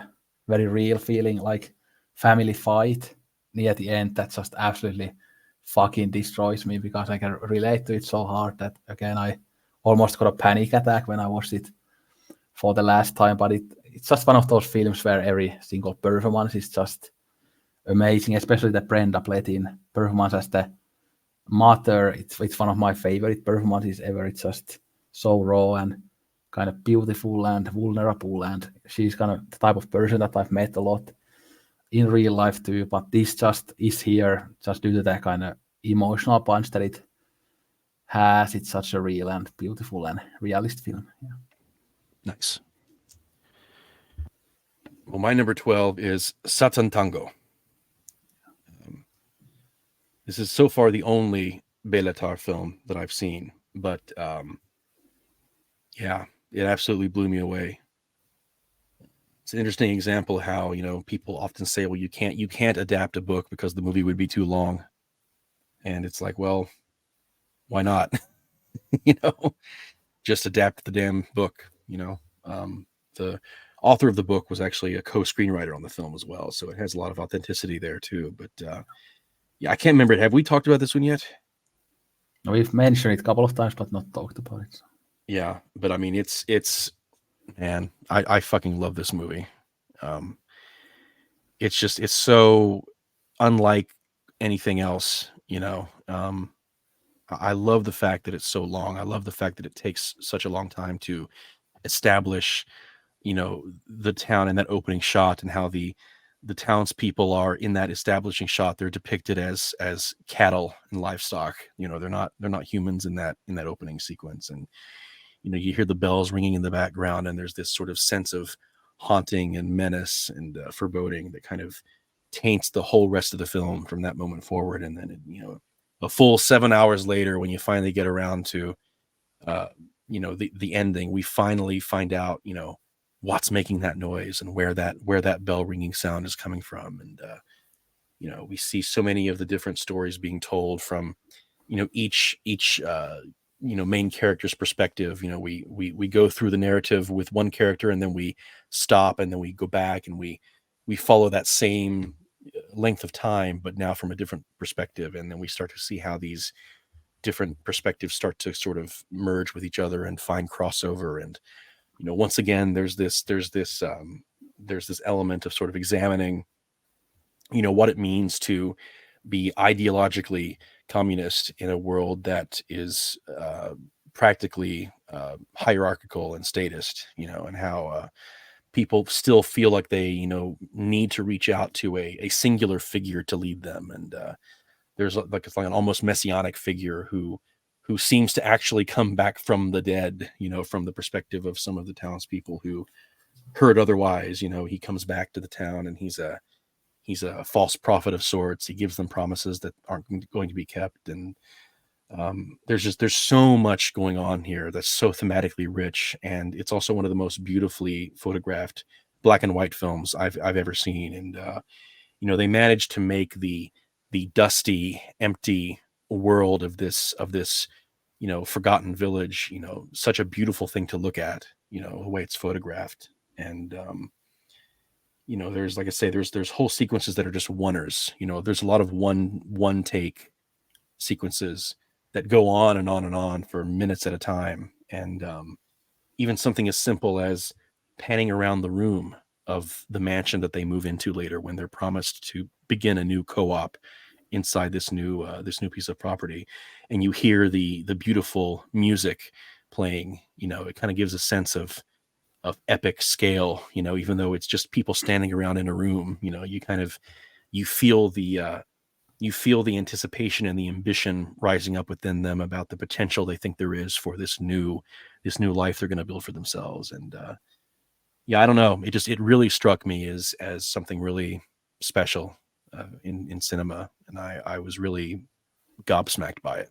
very real feeling like family fight near the end that just absolutely fucking destroys me, because I can relate to it so hard that again I almost got a panic attack when I watched it for the last time. But it's just one of those films where every single performance is just amazing, especially the Brenda Blethyn performance as the mother. It's one of my favorite performances ever. It's just so raw and kind of beautiful and vulnerable, and she's kind of the type of person that I've met a lot in real life too, but this just is here just due to that kind of emotional punch that it has. It's such a real and beautiful and realist film. Yeah. Nice. Well, my number 12 is Satan Tango. This is so far the only Bela Tarr film that I've seen, but yeah, it absolutely blew me away. It's an interesting example how, people often say, well, you can't adapt a book because the movie would be too long. And it's like, well, why not? Just adapt the damn book. The author of the book was actually a co-screenwriter on the film as well, so it has a lot of authenticity there too. But yeah, I can't remember it. Have we talked about this one yet? We've mentioned it a couple of times, but not talked about it. Yeah, but I mean, it's man, I fucking love this movie. It's so unlike anything else, I love the fact that it's so long. I love the fact that it takes such a long time to establish, the town in that opening shot, and how the townspeople are in that establishing shot. They're depicted as cattle and livestock. They're not humans in that opening sequence. And you hear the bells ringing in the background, and there's this sort of sense of haunting and menace and foreboding that kind of taints the whole rest of the film from that moment forward. And then, a full 7 hours later, when you finally get around to, the ending, we finally find out, what's making that noise and where that bell ringing sound is coming from. And, we see so many of the different stories being told from, each main character's perspective. We go through the narrative with one character, and then we stop, and then we go back, and we follow that same length of time, but now from a different perspective. And then we start to see how these different perspectives start to sort of merge with each other and find crossover. And once again, there's this element of sort of examining what it means to be ideologically communist in a world that is practically hierarchical and statist, and how people still feel like they, need to reach out to a singular figure to lead them. And there's it's like an almost messianic figure who seems to actually come back from the dead, from the perspective of some of the townspeople who heard otherwise. He comes back to the town, and he's a false prophet of sorts. He gives them promises that aren't going to be kept. And there's so much going on here that's so thematically rich, and it's also one of the most beautifully photographed black and white films I've ever seen. And they managed to make the dusty, empty world of this forgotten village, such a beautiful thing to look at, the way it's photographed. And there's, like I say, there's whole sequences that are just oneers. There's a lot of one take sequences that go on and on and on for minutes at a time. And even something as simple as panning around the room of the mansion that they move into later, when they're promised to begin a new co-op inside this new piece of property, and you hear the beautiful music playing. It kind of gives a sense of epic scale. Even though it's just people standing around in a room, you feel the anticipation and the ambition rising up within them about the potential they think there is for this new life they're going to build for themselves. And I don't know, it really struck me as something really special in cinema, and I was really gobsmacked by it.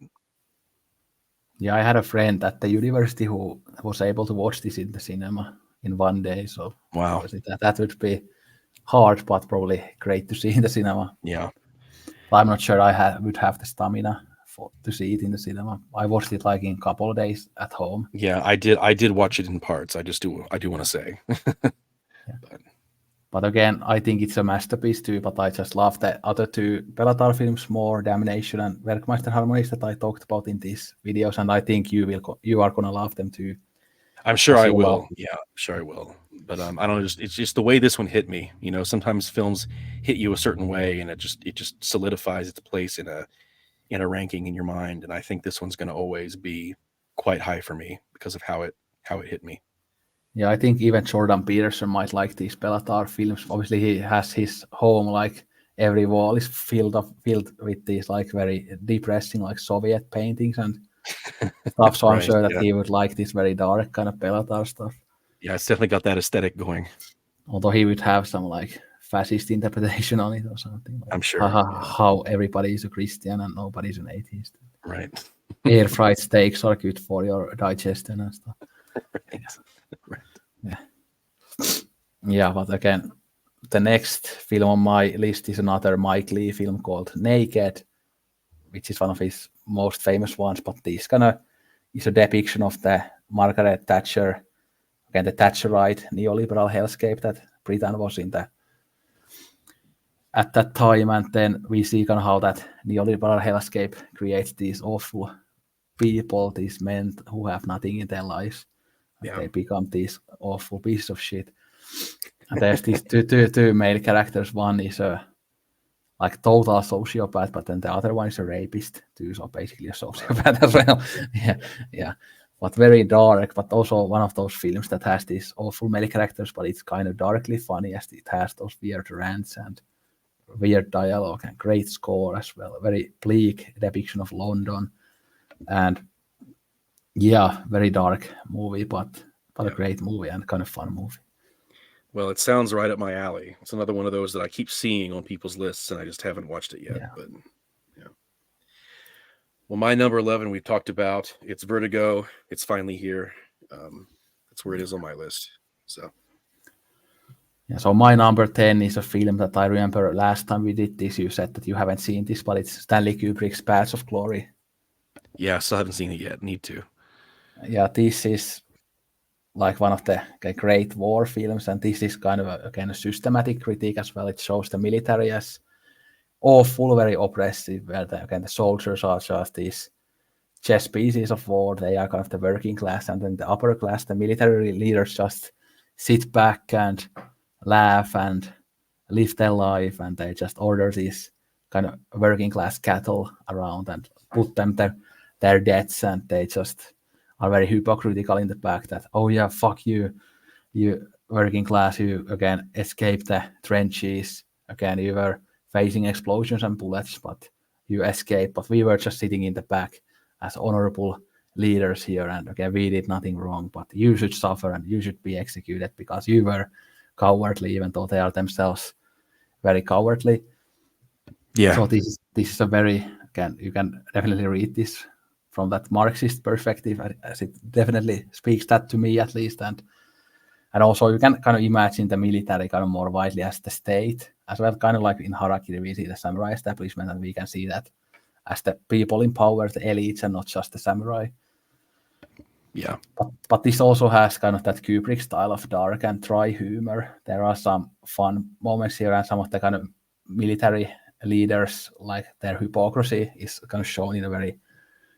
Yeah, I had a friend at the university who was able to watch this in the cinema in one day. So Wow. that would be hard, but probably great to see in the cinema. Yeah. But I'm not sure I would have the stamina to see it in the cinema. I watched it like in a couple of days at home. Yeah, I did watch it in parts. I do want to say. Yeah. But again, I think it's a masterpiece too, but I just love the other two Bellatar films more, Damnation and Werkmeister Harmonies, that I talked about in these videos, and I think you are going to love them too. I'm sure I will. Yeah, I'm sure I will. But I don't know, it's just the way this one hit me. Sometimes films hit you a certain way, and it just solidifies its place in a ranking in your mind. And I think this one's going to always be quite high for me because of how it hit me. Yeah, I think even Jordan Peterson might like these Bellatar films. Obviously, he has his home, like every wall is filled with these like very depressing, like Soviet paintings and stuff. So I'm sure that he would like this very dark kind of Bellatar stuff. Yeah, it's definitely got that aesthetic going. Although he would have some like fascist interpretation on it or something. Like, I'm sure. How everybody is a Christian and nobody's an atheist. Right. Air fried steaks are good for your digestion and stuff. Right. Yeah, but again, the next film on my list is another Mike Leigh film called Naked, which is one of his most famous ones. But this kind of is a depiction of the Margaret Thatcher, again, the Thatcherite neoliberal hellscape that Britain was in at that time. And then we see kind of how that neoliberal hellscape creates these awful people, these men who have nothing in their lives. Yeah. They become these awful pieces of shit. And there's these two male characters. One is a like total sociopath, but then the other one is a rapist too. So basically a sociopath as well. Yeah. But very dark, but also one of those films that has these awful male characters, but it's kind of darkly funny as it has those weird rants and weird dialogue and great score as well. Very bleak depiction of London. And yeah, very dark movie, but a great movie and kind of fun movie. Well, it sounds right up my alley. It's another one of those that I keep seeing on people's lists, and I just haven't watched it yet. Yeah. But yeah. Well, my number 11 we've talked about. It's Vertigo. It's finally here. That's where it is on my list. So. Yeah. So my number 10 is a film that I remember last time we did this. You said that you haven't seen this, but it's Stanley Kubrick's Paths of Glory. Yeah, still haven't seen it yet. Need to. Yeah, this is like one of the great war films, and this is kind of a systematic critique as well. It shows the military as awful, very oppressive, where the soldiers are just these chess pieces of war. They are kind of the working class, and then the upper class, the military leaders, just sit back and laugh and live their life, and they just order these kind of working class cattle around and put them their debts, and they just are very hypocritical in the fact that, oh yeah, fuck you working class, you again escaped the trenches, again you were facing explosions and bullets, but you escaped, but we were just sitting in the back as honorable leaders here, and again we did nothing wrong, but you should suffer and you should be executed because you were cowardly, even though they are themselves very cowardly. Yeah. So this is a very, again, you can definitely read this from that Marxist perspective, as it definitely speaks that to me at least, and also you can kind of imagine the military kind of more widely as the state as well, kind of like in Harakiri we see the samurai establishment, and we can see that as the people in power, the elites, and not just the samurai. Yeah. But this also has kind of that Kubrick style of dark and dry humor. There are some fun moments here, and some of the kind of military leaders, like their hypocrisy is kind of shown in a very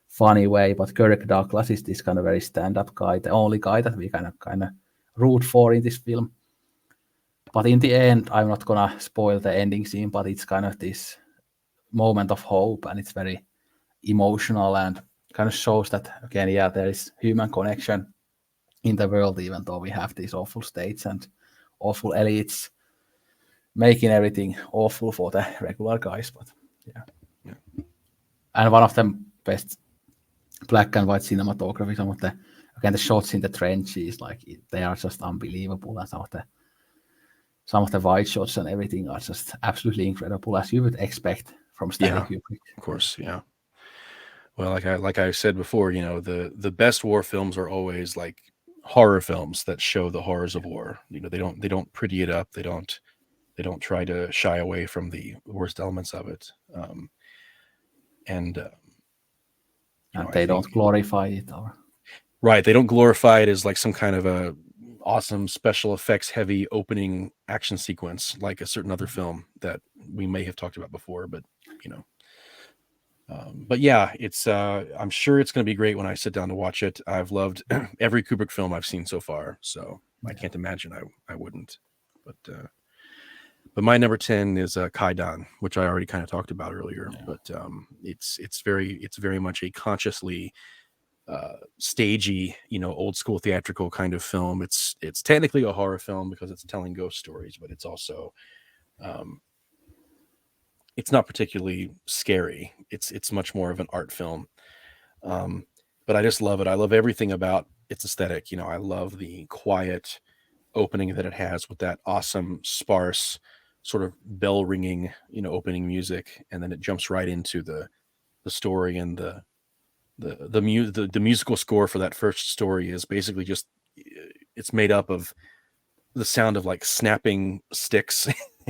funny way. But Kirk Douglas is this kind of very stand-up guy, the only guy that we kind of root for in this film. But in the end, I'm not gonna spoil the ending scene, but it's kind of this moment of hope, and it's very emotional and kind of shows that, again, yeah, there is human connection in the world, even though we have these awful states and awful elites making everything awful for the regular guys. But yeah. And one of the best black and white cinematography, some of the, again, the shots in the trenches, like they are just unbelievable, and some of the white shots and everything are just absolutely incredible, as you would expect from Stanley Kubrick. Of course, yeah. Well, like I said before, you know, the best war films are always like horror films that show the horrors of war. You know, they don't pretty it up. They don't try to shy away from the worst elements of it. And they don't glorify it, or right, they don't glorify it as like some kind of a awesome special effects heavy opening action sequence like a certain other film that we may have talked about before, but you know. But yeah, it's I'm sure it's going to be great when I sit down to watch it. I've loved every Kubrick film I've seen so far, so I can't imagine I wouldn't. But my number 10 is Kaidan, which I already kind of talked about earlier. Yeah. But it's very much a consciously stagey, you know, old school theatrical kind of film. It's technically a horror film because it's telling ghost stories, but it's also it's not particularly scary. It's much more of an art film. But I just love it. I love everything about its aesthetic. You know, I love the quiet opening that it has with that awesome sparse sort of bell ringing, you know, opening music, and then it jumps right into the story, and the musical score for that first story is basically just, it's made up of the sound of like snapping sticks,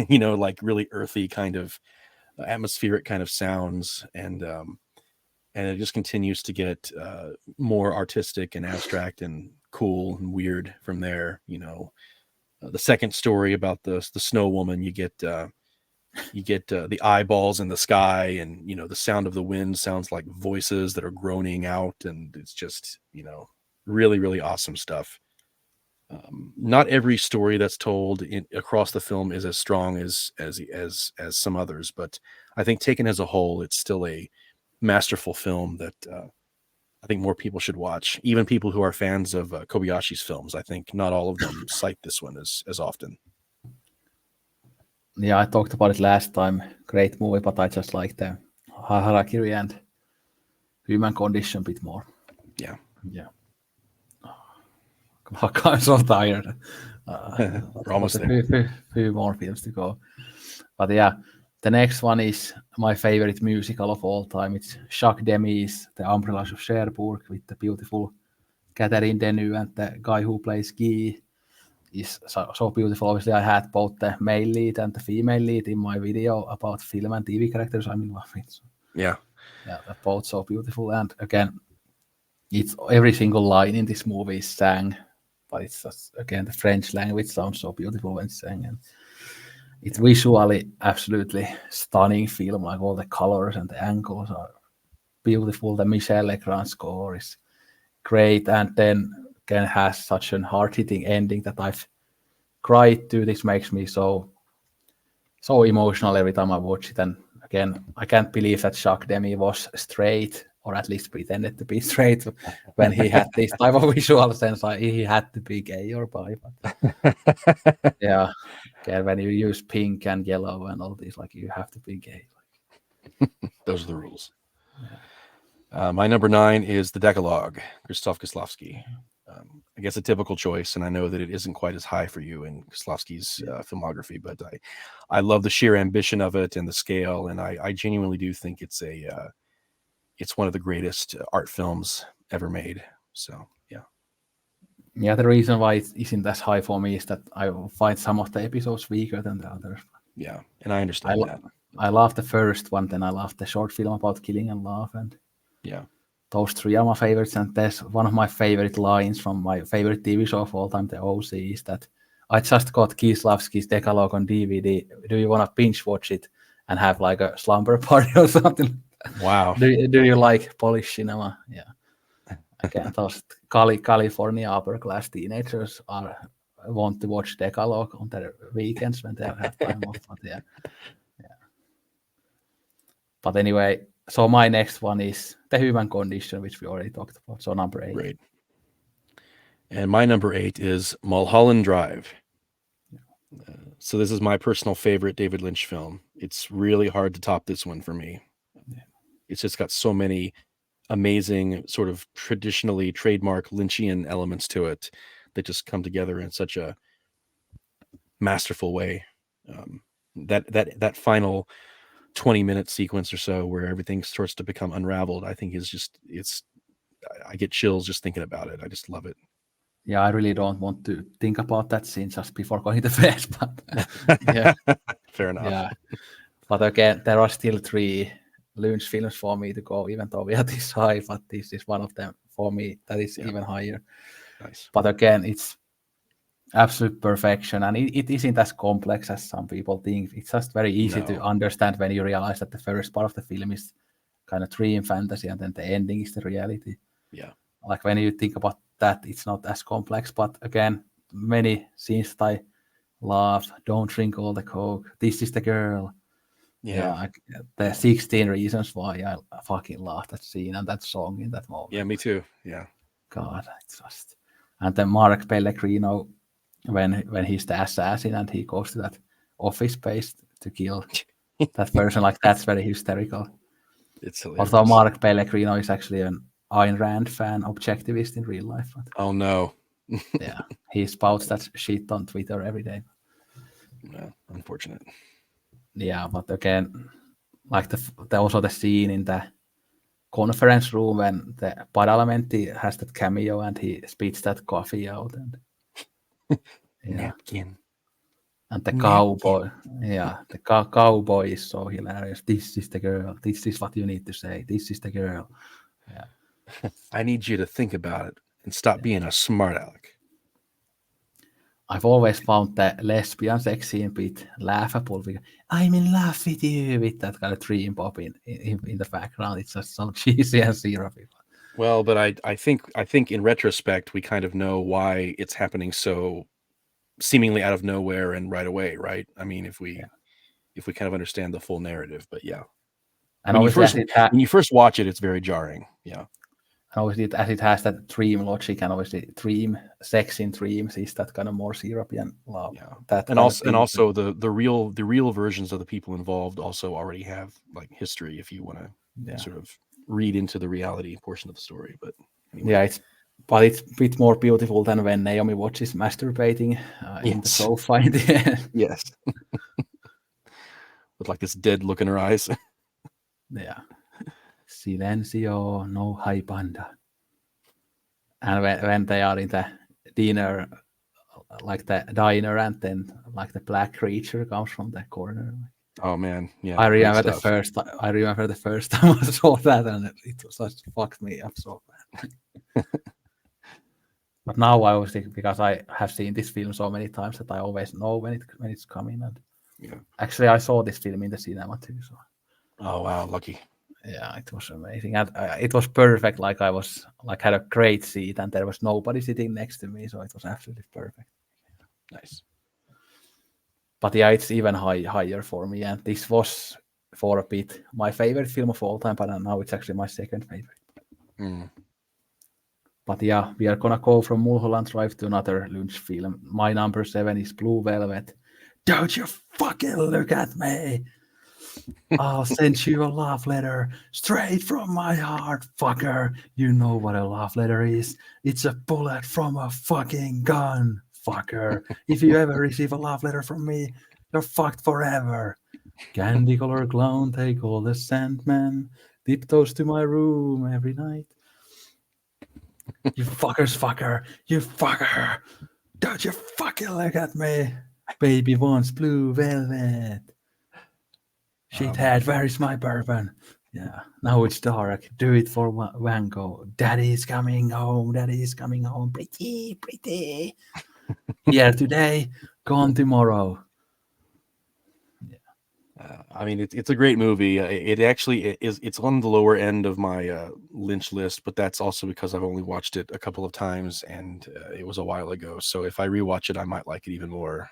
you know, like really earthy kind of atmospheric kind of sounds, and it just continues to get more artistic and abstract and cool and weird from there. You know, the second story about the snow woman, you get the eyeballs in the sky, and you know, the sound of the wind sounds like voices that are groaning out, and it's just, you know, really, really awesome stuff. Not every story that's told across the film is as strong as some others, but I think taken as a whole, it's still a masterful film that I think more people should watch. Even people who are fans of Kobayashi's films, I think not all of them cite this one as often. Yeah, I talked about it last time. Great movie, but I just like the Harakiri and human condition a bit more. Yeah. I'm so tired. We're almost there. Few more films to go. But yeah, the next one is my favorite musical of all time. It's Jacques Demy's The Umbrellas of Cherbourg, with the beautiful Catherine Deneuve, and the guy who plays Guy is so beautiful. Obviously, I had both the male lead and the female lead in my video about film and TV characters I'm in love with. So, yeah, they're both so beautiful. And again, it's every single line in this movie is sang, but it's just, again, the French language sounds so beautiful when it's sang, and it's visually absolutely stunning film. Like all the colors and the angles are beautiful. The Michel Legrand score is great, and then again has such an hard-hitting ending that I've cried to. This makes me so emotional every time I watch it. And again, I can't believe that Jacques Demy was straight, or at least pretended to be straight when he had this type of visual sense. Like, he had to be gay or bi. But yeah, again, when you use pink and yellow and all these, like, you have to be gay. Those are the rules. Yeah. My number 9 is The Decalogue, Krzysztof Kieslowski. I guess a typical choice, and I know that it isn't quite as high for you in Kieslowski's filmography, but I love the sheer ambition of it and the scale, and I genuinely do think it's one of the greatest art films ever made. So yeah. Yeah, the reason why it isn't as high for me is that I find some of the episodes weaker than the others. Yeah, and I understand that. I love the first one, then I love the short film about killing and love, and yeah, those 3 are my favorites. And there's one of my favorite lines from my favorite TV show of all time, the OC, is that I just got Kieslowski's Decalogue on DVD. Do you want to binge watch it and have like a slumber party or something? Wow. Do you like Polish cinema? Yeah. Again, those California upper class teenagers want to watch Decalogue on their weekends when they have time off. But yeah. But anyway, so my next one is The Human Condition, which we already talked about. So number 8. Great. And my number 8 is Mulholland Drive. So this is my personal favorite David Lynch film. It's really hard to top this one for me. Yeah. It's just got so many amazing sort of traditionally trademark Lynchian elements to it that just come together in such a masterful way. That final 20-minute sequence or so where everything starts to become unraveled, I think I get chills just thinking about it. I just love it. Yeah, I really don't want to think about that scene just before going to bed, but yeah. Fair enough. Yeah. But again, there are still 3 Lynch films for me to go, even though we are this high, but this is one of them for me that is even higher. Nice. But again, it's absolute perfection, and it isn't as complex as some people think. It's just very easy to understand when you realize that the first part of the film is kind of dream fantasy and then the ending is the reality. Yeah. Like when you think about that, it's not as complex, but again, many scenes that I love. Don't drink all the coke. This is the girl. Yeah, the 16 reasons why I fucking love that scene and that song in that moment. Yeah, me too. Yeah. God, it's just, and then Mark Pellegrino when he's the assassin and he goes to that office space to kill that person, like that's very hysterical. It's hilarious. Although Mark Pellegrino is actually an Ayn Rand fan, objectivist in real life. But, oh no. Yeah, he spouts that shit on Twitter every day. Yeah, unfortunate. Yeah, but again, like also the scene in the conference room when the Badalamenti has that cameo and he spits that coffee out and napkin. And the cowboy, the cowboy is so hilarious. This is the girl. This is what you need to say. This is the girl. Yeah. I need you to think about it and stop being a smart aleck. I've always found the lesbian sex scene bit laughable. I'm in love with you, with that kind of dream pop in the background. It's just so cheesy and syrupy. Well, but I think in retrospect we kind of know why it's happening so seemingly out of nowhere and right away, right? I mean, if we kind of understand the full narrative, but yeah. And when you first watch it, it's very jarring. Yeah. And obviously, as it has that dream logic, and obviously, dream sex in dreams is that kind of more syrupy and love. Yeah. That and also the real versions of the people involved also already have like history. If you want to sort of read into the reality portion of the story, but anyway. Yeah, it's a bit more beautiful than when Naomi watches masturbating in the sofa in the end. Yes. With like this dead look in her eyes. Yeah. Silencio, no hay panda. And when they are in the dinner, like the diner, and then like the black creature comes from the corner. Oh man, yeah. I remember the first time I saw that, and it just fucked me up so bad. But now I always think, because I have seen this film so many times, that I always know when it's coming. And actually, I saw this film in the cinema too. So. Oh wow, lucky. Yeah, it was amazing, and it was perfect. Like I was had a great seat, and there was nobody sitting next to me, so it was absolutely perfect. Nice. But yeah, it's even higher for me, and this was for a bit my favorite film of all time, but now it's actually my second favorite. But yeah, we are gonna go from Mulholland Drive to another Lynch film. My number 7 is Blue Velvet. Don't you fucking look at me! I'll send you a love letter straight from my heart, fucker. You know what a love letter is. It's a bullet from a fucking gun, fucker. If you ever receive a love letter from me, you're fucked forever. Candy color clown, take all the Sandman. Tiptoes to my room every night. You fuckers, fucker. You fucker. Don't you fucking look at me. Baby wants blue velvet. Shithead, where is my bourbon? Yeah, now it's dark. Do it for Van Gogh. Daddy's coming home. Daddy's coming home. Pretty, pretty. Here today, gone tomorrow. I mean, it's a great movie. It actually is. It's on the lower end of my Lynch list, but that's also because I've only watched it a couple of times, and it was a while ago. So if I rewatch it, I might like it even more.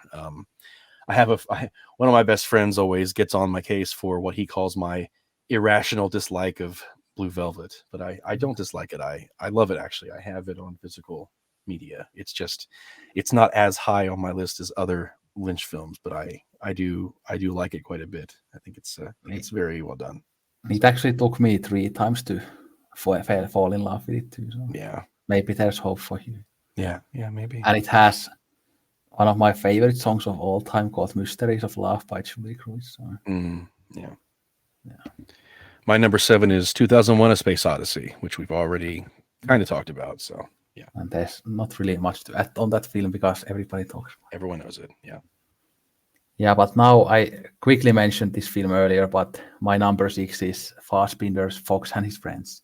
I have one of my best friends always gets on my case for what he calls my irrational dislike of Blue Velvet, but I don't dislike it. I love it, actually. I have it on physical media. It's not as high on my list as other Lynch films, but I do like it quite a bit. I think it's very well done. It actually took me 3 times to fall in love with it too. So yeah, maybe there's hope for you. Yeah, maybe. And it has one of my favorite songs of all time called "Mysteries of Love" by Julie Cruz. So. Yeah. My number 7 is 2001: A Space Odyssey, which we've already kind of talked about. So yeah, and there's not really much to add on that film because everybody talks about it. Everyone knows it. Yeah, but now I quickly mentioned this film earlier, but my number 6 is Fassbinder's Fox and His Friends.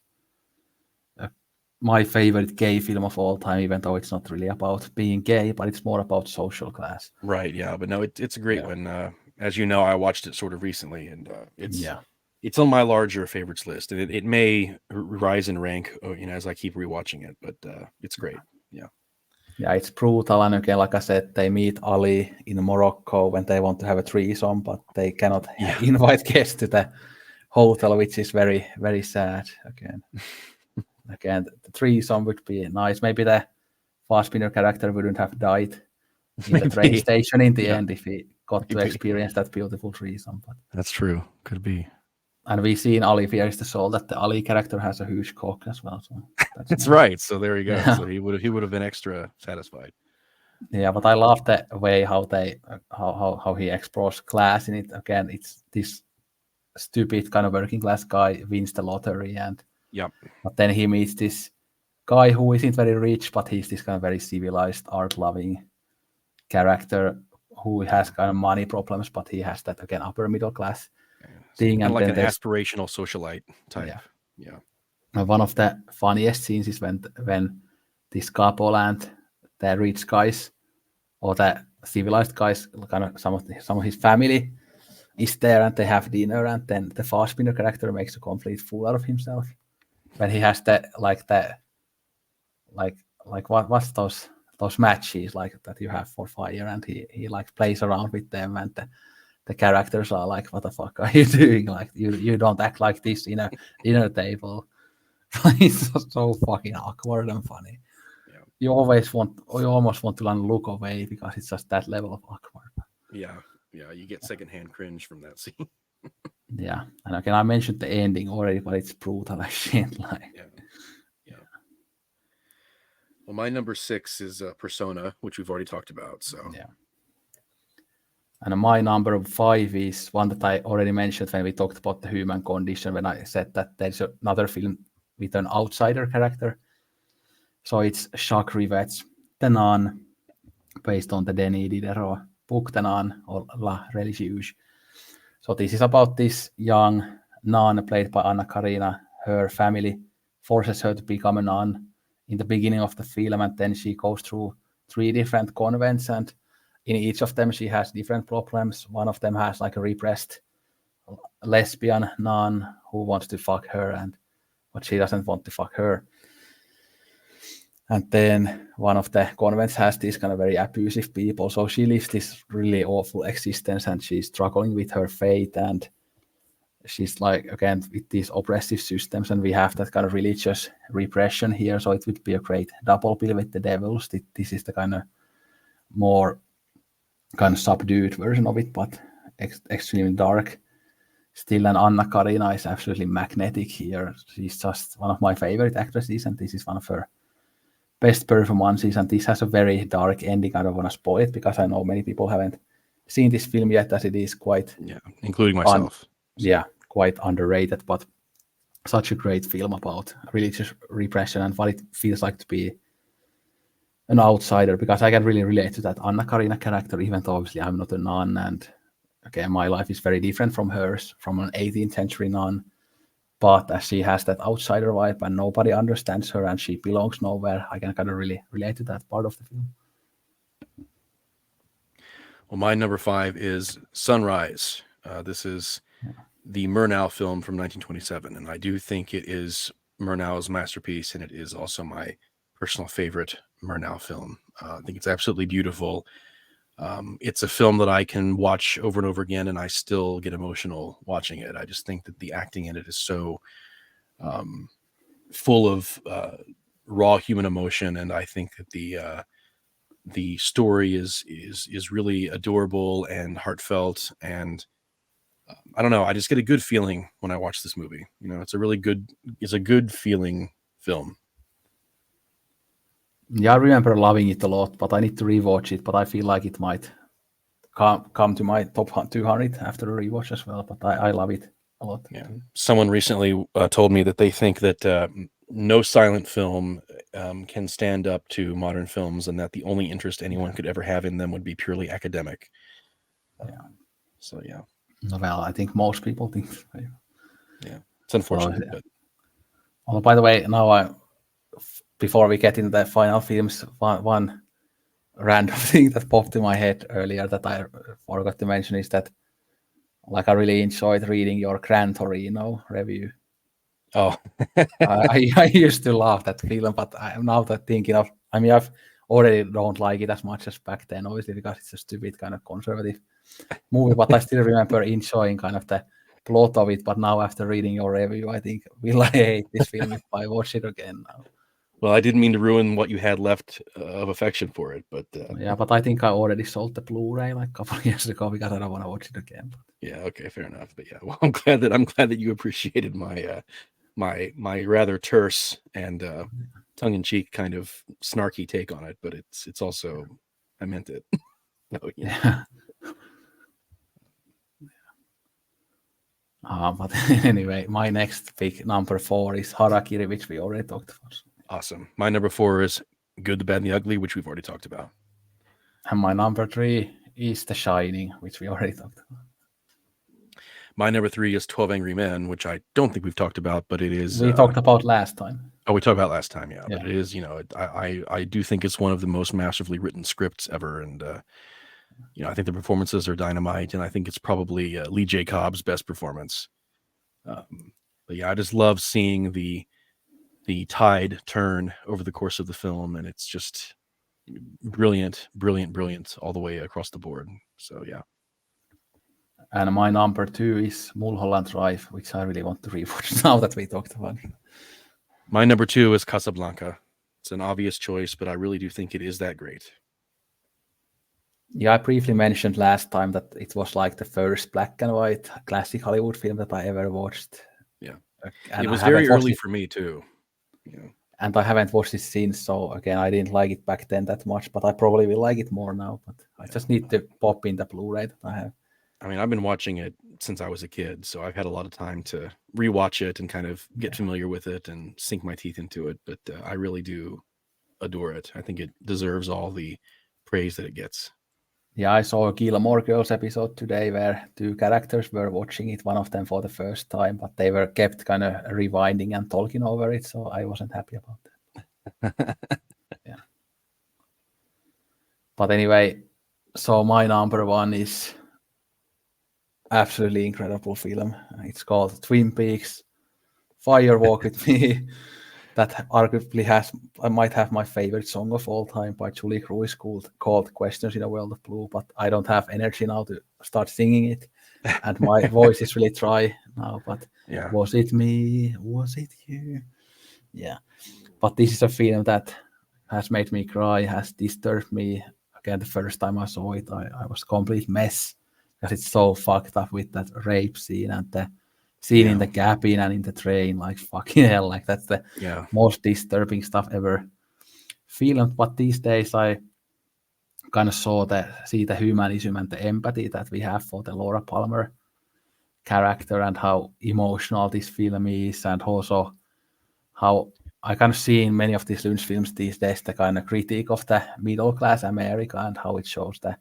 My favorite gay film of all time, even though it's not really about being gay, but it's more about social class. Right, yeah, but no, it's a great one. As you know, I watched it sort of recently, and it's on my larger favorites list, and it may rise in rank, as I keep rewatching it, but it's great. Yeah, it's brutal, and again, like I said, they meet Ali in Morocco when they want to have a threesome, but they cannot invite guests to the hotel, which is very, very sad. Again, the threesome would be nice. Maybe the Fassbinder character wouldn't have died in the train station in the end if he got to experience that beautiful threesome. But that's true. Could be. And we see in Ali Fears the Soul that the Ali character has a huge cock as well. So that's right. So there you go. Yeah. So he would have been extra satisfied. Yeah, but I love the way how he explores class in it. Again, it's this stupid kind of working class guy wins the lottery, and but then he meets this guy who isn't very rich, but he's this kind of very civilized, art-loving character who has kind of money problems, but he has that again upper middle class thing, and like an aspirational socialite type. Yeah. One of the funniest scenes is when this couple and the rich guys or the civilized guys, kind of some of his family is there, and they have dinner, and then the Fassbinder character makes a complete fool out of himself when he has what's those matches like that you have for fire, and he like plays around with them, and the characters are like, what the fuck are you doing? Like you don't act like this in a dinner table. It's so fucking awkward and funny. Yeah. You almost want to look away because it's just that level of awkward. Yeah, you get secondhand cringe from that scene. Yeah, and again, I mentioned the ending already, but it's brutal as shit. Yeah. Well, my number 6 is Persona, which we've already talked about. So and my number 5 is one that I already mentioned when we talked about the human condition, when I said that there's another film with an outsider character. So it's Jacques Rivet's The Nun, based on the Denis Diderot book, The Nun, or La Religieuse. So this is about this young nun played by Anna Karina. Her family forces her to become a nun in the beginning of the film, and then she goes through 3 different convents, and in each of them she has different problems. One of them has like a repressed lesbian nun who wants to fuck her, but she doesn't want to fuck her. And then one of the convents has these kind of very abusive people. So she lives this really awful existence, and she's struggling with her fate. And she's like, again, with these oppressive systems, and we have that kind of religious repression here, so it would be a great double bill with the devils. This is the kind of more kind of subdued version of it, but extremely dark. Still, and Anna Karina is absolutely magnetic here. She's just one of my favorite actresses, and this is one of her best performances. And this has a very dark ending. I don't want to spoil it because I know many people haven't seen this film yet, as it is quite, including myself. Quite underrated, but such a great film about religious repression and what it feels like to be an outsider, because I can really relate to that Anna Karina character, even though obviously I'm not a nun, and again, my life is very different from hers, from an 18th century nun. But as she has that outsider vibe and nobody understands her and she belongs nowhere, I can kind of really relate to that part of the film. Well, my number 5 is Sunrise. This is the Murnau film from 1927, and I do think it is Murnau's masterpiece, and it is also my personal favorite Murnau film. I think it's absolutely beautiful. It's a film that I can watch over and over again, and I still get emotional watching it. I just think that the acting in it is so full of raw human emotion, and I think that the story is really adorable and heartfelt, and I don't know, I just get a good feeling when I watch this movie. It's a good feeling film. Yeah, I remember loving it a lot, but I need to rewatch it. But I feel like it might come to my top 200 after a rewatch as well. But I love it a lot. Yeah. Someone recently told me that they think that no silent film can stand up to modern films, and that the only interest anyone could ever have in them would be purely academic. So yeah. Well, I think most people think. Yeah, it's unfortunate. But well, by the way, now before we get into the final films, one random thing that popped in my head earlier that I forgot to mention is that, like, I really enjoyed reading your Gran Torino review. Oh, I used to love that film, but I'm now thinking of. I mean, I've already don't like it as much as back then, obviously, because it's a stupid kind of conservative movie. But I still remember enjoying kind of the plot of it. But now, after reading your review, I think will I hate this film if I watch it again now. Well, I didn't mean to ruin what you had left of affection for it, but yeah, but I think I already sold the Blu-ray like a couple of years ago because I don't want to watch it again. But. Yeah, okay, fair enough. But yeah, well, I'm glad that you appreciated my my rather terse and tongue-in-cheek kind of snarky take on it. But it's also, I meant it. Yeah. But anyway, my next pick, number 4, is Harakiri, which we already talked about. Awesome. My number 4 is Good, the Bad, and the Ugly, which we've already talked about. And my number 3 is The Shining, which we already talked about. My number 3 is 12 Angry Men, which I don't think we've talked about, but it is... We talked about last time. Oh, we talked about last time, yeah. But it is, I do think it's one of the most masterfully written scripts ever, and I think the performances are dynamite, and I think it's probably Lee J. Cobb's best performance. But yeah, I just love seeing the tide turn over the course of the film, and it's just brilliant all the way across the board. So yeah. And my number 2 is Mulholland Drive, which I really want to rewatch now that we talked about it. My number 2 is Casablanca. It's an obvious choice, but I really do think it is that great. Yeah, I briefly mentioned last time that it was like the first black and white classic Hollywood film that I ever watched. Yeah, and it was very early for me too. Yeah. And I haven't watched it since, so again, I didn't like it back then that much, but I probably will like it more now. But I just need to pop in the Blu-ray that I have. I mean, I've been watching it since I was a kid, so I've had a lot of time to rewatch it and kind of get familiar with it and sink my teeth into it. But I really do adore it. I think it deserves all the praise that it gets. Yeah, I saw a Gilmore Girls episode today where 2 characters were watching it, one of them for the first time, but they were kept kind of rewinding and talking over it, so I wasn't happy about that. Yeah. But anyway, so my number 1 is absolutely incredible film. It's called Twin Peaks, Fire Walk with Me. that arguably might have my favorite song of all time by Julie Cruz called Questions in a World of Blue, but I don't have energy now to start singing it. And my voice is really dry now, but Yeah. was it me? Was it you? Yeah. But this is a film that has made me cry, has disturbed me. Again, the first time I saw it, I was a complete mess because it's so fucked up with that rape scene and the scene in the cabin and in the train. Like, fucking hell, like that's the Yeah. most disturbing stuff ever filmed. But these days, I kind of see the humanism and the empathy that we have for the Laura Palmer character and how emotional this film is, and also how I kind of see in many of these Lynch films these days the kind of critique of the middle class America and how it shows the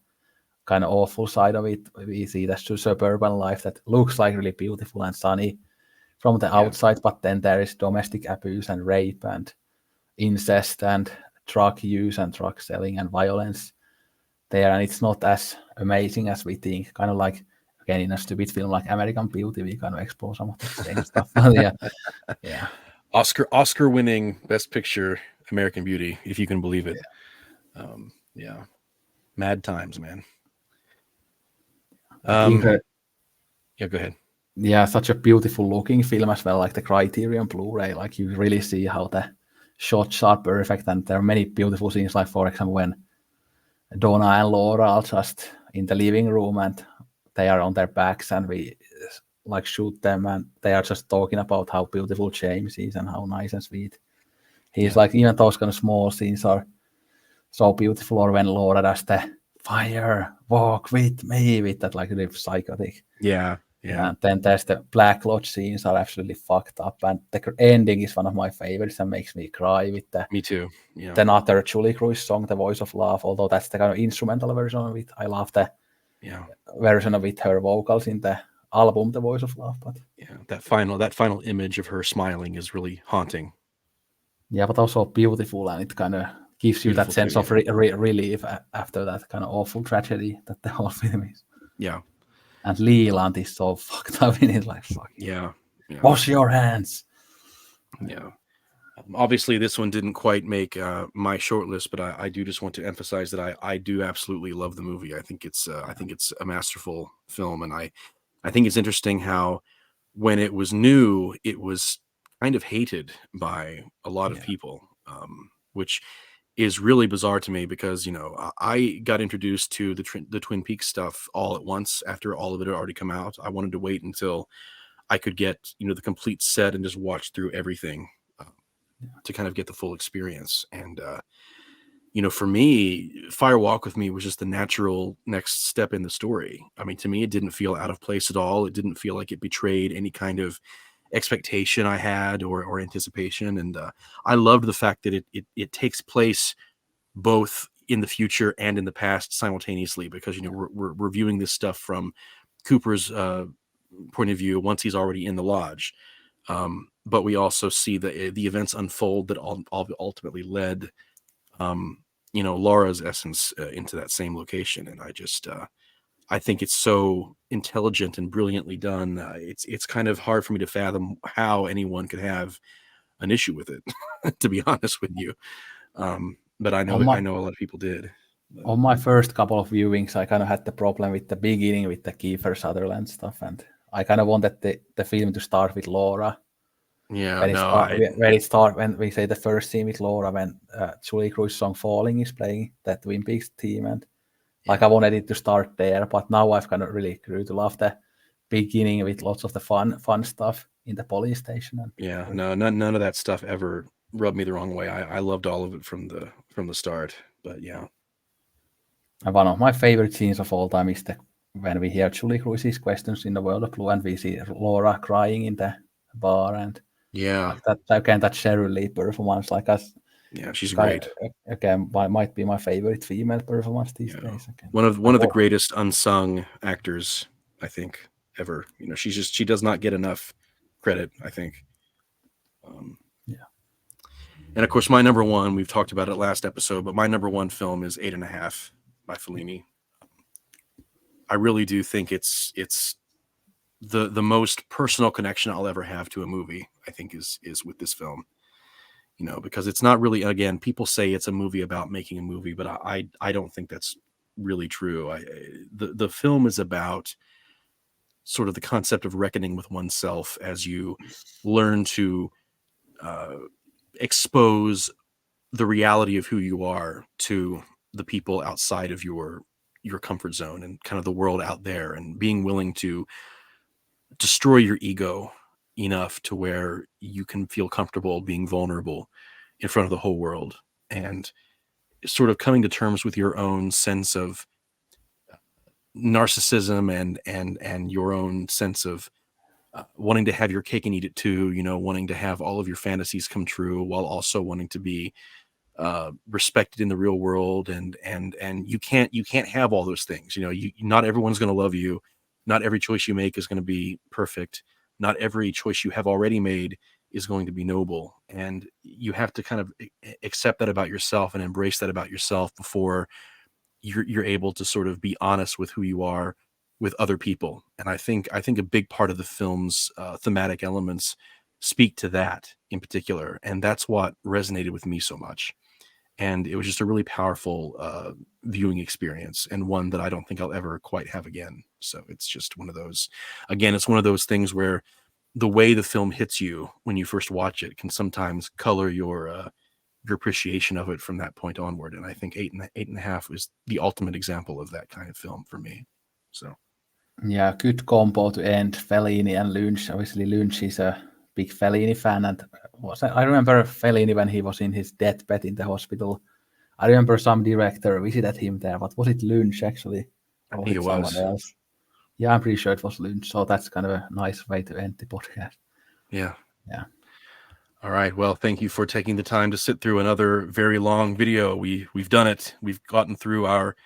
kind of awful side of it. We see the suburban life that looks like really beautiful and sunny from the outside, but then there is domestic abuse and rape and incest and drug use and drug selling and violence there, and it's not as amazing as we think. Kind of like, again, in a stupid film like American Beauty, we kind of explore some of the same stuff. Yeah. Oscar winning Best Picture American Beauty, if you can believe it. Yeah. Mad times, man. Yeah, go ahead. Yeah, such a beautiful looking film as well, like the Criterion Blu-ray. Like you really see how the shots are perfect, and there are many beautiful scenes. Like for example, when Donna and Laura are just in the living room and they are on their backs, and we like shoot them, and they are just talking about how beautiful James is and how nice and sweet he's. Like even those kind of small scenes are so beautiful. Or when Laura does the fire, walk with me, with that like really psychotic. Yeah. And then there's the Black Lodge scenes are absolutely fucked up, and the ending is one of my favorites and makes me cry with the Me too. Yeah. another Julie Cruz song, The Voice of Love, although that's the kind of instrumental version of it. I love the version of it, her vocals in the album The Voice of Love. But that final image of her smiling is really haunting. Yeah, but also beautiful, and it kind of gives you that sense of relief after that kind of awful tragedy that the whole film is. Yeah. And Leland is so fucked up in it, like, fuck. Yeah. Wash your hands. Yeah. Obviously, this one didn't quite make my shortlist, but I do just want to emphasize that I do absolutely love the movie. I think it's a masterful film, and I think it's interesting how when it was new, it was kind of hated by a lot of people, which is really bizarre to me because, you know, I got introduced to the Twin Peaks stuff all at once after all of it had already come out. I wanted to wait until I could get, you know, the complete set and just watch through everything to kind of get the full experience. And, you know, for me, Fire Walk with Me was just the natural next step in the story. I mean, to me, it didn't feel out of place at all. It didn't feel like it betrayed any kind of expectation I had or anticipation. And I loved the fact that it takes place both in the future and in the past simultaneously, because, you know, we're viewing this stuff from Cooper's point of view once he's already in the lodge. But we also see the events unfold that ultimately led, you know, Laura's essence into that same location. And I think it's so intelligent and brilliantly done. It's kind of hard for me to fathom how anyone could have an issue with it, to be honest with you. But I know a lot of people did. On my first couple of viewings, I kind of had the problem with the beginning with the Kiefer Sutherland stuff, and I kind of wanted the film to start with Laura. Yeah, when we say the first scene with Laura, when Julie Cruz song "Falling" is playing, that Twin Peaks theme, and like I wanted it to start there, but now I've kind of really grew to love the beginning with lots of the fun stuff in the police station. And none of that stuff ever rubbed me the wrong way. I loved all of it from the start. But yeah. And one of my favorite scenes of all time is when we hear Julie Cruz's Questions in the World of Blue, and we see Laura crying in the bar, and like that Sheryl Lee performance, like us. Yeah, she's great. Again, might be my favorite female performance these days. Again. One of the greatest unsung actors, I think, ever. You know, she does not get enough credit, I think. And of course, my number one, we've talked about it last episode, but my number one film is 8.5 by Fellini. I really do think it's the most personal connection I'll ever have to a movie, I think, is with this film. you know, because it's not really, again, people say it's a movie about making a movie, but I don't think that's really true. The film is about sort of the concept of reckoning with oneself as you learn to expose the reality of who you are to the people outside of your comfort zone and kind of the world out there, and being willing to destroy your ego enough to where you can feel comfortable being vulnerable in front of the whole world, and sort of coming to terms with your own sense of narcissism and your own sense of wanting to have your cake and eat it too, you know, wanting to have all of your fantasies come true while also wanting to be respected in the real world, and you can't have all those things. You know, not everyone's going to love you. Not every choice you make is going to be perfect. Not every choice you have already made is going to be noble, and you have to kind of accept that about yourself and embrace that about yourself before you're able to sort of be honest with who you are with other people. And I think a big part of the film's thematic elements speak to that in particular, and that's what resonated with me so much. And it was just a really powerful viewing experience, and one that I don't think I'll ever quite have again. So it's just one of those, again, it's one of those things where the way the film hits you when you first watch it can sometimes color your appreciation of it from that point onward. And I think eight and a half is the ultimate example of that kind of film for me. So Yeah, good combo to end. Fellini and Lynch. Obviously, Lynch is a big Fellini fan, and I remember Fellini when he was in his deathbed in the hospital. I remember some director visited him there, but was it Lynch actually, I or was think it it someone was. else? Yeah, I'm pretty sure it was Lynch. So that's kind of a nice way to end the podcast. Yeah. Yeah. All right. Well, thank you for taking the time to sit through another very long video. We've done it. We've gotten through our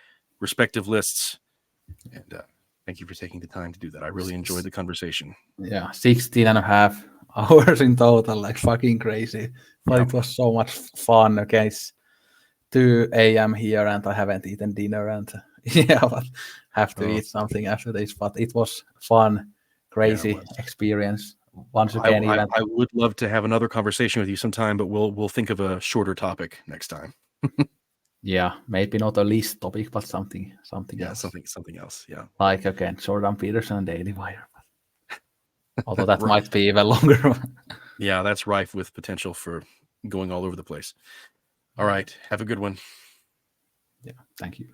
respective lists, and thank you for taking the time to do that. I really enjoyed the conversation. Yeah, 16 and a half hours in total, like fucking crazy. But Yep. it was so much fun. Okay, it's 2 a.m. here and I haven't eaten dinner, and yeah, but have to Oh, eat something after this. But it was fun, yeah, it crazy was. experience. Once I, again, I even I would love to have another conversation with you sometime, but we'll think of a shorter topic next time. yeah, maybe not a list topic, but something Yeah, else. something else. Yeah. Like again, Jordan Peterson and Daily Wire. Although that Right. might be even longer. Yeah, that's rife with potential for going all over the place. All Yeah, right. Have a good one. yeah. Thank you.